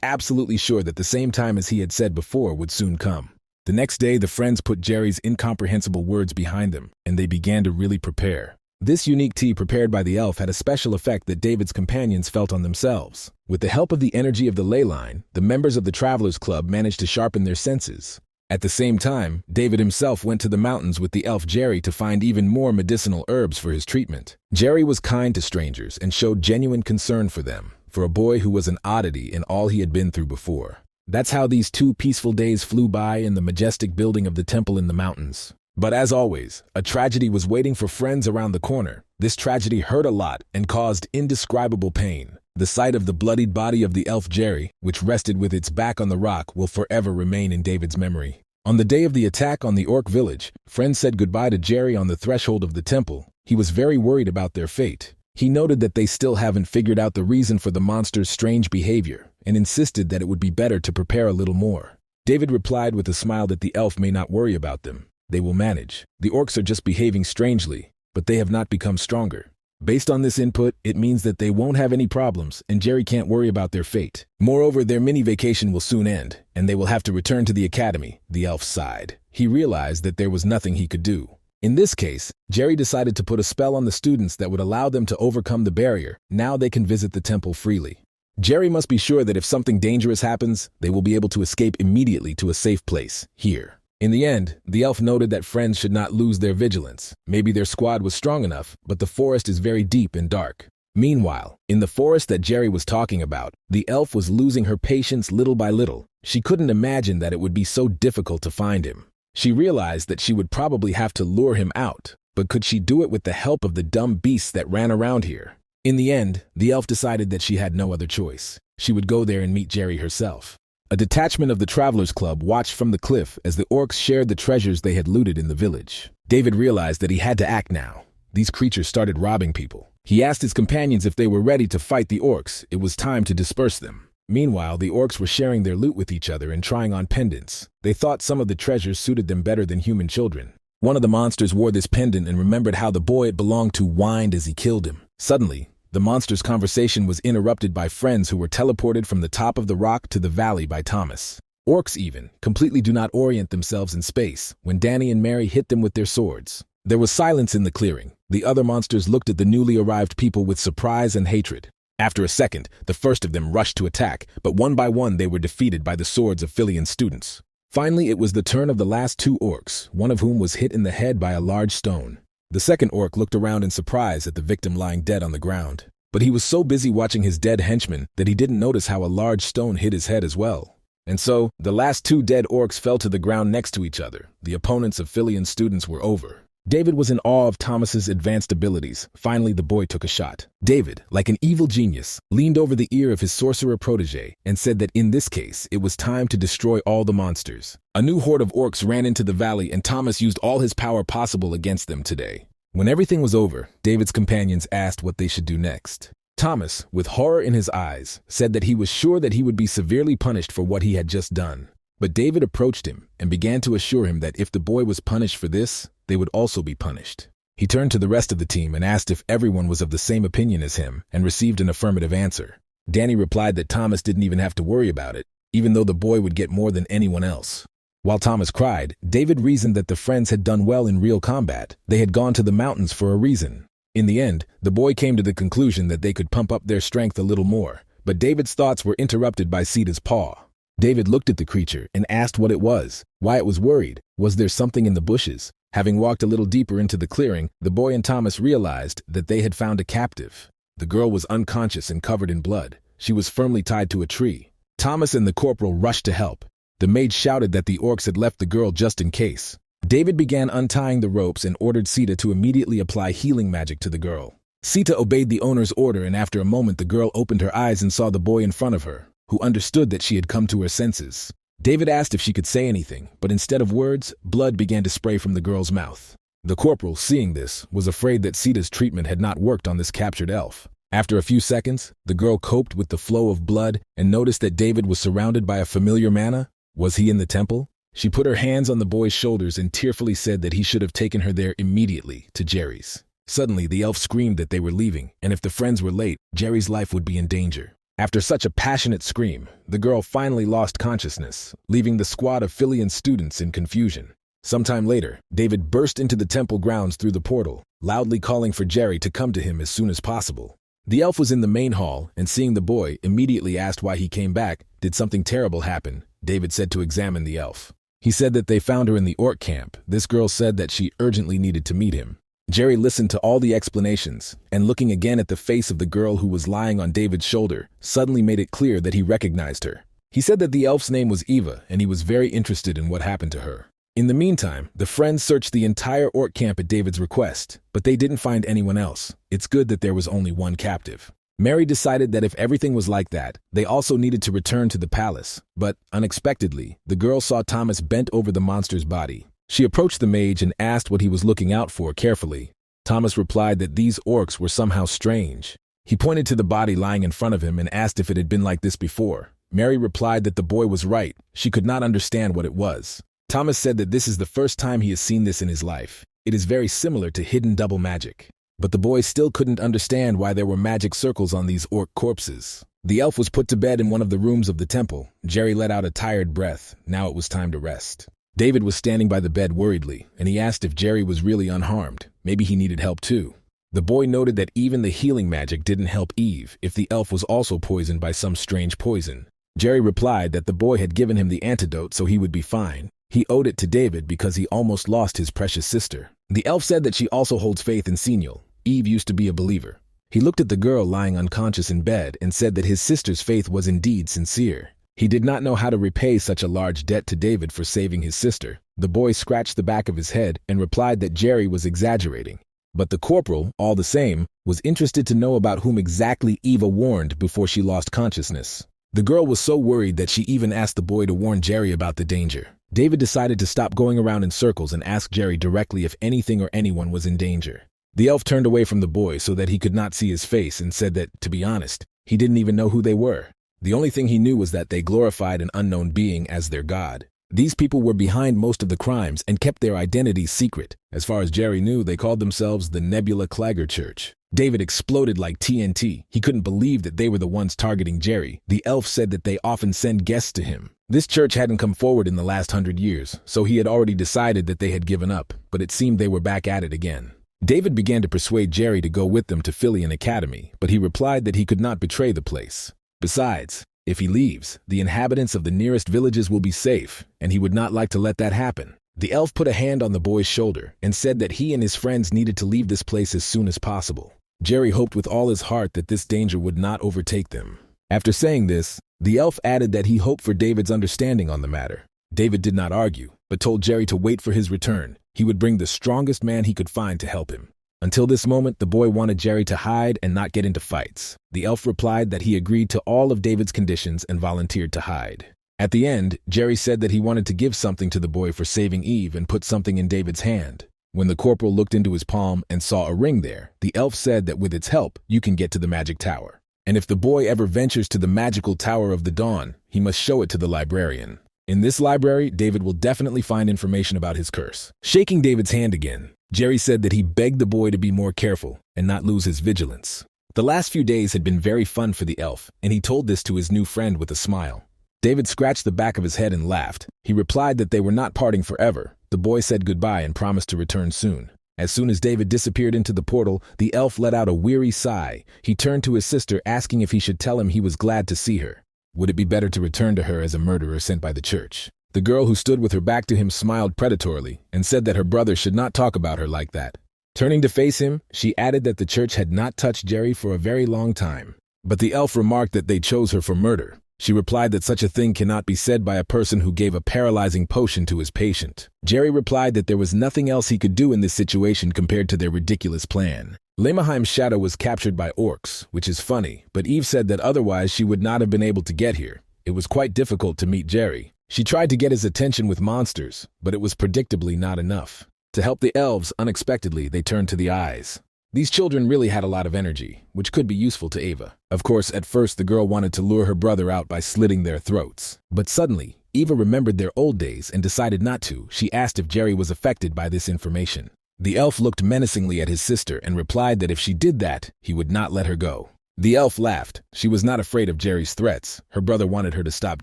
absolutely sure that the same time as he had said before would soon come. The next day, the friends put Jerry's incomprehensible words behind them, and they began to really prepare. This unique tea prepared by the elf had a special effect that David's companions felt on themselves. With the help of the energy of the ley line, the members of the Travelers Club managed to sharpen their senses. At the same time, David himself went to the mountains with the elf Jerry to find even more medicinal herbs for his treatment. Jerry was kind to strangers and showed genuine concern for them, for a boy who was an oddity in all he had been through before. That's how these 2 peaceful days flew by in the majestic building of the temple in the mountains. But as always, a tragedy was waiting for friends around the corner. This tragedy hurt a lot and caused indescribable pain. The sight of the bloodied body of the elf Jerry, which rested with its back on the rock, will forever remain in David's memory. On the day of the attack on the orc village, friends said goodbye to Jerry on the threshold of the temple. He was very worried about their fate. He noted that they still haven't figured out the reason for the monster's strange behavior and insisted that it would be better to prepare a little more. David replied with a smile that the elf may not worry about them. They will manage. The orcs are just behaving strangely, but they have not become stronger. Based on this input, it means that they won't have any problems and Jerry can't worry about their fate. Moreover, their mini vacation will soon end and they will have to return to the academy. The elf sighed. He realized that there was nothing he could do. In this case, Jerry decided to put a spell on the students that would allow them to overcome the barrier. Now they can visit the temple freely. Jerry must be sure that if something dangerous happens, they will be able to escape immediately to a safe place, here. In the end, the elf noted that friends should not lose their vigilance. Maybe their squad was strong enough, but the forest is very deep and dark. Meanwhile, in the forest that Jerry was talking about, the elf was losing her patience little by little. She couldn't imagine that it would be so difficult to find him. She realized that she would probably have to lure him out, but could she do it with the help of the dumb beasts that ran around here? In the end, the elf decided that she had no other choice. She would go there and meet Jerry herself. A detachment of the Travelers Club watched from the cliff as the orcs shared the treasures they had looted in the village. David realized that he had to act now. These creatures started robbing people. He asked his companions if they were ready to fight the orcs. It was time to disperse them. Meanwhile, the orcs were sharing their loot with each other and trying on pendants. They thought some of the treasures suited them better than human children. One of the monsters wore this pendant and remembered how the boy it belonged to whined as he killed him. Suddenly, the monster's conversation was interrupted by friends who were teleported from the top of the rock to the valley by Thomas. Orcs even completely do not orient themselves in space when Danny and Mary hit them with their swords. There was silence in the clearing. The other monsters looked at the newly arrived people with surprise and hatred. After a second, the first of them rushed to attack, but one by one they were defeated by the swords of Filian's students. Finally, it was the turn of the last two orcs, one of whom was hit in the head by a large stone. The second orc looked around in surprise at the victim lying dead on the ground. But he was so busy watching his dead henchman that he didn't notice how a large stone hit his head as well. And so, the last two dead orcs fell to the ground next to each other. The opponents of Filian's students were over. David was in awe of Thomas's advanced abilities. Finally, the boy took a shot. David, like an evil genius, leaned over the ear of his sorcerer protege and said that in this case, it was time to destroy all the monsters. A new horde of orcs ran into the valley and Thomas used all his power possible against them today. When everything was over, David's companions asked what they should do next. Thomas, with horror in his eyes, said that he was sure that he would be severely punished for what he had just done. But David approached him and began to assure him that if the boy was punished for this, they would also be punished. He turned to the rest of the team and asked if everyone was of the same opinion as him and received an affirmative answer. Danny replied that Thomas didn't even have to worry about it, even though the boy would get more than anyone else. While Thomas cried, David reasoned that the friends had done well in real combat. They had gone to the mountains for a reason. In the end, the boy came to the conclusion that they could pump up their strength a little more, but David's thoughts were interrupted by Sita's paw. David looked at the creature and asked what it was, why it was worried. Was there something in the bushes? Having walked a little deeper into the clearing, the boy and Thomas realized that they had found a captive. The girl was unconscious and covered in blood. She was firmly tied to a tree. Thomas and the corporal rushed to help. The maid shouted that the orcs had left the girl just in case. David began untying the ropes and ordered Sita to immediately apply healing magic to the girl. Sita obeyed the owner's order, and after a moment the girl opened her eyes and saw the boy in front of her, who understood that she had come to her senses. David asked if she could say anything, but instead of words, blood began to spray from the girl's mouth. The corporal, seeing this, was afraid that Sita's treatment had not worked on this captured elf. After a few seconds, the girl coped with the flow of blood and noticed that David was surrounded by a familiar manna. Was he in the temple? She put her hands on the boy's shoulders and tearfully said that he should have taken her there immediately, to Jerry's. Suddenly, the elf screamed that they were leaving, and if the friends were late, Jerry's life would be in danger. After such a passionate scream, the girl finally lost consciousness, leaving the squad of Filian's students in confusion. Sometime later, David burst into the temple grounds through the portal, loudly calling for Jerry to come to him as soon as possible. The elf was in the main hall, and seeing the boy, immediately asked why he came back. Did something terrible happen? David said to examine the elf. He said that they found her in the orc camp. This girl said that she urgently needed to meet him. Jerry listened to all the explanations, and looking again at the face of the girl who was lying on David's shoulder, suddenly made it clear that he recognized her. He said that the elf's name was Eva, and he was very interested in what happened to her. In the meantime, the friends searched the entire orc camp at David's request, but they didn't find anyone else. It's good that there was only one captive. Mary decided that if everything was like that, they also needed to return to the palace. But, unexpectedly, the girl saw Thomas bent over the monster's body. She approached the mage and asked what he was looking out for carefully. Thomas replied that these orcs were somehow strange. He pointed to the body lying in front of him and asked if it had been like this before. Mary replied that the boy was right. She could not understand what it was. Thomas said that this is the first time he has seen this in his life. It is very similar to hidden double magic. But the boy still couldn't understand why there were magic circles on these orc corpses. The elf was put to bed in one of the rooms of the temple. Jerry let out a tired breath. Now it was time to rest. David was standing by the bed worriedly, and he asked if Jerry was really unharmed. Maybe he needed help too. The boy noted that even the healing magic didn't help Eve if the elf was also poisoned by some strange poison. Jerry replied that the boy had given him the antidote so he would be fine. He owed it to David because he almost lost his precious sister. The elf said that she also holds faith in Senior. Eve used to be a believer. He looked at the girl lying unconscious in bed and said that his sister's faith was indeed sincere. He did not know how to repay such a large debt to David for saving his sister. The boy scratched the back of his head and replied that Jerry was exaggerating. But the corporal, all the same, was interested to know about whom exactly Eva warned before she lost consciousness. The girl was so worried that she even asked the boy to warn Jerry about the danger. David decided to stop going around in circles and ask Jerry directly if anything or anyone was in danger. The elf turned away from the boy so that he could not see his face and said that, to be honest, he didn't even know who they were. The only thing he knew was that they glorified an unknown being as their god. These people were behind most of the crimes and kept their identities secret. As far as Jerry knew, they called themselves the Nebula Clagger Church. David exploded like TNT. He couldn't believe that they were the ones targeting Jerry. The elf said that they often send guests to him. This church hadn't come forward in the last 100 years, so he had already decided that they had given up, but it seemed they were back at it again. David began to persuade Jerry to go with them to Philian Academy, but he replied that he could not betray the place. Besides, if he leaves, the inhabitants of the nearest villages will be safe, and he would not like to let that happen. The elf put a hand on the boy's shoulder and said that he and his friends needed to leave this place as soon as possible. Jerry hoped with all his heart that this danger would not overtake them. After saying this, the elf added that he hoped for David's understanding on the matter. David did not argue, but told Jerry to wait for his return. He would bring the strongest man he could find to help him. Until this moment, the boy wanted Jerry to hide and not get into fights. The elf replied that he agreed to all of David's conditions and volunteered to hide. At the end, Jerry said that he wanted to give something to the boy for saving Eve and put something in David's hand. When the corporal looked into his palm and saw a ring there, the elf said that with its help, you can get to the magic tower. And if the boy ever ventures to the magical Tower of the Dawn, he must show it to the librarian. In this library, David will definitely find information about his curse. Shaking David's hand again, Jerry said that he begged the boy to be more careful and not lose his vigilance. The last few days had been very fun for the elf, and he told this to his new friend with a smile. David scratched the back of his head and laughed. He replied that they were not parting forever. The boy said goodbye and promised to return soon. As soon as David disappeared into the portal, the elf let out a weary sigh. He turned to his sister, asking if he should tell him he was glad to see her. Would it be better to return to her as a murderer sent by the church? The girl who stood with her back to him smiled predatorily and said that her brother should not talk about her like that. Turning to face him, she added that the church had not touched Jerry for a very long time. But the elf remarked that they chose her for murder. She replied that such a thing cannot be said by a person who gave a paralyzing potion to his patient. Jerry replied that there was nothing else he could do in this situation compared to their ridiculous plan. Lemaheim's shadow was captured by orcs, which is funny, but Eve said that otherwise she would not have been able to get here. It was quite difficult to meet Jerry. She tried to get his attention with monsters, but it was predictably not enough. To help the elves, unexpectedly, they turned to the eyes. These children really had a lot of energy, which could be useful to Eva. Of course, at first the girl wanted to lure her brother out by slitting their throats. But suddenly, Eva remembered their old days and decided not to. She asked if Jerry was affected by this information. The elf looked menacingly at his sister and replied that if she did that, he would not let her go. The elf laughed. She was not afraid of Jerry's threats. Her brother wanted her to stop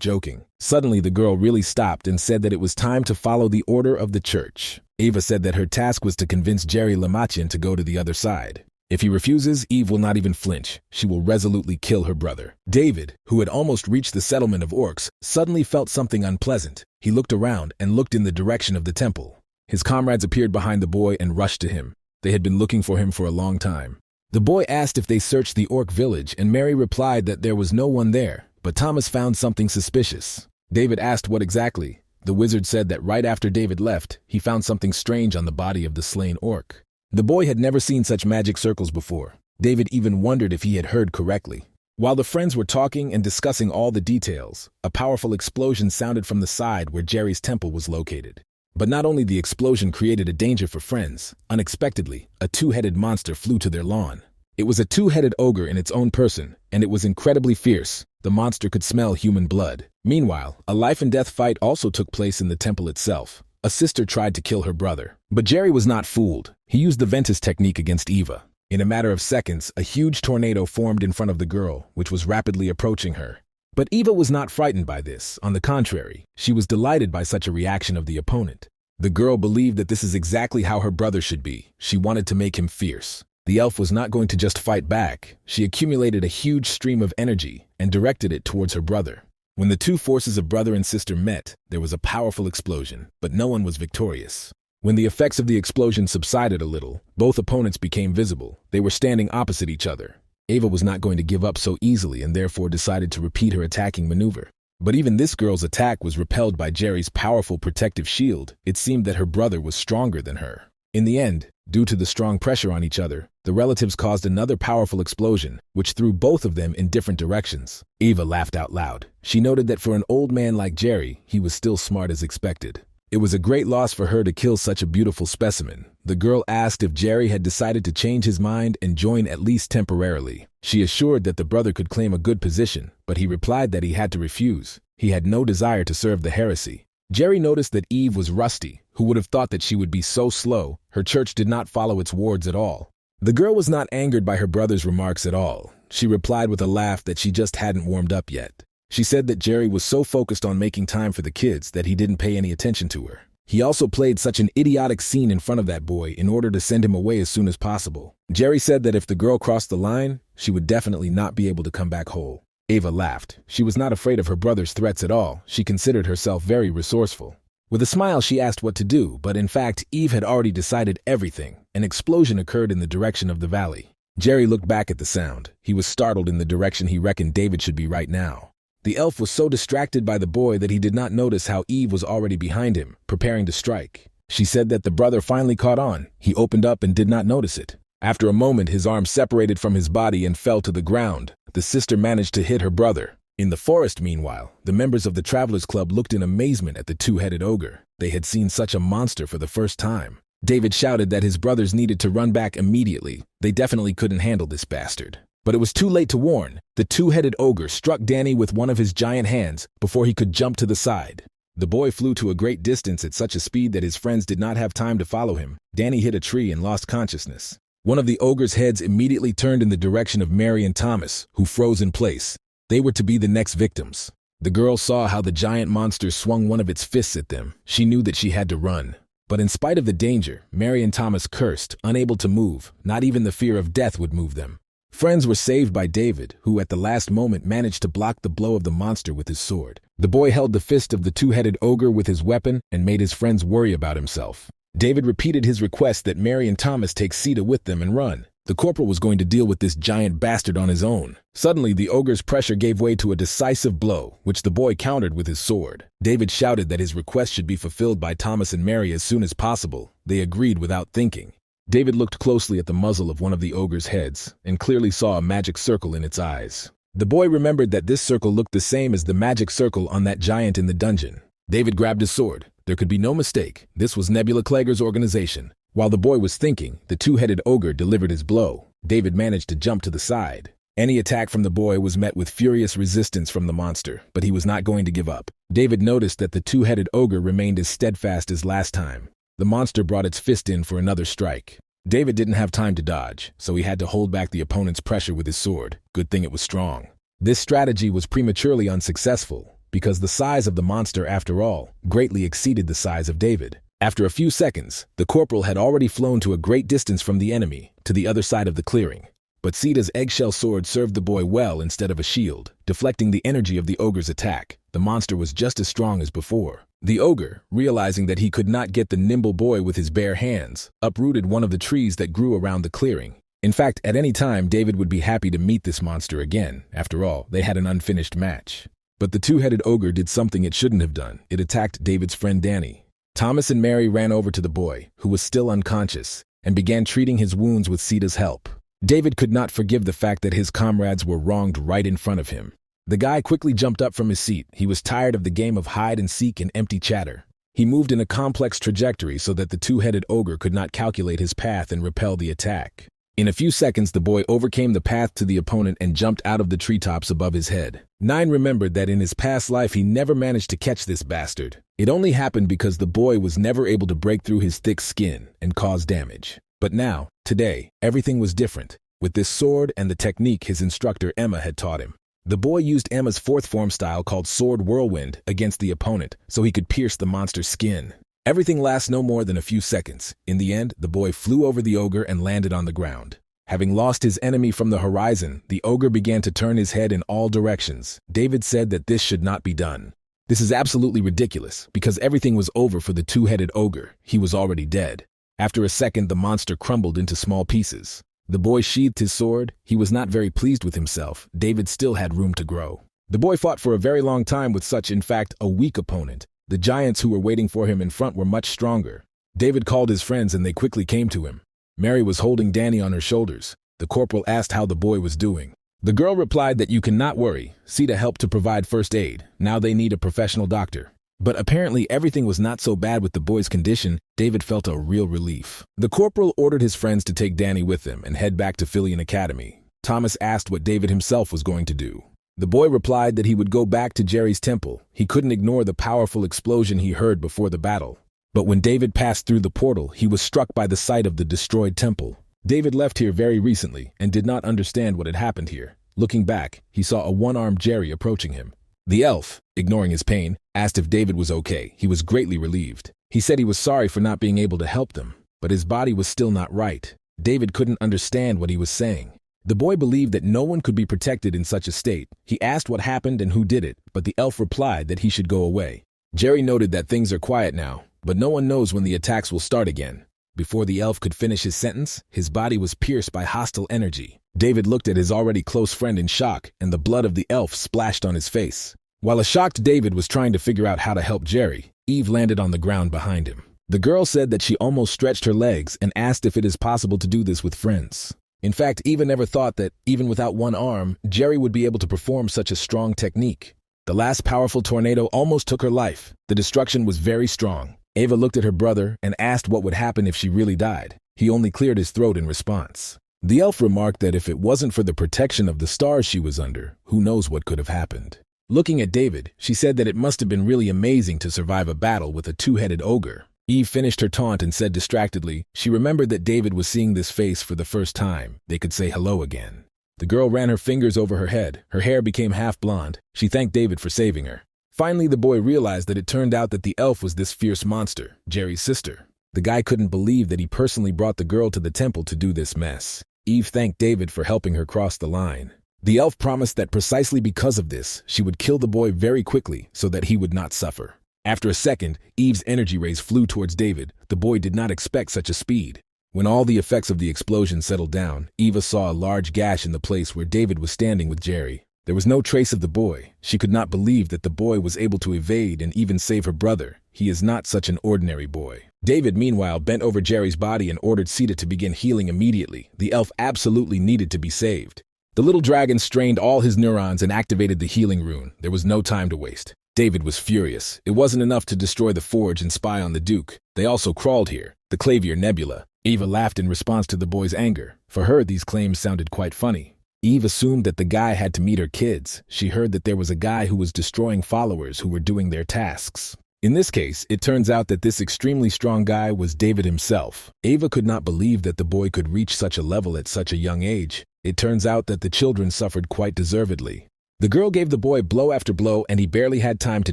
joking. Suddenly, the girl really stopped and said that it was time to follow the order of the church. Eva said that her task was to convince Jerry Lamachin to go to the other side. If he refuses, Eve will not even flinch. She will resolutely kill her brother. David, who had almost reached the settlement of orcs, suddenly felt something unpleasant. He looked around and looked in the direction of the temple. His comrades appeared behind the boy and rushed to him. They had been looking for him for a long time. The boy asked if they searched the orc village, and Mary replied that there was no one there, but Thomas found something suspicious. David asked what exactly. The wizard said that right after David left, he found something strange on the body of the slain orc. The boy had never seen such magic circles before. David even wondered if he had heard correctly. While the friends were talking and discussing all the details, a powerful explosion sounded from the side where Jerry's temple was located. But not only the explosion created a danger for friends, unexpectedly, a two-headed monster flew to their lawn. It was a two-headed ogre in its own person, and it was incredibly fierce. The monster could smell human blood. Meanwhile, a life-and-death fight also took place in the temple itself. A sister tried to kill her brother. But Jerry was not fooled. He used the Ventus technique against Eva. In a matter of seconds, a huge tornado formed in front of the girl, which was rapidly approaching her. But Eva was not frightened by this. On the contrary, she was delighted by such a reaction of the opponent. The girl believed that this is exactly how her brother should be. She wanted to make him fierce. The elf was not going to just fight back. She accumulated a huge stream of energy and directed it towards her brother. When the two forces of brother and sister met, there was a powerful explosion, but no one was victorious. When the effects of the explosion subsided a little, both opponents became visible. They were standing opposite each other. Eva was not going to give up so easily and therefore decided to repeat her attacking maneuver. But even this girl's attack was repelled by Jerry's powerful protective shield. It seemed that her brother was stronger than her. In the end, due to the strong pressure on each other, the relatives caused another powerful explosion, which threw both of them in different directions. Eva laughed out loud. She noted that for an old man like Jerry, he was still smart as expected. It was a great loss for her to kill such a beautiful specimen. The girl asked if Jerry had decided to change his mind and join at least temporarily. She assured that the brother could claim a good position, but he replied that he had to refuse. He had no desire to serve the heresy. Jerry noticed that Eve was rusty. Who would have thought that she would be so slow? Her church did not follow its wards at all. The girl was not angered by her brother's remarks at all. She replied with a laugh that she just hadn't warmed up yet. She said that Jerry was so focused on making time for the kids that he didn't pay any attention to her. He also played such an idiotic scene in front of that boy in order to send him away as soon as possible. Jerry said that if the girl crossed the line, she would definitely not be able to come back whole. Eva laughed. She was not afraid of her brother's threats at all. She considered herself very resourceful. With a smile, she asked what to do, but in fact, Eve had already decided everything. An explosion occurred in the direction of the valley. Jerry looked back at the sound. He was startled in the direction he reckoned David should be right now. The elf was so distracted by the boy that he did not notice how Eve was already behind him, preparing to strike. She said that the brother finally caught on. He opened up and did not notice it. After a moment, his arm separated from his body and fell to the ground. The sister managed to hit her brother. In the forest, meanwhile, the members of the Travelers Club looked in amazement at the two-headed ogre. They had seen such a monster for the first time. David shouted that his brothers needed to run back immediately. They definitely couldn't handle this bastard. But it was too late to warn. The two-headed ogre struck Danny with one of his giant hands before he could jump to the side. The boy flew to a great distance at such a speed that his friends did not have time to follow him. Danny hit a tree and lost consciousness. One of the ogre's heads immediately turned in the direction of Mary and Thomas, who froze in place. They were to be the next victims. The girl saw how the giant monster swung one of its fists at them. She knew that she had to run. But in spite of the danger, Mary and Thomas cursed, unable to move. Not even the fear of death would move them. Friends were saved by David, who at the last moment managed to block the blow of the monster with his sword. The boy held the fist of the two-headed ogre with his weapon and made his friends worry about himself. David repeated his request that Mary and Thomas take Sita with them and run. The corporal was going to deal with this giant bastard on his own. Suddenly, the ogre's pressure gave way to a decisive blow, which the boy countered with his sword. David shouted that his request should be fulfilled by Thomas and Mary as soon as possible. They agreed without thinking. David looked closely at the muzzle of one of the ogre's heads and clearly saw a magic circle in its eyes. The boy remembered that this circle looked the same as the magic circle on that giant in the dungeon. David grabbed his sword. There could be no mistake. This was Nebula Klager's organization. While the boy was thinking, the two-headed ogre delivered his blow. David managed to jump to the side. Any attack from the boy was met with furious resistance from the monster, but he was not going to give up. David noticed that the two-headed ogre remained as steadfast as last time. The monster brought its fist in for another strike. David didn't have time to dodge, so he had to hold back the opponent's pressure with his sword. Good thing it was strong. This strategy was prematurely unsuccessful, because the size of the monster, after all, greatly exceeded the size of David. After a few seconds, the corporal had already flown to a great distance from the enemy, to the other side of the clearing. But Sita's eggshell sword served the boy well instead of a shield, deflecting the energy of the ogre's attack. The monster was just as strong as before. The ogre, realizing that he could not get the nimble boy with his bare hands, uprooted one of the trees that grew around the clearing. In fact, at any time, David would be happy to meet this monster again. After all, they had an unfinished match. But the two-headed ogre did something it shouldn't have done. It attacked David's friend Danny. Thomas and Mary ran over to the boy, who was still unconscious, and began treating his wounds with Sita's help. David could not forgive the fact that his comrades were wronged right in front of him. The guy quickly jumped up from his seat. He was tired of the game of hide and seek and empty chatter. He moved in a complex trajectory so that the two-headed ogre could not calculate his path and repel the attack. In a few seconds, the boy overcame the path to the opponent and jumped out of the treetops above his head. 9 remembered that in his past life he never managed to catch this bastard. It only happened because the boy was never able to break through his thick skin and cause damage. But now, today, everything was different. With this sword and the technique his instructor Emma had taught him. The boy used Emma's fourth form style called Sword Whirlwind against the opponent so he could pierce the monster's skin. Everything lasts no more than a few seconds. In the end, the boy flew over the ogre and landed on the ground. Having lost his enemy from the horizon, the ogre began to turn his head in all directions. David said that this should not be done. This is absolutely ridiculous, because everything was over for the two-headed ogre. He was already dead. After a second, the monster crumbled into small pieces. The boy sheathed his sword. He was not very pleased with himself. David still had room to grow. The boy fought for a very long time with such, in fact, a weak opponent. The giants who were waiting for him in front were much stronger. David called his friends and they quickly came to him. Mary was holding Danny on her shoulders. The corporal asked how the boy was doing. The girl replied that you cannot worry. See to help to provide first aid. Now they need a professional doctor. But apparently everything was not so bad with the boy's condition. David felt a real relief. The corporal ordered his friends to take Danny with them and head back to Philian Academy. Thomas asked what David himself was going to do. The boy replied that he would go back to Jerry's temple. He couldn't ignore the powerful explosion he heard before the battle. But when David passed through the portal, he was struck by the sight of the destroyed temple. David left here very recently and did not understand what had happened here. Looking back, he saw a one-armed Jerry approaching him. The elf, ignoring his pain, asked if David was okay. He was greatly relieved. He said he was sorry for not being able to help them, but his body was still not right. David couldn't understand what he was saying. The boy believed that no one could be protected in such a state. He asked what happened and who did it, but the elf replied that he should go away. Jerry noted that things are quiet now, but no one knows when the attacks will start again. Before the elf could finish his sentence, his body was pierced by hostile energy. David looked at his already close friend in shock, and the blood of the elf splashed on his face. While a shocked David was trying to figure out how to help Jerry, Eve landed on the ground behind him. The girl said that she almost stretched her legs and asked if it is possible to do this with friends. In fact, Eva never thought that, even without one arm, Jerry would be able to perform such a strong technique. The last powerful tornado almost took her life. The destruction was very strong. Eva looked at her brother and asked what would happen if she really died. He only cleared his throat in response. The elf remarked that if it wasn't for the protection of the stars she was under, who knows what could have happened. Looking at David, she said that it must have been really amazing to survive a battle with a two-headed ogre. Eve finished her taunt and said distractedly, she remembered that David was seeing this face for the first time. They could say hello again. The girl ran her fingers over her head. Her hair became half blonde. She thanked David for saving her. Finally, the boy realized that it turned out that the elf was this fierce monster, Jerry's sister. The guy couldn't believe that he personally brought the girl to the temple to do this mess. Eve thanked David for helping her cross the line. The elf promised that precisely because of this, she would kill the boy very quickly so that he would not suffer. After a second, Eve's energy rays flew towards David. The boy did not expect such a speed. When all the effects of the explosion settled down, Eva saw a large gash in the place where David was standing with Jerry. There was no trace of the boy. She could not believe that the boy was able to evade and even save her brother. He is not such an ordinary boy. David, meanwhile, bent over Jerry's body and ordered Sita to begin healing immediately. The elf absolutely needed to be saved. The little dragon strained all his neurons and activated the healing rune. There was no time to waste. David was furious. It wasn't enough to destroy the forge and spy on the Duke. They also crawled here, the Clavier Nebula. Eva laughed in response to the boy's anger. For her, these claims sounded quite funny. Eve assumed that the guy had to meet her kids. She heard that there was a guy who was destroying followers who were doing their tasks. In this case, it turns out that this extremely strong guy was David himself. Eva could not believe that the boy could reach such a level at such a young age. It turns out that the children suffered quite deservedly. The girl gave the boy blow after blow and he barely had time to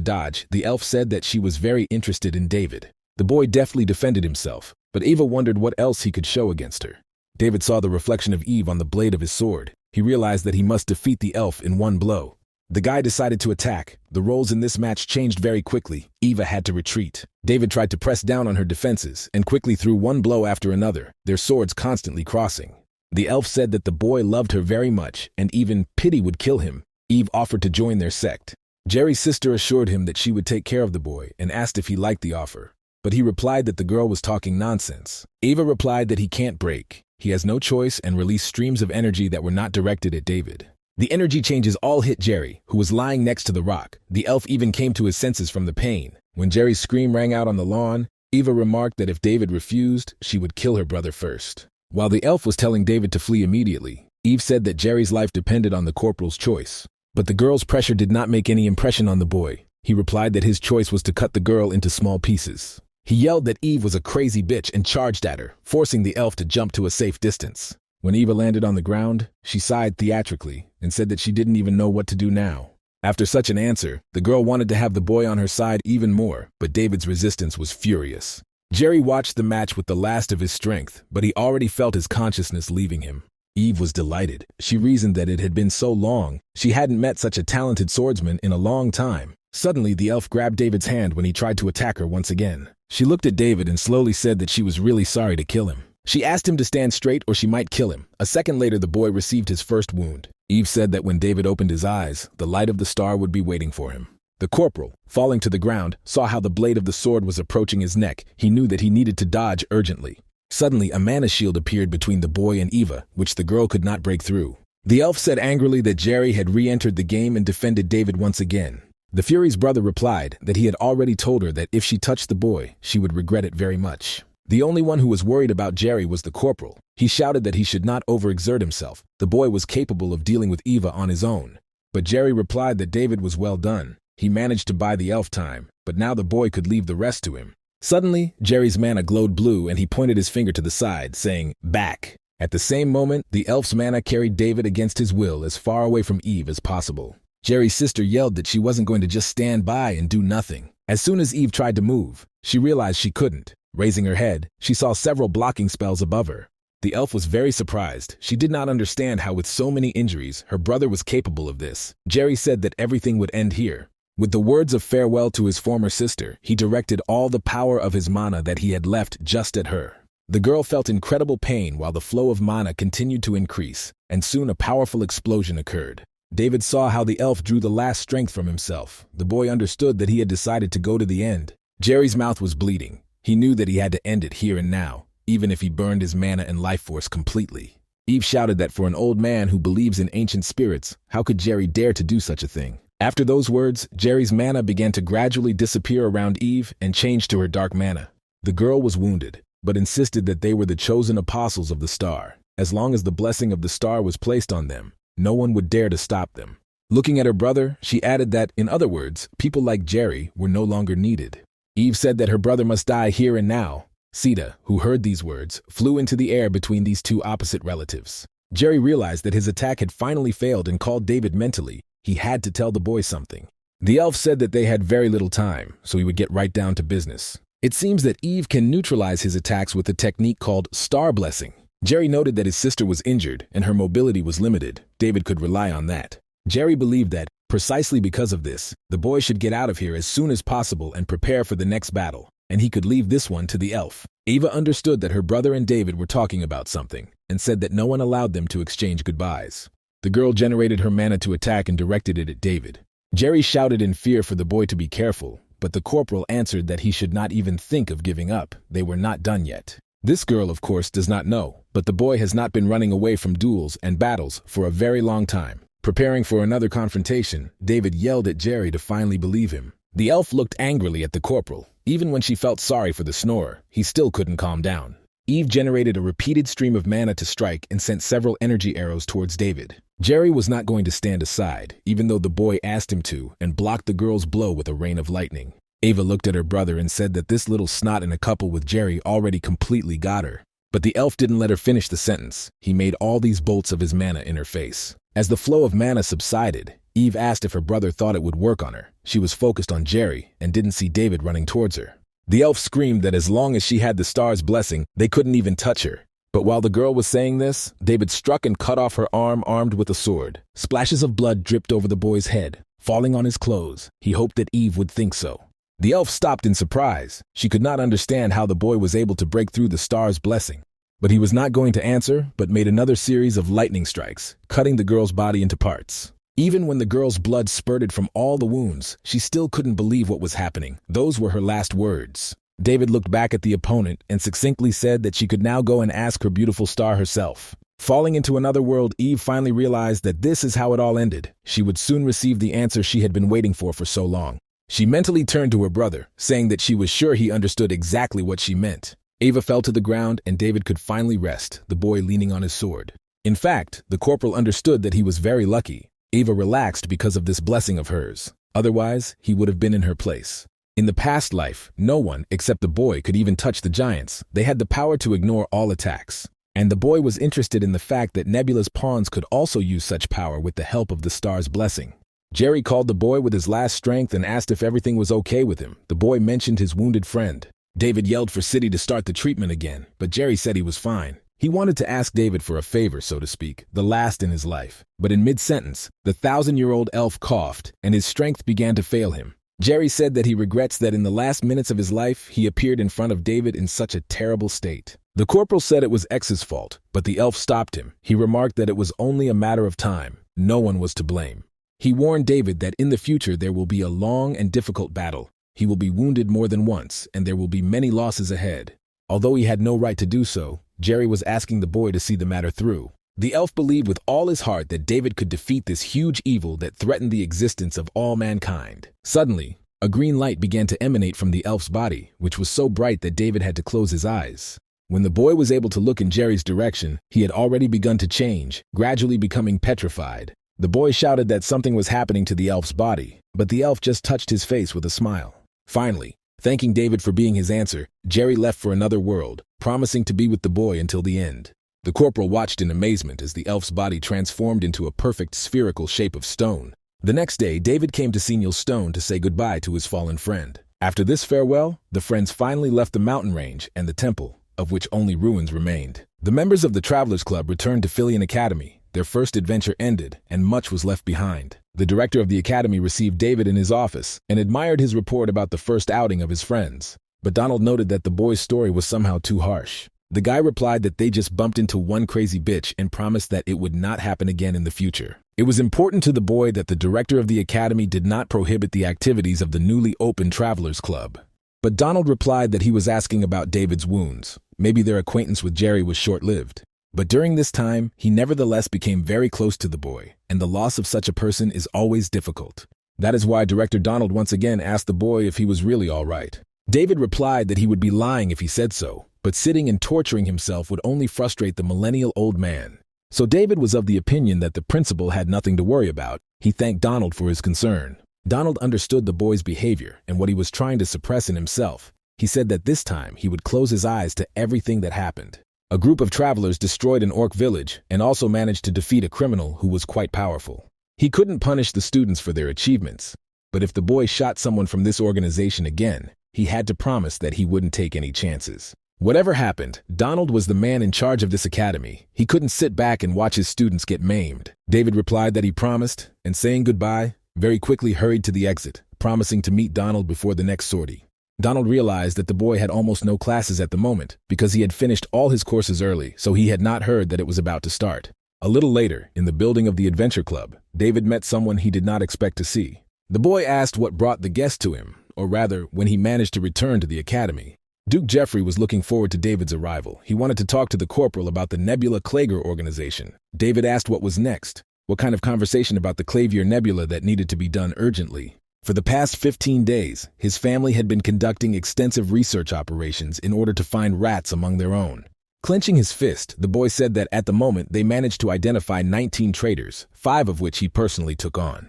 dodge. The elf said that she was very interested in David. The boy deftly defended himself, but Eva wondered what else he could show against her. David saw the reflection of Eve on the blade of his sword. He realized that he must defeat the elf in one blow. The guy decided to attack. The roles in this match changed very quickly. Eva had to retreat. David tried to press down on her defenses and quickly threw one blow after another, their swords constantly crossing. The elf said that the boy loved her very much and even pity would kill him. Eve offered to join their sect. Jerry's sister assured him that she would take care of the boy and asked if he liked the offer. but he replied that the girl was talking nonsense. Eva replied that he can't break. He has no choice and released streams of energy that were not directed at David. The energy changes all hit Jerry, who was lying next to the rock. The elf even came to his senses from the pain. When Jerry's scream rang out on the lawn, Eva remarked that if David refused, she would kill her brother first. While the elf was telling David to flee immediately, Eve said that Jerry's life depended on the corporal's choice. But the girl's pressure did not make any impression on the boy. He replied that his choice was to cut the girl into small pieces. He yelled that Eve was a crazy bitch and charged at her, forcing the elf to jump to a safe distance. When Eva landed on the ground, she sighed theatrically and said that she didn't even know what to do now. After such an answer, the girl wanted to have the boy on her side even more, but David's resistance was furious. Jerry watched the match with the last of his strength, but he already felt his consciousness leaving him. Eve was delighted. She reasoned that it had been so long. She hadn't met such a talented swordsman in a long time. Suddenly, the elf grabbed David's hand when he tried to attack her once again. She looked at David and slowly said that she was really sorry to kill him. She asked him to stand straight or she might kill him. A second later, the boy received his first wound. Eve said that when David opened his eyes, the light of the star would be waiting for him. The corporal, falling to the ground, saw how the blade of the sword was approaching his neck. He knew that he needed to dodge urgently. Suddenly, a mana shield appeared between the boy and Eva, which the girl could not break through. The elf said angrily that Jerry had re-entered the game and defended David once again. The Fury's brother replied that he had already told her that if she touched the boy, she would regret it very much. The only one who was worried about Jerry was the corporal. He shouted that he should not overexert himself. The boy was capable of dealing with Eva on his own. But Jerry replied that David was well done. He managed to buy the elf time, but now the boy could leave the rest to him. Suddenly, Jerry's mana glowed blue and he pointed his finger to the side, saying, "Back." At the same moment, the elf's mana carried David against his will as far away from Eve as possible. Jerry's sister yelled that she wasn't going to just stand by and do nothing. As soon as Eve tried to move, she realized she couldn't. Raising her head, she saw several blocking spells above her. The elf was very surprised. She did not understand how with so many injuries, her brother was capable of this. Jerry said that everything would end here. With the words of farewell to his former sister, he directed all the power of his mana that he had left just at her. The girl felt incredible pain while the flow of mana continued to increase, and soon a powerful explosion occurred. David saw how the elf drew the last strength from himself. The boy understood that he had decided to go to the end. Jerry's mouth was bleeding. He knew that he had to end it here and now, even if he burned his mana and life force completely. Eve shouted that for an old man who believes in ancient spirits, how could Jerry dare to do such a thing? After those words, Jerry's mana began to gradually disappear around Eve and change to her dark mana. The girl was wounded, but insisted that they were the chosen apostles of the star. As long as the blessing of the star was placed on them, no one would dare to stop them. Looking at her brother, she added that, in other words, people like Jerry were no longer needed. Eve said that her brother must die here and now. Sita, who heard these words, flew into the air between these two opposite relatives. Jerry realized that his attack had finally failed and called David mentally. He had to tell the boy something. The elf said that they had very little time, so he would get right down to business. It seems that Eve can neutralize his attacks with a technique called star blessing. Jerry noted that his sister was injured and her mobility was limited. David could rely on that. Jerry believed that, precisely because of this, the boy should get out of here as soon as possible and prepare for the next battle, and he could leave this one to the elf. Eva understood that her brother and David were talking about something, and said that no one allowed them to exchange goodbyes. The girl generated her mana to attack and directed it at David. Jerry shouted in fear for the boy to be careful, but the corporal answered that he should not even think of giving up. They were not done yet. This girl, of course, does not know, but the boy has not been running away from duels and battles for a very long time. Preparing for another confrontation, David yelled at Jerry to finally believe him. The elf looked angrily at the corporal. Even when she felt sorry for the snorer, he still couldn't calm down. Eve generated a repeated stream of mana to strike and sent several energy arrows towards David. Jerry was not going to stand aside, even though the boy asked him to, and blocked the girl's blow with a rain of lightning. Eva looked at her brother and said that this little snot in a couple with Jerry already completely got her. But the elf didn't let her finish the sentence. He made all these bolts of his mana in her face. As the flow of mana subsided, Eve asked if her brother thought it would work on her. She was focused on Jerry and didn't see David running towards her. The elf screamed that as long as she had the star's blessing, they couldn't even touch her. But while the girl was saying this, David struck and cut off her arm armed with a sword. Splashes of blood dripped over the boy's head, falling on his clothes. He hoped that Eve would think so. The elf stopped in surprise. She could not understand how the boy was able to break through the star's blessing. But he was not going to answer, but made another series of lightning strikes, cutting the girl's body into parts. Even when the girl's blood spurted from all the wounds, she still couldn't believe what was happening. Those were her last words. David looked back at the opponent and succinctly said that she could now go and ask her beautiful star herself. Falling into another world, Eve finally realized that this is how it all ended. She would soon receive the answer she had been waiting for so long. She mentally turned to her brother, saying that she was sure he understood exactly what she meant. Ava fell to the ground and David could finally rest, the boy leaning on his sword. In fact, the corporal understood that he was very lucky. Ava relaxed because of this blessing of hers. Otherwise, he would have been in her place. In the past life, no one, except the boy, could even touch the giants. They had the power to ignore all attacks. And the boy was interested in the fact that Nebula's pawns could also use such power with the help of the star's blessing. Jerry called the boy with his last strength and asked if everything was okay with him. The boy mentioned his wounded friend. David yelled for City to start the treatment again, but Jerry said he was fine. He wanted to ask David for a favor, so to speak, the last in his life. But in mid-sentence, the 1,000-year-old elf coughed, and his strength began to fail him. Jerry said that he regrets that in the last minutes of his life, he appeared in front of David in such a terrible state. The corporal said it was X's fault, but the elf stopped him. He remarked that it was only a matter of time. No one was to blame. He warned David that in the future there will be a long and difficult battle. He will be wounded more than once, and there will be many losses ahead. Although he had no right to do so, Jerry was asking the boy to see the matter through. The elf believed with all his heart that David could defeat this huge evil that threatened the existence of all mankind. Suddenly, a green light began to emanate from the elf's body, which was so bright that David had to close his eyes. When the boy was able to look in Jerry's direction, he had already begun to change, gradually becoming petrified. The boy shouted that something was happening to the elf's body, but the elf just touched his face with a smile. Finally, thanking David for being his answer, Jerry left for another world, promising to be with the boy until the end. The corporal watched in amazement as the elf's body transformed into a perfect spherical shape of stone. The next day, David came to Senior Stone to say goodbye to his fallen friend. After this farewell, the friends finally left the mountain range and the temple, of which only ruins remained. The members of the Travelers Club returned to Philian Academy. Their first adventure ended, and much was left behind. The director of the academy received David in his office and admired his report about the first outing of his friends. But Donald noted that the boy's story was somehow too harsh. The guy replied that they just bumped into one crazy bitch and promised that it would not happen again in the future. It was important to the boy that the director of the academy did not prohibit the activities of the newly opened Travelers Club. But Donald replied that he was asking about David's wounds. Maybe their acquaintance with Jerry was short-lived. But during this time, he nevertheless became very close to the boy, and the loss of such a person is always difficult. That is why Director Donald once again asked the boy if he was really all right. David replied that he would be lying if he said so, but sitting and torturing himself would only frustrate the millennial-old man. So David was of the opinion that the principal had nothing to worry about. He thanked Donald for his concern. Donald understood the boy's behavior and what he was trying to suppress in himself. He said that this time he would close his eyes to everything that happened. A group of travelers destroyed an orc village and also managed to defeat a criminal who was quite powerful. He couldn't punish the students for their achievements, but if the boy shot someone from this organization again, he had to promise that he wouldn't take any chances. Whatever happened, Donald was the man in charge of this academy. He couldn't sit back and watch his students get maimed. David replied that he promised, and saying goodbye, very quickly hurried to the exit, promising to meet Donald before the next sortie. Donald realized that the boy had almost no classes at the moment because he had finished all his courses early, so he had not heard that it was about to start. A little later, in the building of the Adventure Club, David met someone he did not expect to see. The boy asked what brought the guest to him, or rather, when he managed to return to the academy. Duke Jeffrey was looking forward to David's arrival. He wanted to talk to the corporal about the Nebula Klager organization. David asked what was next, what kind of conversation about the Clavier Nebula that needed to be done urgently. For the past 15 days, his family had been conducting extensive research operations in order to find rats among their own. Clenching his fist, the boy said that at the moment they managed to identify 19 traitors, 5 of which he personally took on.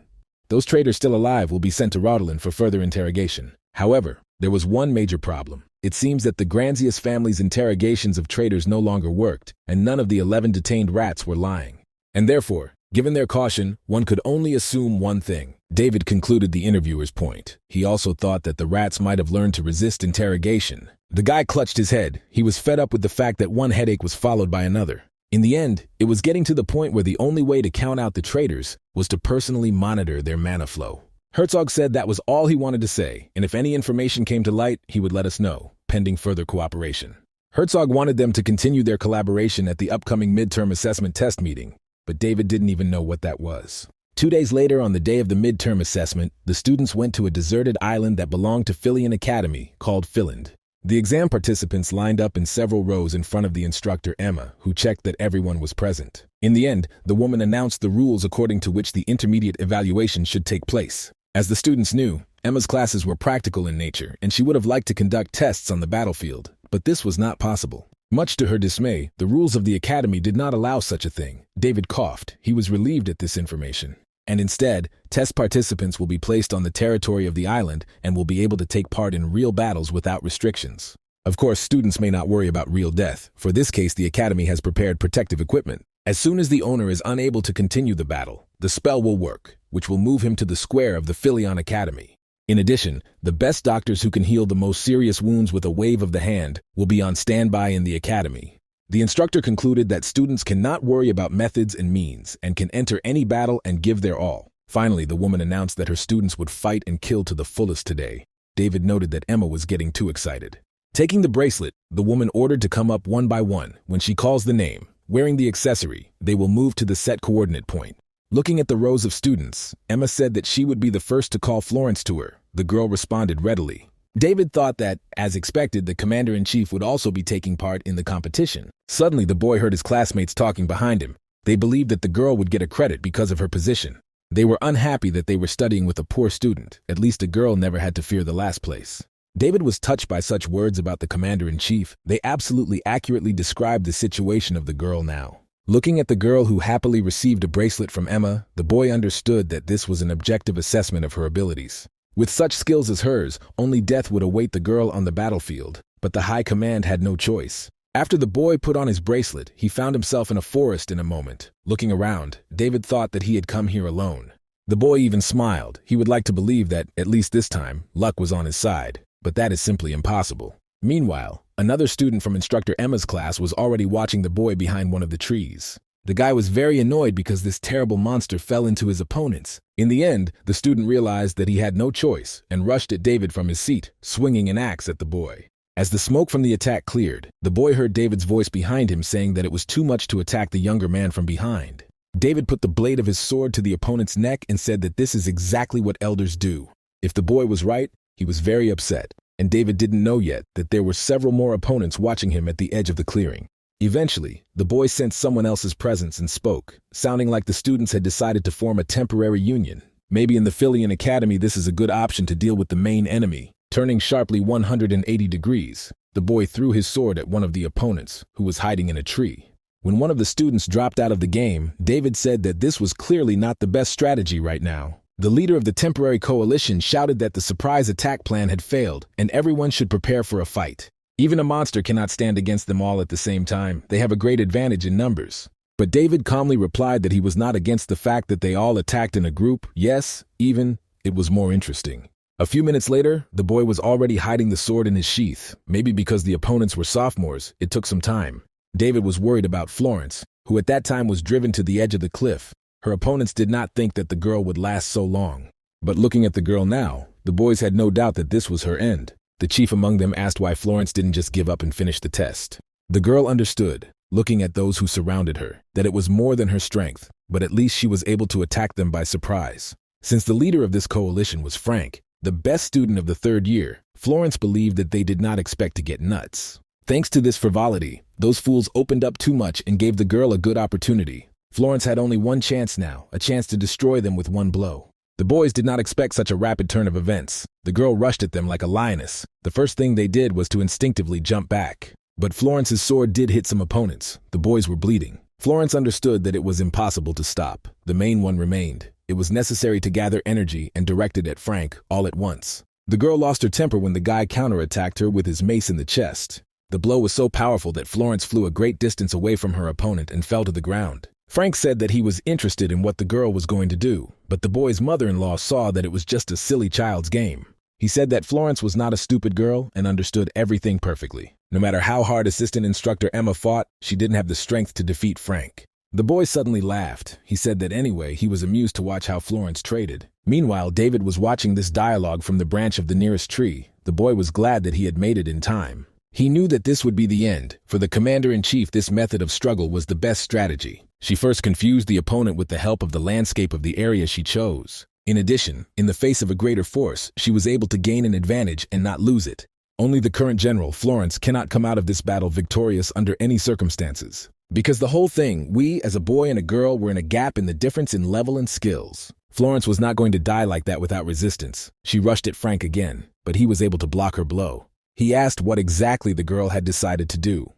Those traitors still alive will be sent to Raudelin for further interrogation. However, there was one major problem. It seems that the Granzius family's interrogations of traitors no longer worked, and none of the 11 detained rats were lying. And therefore, given their caution, one could only assume one thing. David concluded the interviewer's point. He also thought that the rats might have learned to resist interrogation. The guy clutched his head. He was fed up with the fact that one headache was followed by another. In the end, it was getting to the point where the only way to count out the traitors was to personally monitor their mana flow. Herzog said that was all he wanted to say, and if any information came to light, he would let us know, pending further cooperation. Herzog wanted them to continue their collaboration at the upcoming midterm assessment test meeting, but David didn't even know what that was. 2 days later, on the day of the midterm assessment, the students went to a deserted island that belonged to Philian Academy called Philand. The exam participants lined up in several rows in front of the instructor Emma, who checked that everyone was present. In the end, the woman announced the rules according to which the intermediate evaluation should take place. As the students knew, Emma's classes were practical in nature, and she would have liked to conduct tests on the battlefield, but this was not possible. Much to her dismay, the rules of the academy did not allow such a thing. David coughed. He was relieved at this information. And instead, test participants will be placed on the territory of the island and will be able to take part in real battles without restrictions. Of course, students may not worry about real death. For this case, the academy has prepared protective equipment. As soon as the owner is unable to continue the battle, the spell will work, which will move him to the square of the Philion Academy. In addition, the best doctors who can heal the most serious wounds with a wave of the hand will be on standby in the academy. The instructor concluded that students cannot worry about methods and means and can enter any battle and give their all. Finally, the woman announced that her students would fight and kill to the fullest today. David noted that Emma was getting too excited. Taking the bracelet, the woman ordered to come up one by one. When she calls the name, wearing the accessory, they will move to the set coordinate point. Looking at the rows of students, Emma said that she would be the first to call Florence to her. The girl responded readily. David thought that, as expected, the commander-in-chief would also be taking part in the competition. Suddenly, the boy heard his classmates talking behind him. They believed that the girl would get a credit because of her position. They were unhappy that they were studying with a poor student. At least a girl never had to fear the last place. David was touched by such words about the commander-in-chief. They absolutely accurately described the situation of the girl now. Looking at the girl who happily received a bracelet from Emma, the boy understood that this was an objective assessment of her abilities. With such skills as hers, only death would await the girl on the battlefield, but the high command had no choice. After the boy put on his bracelet, he found himself in a forest in a moment. Looking around, David thought that he had come here alone. The boy even smiled. He would like to believe that, at least this time, luck was on his side, but that is simply impossible. Meanwhile, another student from instructor Emma's class was already watching the boy behind one of the trees. The guy was very annoyed because this terrible monster fell into his opponents. In the end, the student realized that he had no choice and rushed at David from his seat, swinging an axe at the boy. As the smoke from the attack cleared, the boy heard David's voice behind him saying that it was too much to attack the younger man from behind. David put the blade of his sword to the opponent's neck and said that this is exactly what elders do. If the boy was right, he was very upset. And David didn't know yet that there were several more opponents watching him at the edge of the clearing. Eventually, the boy sensed someone else's presence and spoke, sounding like the students had decided to form a temporary union. Maybe in the Philion Academy this is a good option to deal with the main enemy. Turning sharply 180 degrees, the boy threw his sword at one of the opponents, who was hiding in a tree. When one of the students dropped out of the game, David said that this was clearly not the best strategy right now. The leader of the temporary coalition shouted that the surprise attack plan had failed, and everyone should prepare for a fight. Even a monster cannot stand against them all at the same time. They have a great advantage in numbers. But David calmly replied that he was not against the fact that they all attacked in a group. Yes, even, it was more interesting. A few minutes later, the boy was already hiding the sword in his sheath. Maybe because the opponents were sophomores, it took some time. David was worried about Florence, who at that time was driven to the edge of the cliff. Her opponents did not think that the girl would last so long. But looking at the girl now, the boys had no doubt that this was her end. The chief among them asked why Florence didn't just give up and finish the test. The girl understood, looking at those who surrounded her, that it was more than her strength, but at least she was able to attack them by surprise. Since the leader of this coalition was Frank, the best student of the third year, Florence believed that they did not expect to get nuts. Thanks to this frivolity, those fools opened up too much and gave the girl a good opportunity. Florence had only one chance now, a chance to destroy them with one blow. The boys did not expect such a rapid turn of events. The girl rushed at them like a lioness. The first thing they did was to instinctively jump back. But Florence's sword did hit some opponents. The boys were bleeding. Florence understood that it was impossible to stop. The main one remained. It was necessary to gather energy and direct it at Frank all at once. The girl lost her temper when the guy counterattacked her with his mace in the chest. The blow was so powerful that Florence flew a great distance away from her opponent and fell to the ground. Frank said that he was interested in what the girl was going to do, but the boy's mother-in-law saw that it was just a silly child's game. He said that Florence was not a stupid girl and understood everything perfectly. No matter how hard assistant instructor Emma fought, she didn't have the strength to defeat Frank. The boy suddenly laughed. He said that anyway, he was amused to watch how Florence traded. Meanwhile, David was watching this dialogue from the branch of the nearest tree. The boy was glad that he had made it in time. He knew that this would be the end. For the commander-in-chief, this method of struggle was the best strategy. She first confused the opponent with the help of the landscape of the area she chose. In addition, in the face of a greater force, she was able to gain an advantage and not lose it. Only the current general, Florence, cannot come out of this battle victorious under any circumstances. Because the whole thing, we, as a boy and a girl, were in a gap in the difference in level and skills. Florence was not going to die like that without resistance. She rushed at Frank again, but he was able to block her blow. He asked what exactly the girl had decided to do.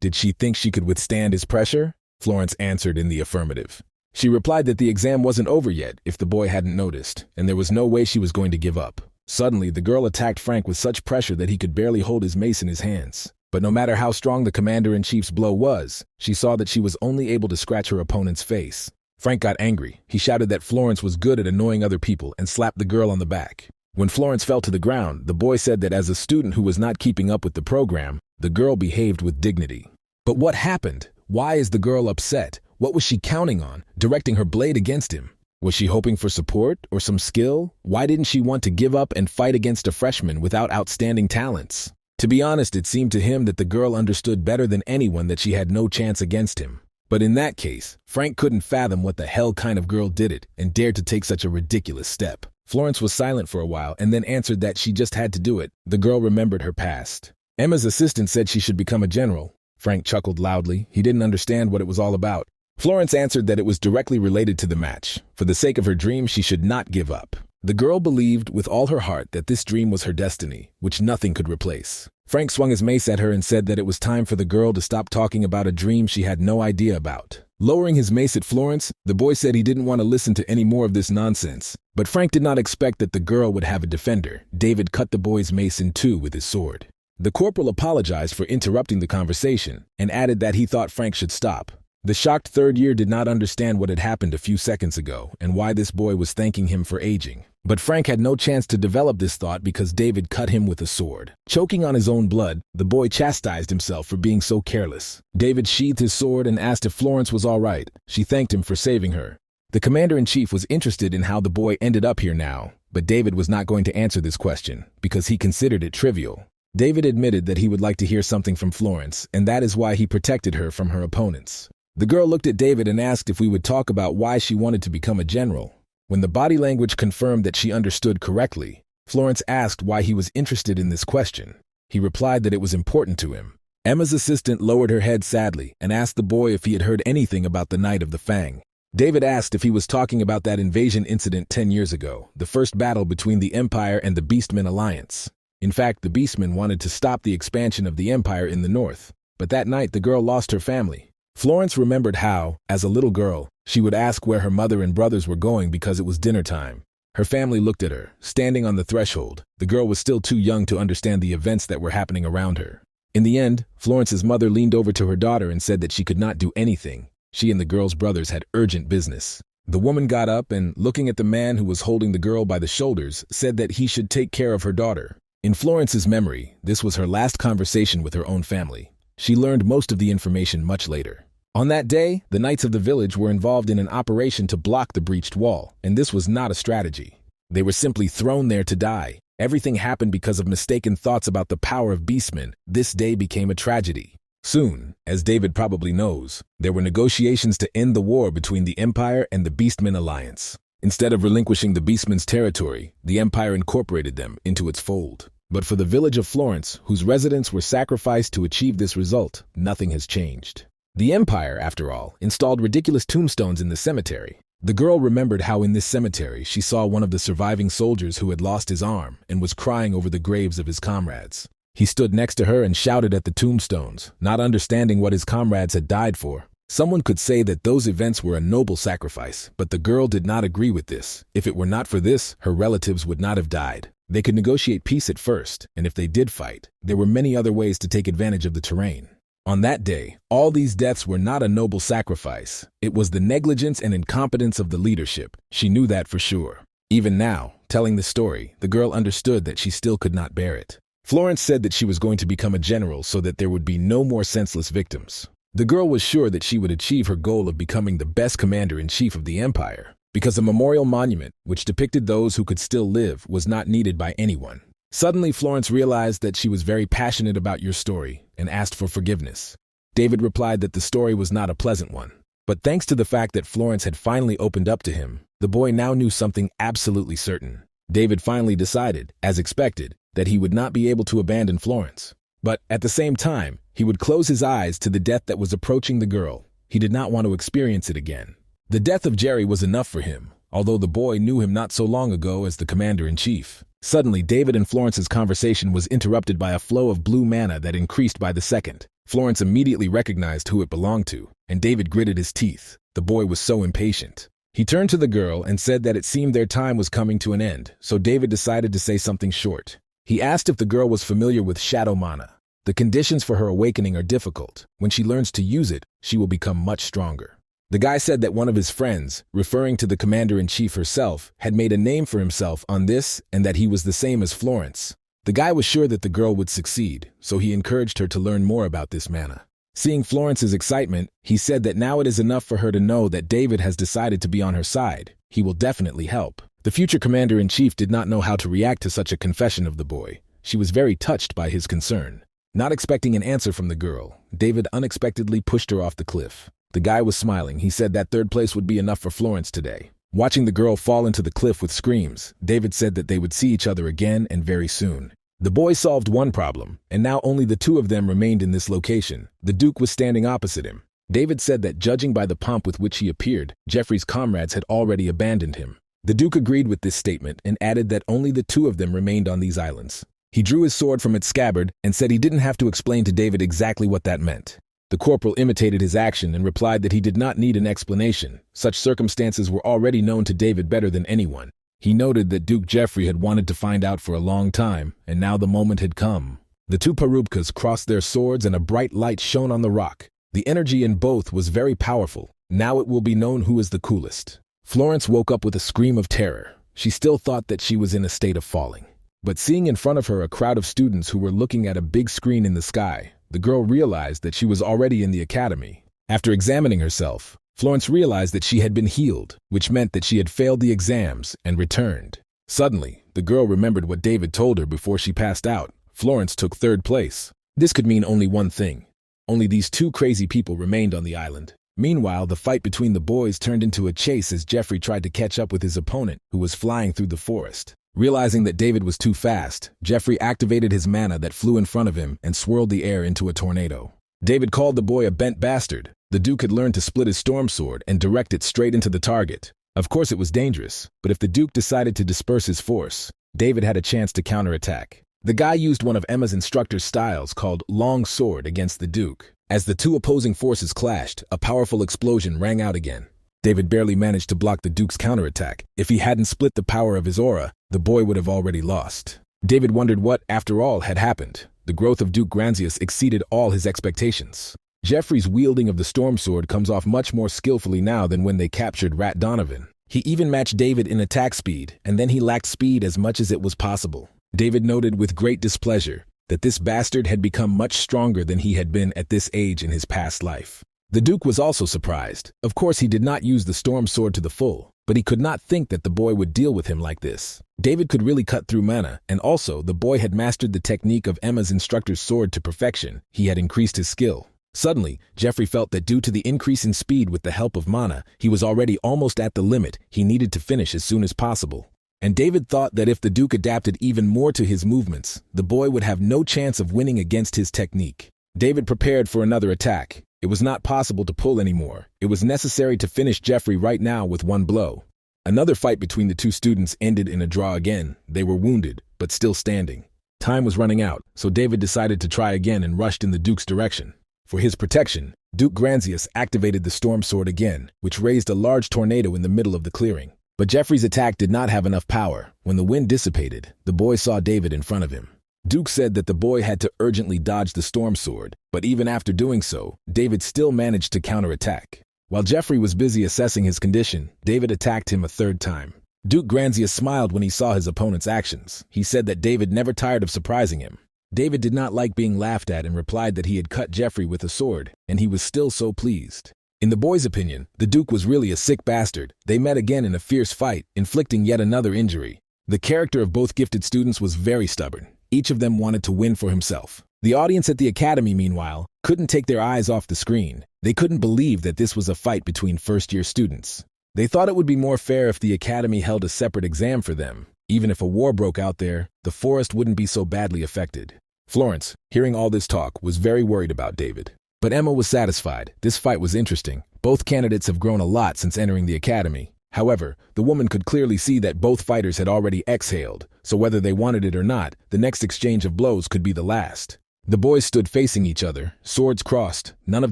Did she think she could withstand his pressure? Florence answered in the affirmative. She replied that the exam wasn't over yet if the boy hadn't noticed, and there was no way she was going to give up. Suddenly, the girl attacked Frank with such pressure that he could barely hold his mace in his hands. But no matter how strong the commander-in-chief's blow was, she saw that she was only able to scratch her opponent's face. Frank got angry. He shouted that Florence was good at annoying other people and slapped the girl on the back. When Florence fell to the ground, the boy said that as a student who was not keeping up with the program, the girl behaved with dignity. But what happened? Why is the girl upset? What was she counting on, directing her blade against him? Was she hoping for support or some skill? Why didn't she want to give up and fight against a freshman without outstanding talents? To be honest, it seemed to him that the girl understood better than anyone that she had no chance against him. But in that case, Frank couldn't fathom what the hell kind of girl did it and dared to take such a ridiculous step. Florence was silent for a while and then answered that she just had to do it. The girl remembered her past. Emma's assistant said she should become a general. Frank chuckled loudly. He didn't understand what it was all about. Florence answered that it was directly related to the match. For the sake of her dream, she should not give up. The girl believed with all her heart that this dream was her destiny, which nothing could replace. Frank swung his mace at her and said that it was time for the girl to stop talking about a dream she had no idea about. Lowering his mace at Florence, the boy said he didn't want to listen to any more of this nonsense. But Frank did not expect that the girl would have a defender. David cut the boy's mace in two with his sword. The corporal apologized for interrupting the conversation and added that he thought Frank should stop. The shocked third year did not understand what had happened a few seconds ago and why this boy was thanking him for aging. But Frank had no chance to develop this thought because David cut him with a sword. Choking on his own blood, the boy chastised himself for being so careless. David sheathed his sword and asked if Florence was all right. She thanked him for saving her. The commander-in-chief was interested in how the boy ended up here now, but David was not going to answer this question because he considered it trivial. David admitted that he would like to hear something from Florence, and that is why he protected her from her opponents. The girl looked at David and asked if we would talk about why she wanted to become a general. When the body language confirmed that she understood correctly, Florence asked why he was interested in this question. He replied that it was important to him. Emma's assistant lowered her head sadly and asked the boy if he had heard anything about the Night of the Fang. David asked if he was talking about that invasion incident 10 years ago, the first battle between the Empire and the Beastmen Alliance. In fact, the Beastmen wanted to stop the expansion of the Empire in the north, but that night the girl lost her family. Florence remembered how, as a little girl, she would ask where her mother and brothers were going because it was dinner time. Her family looked at her, standing on the threshold. The girl was still too young to understand the events that were happening around her. In the end, Florence's mother leaned over to her daughter and said that she could not do anything. She and the girl's brothers had urgent business. The woman got up and, looking at the man who was holding the girl by the shoulders, said that he should take care of her daughter. In Florence's memory, this was her last conversation with her own family. She learned most of the information much later. On that day, the knights of the village were involved in an operation to block the breached wall, and this was not a strategy. They were simply thrown there to die. Everything happened because of mistaken thoughts about the power of beastmen. This day became a tragedy. Soon, as David probably knows, there were negotiations to end the war between the Empire and the Beastmen Alliance. Instead of relinquishing the Beastmen's territory, the Empire incorporated them into its fold. But for the village of Florence, whose residents were sacrificed to achieve this result, nothing has changed. The Empire, after all, installed ridiculous tombstones in the cemetery. The girl remembered how in this cemetery she saw one of the surviving soldiers who had lost his arm and was crying over the graves of his comrades. He stood next to her and shouted at the tombstones, not understanding what his comrades had died for. Someone could say that those events were a noble sacrifice, but the girl did not agree with this. If it were not for this, her relatives would not have died. They could negotiate peace at first, and if they did fight, there were many other ways to take advantage of the terrain. On that day, all these deaths were not a noble sacrifice. It was the negligence and incompetence of the leadership. She knew that for sure. Even now, telling the story, the girl understood that she still could not bear it. Florence said that she was going to become a general so that there would be no more senseless victims. The girl was sure that she would achieve her goal of becoming the best commander-in-chief of the empire, because a memorial monument, which depicted those who could still live, was not needed by anyone. Suddenly, Florence realized that she was very passionate about your story and asked for forgiveness. David replied that the story was not a pleasant one. But thanks to the fact that Florence had finally opened up to him, the boy now knew something absolutely certain. David finally decided, as expected, that he would not be able to abandon Florence. But at the same time, he would close his eyes to the death that was approaching the girl. He did not want to experience it again. The death of Jerry was enough for him, although the boy knew him not so long ago as the commander-in-chief. Suddenly, David and Florence's conversation was interrupted by a flow of blue mana that increased by the second. Florence immediately recognized who it belonged to, and David gritted his teeth. The boy was so impatient. He turned to the girl and said that it seemed their time was coming to an end, so David decided to say something short. He asked if the girl was familiar with shadow mana. The conditions for her awakening are difficult. When she learns to use it, she will become much stronger. The guy said that one of his friends, referring to the commander-in-chief herself, had made a name for himself on this and that he was the same as Florence. The guy was sure that the girl would succeed, so he encouraged her to learn more about this mana. Seeing Florence's excitement, he said that now it is enough for her to know that David has decided to be on her side. He will definitely help. The future commander-in-chief did not know how to react to such a confession of the boy. She was very touched by his concern. Not expecting an answer from the girl, David unexpectedly pushed her off the cliff. The guy was smiling. He said that third place would be enough for Florence today. Watching the girl fall into the cliff with screams, David said that they would see each other again and very soon. The boy solved one problem, and now only the two of them remained in this location. The Duke was standing opposite him. David said that judging by the pomp with which he appeared, Jeffrey's comrades had already abandoned him. The Duke agreed with this statement and added that only the two of them remained on these islands. He drew his sword from its scabbard and said he didn't have to explain to David exactly what that meant. The corporal imitated his action and replied that he did not need an explanation. Such circumstances were already known to David better than anyone. He noted that Duke Jeffrey had wanted to find out for a long time, and now the moment had come. The two Parubkas crossed their swords and a bright light shone on the rock. The energy in both was very powerful. Now it will be known who is the coolest. Florence woke up with a scream of terror. She still thought that she was in a state of falling. But seeing in front of her a crowd of students who were looking at a big screen in the sky, the girl realized that she was already in the academy. After examining herself, Florence realized that she had been healed, which meant that she had failed the exams and returned. Suddenly, the girl remembered what David told her before she passed out. Florence took third place. This could mean only one thing. Only these two crazy people remained on the island. Meanwhile, the fight between the boys turned into a chase as Jeffrey tried to catch up with his opponent, who was flying through the forest. Realizing that David was too fast, Jeffrey activated his mana that flew in front of him and swirled the air into a tornado. David called the boy a bent bastard. The Duke had learned to split his storm sword and direct it straight into the target. Of course it was dangerous, but if the Duke decided to disperse his force, David had a chance to counterattack. The guy used one of Emma's instructor's styles called Long Sword against the Duke. As the two opposing forces clashed, a powerful explosion rang out again. David barely managed to block the Duke's counterattack. If he hadn't split the power of his aura, the boy would have already lost. David wondered what, after all, had happened. The growth of Duke Granzius exceeded all his expectations. Jeffrey's wielding of the storm sword comes off much more skillfully now than when they captured Rat Donovan. He even matched David in attack speed, and then he lacked speed as much as it was possible. David noted with great displeasure that this bastard had become much stronger than he had been at this age in his past life. The Duke was also surprised. Of course, he did not use the storm sword to the full, but he could not think that the boy would deal with him like this. David could really cut through mana, and also the boy had mastered the technique of Emma's instructor's sword to perfection. He had increased his skill. Suddenly, Jeffrey felt that due to the increase in speed with the help of mana, he was already almost at the limit. He needed to finish as soon as possible. And David thought that if the Duke adapted even more to his movements, the boy would have no chance of winning against his technique. David prepared for another attack. It was not possible to pull anymore. It was necessary to finish Jeffrey right now with one blow. Another fight between the two students ended in a draw again. They were wounded, but still standing. Time was running out, so David decided to try again and rushed in the Duke's direction. For his protection, Duke Granzius activated the storm sword again, which raised a large tornado in the middle of the clearing. But Jeffrey's attack did not have enough power. When the wind dissipated, the boy saw David in front of him. Duke said that the boy had to urgently dodge the storm sword, but even after doing so, David still managed to counterattack. While Jeffrey was busy assessing his condition, David attacked him a third time. Duke Granzius smiled when he saw his opponent's actions. He said that David never tired of surprising him. David did not like being laughed at and replied that he had cut Jeffrey with a sword, and he was still so pleased. In the boy's opinion, the Duke was really a sick bastard. They met again in a fierce fight, inflicting yet another injury. The character of both gifted students was very stubborn. Each of them wanted to win for himself. The audience at the academy, meanwhile, couldn't take their eyes off the screen. They couldn't believe that this was a fight between first-year students. They thought it would be more fair if the academy held a separate exam for them. Even if a war broke out there, the forest wouldn't be so badly affected. Florence, hearing all this talk, was very worried about David. But Emma was satisfied. This fight was interesting. Both candidates have grown a lot since entering the academy. However, the woman could clearly see that both fighters had already exhaled, so whether they wanted it or not, the next exchange of blows could be the last. The boys stood facing each other, swords crossed, none of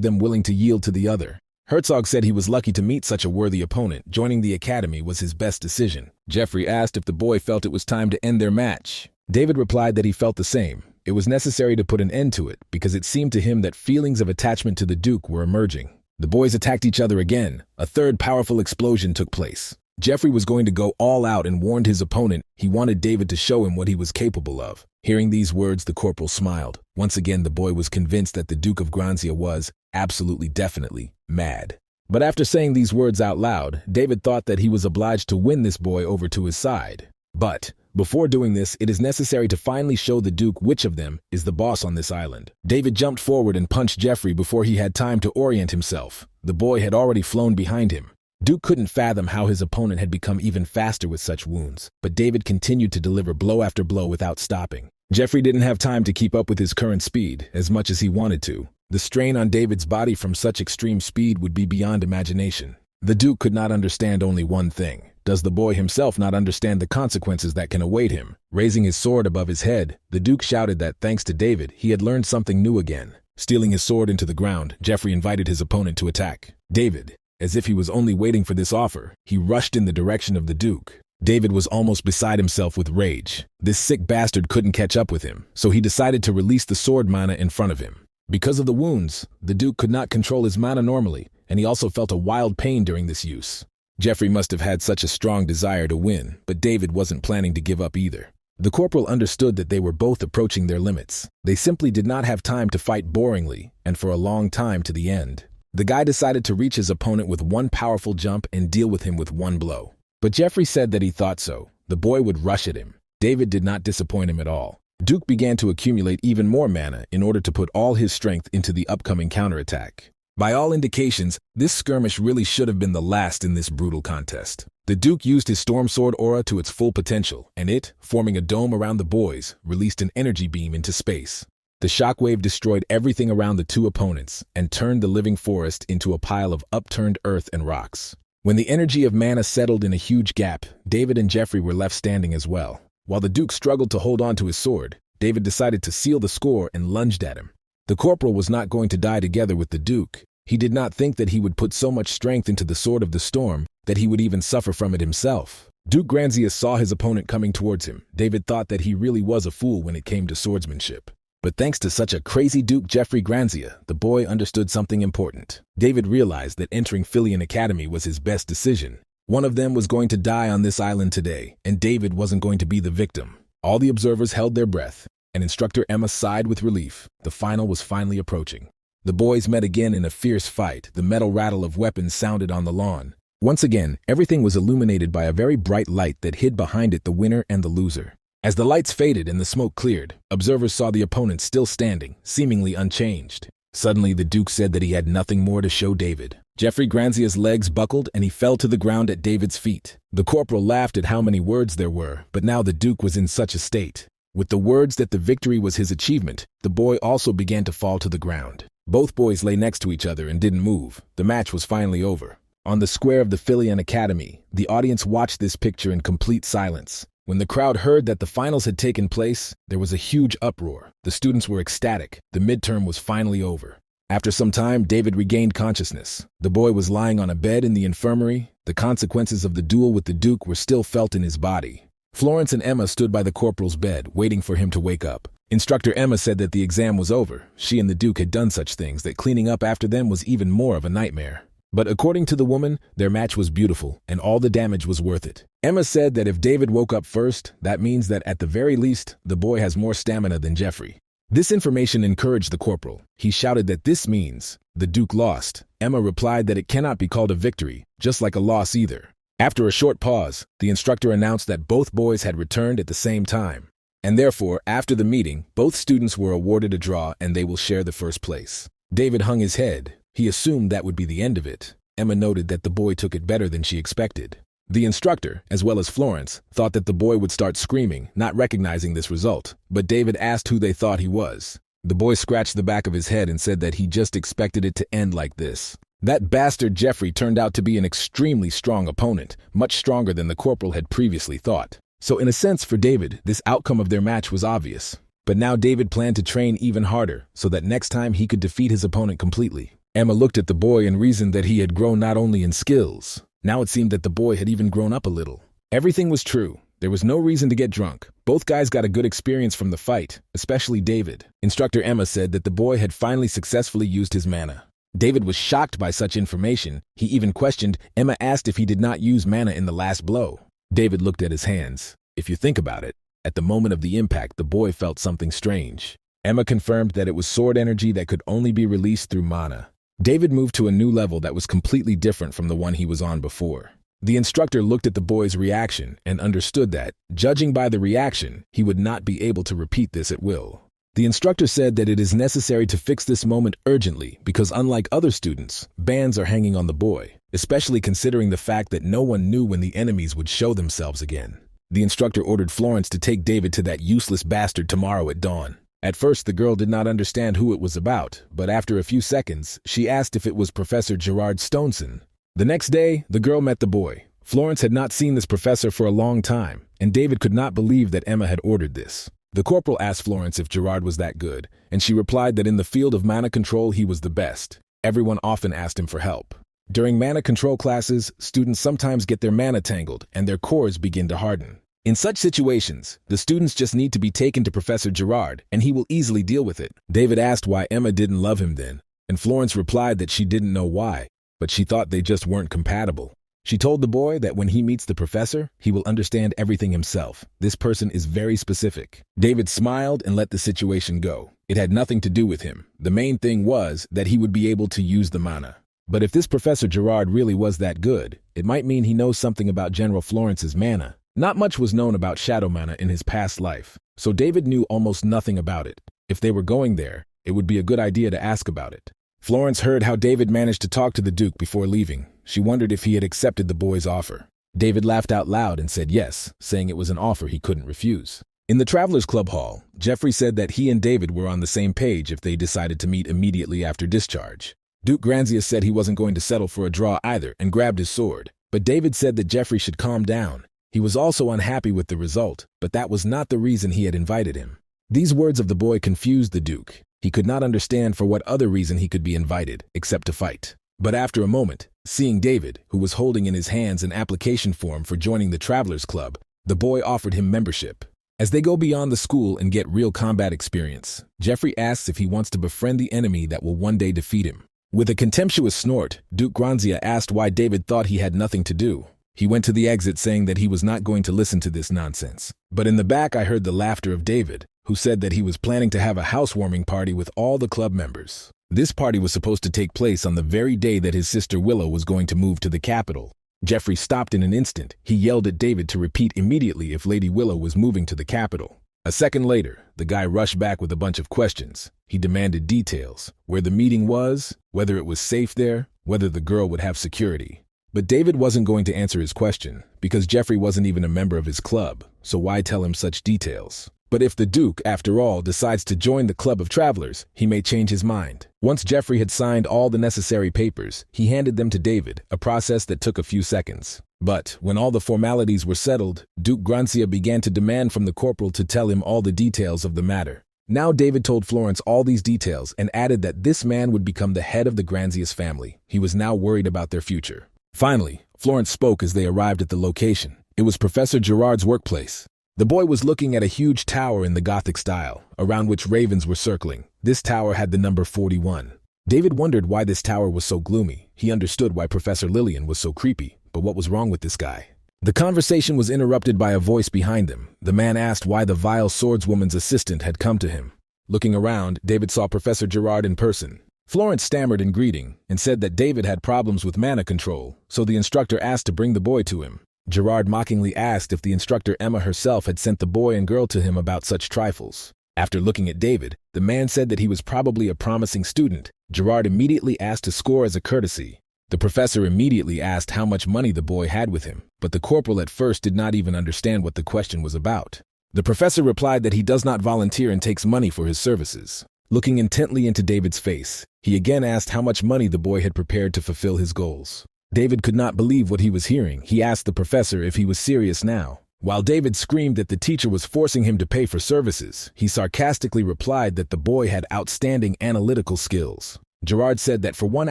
them willing to yield to the other. Herzog said he was lucky to meet such a worthy opponent. Joining the academy was his best decision. Jeffrey asked if the boy felt it was time to end their match. David replied that he felt the same. It was necessary to put an end to it because it seemed to him that feelings of attachment to the Duke were emerging. The boys attacked each other again. A third powerful explosion took place. Jeffrey was going to go all out and warned his opponent he wanted David to show him what he was capable of. Hearing these words, the corporal smiled. Once again, the boy was convinced that the Duke of Granzia was, absolutely definitely, mad. But after saying these words out loud, David thought that he was obliged to win this boy over to his side. But before doing this, it is necessary to finally show the Duke which of them is the boss on this island. David jumped forward and punched Jeffrey before he had time to orient himself. The boy had already flown behind him. Duke couldn't fathom how his opponent had become even faster with such wounds, but David continued to deliver blow after blow without stopping. Jeffrey didn't have time to keep up with his current speed, as much as he wanted to. The strain on David's body from such extreme speed would be beyond imagination. The Duke could not understand only one thing. Does the boy himself not understand the consequences that can await him? Raising his sword above his head, the Duke shouted that thanks to David, he had learned something new again. Stealing his sword into the ground, Jeffrey invited his opponent to attack. David, as if he was only waiting for this offer, he rushed in the direction of the Duke. David was almost beside himself with rage. This sick bastard couldn't catch up with him, so he decided to release the sword mana in front of him. Because of the wounds, the Duke could not control his mana normally, and he also felt a wild pain during this use. Jeffrey must have had such a strong desire to win, but David wasn't planning to give up either. The corporal understood that they were both approaching their limits. They simply did not have time to fight boringly, and for a long time to the end. The guy decided to reach his opponent with one powerful jump and deal with him with one blow. But Jeffrey said that he thought so. The boy would rush at him. David did not disappoint him at all. Duke began to accumulate even more mana in order to put all his strength into the upcoming counterattack. By all indications, this skirmish really should have been the last in this brutal contest. The Duke used his Storm Sword aura to its full potential, and it, forming a dome around the boys, released an energy beam into space. The shockwave destroyed everything around the two opponents and turned the living forest into a pile of upturned earth and rocks. When the energy of mana settled in a huge gap, David and Jeffrey were left standing as well. While the Duke struggled to hold on to his sword, David decided to seal the score and lunged at him. The corporal was not going to die together with the Duke. He did not think that he would put so much strength into the Sword of the Storm that he would even suffer from it himself. Duke Granzia saw his opponent coming towards him. David thought that he really was a fool when it came to swordsmanship. But thanks to such a crazy Duke Jeffrey Granzia, the boy understood something important. David realized that entering Philian Academy was his best decision. One of them was going to die on this island today, and David wasn't going to be the victim. All the observers held their breath, and Instructor Emma sighed with relief. The final was finally approaching. The boys met again in a fierce fight. The metal rattle of weapons sounded on the lawn. Once again, everything was illuminated by a very bright light that hid behind it the winner and the loser. As the lights faded and the smoke cleared, observers saw the opponent still standing, seemingly unchanged. Suddenly, the Duke said that he had nothing more to show David. Jeffrey Granzia's legs buckled and he fell to the ground at David's feet. The corporal laughed at how many words there were, but now the Duke was in such a state. With the words that the victory was his achievement, the boy also began to fall to the ground. Both boys lay next to each other and didn't move. The match was finally over. On the square of the Philian Academy, the audience watched this picture in complete silence. When the crowd heard that the finals had taken place, there was a huge uproar. The students were ecstatic. The midterm was finally over. After some time, David regained consciousness. The boy was lying on a bed in the infirmary. The consequences of the duel with the Duke were still felt in his body. Florence and Emma stood by the corporal's bed, waiting for him to wake up. Instructor Emma said that the exam was over. She and the Duke had done such things that cleaning up after them was even more of a nightmare. But according to the woman, their match was beautiful, and all the damage was worth it. Emma said that if David woke up first, that means that at the very least, the boy has more stamina than Jeffrey. This information encouraged the corporal. He shouted that this means the Duke lost. Emma replied that it cannot be called a victory, just like a loss either. After a short pause, the instructor announced that both boys had returned at the same time. And therefore, after the meeting, both students were awarded a draw and they will share the first place. David hung his head. He assumed that would be the end of it. Emma noted that the boy took it better than she expected. The instructor, as well as Florence, thought that the boy would start screaming, not recognizing this result, but David asked who they thought he was. The boy scratched the back of his head and said that he just expected it to end like this. That bastard Jeffrey turned out to be an extremely strong opponent, much stronger than the corporal had previously thought. So in a sense for David, this outcome of their match was obvious. But now David planned to train even harder, so that next time he could defeat his opponent completely. Emma looked at the boy and reasoned that he had grown not only in skills. Now it seemed that the boy had even grown up a little. Everything was true. There was no reason to get drunk. Both guys got a good experience from the fight, especially David. Instructor Emma said that the boy had finally successfully used his mana. David was shocked by such information. He even questioned. Emma asked if he did not use mana in the last blow. David looked at his hands. If you think about it, at the moment of the impact, the boy felt something strange. Emma confirmed that it was sword energy that could only be released through mana. David moved to a new level that was completely different from the one he was on before. The instructor looked at the boy's reaction and understood that, judging by the reaction, he would not be able to repeat this at will. The instructor said that it is necessary to fix this moment urgently because unlike other students, bans are hanging on the boy, especially considering the fact that no one knew when the enemies would show themselves again. The instructor ordered Florence to take David to that useless bastard tomorrow at dawn. At first, the girl did not understand who it was about, but after a few seconds, she asked if it was Professor Gerard Stoneson. The next day, the girl met the boy. Florence had not seen this professor for a long time, and David could not believe that Emma had ordered this. The corporal asked Florence if Gerard was that good, and she replied that in the field of mana control he was the best. Everyone often asked him for help. During mana control classes, students sometimes get their mana tangled, and their cores begin to harden. In such situations, the students just need to be taken to Professor Gerard, and he will easily deal with it. David asked why Emma didn't love him then, and Florence replied that she didn't know why, but she thought they just weren't compatible. She told the boy that when he meets the professor, he will understand everything himself. This person is very specific. David smiled and let the situation go. It had nothing to do with him. The main thing was that he would be able to use the mana. But if this Professor Gerard really was that good, it might mean he knows something about General Florence's mana. Not much was known about shadow mana in his past life, so David knew almost nothing about it. If they were going there, it would be a good idea to ask about it. Florence heard how David managed to talk to the Duke before leaving. She wondered if he had accepted the boy's offer. David laughed out loud and said yes, saying it was an offer he couldn't refuse. In the Travelers Club hall, Jeffrey said that he and David were on the same page if they decided to meet immediately after discharge. Duke Granzia said he wasn't going to settle for a draw either and grabbed his sword, but David said that Jeffrey should calm down. He was also unhappy with the result, but that was not the reason he had invited him. These words of the boy confused the Duke. He could not understand for what other reason he could be invited, except to fight. But after a moment, seeing David, who was holding in his hands an application form for joining the Travelers Club, the boy offered him membership. As they go beyond the school and get real combat experience, Jeffrey asks if he wants to befriend the enemy that will one day defeat him. With a contemptuous snort, Duke Granzia asked why David thought he had nothing to do. He went to the exit saying that he was not going to listen to this nonsense. But in the back I heard the laughter of David, who said that he was planning to have a housewarming party with all the club members. This party was supposed to take place on the very day that his sister Willow was going to move to the capital. Jeffrey stopped in an instant. He yelled at David to repeat immediately if Lady Willow was moving to the capital. A second later, the guy rushed back with a bunch of questions. He demanded details, where the meeting was, whether it was safe there, whether the girl would have security. But David wasn't going to answer his question, because Jeffrey wasn't even a member of his club, so why tell him such details? But if the Duke, after all, decides to join the Club of Travelers, he may change his mind. Once Jeffrey had signed all the necessary papers, he handed them to David, a process that took a few seconds. But when all the formalities were settled, Duke Granzia began to demand from the corporal to tell him all the details of the matter. Now David told Florence all these details and added that this man would become the head of the Granzia's family. He was now worried about their future. Finally, Florence spoke as they arrived at the location. It was Professor Gerard's workplace. The boy was looking at a huge tower in the Gothic style, around which ravens were circling. This tower had the number 41. David wondered why this tower was so gloomy. He understood why Professor Lillian was so creepy, but what was wrong with this guy? The conversation was interrupted by a voice behind them. The man asked why the vile swordswoman's assistant had come to him. Looking around, David saw Professor Gerard in person. Florence stammered in greeting and said that David had problems with mana control, so the instructor asked to bring the boy to him. Gerard mockingly asked if the instructor Emma herself had sent the boy and girl to him about such trifles. After looking at David, the man said that he was probably a promising student. Gerard immediately asked to score as a courtesy. The professor immediately asked how much money the boy had with him, but the corporal at first did not even understand what the question was about. The professor replied that he does not volunteer and takes money for his services. Looking intently into David's face, he again asked how much money the boy had prepared to fulfill his goals. David could not believe what he was hearing. He asked the professor if he was serious now. While David screamed that the teacher was forcing him to pay for services, he sarcastically replied that the boy had outstanding analytical skills. Gerard said that for 1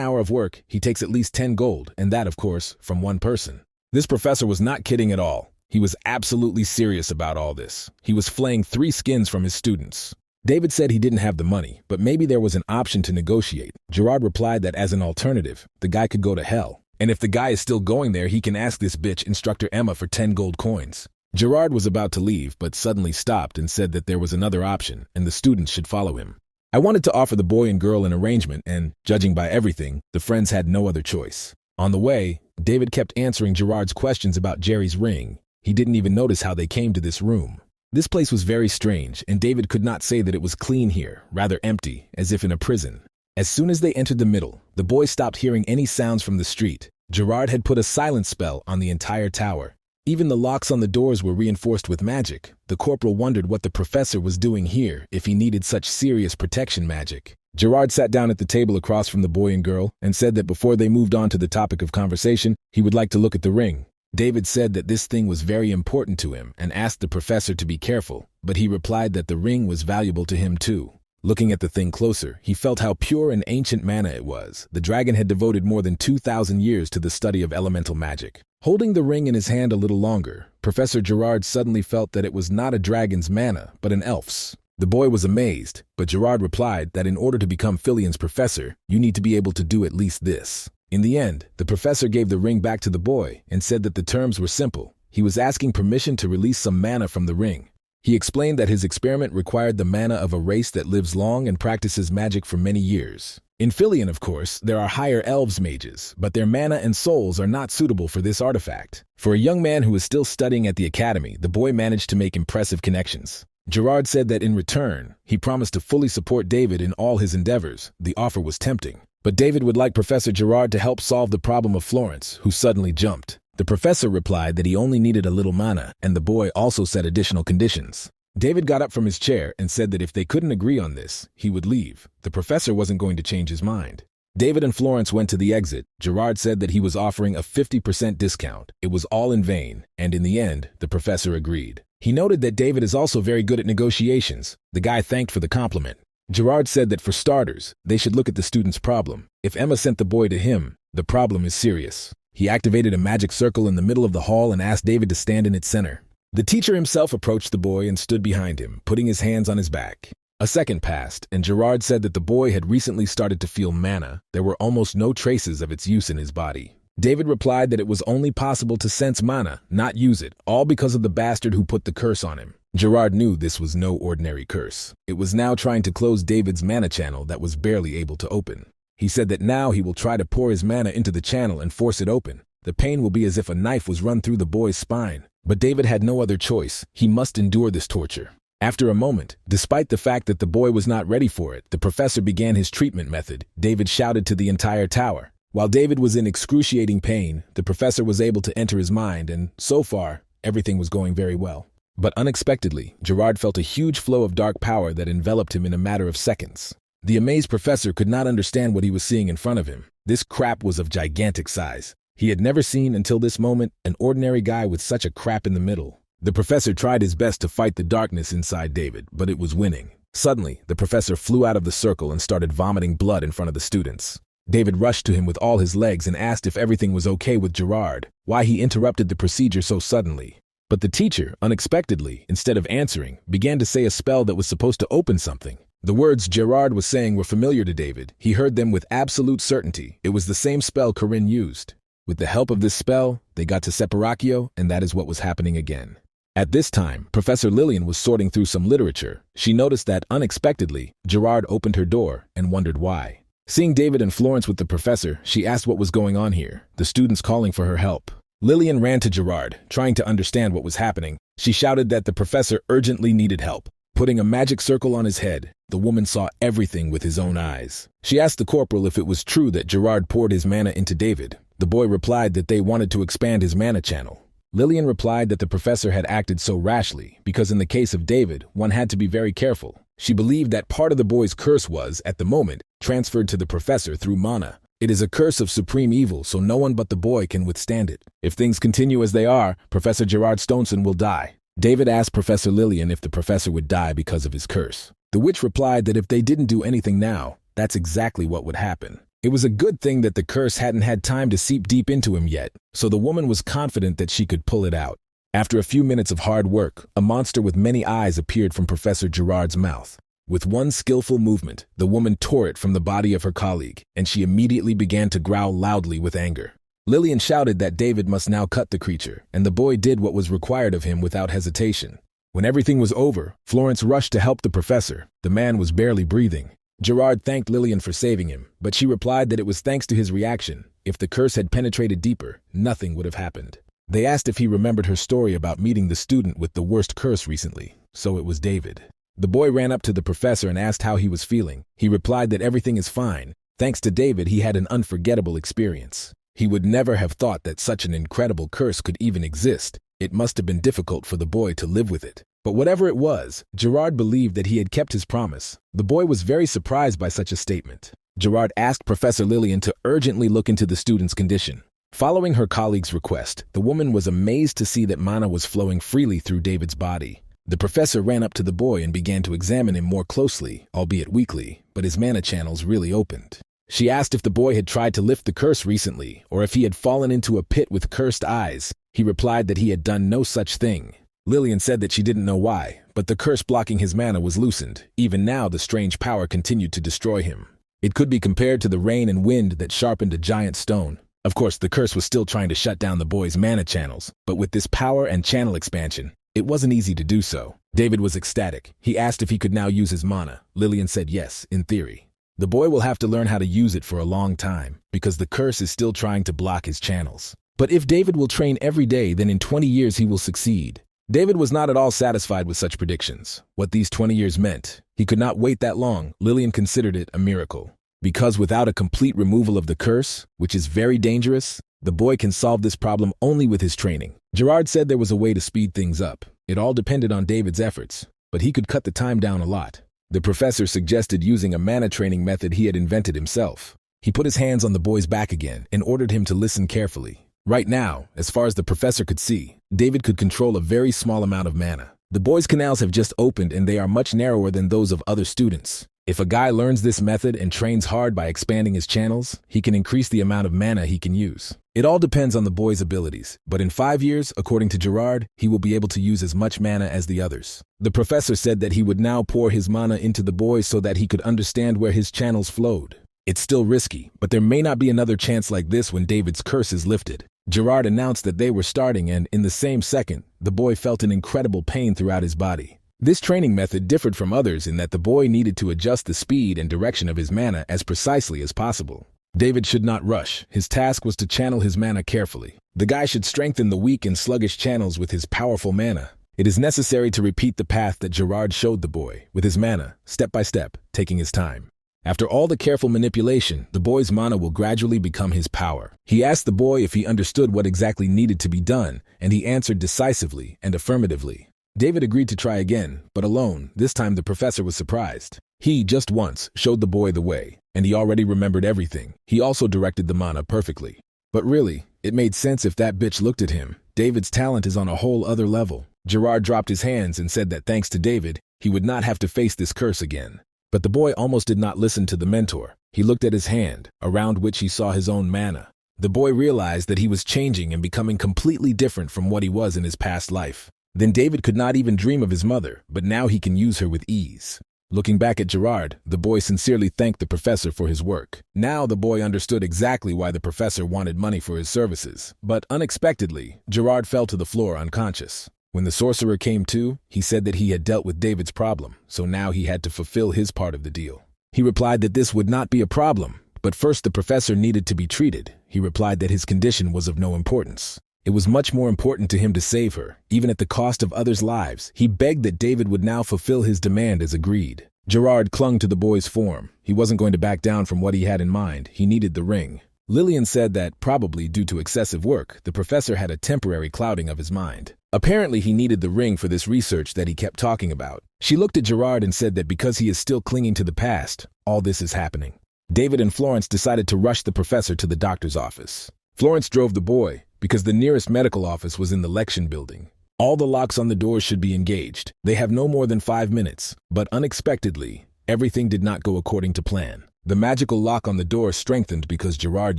hour of work, he takes at least 10 gold, and that, of course, from one person. This professor was not kidding at all. He was absolutely serious about all this. He was flaying 3 skins from his students. David said he didn't have the money, but maybe there was an option to negotiate. Gerard replied that as an alternative, the guy could go to hell. And if the guy is still going there, he can ask this bitch instructor Emma for 10 gold coins. Gerard was about to leave, but suddenly stopped and said that there was another option, and the students should follow him. I wanted to offer the boy and girl an arrangement, and, judging by everything, the friends had no other choice. On the way, David kept answering Gerard's questions about Jerry's ring. He didn't even notice how they came to this room. This place was very strange, and David could not say that it was clean here, rather empty, as if in a prison. As soon as they entered the middle, the boy stopped hearing any sounds from the street. Gerard had put a silence spell on the entire tower. Even the locks on the doors were reinforced with magic. The corporal wondered what the professor was doing here if he needed such serious protection magic. Gerard sat down at the table across from the boy and girl and said that before they moved on to the topic of conversation, he would like to look at the ring. David said that this thing was very important to him and asked the professor to be careful, but he replied that the ring was valuable to him too. Looking at the thing closer, he felt how pure and ancient mana it was. The dragon had devoted more than 2,000 years to the study of elemental magic. Holding the ring in his hand a little longer, Professor Gerard suddenly felt that it was not a dragon's mana, but an elf's. The boy was amazed, but Gerard replied that in order to become Filian's professor, you need to be able to do at least this. In the end, the professor gave the ring back to the boy and said that the terms were simple. He was asking permission to release some mana from the ring. He explained that his experiment required the mana of a race that lives long and practices magic for many years. In Filian, of course, there are higher elves mages, but their mana and souls are not suitable for this artifact. For a young man who was still studying at the academy, the boy managed to make impressive connections. Gerard said that in return, he promised to fully support David in all his endeavors. The offer was tempting. But David would like Professor Gerard to help solve the problem of Florence, who suddenly jumped. The professor replied that he only needed a little mana, and the boy also set additional conditions. David got up from his chair and said that if they couldn't agree on this, he would leave. The professor wasn't going to change his mind. David and Florence went to the exit. Gerard said that he was offering a 50% discount. It was all in vain, and in the end, the professor agreed. He noted that David is also very good at negotiations. The guy thanked for the compliment. Gerard said that for starters, they should look at the student's problem. If Emma sent the boy to him, the problem is serious. He activated a magic circle in the middle of the hall and asked David to stand in its center. The teacher himself approached the boy and stood behind him, putting his hands on his back. A second passed, and Gerard said that the boy had recently started to feel mana. There were almost no traces of its use in his body. David replied that it was only possible to sense mana, not use it, all because of the bastard who put the curse on him. Gerard knew this was no ordinary curse. It was now trying to close David's mana channel that was barely able to open. He said that now he will try to pour his mana into the channel and force it open. The pain will be as if a knife was run through the boy's spine. But David had no other choice. He must endure this torture. After a moment, despite the fact that the boy was not ready for it, the professor began his treatment method. David shouted to the entire tower. While David was in excruciating pain, the professor was able to enter his mind, and so far, everything was going very well. But unexpectedly, Gerard felt a huge flow of dark power that enveloped him in a matter of seconds. The amazed professor could not understand what he was seeing in front of him. This crap was of gigantic size. He had never seen until this moment an ordinary guy with such a crap in the middle. The professor tried his best to fight the darkness inside David, but it was winning. Suddenly, the professor flew out of the circle and started vomiting blood in front of the students. David rushed to him with all his legs and asked if everything was okay with Gerard, why he interrupted the procedure so suddenly. But the teacher, unexpectedly, instead of answering, began to say a spell that was supposed to open something. The words Gerard was saying were familiar to David. He heard them with absolute certainty. It was the same spell Corinne used. With the help of this spell, they got to Separatio, and that is what was happening again. At this time, Professor Lillian was sorting through some literature. She noticed that, unexpectedly, Gerard opened her door and wondered why. Seeing David and Florence with the professor, she asked what was going on here, the students calling for her help. Lillian ran to Gerard, trying to understand what was happening. She shouted that the professor urgently needed help. Putting a magic circle on his head, The woman saw everything with his own eyes. She asked the corporal if it was true that Gerard poured his mana into David. The boy replied that they wanted to expand his mana channel. Lillian replied that the professor had acted so rashly because in the case of David, one had to be very careful. She believed that part of the boy's curse was, at the moment, transferred to the professor through mana. It is a curse of supreme evil, so no one but the boy can withstand it. If things continue as they are, Professor Gerard Stoneson will die. David asked Professor Lillian if the professor would die because of his curse. The witch replied that if they didn't do anything now, that's exactly what would happen. It was a good thing that the curse hadn't had time to seep deep into him yet, so the woman was confident that she could pull it out. After a few minutes of hard work, a monster with many eyes appeared from Professor Gerard's mouth. With one skillful movement, the woman tore it from the body of her colleague, and she immediately began to growl loudly with anger. Lillian shouted that David must now cut the creature, and the boy did what was required of him without hesitation. When everything was over, Florence rushed to help the professor. The man was barely breathing. Gerard thanked Lillian for saving him, but she replied that it was thanks to his reaction. If the curse had penetrated deeper, nothing would have happened. They asked if he remembered her story about meeting the student with the worst curse recently, so it was David. The boy ran up to the professor and asked how he was feeling. He replied that everything is fine. Thanks to David, he had an unforgettable experience. He would never have thought that such an incredible curse could even exist. It must have been difficult for the boy to live with it. But whatever it was, Gerard believed that he had kept his promise. The boy was very surprised by such a statement. Gerard asked Professor Lillian to urgently look into the student's condition. Following her colleague's request, the woman was amazed to see that mana was flowing freely through David's body. The professor ran up to the boy and began to examine him more closely, albeit weakly, but his mana channels really opened. She asked if the boy had tried to lift the curse recently, or if he had fallen into a pit with cursed eyes. He replied that he had done no such thing. Lillian said that she didn't know why, but the curse blocking his mana was loosened. Even now, the strange power continued to destroy him. It could be compared to the rain and wind that sharpened a giant stone. Of course, the curse was still trying to shut down the boy's mana channels, but with this power and channel expansion, it wasn't easy to do so. David was ecstatic. He asked if he could now use his mana. Lillian said yes, in theory. The boy will have to learn how to use it for a long time, because the curse is still trying to block his channels. But if David will train every day, then in 20 years he will succeed. David was not at all satisfied with such predictions. What these 20 years meant, he could not wait that long. Lillian considered it a miracle. Because without a complete removal of the curse, which is very dangerous, the boy can solve this problem only with his training. Gerard said there was a way to speed things up. It all depended on David's efforts, but he could cut the time down a lot. The professor suggested using a mana training method he had invented himself. He put his hands on the boy's back again and ordered him to listen carefully. Right now, as far as the professor could see, David could control a very small amount of mana. The boy's canals have just opened and they are much narrower than those of other students. If a guy learns this method and trains hard by expanding his channels, he can increase the amount of mana he can use. It all depends on the boy's abilities, but in 5 years, according to Gerard, he will be able to use as much mana as the others. The professor said that he would now pour his mana into the boy so that he could understand where his channels flowed. It's still risky, but there may not be another chance like this when David's curse is lifted. Gerard announced that they were starting and, in the same second, the boy felt an incredible pain throughout his body. This training method differed from others in that the boy needed to adjust the speed and direction of his mana as precisely as possible. David should not rush. His task was to channel his mana carefully. The guy should strengthen the weak and sluggish channels with his powerful mana. It is necessary to repeat the path that Gerard showed the boy, with his mana, step by step, taking his time. After all the careful manipulation, the boy's mana will gradually become his power. He asked the boy if he understood what exactly needed to be done, and he answered decisively and affirmatively. David agreed to try again, but alone. This time the professor was surprised. He, just once, showed the boy the way, and he already remembered everything. He also directed the mana perfectly. But really, it made sense if that bitch looked at him. David's talent is on a whole other level. Gerard dropped his hands and said that thanks to David, he would not have to face this curse again. But the boy almost did not listen to the mentor. He looked at his hand, around which he saw his own mana. The boy realized that he was changing and becoming completely different from what he was in his past life. Then David could not even dream of his mother, but now he can use her with ease. Looking back at Gerard, the boy sincerely thanked the professor for his work. Now the boy understood exactly why the professor wanted money for his services. But unexpectedly, Gerard fell to the floor unconscious. When the sorcerer came to, he said that he had dealt with David's problem, so now he had to fulfill his part of the deal. He replied that this would not be a problem, but first the professor needed to be treated. He replied that his condition was of no importance. It was much more important to him to save her, even at the cost of others' lives. He begged that David would now fulfill his demand as agreed. Gerard clung to the boy's form. He wasn't going to back down from what he had in mind. He needed the ring. Lillian said that, probably due to excessive work, the professor had a temporary clouding of his mind. Apparently he needed the ring for this research that he kept talking about. She looked at Gerard and said that because he is still clinging to the past, all this is happening. David and Florence decided to rush the professor to the doctor's office. Florence drove the boy, because the nearest medical office was in the lection building. All the locks on the doors should be engaged. They have no more than 5 minutes, but unexpectedly, everything did not go according to plan. The magical lock on the door strengthened because Gerard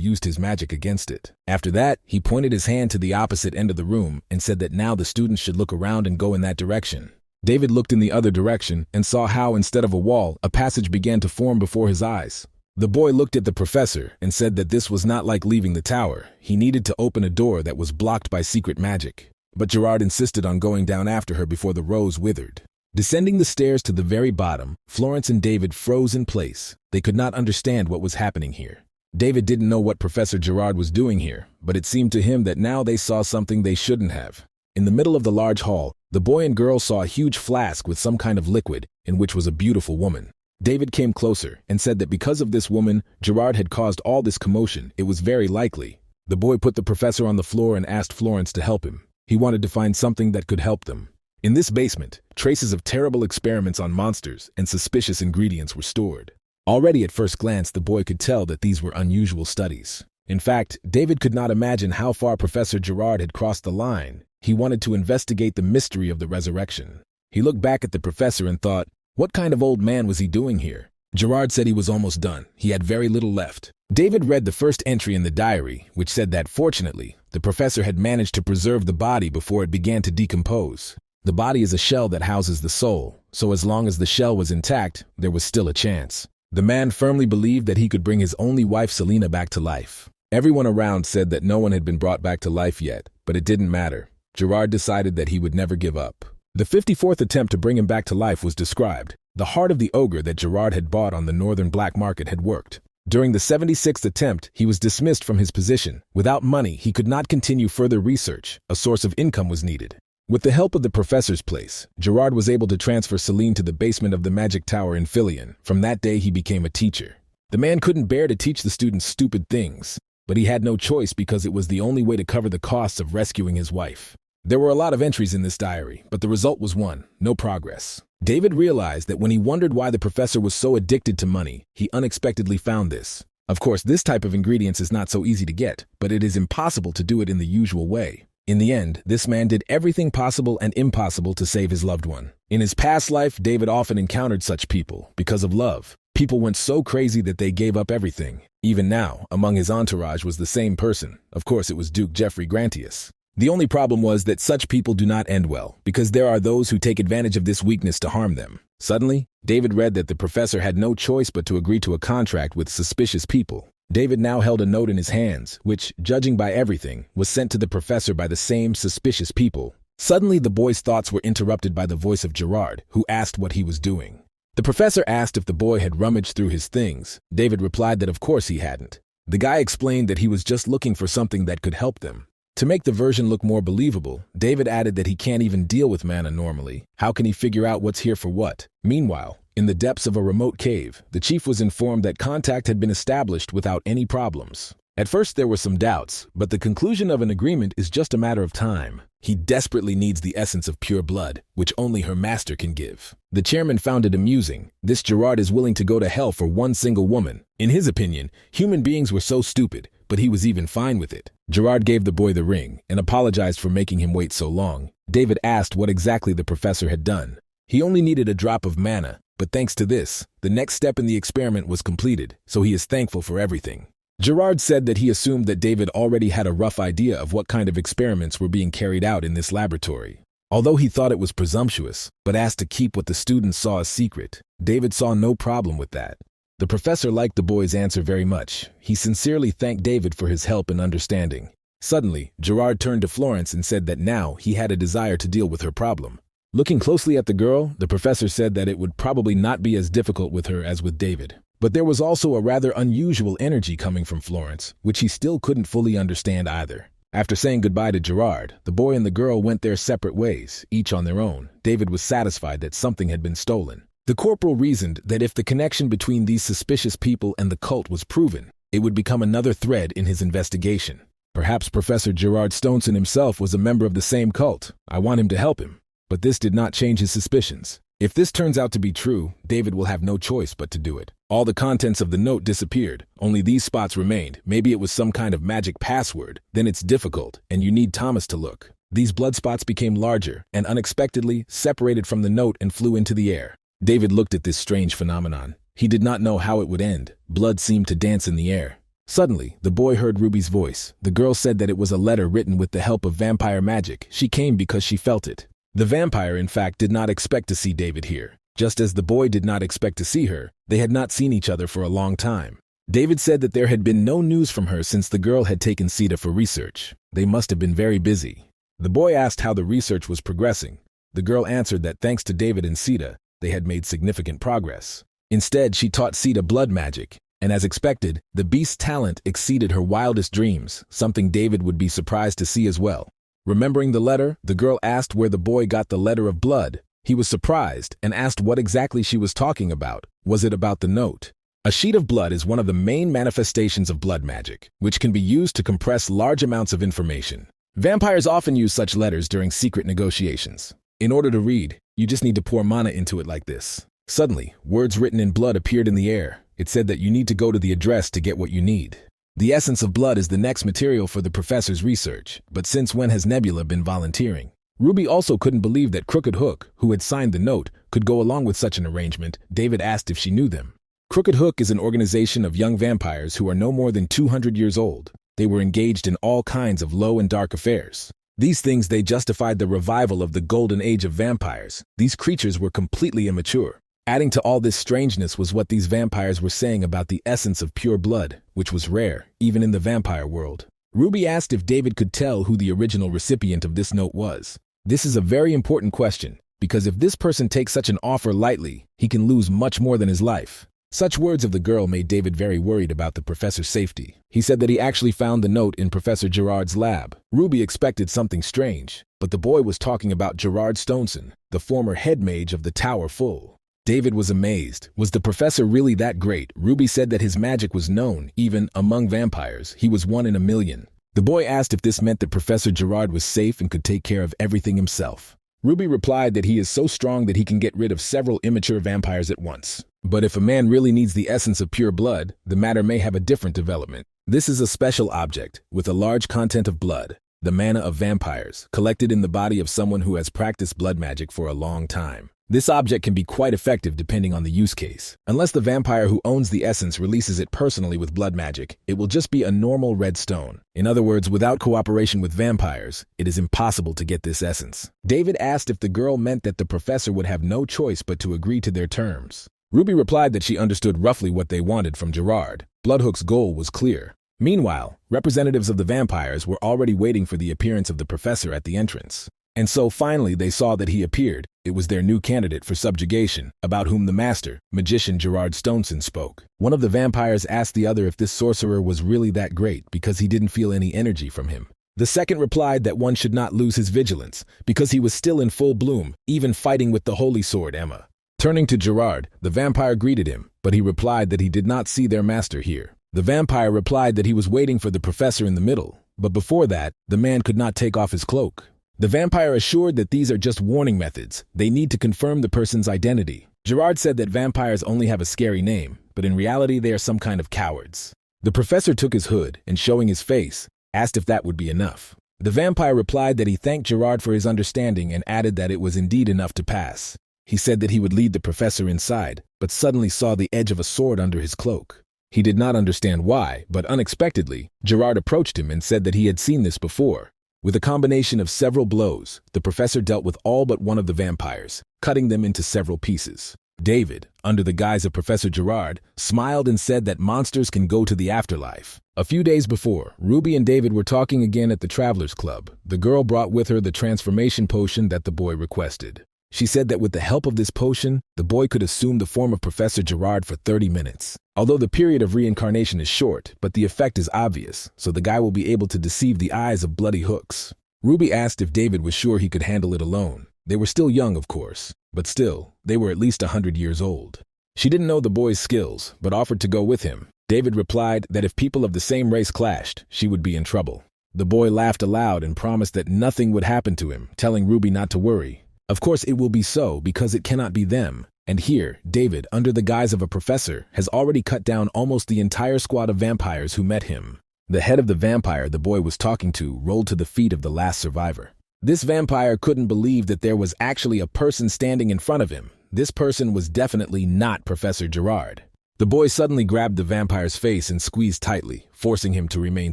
used his magic against it. After that, he pointed his hand to the opposite end of the room and said that now the students should look around and go in that direction. David looked in the other direction and saw how, instead of a wall, a passage began to form before his eyes. The boy looked at the professor and said that this was not like leaving the tower. He needed to open a door that was blocked by secret magic. But Gerard insisted on going down after her before the rose withered. Descending the stairs to the very bottom, Florence and David froze in place. They could not understand what was happening here. David didn't know what Professor Gerard was doing here, but it seemed to him that now they saw something they shouldn't have. In the middle of the large hall, the boy and girl saw a huge flask with some kind of liquid, in which was a beautiful woman. David came closer and said that because of this woman, Gerard had caused all this commotion. It was very likely. The boy put the professor on the floor and asked Florence to help him. He wanted to find something that could help them. In this basement, traces of terrible experiments on monsters and suspicious ingredients were stored. Already at first glance, the boy could tell that these were unusual studies. In fact, David could not imagine how far Professor Gerard had crossed the line. He wanted to investigate the mystery of the resurrection. He looked back at the professor and thought, what kind of old man was he doing here? Gerard said he was almost done. He had very little left. David read the first entry in the diary, which said that, fortunately, the professor had managed to preserve the body before it began to decompose. The body is a shell that houses the soul, so as long as the shell was intact, there was still a chance. The man firmly believed that he could bring his only wife Selena back to life. Everyone around said that no one had been brought back to life yet, but it didn't matter. Gerard decided that he would never give up. The 54th attempt to bring him back to life was described. The heart of the ogre that Gerard had bought on the northern black market had worked. During the 76th attempt, he was dismissed from his position. Without money, he could not continue further research. A source of income was needed. With the help of the professor's place, Gerard was able to transfer Celine to the basement of the magic tower in Philion. From that day, he became a teacher. The man couldn't bear to teach the students stupid things, but he had no choice because it was the only way to cover the costs of rescuing his wife. There were a lot of entries in this diary, but the result was one: no progress. David realized that when he wondered why the professor was so addicted to money, he unexpectedly found this. Of course, this type of ingredients is not so easy to get, but it is impossible to do it in the usual way. In the end, this man did everything possible and impossible to save his loved one. In his past life, David often encountered such people. Because of love, people went so crazy that they gave up everything. Even now, among his entourage was the same person. Of course, it was Duke Geoffrey Grantius. The only problem was that such people do not end well, because there are those who take advantage of this weakness to harm them. Suddenly, David read that the professor had no choice but to agree to a contract with suspicious people. David now held a note in his hands, which, judging by everything, was sent to the professor by the same suspicious people. Suddenly, the boy's thoughts were interrupted by the voice of Gerard, who asked what he was doing. The professor asked if the boy had rummaged through his things. David replied that of course he hadn't. The guy explained that he was just looking for something that could help them. To make the version look more believable, David added that he can't even deal with mana normally. How can he figure out what's here for what? Meanwhile, in the depths of a remote cave, the chief was informed that contact had been established without any problems. At first there were some doubts, but the conclusion of an agreement is just a matter of time. He desperately needs the essence of pure blood, which only her master can give. The chairman found it amusing. This Gerard is willing to go to hell for one single woman. In his opinion, human beings were so stupid, but he was even fine with it. Gerard gave the boy the ring and apologized for making him wait so long. David asked what exactly the professor had done. He only needed a drop of mana, but thanks to this, the next step in the experiment was completed, so he is thankful for everything. Gerard said that he assumed that David already had a rough idea of what kind of experiments were being carried out in this laboratory. Although he thought it was presumptuous, but asked to keep what the students saw a secret, David saw no problem with that. The professor liked the boy's answer very much. He sincerely thanked David for his help and understanding. Suddenly, Gerard turned to Florence and said that now he had a desire to deal with her problem. Looking closely at the girl, the professor said that it would probably not be as difficult with her as with David. But there was also a rather unusual energy coming from Florence, which he still couldn't fully understand either. After saying goodbye to Gerard, the boy and the girl went their separate ways, each on their own. David was satisfied that something had been stolen. The corporal reasoned that if the connection between these suspicious people and the cult was proven, it would become another thread in his investigation. Perhaps Professor Gerard Stonson himself was a member of the same cult. I want him to help him. But this did not change his suspicions. If this turns out to be true, David will have no choice but to do it. All the contents of the note disappeared. Only these spots remained. Maybe it was some kind of magic password. Then it's difficult, and you need Thomas to look. These blood spots became larger and unexpectedly separated from the note and flew into the air. David looked at this strange phenomenon. He did not know how it would end. Blood seemed to dance in the air. Suddenly, the boy heard Ruby's voice. The girl said that it was a letter written with the help of vampire magic. She came because she felt it. The vampire, in fact, did not expect to see David here. Just as the boy did not expect to see her, they had not seen each other for a long time. David said that there had been no news from her since the girl had taken Sita for research. They must have been very busy. The boy asked how the research was progressing. The girl answered that thanks to David and Sita, they had made significant progress. Instead, she taught Sita blood magic, and as expected, the beast's talent exceeded her wildest dreams, something David would be surprised to see as well. Remembering the letter, the girl asked where the boy got the letter of blood. He was surprised and asked what exactly she was talking about. Was it about the note? A sheet of blood is one of the main manifestations of blood magic, which can be used to compress large amounts of information. Vampires often use such letters during secret negotiations. In order to read, you just need to pour mana into it like this. Suddenly, words written in blood appeared in the air. It said that you need to go to the address to get what you need. The essence of blood is the next material for the professor's research, but since when has Nebula been volunteering? Ruby also couldn't believe that Crooked Hook, who had signed the note, could go along with such an arrangement. David asked if she knew them. Crooked Hook is an organization of young vampires who are no more than 200 years old. They were engaged in all kinds of low and dark affairs. These things they justified the revival of the golden age of vampires. These creatures were completely immature. Adding to all this strangeness was what these vampires were saying about the essence of pure blood, which was rare, even in the vampire world. Ruby asked if David could tell who the original recipient of this note was. This is a very important question, because if this person takes such an offer lightly, he can lose much more than his life. Such words of the girl made David very worried about the professor's safety. He said that he actually found the note in Professor Gerard's lab. Ruby expected something strange, but the boy was talking about Gerard Stonson, the former head mage of the Tower Full. David was amazed. Was the professor really that great? Ruby said that his magic was known, even among vampires. He was 1 in a million. The boy asked if this meant that Professor Gerard was safe and could take care of everything himself. Ruby replied that he is so strong that he can get rid of several immature vampires at once. But if a man really needs the essence of pure blood, the matter may have a different development. This is a special object, with a large content of blood, the mana of vampires, collected in the body of someone who has practiced blood magic for a long time. This object can be quite effective depending on the use case. Unless the vampire who owns the essence releases it personally with blood magic, it will just be a normal red stone. In other words, without cooperation with vampires, it is impossible to get this essence. David asked if the girl meant that the professor would have no choice but to agree to their terms. Ruby replied that she understood roughly what they wanted from Gerard. Bloodhook's goal was clear. Meanwhile, representatives of the vampires were already waiting for the appearance of the professor at the entrance. And so finally they saw that he appeared. It was their new candidate for subjugation, about whom the master, magician Gerard Stonson, spoke. One of the vampires asked the other if this sorcerer was really that great because he didn't feel any energy from him. The second replied that one should not lose his vigilance, because he was still in full bloom, even fighting with the holy sword Emma. Turning to Gerard, the vampire greeted him, but he replied that he did not see their master here. The vampire replied that he was waiting for the professor in the middle, but before that, the man could not take off his cloak. The vampire assured that these are just warning methods. They need to confirm the person's identity. Gerard said that vampires only have a scary name, but in reality they are some kind of cowards. The professor took his hood and, showing his face, asked if that would be enough. The vampire replied that he thanked Gerard for his understanding and added that it was indeed enough to pass. He said that he would lead the professor inside, but suddenly saw the edge of a sword under his cloak. He did not understand why, but unexpectedly, Gerard approached him and said that he had seen this before. With a combination of several blows, the professor dealt with all but one of the vampires, cutting them into several pieces. David, under the guise of Professor Gerard, smiled and said that monsters can go to the afterlife. A few days before, Ruby and David were talking again at the Travelers Club. The girl brought with her the transformation potion that the boy requested. She said that with the help of this potion, the boy could assume the form of Professor Gerard for 30 minutes. Although the period of reincarnation is short, but the effect is obvious, so the guy will be able to deceive the eyes of bloody hooks. Ruby asked if David was sure he could handle it alone. They were still young, of course. but still, they were at least 100 years old. She didn't know the boy's skills, but offered to go with him. David replied that if people of the same race clashed, she would be in trouble. The boy laughed aloud and promised that nothing would happen to him, telling Ruby not to worry. Of course it will be so, because it cannot be them. And here, David, under the guise of a professor, has already cut down almost the entire squad of vampires who met him. The head of the vampire the boy was talking to rolled to the feet of the last survivor. This vampire couldn't believe that there was actually a person standing in front of him. This person was definitely not Professor Gerard. The boy suddenly grabbed the vampire's face and squeezed tightly, forcing him to remain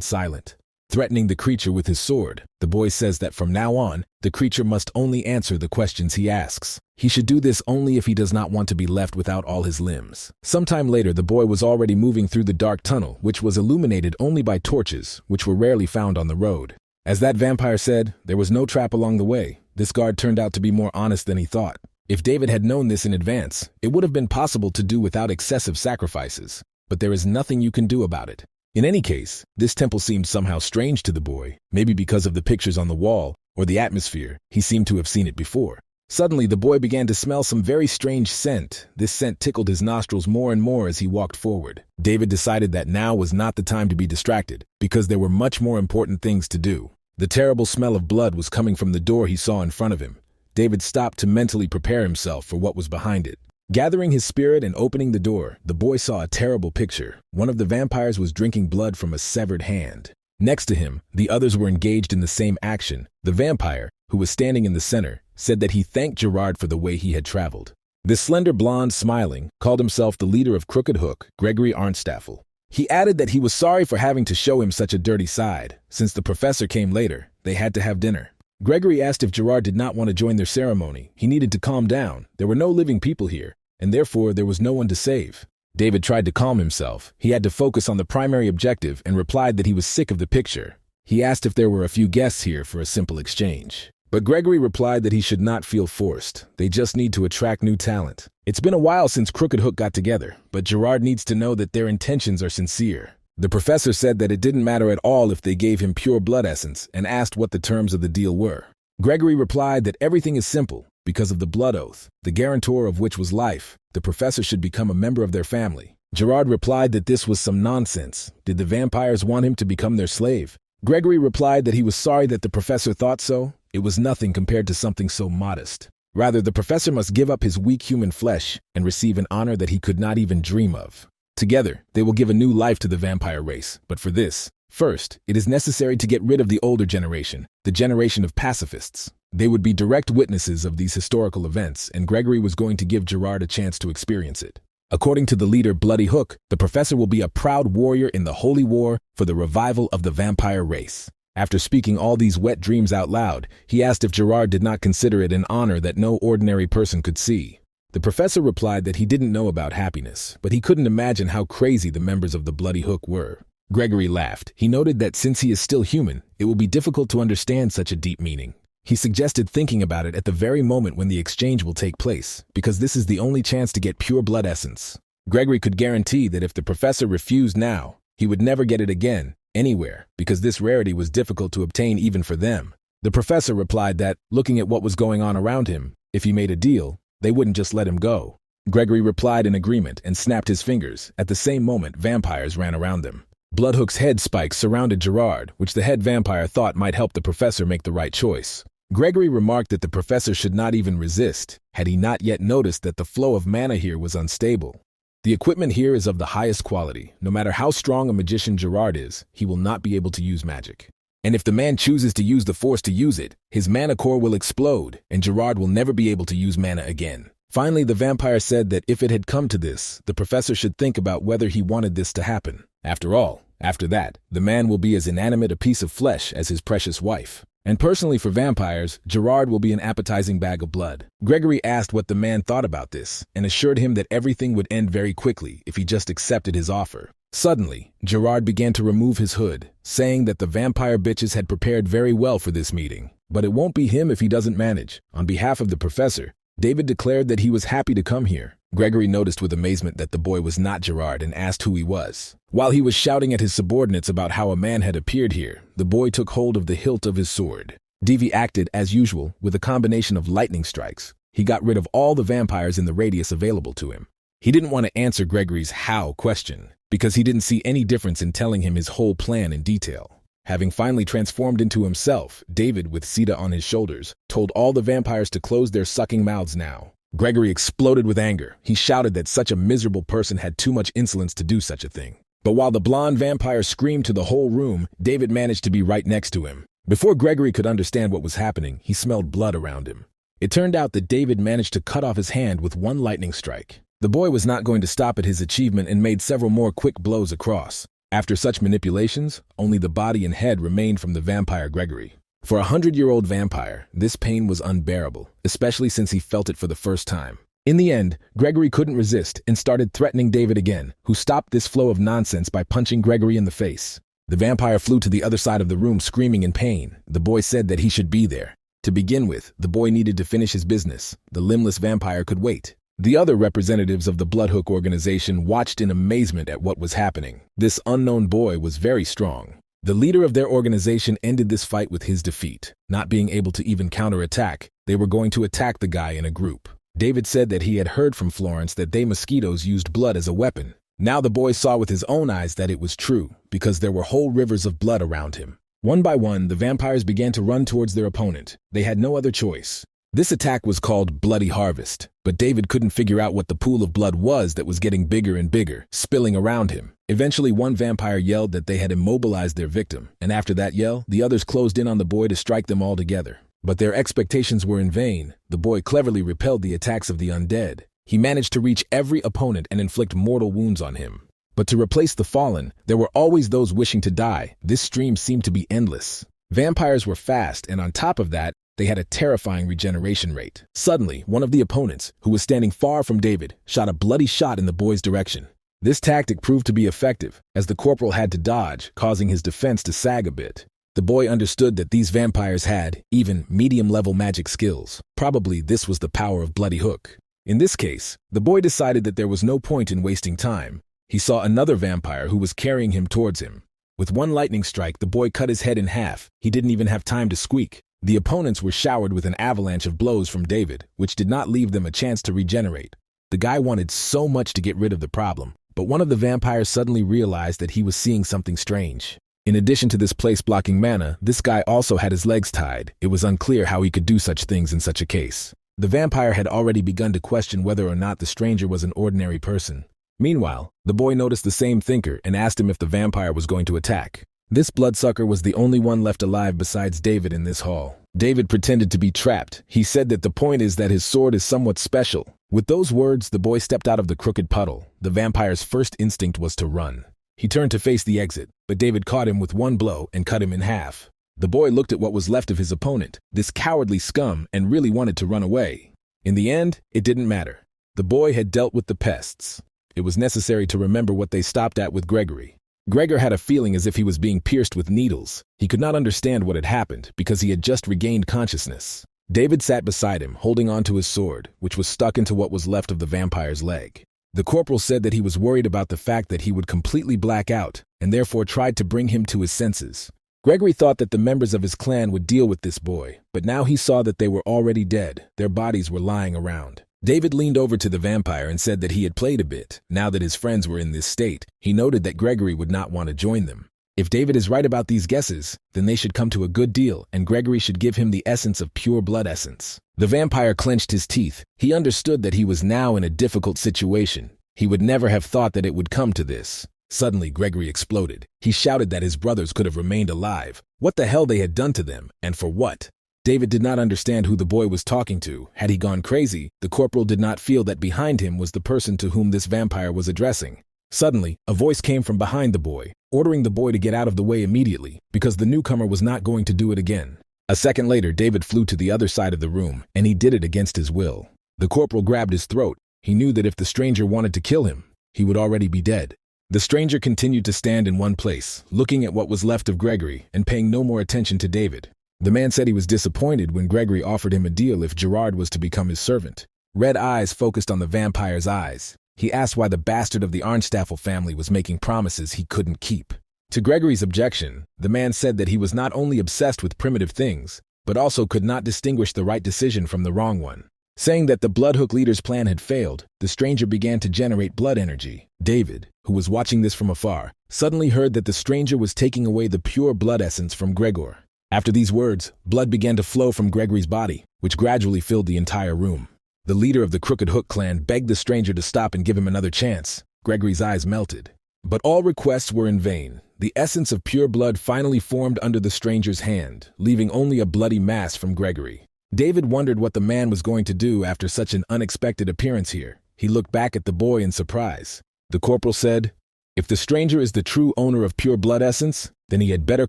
silent. Threatening the creature with his sword, the boy says that from now on, the creature must only answer the questions he asks. He should do this only if he does not want to be left without all his limbs. Sometime later, the boy was already moving through the dark tunnel, which was illuminated only by torches, which were rarely found on the road. As that vampire said, there was no trap along the way. This guard turned out to be more honest than he thought. If David had known this in advance, it would have been possible to do without excessive sacrifices. But there is nothing you can do about it. In any case, this temple seemed somehow strange to the boy, maybe because of the pictures on the wall or the atmosphere. He seemed to have seen it before. Suddenly, the boy began to smell some very strange scent. This scent tickled his nostrils more and more as he walked forward. David decided that now was not the time to be distracted, because there were much more important things to do. The terrible smell of blood was coming from the door he saw in front of him. David stopped to mentally prepare himself for what was behind it. Gathering his spirit and opening the door, the boy saw a terrible picture. One of the vampires was drinking blood from a severed hand. Next to him, the others were engaged in the same action. The vampire, who was standing in the center, said that he thanked Gerard for the way he had traveled. This slender blonde, smiling, called himself the leader of Crooked Hook, Gregory Arnstaffel. He added that he was sorry for having to show him such a dirty side. Since the professor came later, they had to have dinner. Gregory asked if Gerard did not want to join their ceremony. He needed to calm down. There were no living people here, and therefore there was no one to save. David tried to calm himself. He had to focus on the primary objective and replied that he was sick of the picture. He asked if there were a few guests here for a simple exchange. But Gregory replied that he should not feel forced. They just need to attract new talent. It's been a while since Crooked Hook got together, but Gerard needs to know that their intentions are sincere. The professor said that it didn't matter at all if they gave him pure blood essence and asked what the terms of the deal were. Gregory replied that everything is simple. Because of the blood oath, the guarantor of which was life, the professor should become a member of their family. Gerard replied that this was some nonsense. Did the vampires want him to become their slave? Gregory replied that he was sorry that the professor thought so. It was nothing compared to something so modest. Rather, the professor must give up his weak human flesh and receive an honor that he could not even dream of. Together, they will give a new life to the vampire race, but for this, first, it is necessary to get rid of the older generation, the generation of pacifists. They would be direct witnesses of these historical events, and Gregory was going to give Gerard a chance to experience it. According to the leader Bloody Hook, the professor will be a proud warrior in the holy war for the revival of the vampire race. After speaking all these wet dreams out loud, he asked if Gerard did not consider it an honor that no ordinary person could see. The professor replied that he didn't know about happiness, but he couldn't imagine how crazy the members of the Bloody Hook were. Gregory laughed. He noted that since he is still human, it will be difficult to understand such a deep meaning. He suggested thinking about it at the very moment when the exchange will take place, because this is the only chance to get pure blood essence. Gregory could guarantee that if the professor refused now, he would never get it again, anywhere, because this rarity was difficult to obtain even for them. The professor replied that, looking at what was going on around him, if he made a deal, they wouldn't just let him go. Gregory replied in agreement and snapped his fingers. At the same moment, vampires ran around them. Bloodhook's head spikes surrounded Gerard, which the head vampire thought might help the professor make the right choice. Gregory remarked that the professor should not even resist, had he not yet noticed that the flow of mana here was unstable. The equipment here is of the highest quality. No matter how strong a magician Gerard is, he will not be able to use magic. And if the man chooses to use the force to use it, his mana core will explode, and Gerard will never be able to use mana again. Finally, the vampire said that if it had come to this, the professor should think about whether he wanted this to happen. After all, after that, the man will be as inanimate a piece of flesh as his precious wife. And personally for vampires, Gerard will be an appetizing bag of blood. Gregory asked what the man thought about this, and assured him that everything would end very quickly if he just accepted his offer. Suddenly, Gerard began to remove his hood, saying that the vampire bitches had prepared very well for this meeting. But it won't be him if he doesn't manage. On behalf of the professor, David declared that he was happy to come here. Gregory noticed with amazement that the boy was not Gerard and asked who he was. While he was shouting at his subordinates about how a man had appeared here, the boy took hold of the hilt of his sword. Devi acted, as usual, with a combination of lightning strikes, He got rid of all the vampires in the radius available to him. He didn't want to answer Gregory's how question, because he didn't see any difference in telling him his whole plan in detail. Having finally transformed into himself, David, with Sita on his shoulders, told all the vampires to close their sucking mouths now. Gregory exploded with anger. He shouted that such a miserable person had too much insolence to do such a thing. But while the blonde vampire screamed to the whole room, David managed to be right next to him. Before Gregory could understand what was happening, he smelled blood around him. It turned out that David managed to cut off his hand with one lightning strike. The boy was not going to stop at his achievement and made several more quick blows across. After such manipulations, only the body and head remained from the vampire Gregory. For a 100-year-old vampire, this pain was unbearable, especially since he felt it for the first time. In the end, Gregory couldn't resist and started threatening David again, who stopped this flow of nonsense by punching Gregory in the face. The vampire flew to the other side of the room screaming in pain. The boy said that he should be there. To begin with, the boy needed to finish his business. The limbless vampire could wait. The other representatives of the Bloodhook organization watched in amazement at what was happening. This unknown boy was very strong. The leader of their organization ended this fight with his defeat. Not being able to even counterattack, they were going to attack the guy in a group. David said that he had heard from Florence that they mosquitoes used blood as a weapon. Now the boy saw with his own eyes that it was true, because there were whole rivers of blood around him. One by one, the vampires began to run towards their opponent. They had no other choice. This attack was called Bloody Harvest, but David couldn't figure out what the pool of blood was that was getting bigger and bigger, spilling around him. Eventually, one vampire yelled that they had immobilized their victim, and after that yell, the others closed in on the boy to strike them all together. But their expectations were in vain. The boy cleverly repelled the attacks of the undead. He managed to reach every opponent and inflict mortal wounds on him. But to replace the fallen, there were always those wishing to die. This stream seemed to be endless. Vampires were fast, and on top of that, they had a terrifying regeneration rate. Suddenly, one of the opponents, who was standing far from David, shot a bloody shot in the boy's direction. This tactic proved to be effective, as the corporal had to dodge, causing his defense to sag a bit. The boy understood that these vampires had, even, medium-level magic skills. Probably this was the power of Bloody Hook. In this case, the boy decided that there was no point in wasting time. He saw another vampire who was carrying him towards him. With one lightning strike, the boy cut his head in half. He didn't even have time to squeak. The opponents were showered with an avalanche of blows from David, which did not leave them a chance to regenerate. The guy wanted so much to get rid of the problem, but one of the vampires suddenly realized that he was seeing something strange. In addition to this place-blocking mana, this guy also had his legs tied. It was unclear how he could do such things in such a case. The vampire had already begun to question whether or not the stranger was an ordinary person. Meanwhile, the boy noticed the same thinker and asked him if the vampire was going to attack. This bloodsucker was the only one left alive besides David in this hall. David pretended to be trapped. He said that the point is that his sword is somewhat special. With those words, the boy stepped out of the crooked puddle. The vampire's first instinct was to run. He turned to face the exit, but David caught him with one blow and cut him in half. The boy looked at what was left of his opponent, this cowardly scum, and really wanted to run away. In the end, it didn't matter. The boy had dealt with the pests. It was necessary to remember what they stopped at with Gregory. Gregor had a feeling as if he was being pierced with needles. He could not understand what had happened because he had just regained consciousness. David sat beside him, holding onto his sword, which was stuck into what was left of the vampire's leg. The corporal said that he was worried about the fact that he would completely black out, and therefore tried to bring him to his senses. Gregory thought that the members of his clan would deal with this boy, but now he saw that they were already dead. Their bodies were lying around. David leaned over to the vampire and said that he had played a bit. Now that his friends were in this state, he noted that Gregory would not want to join them. If David is right about these guesses, then they should come to a good deal, and Gregory should give him the essence of pure blood essence. The vampire clenched his teeth. He understood that he was now in a difficult situation. He would never have thought that it would come to this. Suddenly, Gregory exploded. He shouted that his brothers could have remained alive. What the hell they had done to them, and for what? David did not understand who the boy was talking to. Had he gone crazy, the corporal did not feel that behind him was the person to whom this vampire was addressing. Suddenly, a voice came from behind the boy, ordering the boy to get out of the way immediately, because the newcomer was not going to do it again. A second later, David flew to the other side of the room, and he did it against his will. The corporal grabbed his throat. He knew that if the stranger wanted to kill him, he would already be dead. The stranger continued to stand in one place, looking at what was left of Gregory and paying no more attention to David. The man said he was disappointed when Gregory offered him a deal if Gerard was to become his servant. Red eyes focused on the vampire's eyes. He asked why the bastard of the Arnstaffel family was making promises he couldn't keep. To Gregory's objection, the man said that he was not only obsessed with primitive things, but also could not distinguish the right decision from the wrong one. Saying that the Bloodhook leader's plan had failed, the stranger began to generate blood energy. David, who was watching this from afar, suddenly heard that the stranger was taking away the pure blood essence from Gregor. After these words, blood began to flow from Gregory's body, which gradually filled the entire room. The leader of the Crooked Hook clan begged the stranger to stop and give him another chance. Gregory's eyes melted. But all requests were in vain. The essence of pure blood finally formed under the stranger's hand, leaving only a bloody mass from Gregory. David wondered what the man was going to do after such an unexpected appearance here. He looked back at the boy in surprise. The corporal said, "If the stranger is the true owner of pure blood essence, then he had better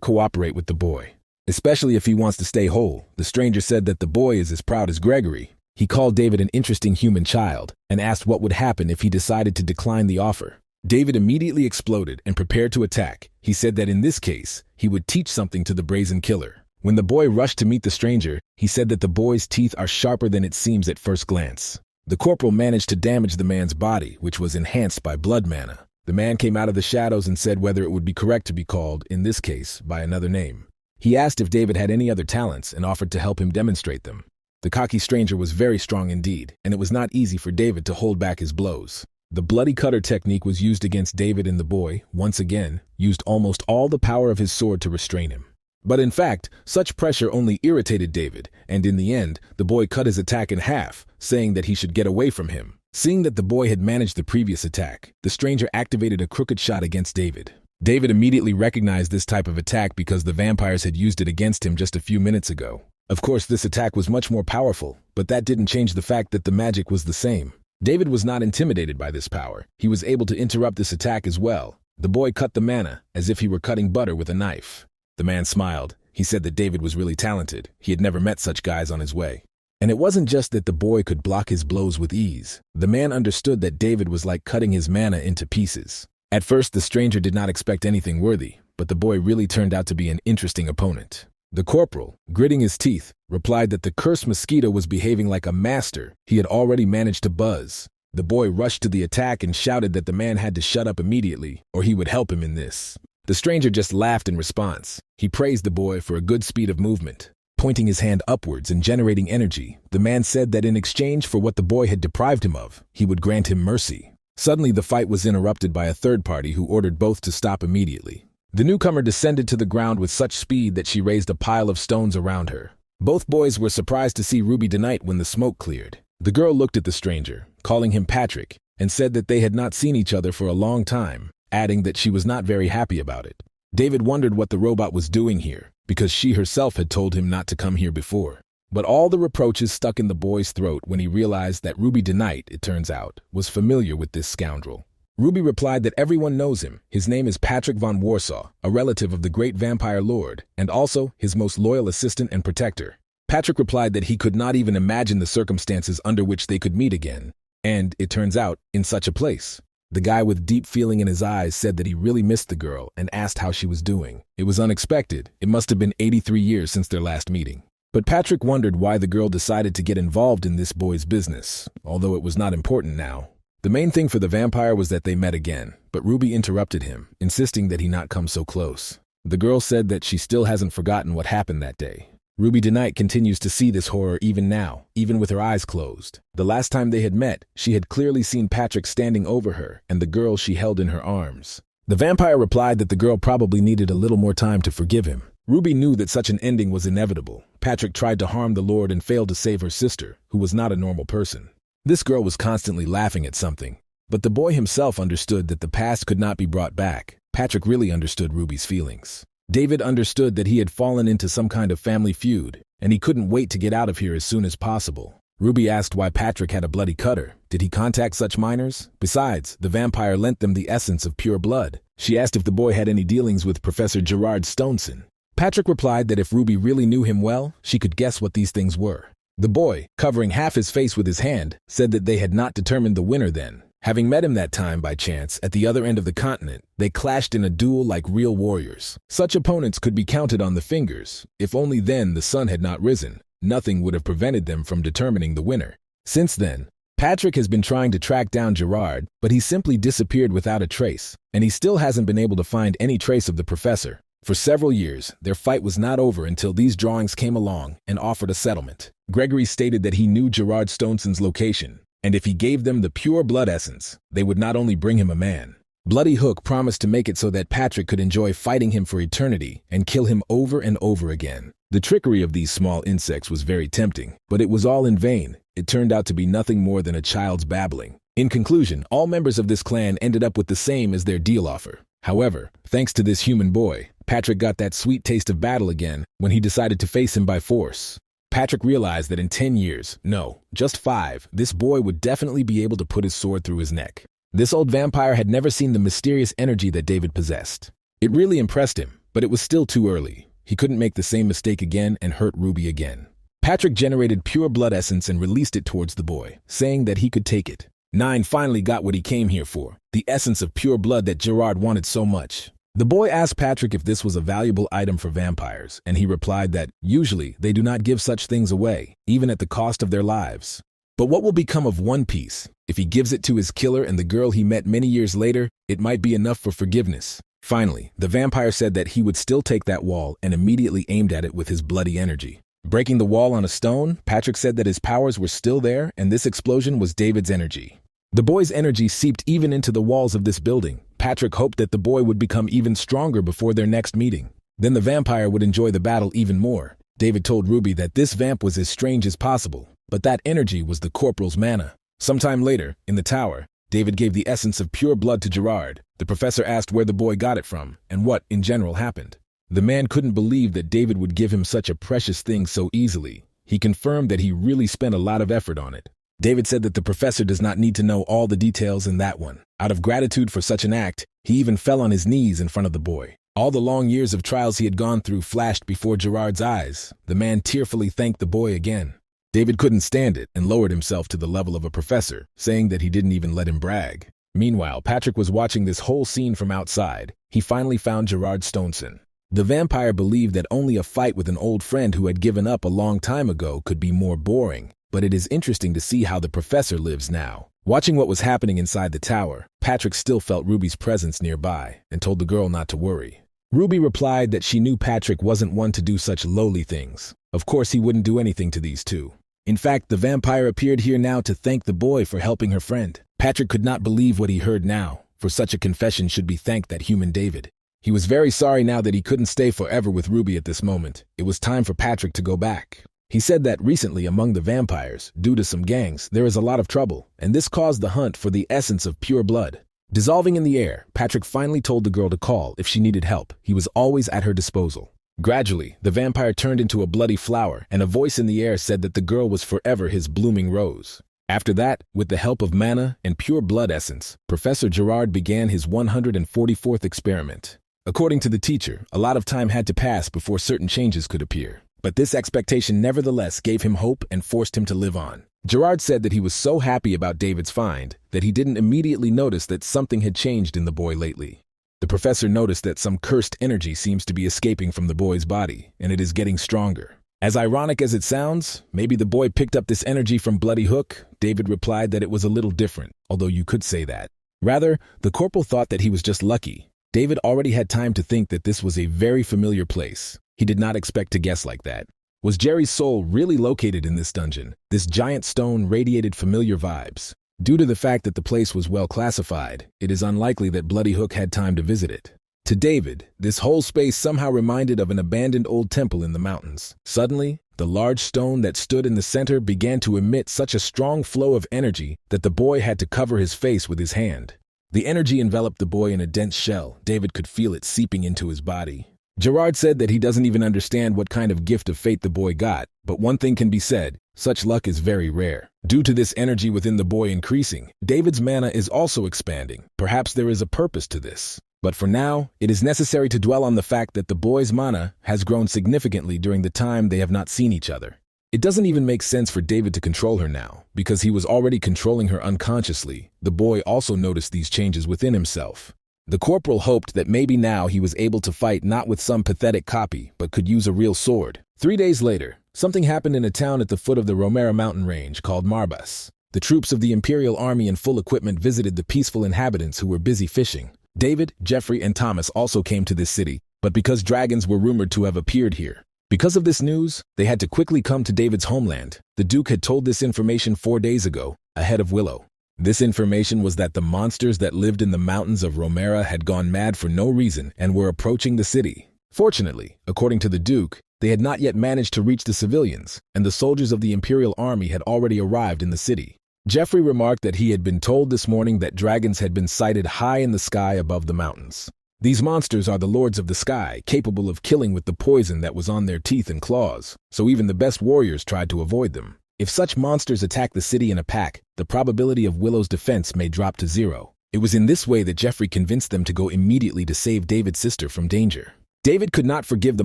cooperate with the boy, especially if he wants to stay whole." The stranger said that the boy is as proud as Gregory. He called David an interesting human child and asked what would happen if he decided to decline the offer. David immediately exploded and prepared to attack. He said that in this case, he would teach something to the brazen killer. When the boy rushed to meet the stranger, he said that the boy's teeth are sharper than it seems at first glance. The corporal managed to damage the man's body, which was enhanced by blood mana. The man came out of the shadows and said whether it would be correct to be called, in this case, by another name. He asked if David had any other talents and offered to help him demonstrate them. The cocky stranger was very strong indeed, and it was not easy for David to hold back his blows. The bloody cutter technique was used against David, and the boy, once again, used almost all the power of his sword to restrain him. But in fact, such pressure only irritated David, and in the end, the boy cut his attack in half, saying that he should get away from him. Seeing that the boy had managed the previous attack, the stranger activated a crooked shot against David. David immediately recognized this type of attack because the vampires had used it against him just a few minutes ago. Of course, this attack was much more powerful, but that didn't change the fact that the magic was the same. David was not intimidated by this power. He was able to interrupt this attack as well. The boy cut the mana, as if he were cutting butter with a knife. The man smiled. He said that David was really talented. He had never met such guys on his way. And it wasn't just that the boy could block his blows with ease. The man understood that David was like cutting his mana into pieces. At first, the stranger did not expect anything worthy, but the boy really turned out to be an interesting opponent. The corporal, gritting his teeth, replied that the cursed mosquito was behaving like a master he had already managed to buzz. The boy rushed to the attack and shouted that the man had to shut up immediately, or he would help him in this. The stranger just laughed in response. He praised the boy for a good speed of movement. Pointing his hand upwards and generating energy, the man said that in exchange for what the boy had deprived him of, he would grant him mercy. Suddenly, the fight was interrupted by a third party who ordered both to stop immediately. The newcomer descended to the ground with such speed that she raised a pile of stones around her. Both boys were surprised to see Ruby tonight when the smoke cleared. The girl looked at the stranger, calling him Patrick, and said that they had not seen each other for a long time, adding that she was not very happy about it. David wondered what the robot was doing here, because she herself had told him not to come here before. But all the reproaches stuck in the boy's throat when he realized that Ruby Denight, it turns out, was familiar with this scoundrel. Ruby replied that everyone knows him. His name is Patrick von Warsaw, a relative of the great vampire lord, and also his most loyal assistant and protector. Patrick replied that he could not even imagine the circumstances under which they could meet again, and, it turns out, in such a place. The guy with deep feeling in his eyes said that he really missed the girl and asked how she was doing. It was unexpected. It must have been 83 years since their last meeting. But Patrick wondered why the girl decided to get involved in this boy's business, although it was not important now. The main thing for the vampire was that they met again, but Ruby interrupted him, insisting that he not come so close. The girl said that she still hasn't forgotten what happened that day. Ruby Denight continues to see this horror even now, even with her eyes closed. The last time they had met, she had clearly seen Patrick standing over her and the girl she held in her arms. The vampire replied that the girl probably needed a little more time to forgive him. Ruby knew that such an ending was inevitable. Patrick tried to harm the Lord and failed to save her sister, who was not a normal person. This girl was constantly laughing at something, but the boy himself understood that the past could not be brought back. Patrick really understood Ruby's feelings. David understood that he had fallen into some kind of family feud, and he couldn't wait to get out of here as soon as possible. Ruby asked why Patrick had a bloody cutter. Did he contact such minors? Besides, the vampire lent them the essence of pure blood. She asked if the boy had any dealings with Professor Gerard Stoneson. Patrick replied that if Ruby really knew him well, she could guess what these things were. The boy, covering half his face with his hand, said that they had not determined the winner then. Having met him that time by chance at the other end of the continent, they clashed in a duel like real warriors. Such opponents could be counted on the fingers. If only then the sun had not risen, nothing would have prevented them from determining the winner. Since then, Patrick has been trying to track down Gerard, but he simply disappeared without a trace, and he still hasn't been able to find any trace of the professor. For several years, their fight was not over until these drawings came along and offered a settlement. Gregory stated that he knew Gerard Stonson's location, and if he gave them the pure blood essence, they would not only bring him a man. Bloody Hook promised to make it so that Patrick could enjoy fighting him for eternity and kill him over and over again. The trickery of these small insects was very tempting, but it was all in vain. It turned out to be nothing more than a child's babbling. In conclusion, all members of this clan ended up with the same as their deal offer. However, thanks to this human boy, Patrick got that sweet taste of battle again when he decided to face him by force. Patrick realized that in 10 years, no, just 5, this boy would definitely be able to put his sword through his neck. This old vampire had never seen the mysterious energy that David possessed. It really impressed him, but it was still too early. He couldn't make the same mistake again and hurt Ruby again. Patrick generated pure blood essence and released it towards the boy, saying that he could take it. 9 finally got what he came here for, the essence of pure blood that Gerard wanted so much. The boy asked Patrick if this was a valuable item for vampires, and he replied that, usually, they do not give such things away, even at the cost of their lives. But what will become of One Piece? If he gives it to his killer and the girl he met many years later, it might be enough for forgiveness. Finally, the vampire said that he would still take that wall and immediately aimed at it with his bloody energy. Breaking the wall on a stone, Patrick said that his powers were still there and this explosion was David's energy. The boy's energy seeped even into the walls of this building. Patrick hoped that the boy would become even stronger before their next meeting. Then the vampire would enjoy the battle even more. David told Ruby that this vamp was as strange as possible, but that energy was the corporal's mana. Sometime later, in the tower, David gave the essence of pure blood to Gerard. The professor asked where the boy got it from and what, in general, happened. The man couldn't believe that David would give him such a precious thing so easily. He confirmed that he really spent a lot of effort on it. David said that the professor does not need to know all the details in that one. Out of gratitude for such an act, he even fell on his knees in front of the boy. All the long years of trials he had gone through flashed before Gerard's eyes. The man tearfully thanked the boy again. David couldn't stand it and lowered himself to the level of a professor, saying that he didn't even let him brag. Meanwhile, Patrick was watching this whole scene from outside. He finally found Gerard Stonson. The vampire believed that only a fight with an old friend who had given up a long time ago could be more boring, but it is interesting to see how the professor lives now. Watching what was happening inside the tower, Patrick still felt Ruby's presence nearby and told the girl not to worry. Ruby replied that she knew Patrick wasn't one to do such lowly things. Of course, he wouldn't do anything to these two. In fact, the vampire appeared here now to thank the boy for helping her friend. Patrick could not believe what he heard now. For such a confession should be thanked that human David. He was very sorry now that he couldn't stay forever with Ruby at this moment. It was time for Patrick to go back. He said that recently among the vampires, due to some gangs, there is a lot of trouble, and this caused the hunt for the essence of pure blood. Dissolving in the air, Patrick finally told the girl to call if she needed help. He was always at her disposal. Gradually, the vampire turned into a bloody flower, and a voice in the air said that the girl was forever his blooming rose. After that, with the help of mana and pure blood essence, Professor Gerard began his 144th experiment. According to the teacher, a lot of time had to pass before certain changes could appear. But this expectation nevertheless gave him hope and forced him to live on. Gerard said that he was so happy about David's find that he didn't immediately notice that something had changed in the boy lately. The professor noticed that some cursed energy seems to be escaping from the boy's body, and it is getting stronger. As ironic as it sounds, maybe the boy picked up this energy from Bloody Hook. David replied that it was a little different, although you could say that. Rather, the corporal thought that he was just lucky. David already had time to think that this was a very familiar place. He did not expect to guess like that. Was Jerry's soul really located in this dungeon? This giant stone radiated familiar vibes. Due to the fact that the place was well classified, it is unlikely that Bloody Hook had time to visit it. To David, this whole space somehow reminded of an abandoned old temple in the mountains. Suddenly, the large stone that stood in the center began to emit such a strong flow of energy that the boy had to cover his face with his hand. The energy enveloped the boy in a dense shell. David could feel it seeping into his body. Gerard said that he doesn't even understand what kind of gift of fate the boy got, but one thing can be said, such luck is very rare. Due to this energy within the boy increasing, David's mana is also expanding. Perhaps there is a purpose to this. But for now, it is necessary to dwell on the fact that the boy's mana has grown significantly during the time they have not seen each other. It doesn't even make sense for David to control her now, because he was already controlling her unconsciously. The boy also noticed these changes within himself. The corporal hoped that maybe now he was able to fight not with some pathetic copy, but could use a real sword. 3 days later, something happened in a town at the foot of the Romera mountain range called Marbas. The troops of the Imperial Army in full equipment visited the peaceful inhabitants who were busy fishing. David, Jeffrey, and Thomas also came to this city. but because dragons were rumored to have appeared here. Because of this news, they had to quickly come to David's homeland. The Duke had told this information 4 days ago, ahead of Willow. This information was that the monsters that lived in the mountains of Romera had gone mad for no reason and were approaching the city. Fortunately, according to the Duke, they had not yet managed to reach the civilians, and the soldiers of the Imperial Army had already arrived in the city. Jeffrey remarked that he had been told this morning that dragons had been sighted high in the sky above the mountains. These monsters are the lords of the sky, capable of killing with the poison that was on their teeth and claws, so even the best warriors tried to avoid them. If such monsters attack the city in a pack, the probability of Willow's defense may drop to 0. It was in this way that Jeffrey convinced them to go immediately to save David's sister from danger. David could not forgive the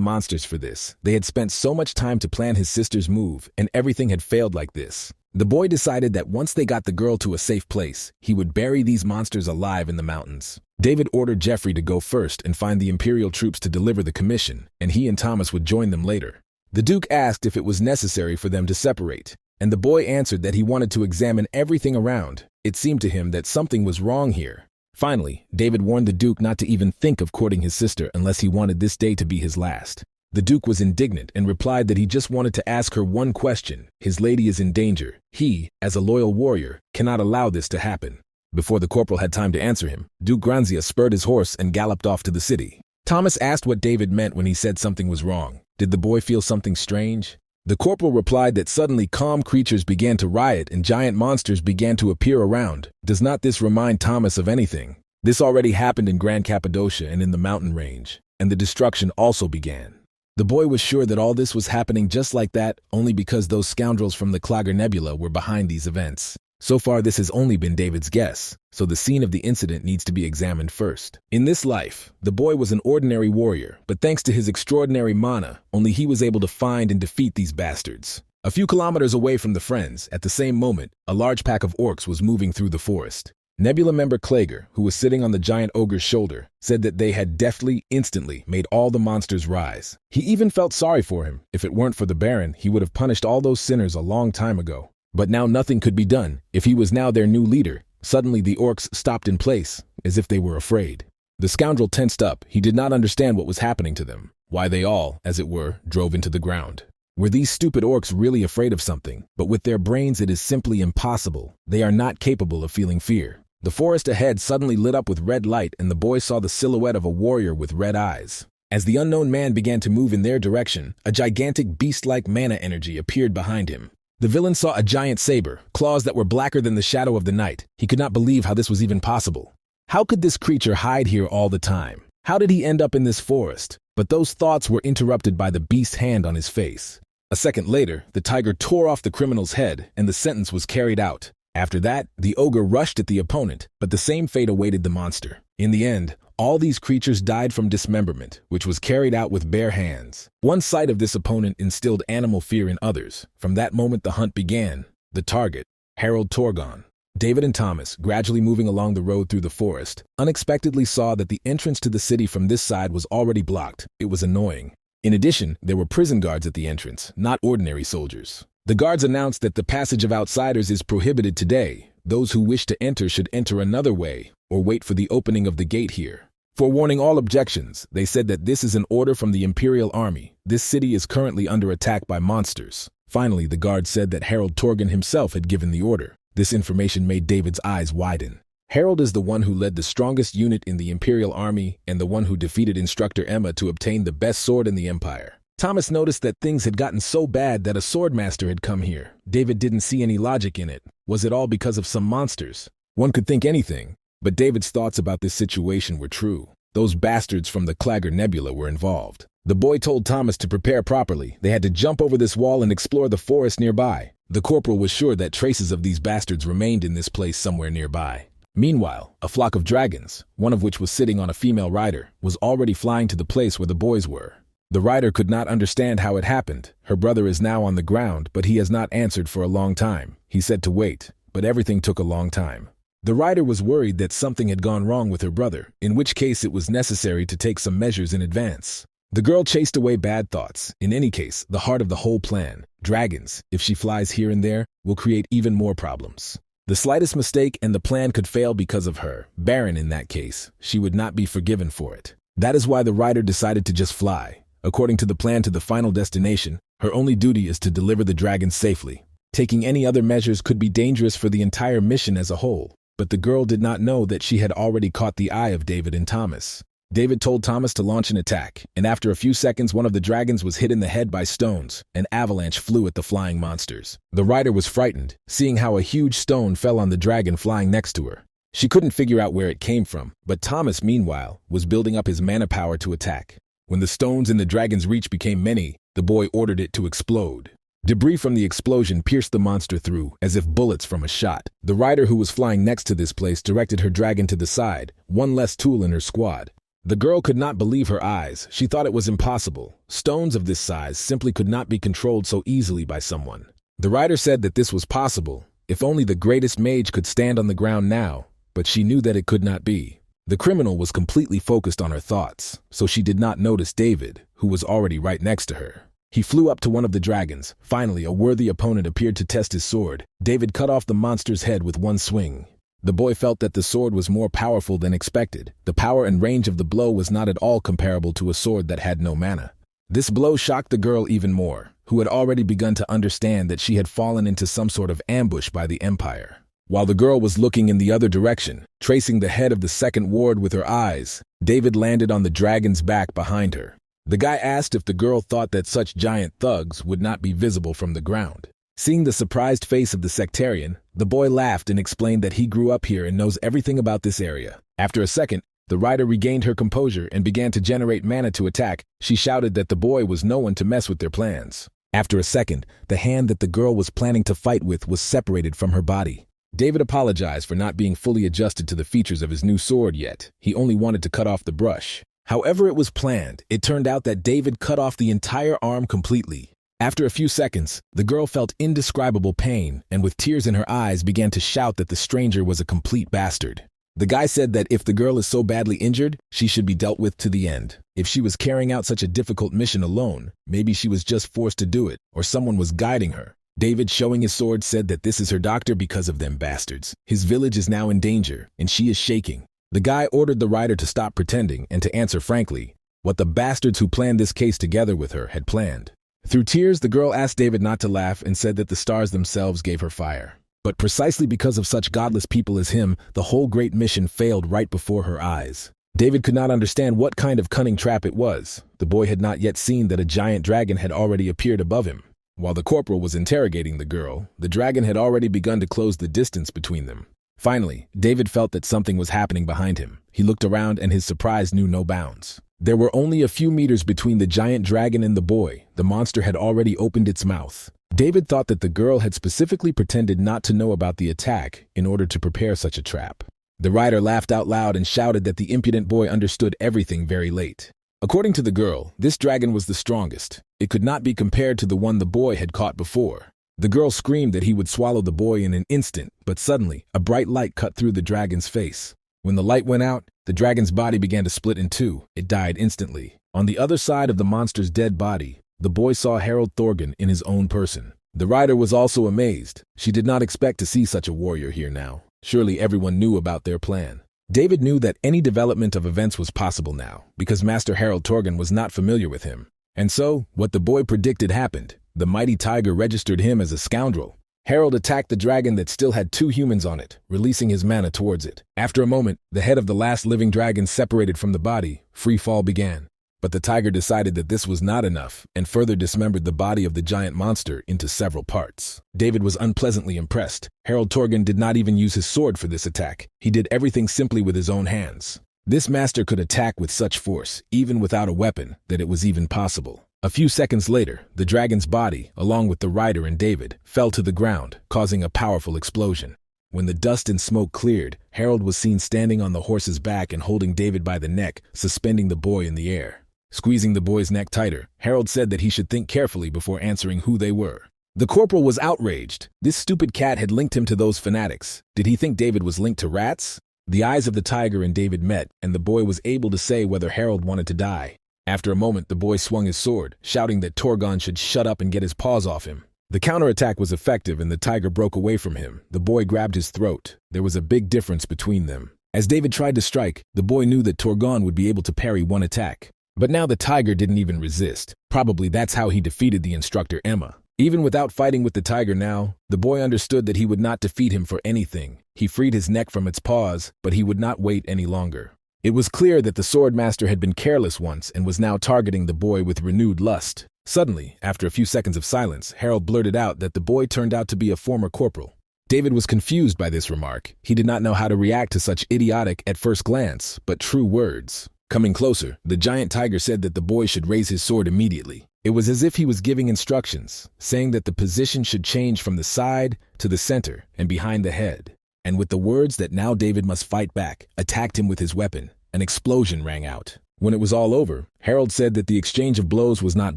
monsters for this. They had spent so much time to plan his sister's move, and everything had failed like this. The boy decided that once they got the girl to a safe place, he would bury these monsters alive in the mountains. David ordered Jeffrey to go first and find the Imperial troops to deliver the commission, and he and Thomas would join them later. The Duke asked if it was necessary for them to separate, and the boy answered that he wanted to examine everything around. It seemed to him that something was wrong here. Finally, David warned the Duke not to even think of courting his sister unless he wanted this day to be his last. The Duke was indignant and replied that he just wanted to ask her one question. His lady is in danger. He, as a loyal warrior, cannot allow this to happen. Before the corporal had time to answer him, Duke Granzia spurred his horse and galloped off to the city. Thomas asked what David meant when he said something was wrong. Did the boy feel something strange? The corporal replied that suddenly calm creatures began to riot and giant monsters began to appear around. Does not this remind Thomas of anything? This already happened in Grand Cappadocia and in the mountain range, and the destruction also began. The boy was sure that all this was happening just like that, only because those scoundrels from the Klager Nebula were behind these events. So far this has only been David's guess, so the scene of the incident needs to be examined first. In this life, the boy was an ordinary warrior, but thanks to his extraordinary mana, only he was able to find and defeat these bastards. A few kilometers away from the friends, at the same moment, a large pack of orcs was moving through the forest. Nebula member Klager, who was sitting on the giant ogre's shoulder, said that they had deftly, instantly made all the monsters rise. He even felt sorry for him. If it weren't for the Baron, he would have punished all those sinners a long time ago. But now nothing could be done. If he was now their new leader, suddenly the orcs stopped in place, as if they were afraid. The scoundrel tensed up. He did not understand what was happening to them, why they all, as it were, drove into the ground. Were these stupid orcs really afraid of something? But with their brains it is simply impossible. They are not capable of feeling fear. The forest ahead suddenly lit up with red light, and the boy saw the silhouette of a warrior with red eyes. As the unknown man began to move in their direction, a gigantic beast-like mana energy appeared behind him. The villain saw a giant saber, claws that were blacker than the shadow of the night. He could not believe how this was even possible. How could this creature hide here all the time? How did he end up in this forest? But those thoughts were interrupted by the beast's hand on his face. A second later, the tiger tore off the criminal's head, and the sentence was carried out. After that, the ogre rushed at the opponent, but the same fate awaited the monster. In the end, all these creatures died from dismemberment, which was carried out with bare hands. One sight of this opponent instilled animal fear in others. From that moment the hunt began. The target, Harold Torgon. David and Thomas, gradually moving along the road through the forest, unexpectedly saw that the entrance to the city from this side was already blocked. It was annoying. In addition, there were prison guards at the entrance, not ordinary soldiers. The guards announced that the passage of outsiders is prohibited today. Those who wish to enter should enter another way, or wait for the opening of the gate here. Forewarning all objections, they said that this is an order from the Imperial Army. This city is currently under attack by monsters. Finally, the guards said that Harold Torgon himself had given the order. This information made David's eyes widen. Harold is the one who led the strongest unit in the Imperial Army and the one who defeated Instructor Emma to obtain the best sword in the Empire. Thomas noticed that things had gotten so bad that a swordmaster had come here. David didn't see any logic in it. Was it all because of some monsters? One could think anything. But David's thoughts about this situation were true. Those bastards from the Klager Nebula were involved. The boy told Thomas to prepare properly. They had to jump over this wall and explore the forest nearby. The corporal was sure that traces of these bastards remained in this place somewhere nearby. Meanwhile, a flock of dragons, one of which was sitting on a female rider, was already flying to the place where the boys were. The rider could not understand how it happened. Her brother is now on the ground, but he has not answered for a long time. He said to wait, but everything took a long time. The rider was worried that something had gone wrong with her brother, in which case it was necessary to take some measures in advance. The girl chased away bad thoughts. In any case, the heart of the whole plan, dragons, if she flies here and there, will create even more problems. The slightest mistake and the plan could fail because of her. Baron in that case, she would not be forgiven for it. That is why the rider decided to just fly. According to the plan to the final destination, her only duty is to deliver the dragon safely. Taking any other measures could be dangerous for the entire mission as a whole, but the girl did not know that she had already caught the eye of David and Thomas. David told Thomas to launch an attack, and after a few seconds one of the dragons was hit in the head by stones. An avalanche flew at the flying monsters. The rider was frightened, seeing how a huge stone fell on the dragon flying next to her. She couldn't figure out where it came from, but Thomas, meanwhile, was building up his mana power to attack. When the stones in the dragon's reach became many, the boy ordered it to explode. Debris from the explosion pierced the monster through, as if bullets from a shot. The rider who was flying next to this place directed her dragon to the side, one less tool in her squad. The girl could not believe her eyes. She thought it was impossible. Stones of this size simply could not be controlled so easily by someone. The rider said that this was possible, if only the greatest mage could stand on the ground now, but she knew that it could not be. The criminal was completely focused on her thoughts, so she did not notice David, who was already right next to her. He flew up to one of the dragons. Finally, a worthy opponent appeared to test his sword. David cut off the monster's head with one swing. The boy felt that the sword was more powerful than expected. The power and range of the blow was not at all comparable to a sword that had no mana. This blow shocked the girl even more, who had already begun to understand that she had fallen into some sort of ambush by the Empire. While the girl was looking in the other direction, tracing the head of the second ward with her eyes, David landed on the dragon's back behind her. The guy asked if the girl thought that such giant thugs would not be visible from the ground. Seeing the surprised face of the sectarian, the boy laughed and explained that he grew up here and knows everything about this area. After a second, the rider regained her composure and began to generate mana to attack. She shouted that the boy was no one to mess with their plans. After a second, the hand that the girl was planning to fight with was separated from her body. David apologized for not being fully adjusted to the features of his new sword yet. He only wanted to cut off the brush. However it was planned, it turned out that David cut off the entire arm completely. After a few seconds, the girl felt indescribable pain and with tears in her eyes began to shout that the stranger was a complete bastard. The guy said that if the girl is so badly injured, she should be dealt with to the end. If she was carrying out such a difficult mission alone, maybe she was just forced to do it, or someone was guiding her. David, showing his sword, said that this is her doctor because of them bastards. His village is now in danger, and she is shaking. The guy ordered the rider to stop pretending and to answer frankly what the bastards who planned this case together with her had planned. Through tears, the girl asked David not to laugh and said that the stars themselves gave her fire. But precisely because of such godless people as him, the whole great mission failed right before her eyes. David could not understand what kind of cunning trap it was. The boy had not yet seen that a giant dragon had already appeared above him. While the corporal was interrogating the girl, the dragon had already begun to close the distance between them. Finally, David felt that something was happening behind him. He looked around and his surprise knew no bounds. There were only a few meters between the giant dragon and the boy. The monster had already opened its mouth. David thought that the girl had specifically pretended not to know about the attack in order to prepare such a trap. The rider laughed out loud and shouted that the impudent boy understood everything very late. According to the girl, this dragon was the strongest. It could not be compared to the one the boy had caught before. The girl screamed that he would swallow the boy in an instant, but suddenly, a bright light cut through the dragon's face. When the light went out, the dragon's body began to split in two. It died instantly. On the other side of the monster's dead body, the boy saw Harald Thorgan in his own person. The rider was also amazed. She did not expect to see such a warrior here now. Surely everyone knew about their plan. David knew that any development of events was possible now, because Master Harald Thorgan was not familiar with him. And so, what the boy predicted happened. The mighty tiger registered him as a scoundrel. Harald attacked the dragon that still had two humans on it, releasing his mana towards it. After a moment, the head of the last living dragon separated from the body. Free fall began. But the tiger decided that this was not enough and further dismembered the body of the giant monster into several parts. David was unpleasantly impressed. Harald Thorgan did not even use his sword for this attack. He did everything simply with his own hands. This master could attack with such force, even without a weapon, that it was even possible. A few seconds later, the dragon's body, along with the rider and David, fell to the ground, causing a powerful explosion. When the dust and smoke cleared, Harald was seen standing on the horse's back and holding David by the neck, suspending the boy in the air. Squeezing the boy's neck tighter, Harald said that he should think carefully before answering who they were. The corporal was outraged. This stupid cat had linked him to those fanatics. Did he think David was linked to rats? The eyes of the tiger and David met, and the boy was able to say whether Harald wanted to die. After a moment, the boy swung his sword, shouting that Thorgan should shut up and get his paws off him. The counterattack was effective and the tiger broke away from him. The boy grabbed his throat. There was a big difference between them. As David tried to strike, the boy knew that Torgon would be able to parry one attack. But now the tiger didn't even resist. Probably that's how he defeated the instructor Emma. Even without fighting with the tiger now, the boy understood that he would not defeat him for anything. He freed his neck from its paws, but he would not wait any longer. It was clear that the swordmaster had been careless once and was now targeting the boy with renewed lust. Suddenly, after a few seconds of silence, Harold blurted out that the boy turned out to be a former corporal. David was confused by this remark. He did not know how to react to such idiotic, at first glance, but true words. Coming closer, the giant tiger said that the boy should raise his sword immediately. It was as if he was giving instructions, saying that the position should change from the side to the center and behind the head. And with the words that now David must fight back, attacked him with his weapon, an explosion rang out. When it was all over, Harold said that the exchange of blows was not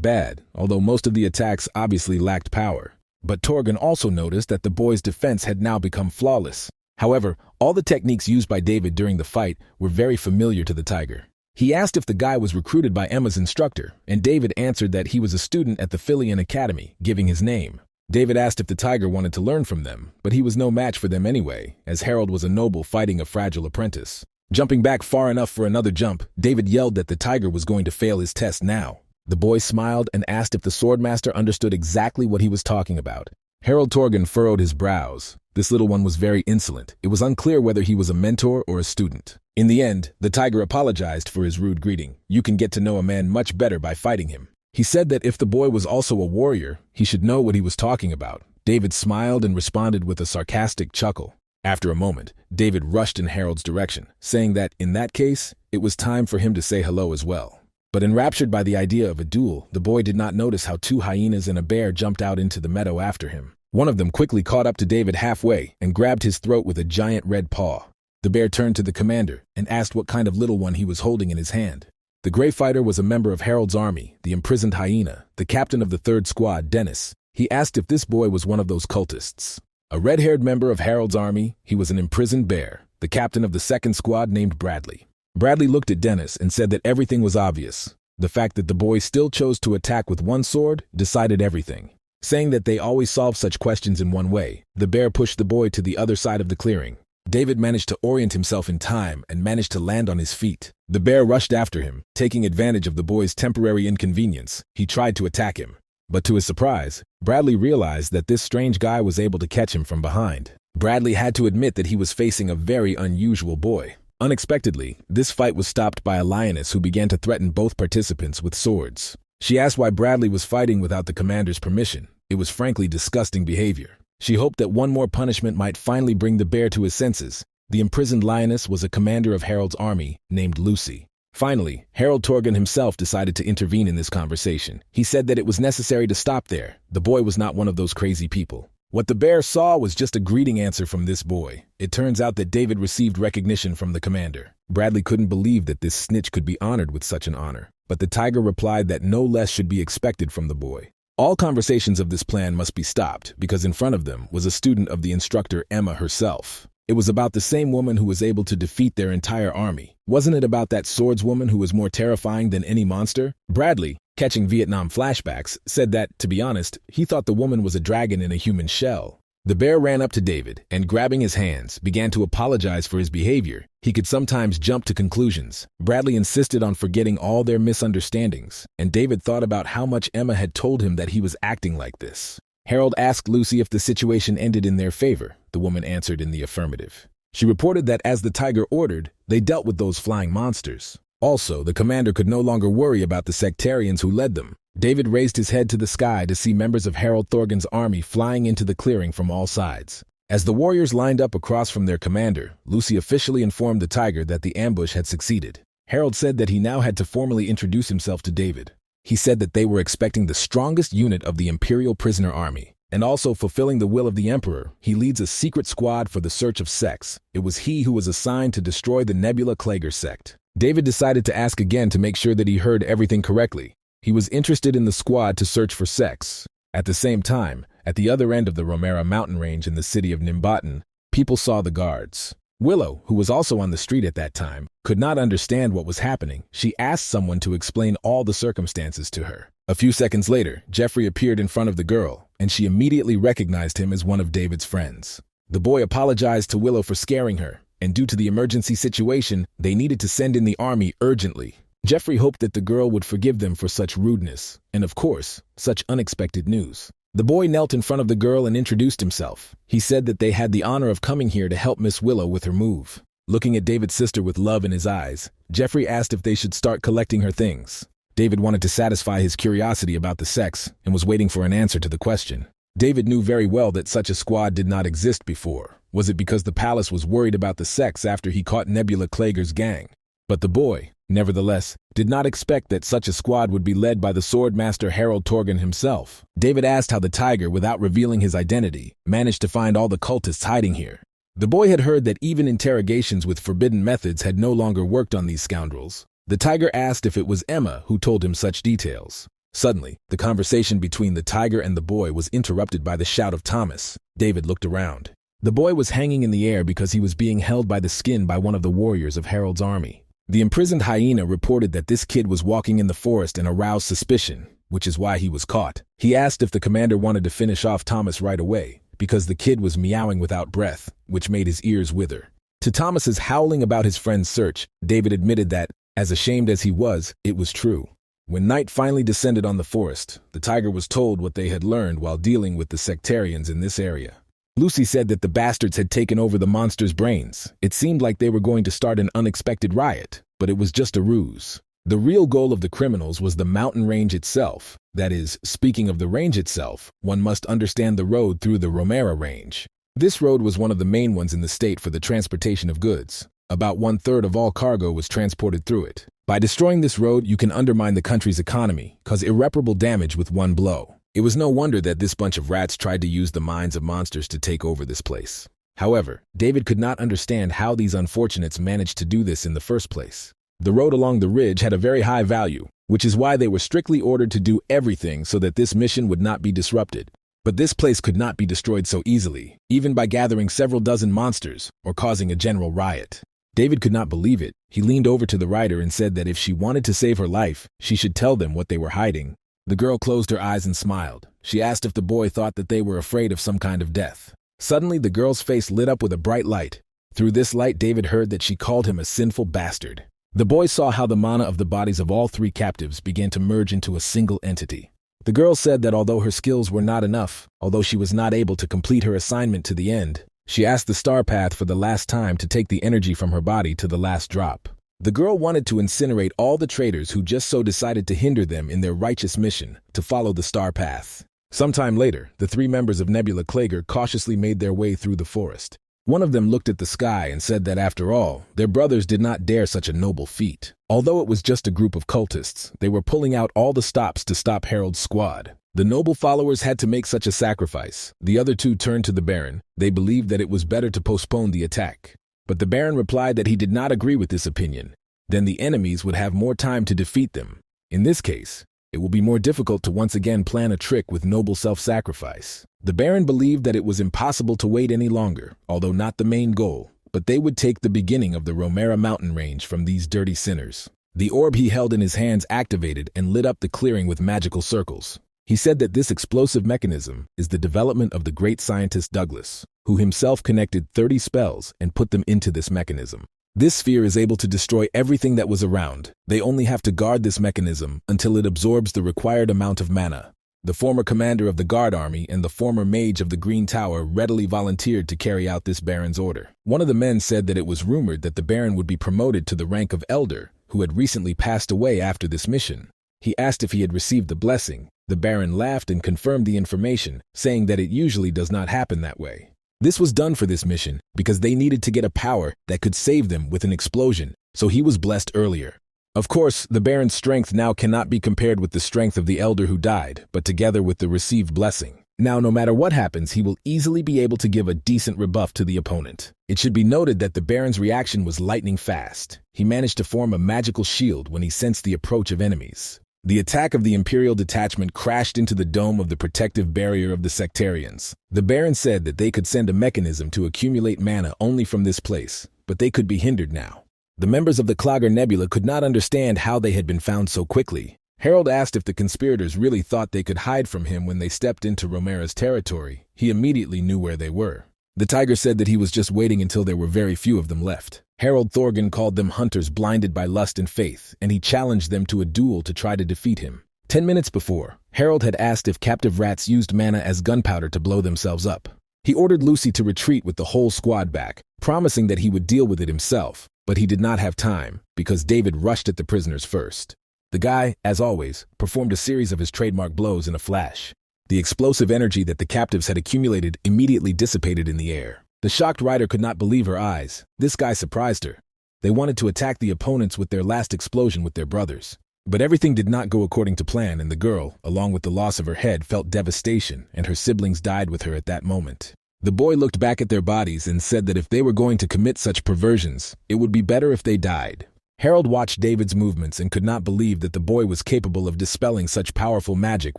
bad, although most of the attacks obviously lacked power. But Torgon also noticed that the boy's defense had now become flawless. However, all the techniques used by David during the fight were very familiar to the tiger. He asked if the guy was recruited by Emma's instructor, and David answered that he was a student at the Philian Academy, giving his name. David asked if the tiger wanted to learn from them, but he was no match for them anyway, as Harold was a noble fighting a fragile apprentice. Jumping back far enough for another jump, David yelled that the tiger was going to fail his test now. The boy smiled and asked if the swordmaster understood exactly what he was talking about. Harold Torgon furrowed his brows. This little one was very insolent. It was unclear whether he was a mentor or a student. In the end, the tiger apologized for his rude greeting. You can get to know a man much better by fighting him. He said that if the boy was also a warrior, he should know what he was talking about. David smiled and responded with a sarcastic chuckle. After a moment, David rushed in Harold's direction, saying that, in that case, it was time for him to say hello as well. But enraptured by the idea of a duel, the boy did not notice how 2 hyenas and a bear jumped out into the meadow after him. One of them quickly caught up to David halfway and grabbed his throat with a giant red paw. The bear turned to the commander and asked what kind of little one he was holding in his hand. The gray fighter was a member of Harold's army, the imprisoned hyena, the captain of the 3rd Squad, Dennis. He asked if this boy was one of those cultists. A red-haired member of Harold's army, he was an imprisoned bear, the captain of the 2nd Squad named Bradley. Bradley looked at Dennis and said that everything was obvious. The fact that the boy still chose to attack with one sword decided everything. Saying that they always solve such questions in one way, the bear pushed the boy to the other side of the clearing. David managed to orient himself in time and managed to land on his feet. The bear rushed after him, taking advantage of the boy's temporary inconvenience. He tried to attack him. But to his surprise, Bradley realized that this strange guy was able to catch him from behind. Bradley had to admit that he was facing a very unusual boy. Unexpectedly, this fight was stopped by a lioness who began to threaten both participants with swords. She asked why Bradley was fighting without the commander's permission. It was frankly disgusting behavior. She hoped that one more punishment might finally bring the bear to his senses. The imprisoned lioness was a commander of Harold's army named Lucy. Finally, Harold Torgon himself decided to intervene in this conversation. He said that it was necessary to stop there. The boy was not one of those crazy people. What the bear saw was just a greeting answer from this boy. It turns out that David received recognition from the commander. Bradley couldn't believe that this snitch could be honored with such an honor. But the tiger replied that no less should be expected from the boy. All conversations of this plan must be stopped because in front of them was a student of the instructor Emma herself. It was about the same woman who was able to defeat their entire army. Wasn't it about that swordswoman who was more terrifying than any monster? Bradley, catching Vietnam flashbacks, said that, to be honest, he thought the woman was a dragon in a human shell. The bear ran up to David and, grabbing his hands, began to apologize for his behavior. He could sometimes jump to conclusions. Bradley insisted on forgetting all their misunderstandings, and David thought about how much Emma had told him that he was acting like this. Harold asked Lucy if the situation ended in their favor. The woman answered in the affirmative. She reported that as the tiger ordered, they dealt with those flying monsters. Also, the commander could no longer worry about the sectarians who led them. David raised his head to the sky to see members of Harold Thorgon's army flying into the clearing from all sides. As the warriors lined up across from their commander, Lucy officially informed the tiger that the ambush had succeeded. Harold said that he now had to formally introduce himself to David. He said that they were expecting the strongest unit of the Imperial Prisoner Army, and also fulfilling the will of the Emperor. He leads a secret squad for the search of Sex. It was he who was assigned to destroy the Nebula Klager sect. David decided to ask again to make sure that he heard everything correctly. He was interested in the squad to search for Sex. At the same time, at the other end of the Romera mountain range in the city of Nimbaten, people saw the guards. Willow, who was also on the street at that time, could not understand what was happening. She asked someone to explain all the circumstances to her. A few seconds later, Jeffrey appeared in front of the girl, and she immediately recognized him as one of David's friends. The boy apologized to Willow for scaring her, and due to the emergency situation, they needed to send in the army urgently. Jeffrey hoped that the girl would forgive them for such rudeness, and of course, such unexpected news. The boy knelt in front of the girl and introduced himself. He said that they had the honor of coming here to help Miss Willow with her move. Looking at David's sister with love in his eyes, Jeffrey asked if they should start collecting her things. David wanted to satisfy his curiosity about the sex and was waiting for an answer to the question. David knew very well that such a squad did not exist before. Was it because the palace was worried about the sex after he caught Nebula Klager's gang? But the boy, nevertheless, did not expect that such a squad would be led by the swordmaster Harold Torgan himself. David asked how the tiger, without revealing his identity, managed to find all the cultists hiding here. The boy had heard that even interrogations with forbidden methods had no longer worked on these scoundrels. The tiger asked if it was Emma who told him such details. Suddenly, the conversation between the tiger and the boy was interrupted by the shout of Thomas. David looked around. The boy was hanging in the air because he was being held by the skin by one of the warriors of Harold's army. The imprisoned hyena reported that this kid was walking in the forest and aroused suspicion, which is why he was caught. He asked if the commander wanted to finish off Thomas right away, because the kid was meowing without breath, which made his ears wither. To Thomas's howling about his friend's search, David admitted that, as ashamed as he was, it was true. When night finally descended on the forest, the tiger was told what they had learned while dealing with the sectarians in this area. Lucy said that the bastards had taken over the monster's brains. It seemed like they were going to start an unexpected riot, but it was just a ruse. The real goal of the criminals was the mountain range itself. That is, speaking of the range itself, one must understand the road through the Romera range. This road was one of the main ones in the state for the transportation of goods. About 1/3 of all cargo was transported through it. By destroying this road, you can undermine the country's economy, cause irreparable damage with one blow. It was no wonder that this bunch of rats tried to use the minds of monsters to take over this place. However, David could not understand how these unfortunates managed to do this in the first place. The road along the ridge had a very high value, which is why they were strictly ordered to do everything so that this mission would not be disrupted. But this place could not be destroyed so easily, even by gathering several dozen monsters or causing a general riot. David could not believe it. He leaned over to the rider and said that if she wanted to save her life, she should tell them what they were hiding. The girl closed her eyes and smiled. She asked if the boy thought that they were afraid of some kind of death. Suddenly, the girl's face lit up with a bright light. Through this light, David heard that she called him a sinful bastard. The boy saw how the mana of the bodies of all three captives began to merge into a single entity. The girl said that although her skills were not enough, although she was not able to complete her assignment to the end, she asked the Star Path for the last time to take the energy from her body to the last drop. The girl wanted to incinerate all the traitors who just so decided to hinder them in their righteous mission to follow the Star Path. Sometime later, the three members of Nebula Klager cautiously made their way through the forest. One of them looked at the sky and said that after all, their brothers did not dare such a noble feat. Although it was just a group of cultists, they were pulling out all the stops to stop Harold's squad. The noble followers had to make such a sacrifice. The other two turned to the Baron. They believed that it was better to postpone the attack. But the Baron replied that he did not agree with this opinion. Then the enemies would have more time to defeat them. In this case, it will be more difficult to once again plan a trick with noble self-sacrifice. The Baron believed that it was impossible to wait any longer, although not the main goal, but they would take the beginning of the Romera mountain range from these dirty sinners. The orb he held in his hands activated and lit up the clearing with magical circles. He said that this explosive mechanism is the development of the great scientist Douglas, who himself connected 30 spells and put them into this mechanism. This sphere is able to destroy everything that was around. They only have to guard this mechanism until it absorbs the required amount of mana. The former commander of the guard army and the former mage of the Green Tower readily volunteered to carry out this Baron's order. One of the men said that it was rumored that the Baron would be promoted to the rank of Elder, who had recently passed away after this mission. He asked if he had received the blessing. The Baron laughed and confirmed the information, saying that it usually does not happen that way. This was done for this mission because they needed to get a power that could save them with an explosion, so he was blessed earlier. Of course, the Baron's strength now cannot be compared with the strength of the Elder who died, but together with the received blessing. Now, no matter what happens, he will easily be able to give a decent rebuff to the opponent. It should be noted that the Baron's reaction was lightning fast. He managed to form a magical shield when he sensed the approach of enemies. The attack of the Imperial detachment crashed into the dome of the protective barrier of the sectarians. The Baron said that they could send a mechanism to accumulate mana only from this place, but they could be hindered now. The members of the Klager Nebula could not understand how they had been found so quickly. Harold asked if the conspirators really thought they could hide from him when they stepped into Romera's territory. He immediately knew where they were. The tiger said that he was just waiting until there were very few of them left. Harold Thorgan called them hunters blinded by lust and faith, and he challenged them to a duel to try to defeat him. 10 minutes before, Harold had asked if captive rats used mana as gunpowder to blow themselves up. He ordered Lucy to retreat with the whole squad back, promising that he would deal with it himself, but he did not have time because David rushed at the prisoners first. The guy, as always, performed a series of his trademark blows in a flash. The explosive energy that the captives had accumulated immediately dissipated in the air. The shocked rider could not believe her eyes. This guy surprised her. They wanted to attack the opponents with their last explosion with their brothers. But everything did not go according to plan, and the girl, along with the loss of her head, felt devastation, and her siblings died with her at that moment. The boy looked back at their bodies and said that if they were going to commit such perversions, it would be better if they died. Harold watched David's movements and could not believe that the boy was capable of dispelling such powerful magic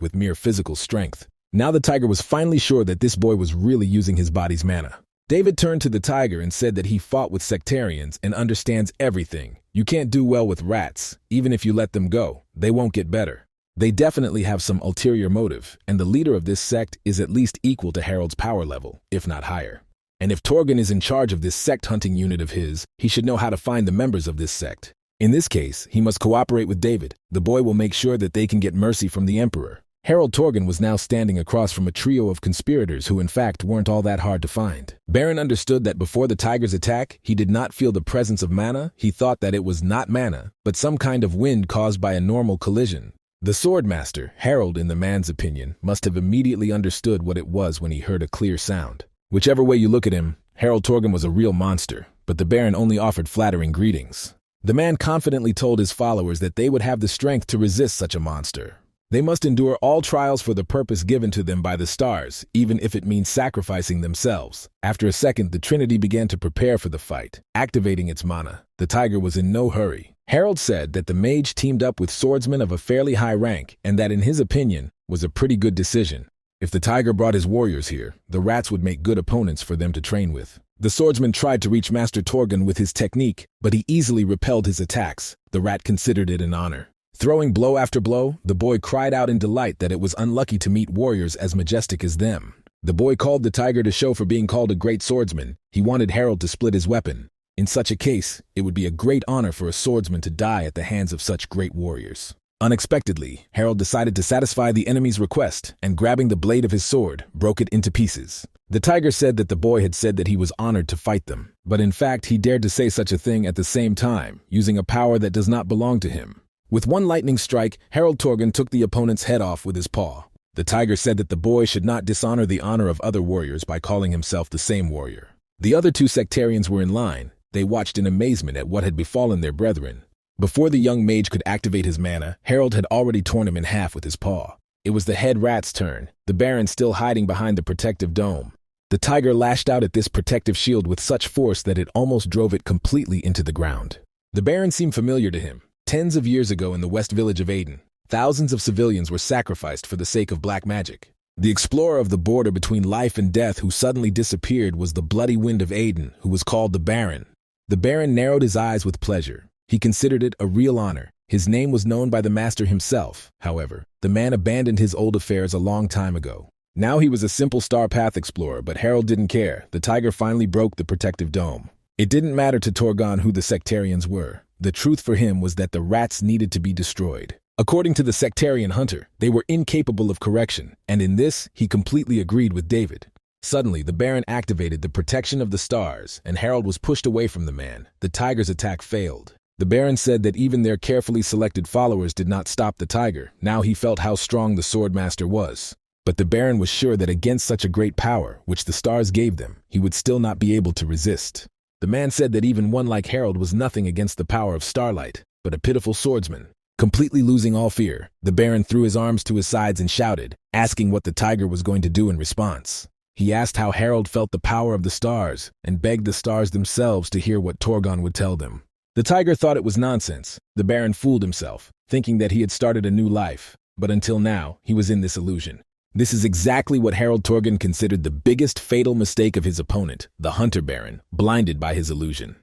with mere physical strength. Now the tiger was finally sure that this boy was really using his body's mana. David turned to the tiger and said that he fought with sectarians and understands everything. You can't do well with rats. Even if you let them go, they won't get better. They definitely have some ulterior motive, and the leader of this sect is at least equal to Harold's power level, if not higher. And if Torgan is in charge of this sect hunting unit of his, he should know how to find the members of this sect. In this case, he must cooperate with David. The boy will make sure that they can get mercy from the Emperor. Harold Torgan was now standing across from a trio of conspirators who in fact weren't all that hard to find. Baron understood that before the tiger's attack, he did not feel the presence of mana. He thought that it was not mana, but some kind of wind caused by a normal collision. The swordmaster, Harold in the man's opinion, must have immediately understood what it was when he heard a clear sound. Whichever way you look at him, Harold Torgan was a real monster, but the Baron only offered flattering greetings. The man confidently told his followers that they would have the strength to resist such a monster. They must endure all trials for the purpose given to them by the stars, even if it means sacrificing themselves. After a second, the Trinity began to prepare for the fight, activating its mana. The tiger was in no hurry. Harold said that the mage teamed up with swordsmen of a fairly high rank, and that in his opinion, was a pretty good decision. If the tiger brought his warriors here, the rats would make good opponents for them to train with. The swordsman tried to reach Master Torgan with his technique, but he easily repelled his attacks. The rat considered it an honor. Throwing blow after blow, the boy cried out in delight that it was unlucky to meet warriors as majestic as them. The boy called the tiger to show for being called a great swordsman. He wanted Harold to split his weapon. In such a case, it would be a great honor for a swordsman to die at the hands of such great warriors. Unexpectedly, Harold decided to satisfy the enemy's request, and grabbing the blade of his sword, broke it into pieces. The tiger said that the boy had said that he was honored to fight them, but in fact he dared to say such a thing at the same time, using a power that does not belong to him. With one lightning strike, Harold Torgan took the opponent's head off with his paw. The tiger said that the boy should not dishonor the honor of other warriors by calling himself the same warrior. The other two sectarians were in line. They watched in amazement at what had befallen their brethren. Before the young mage could activate his mana, Harold had already torn him in half with his paw. It was the head rat's turn, the Baron still hiding behind the protective dome. The tiger lashed out at this protective shield with such force that it almost drove it completely into the ground. The Baron seemed familiar to him. Tens of years ago in the West Village of Aden, thousands of civilians were sacrificed for the sake of black magic. The explorer of the border between life and death who suddenly disappeared was the Bloody Wind of Aden, who was called the Baron. The Baron narrowed his eyes with pleasure. He considered it a real honor. His name was known by the master himself. However, the man abandoned his old affairs a long time ago. Now he was a simple star path explorer, but Harold didn't care. The tiger finally broke the protective dome. It didn't matter to Torgan who the sectarians were. The truth for him was that the rats needed to be destroyed. According to the sectarian hunter, they were incapable of correction, and in this, he completely agreed with David. Suddenly, the Baron activated the protection of the stars, and Harold was pushed away from the man. The tiger's attack failed. The Baron said that even their carefully selected followers did not stop the tiger. Now he felt how strong the swordmaster was. But the Baron was sure that against such a great power, which the stars gave them, he would still not be able to resist. The man said that even one like Harold was nothing against the power of starlight, but a pitiful swordsman. Completely losing all fear, the Baron threw his arms to his sides and shouted, asking what the tiger was going to do in response. He asked how Harold felt the power of the stars, and begged the stars themselves to hear what Torgan would tell them. The tiger thought it was nonsense. The Baron fooled himself, thinking that he had started a new life, but until now, he was in this illusion. This is exactly what Harold Torgan considered the biggest fatal mistake of his opponent, the Hunter Baron, blinded by his illusion.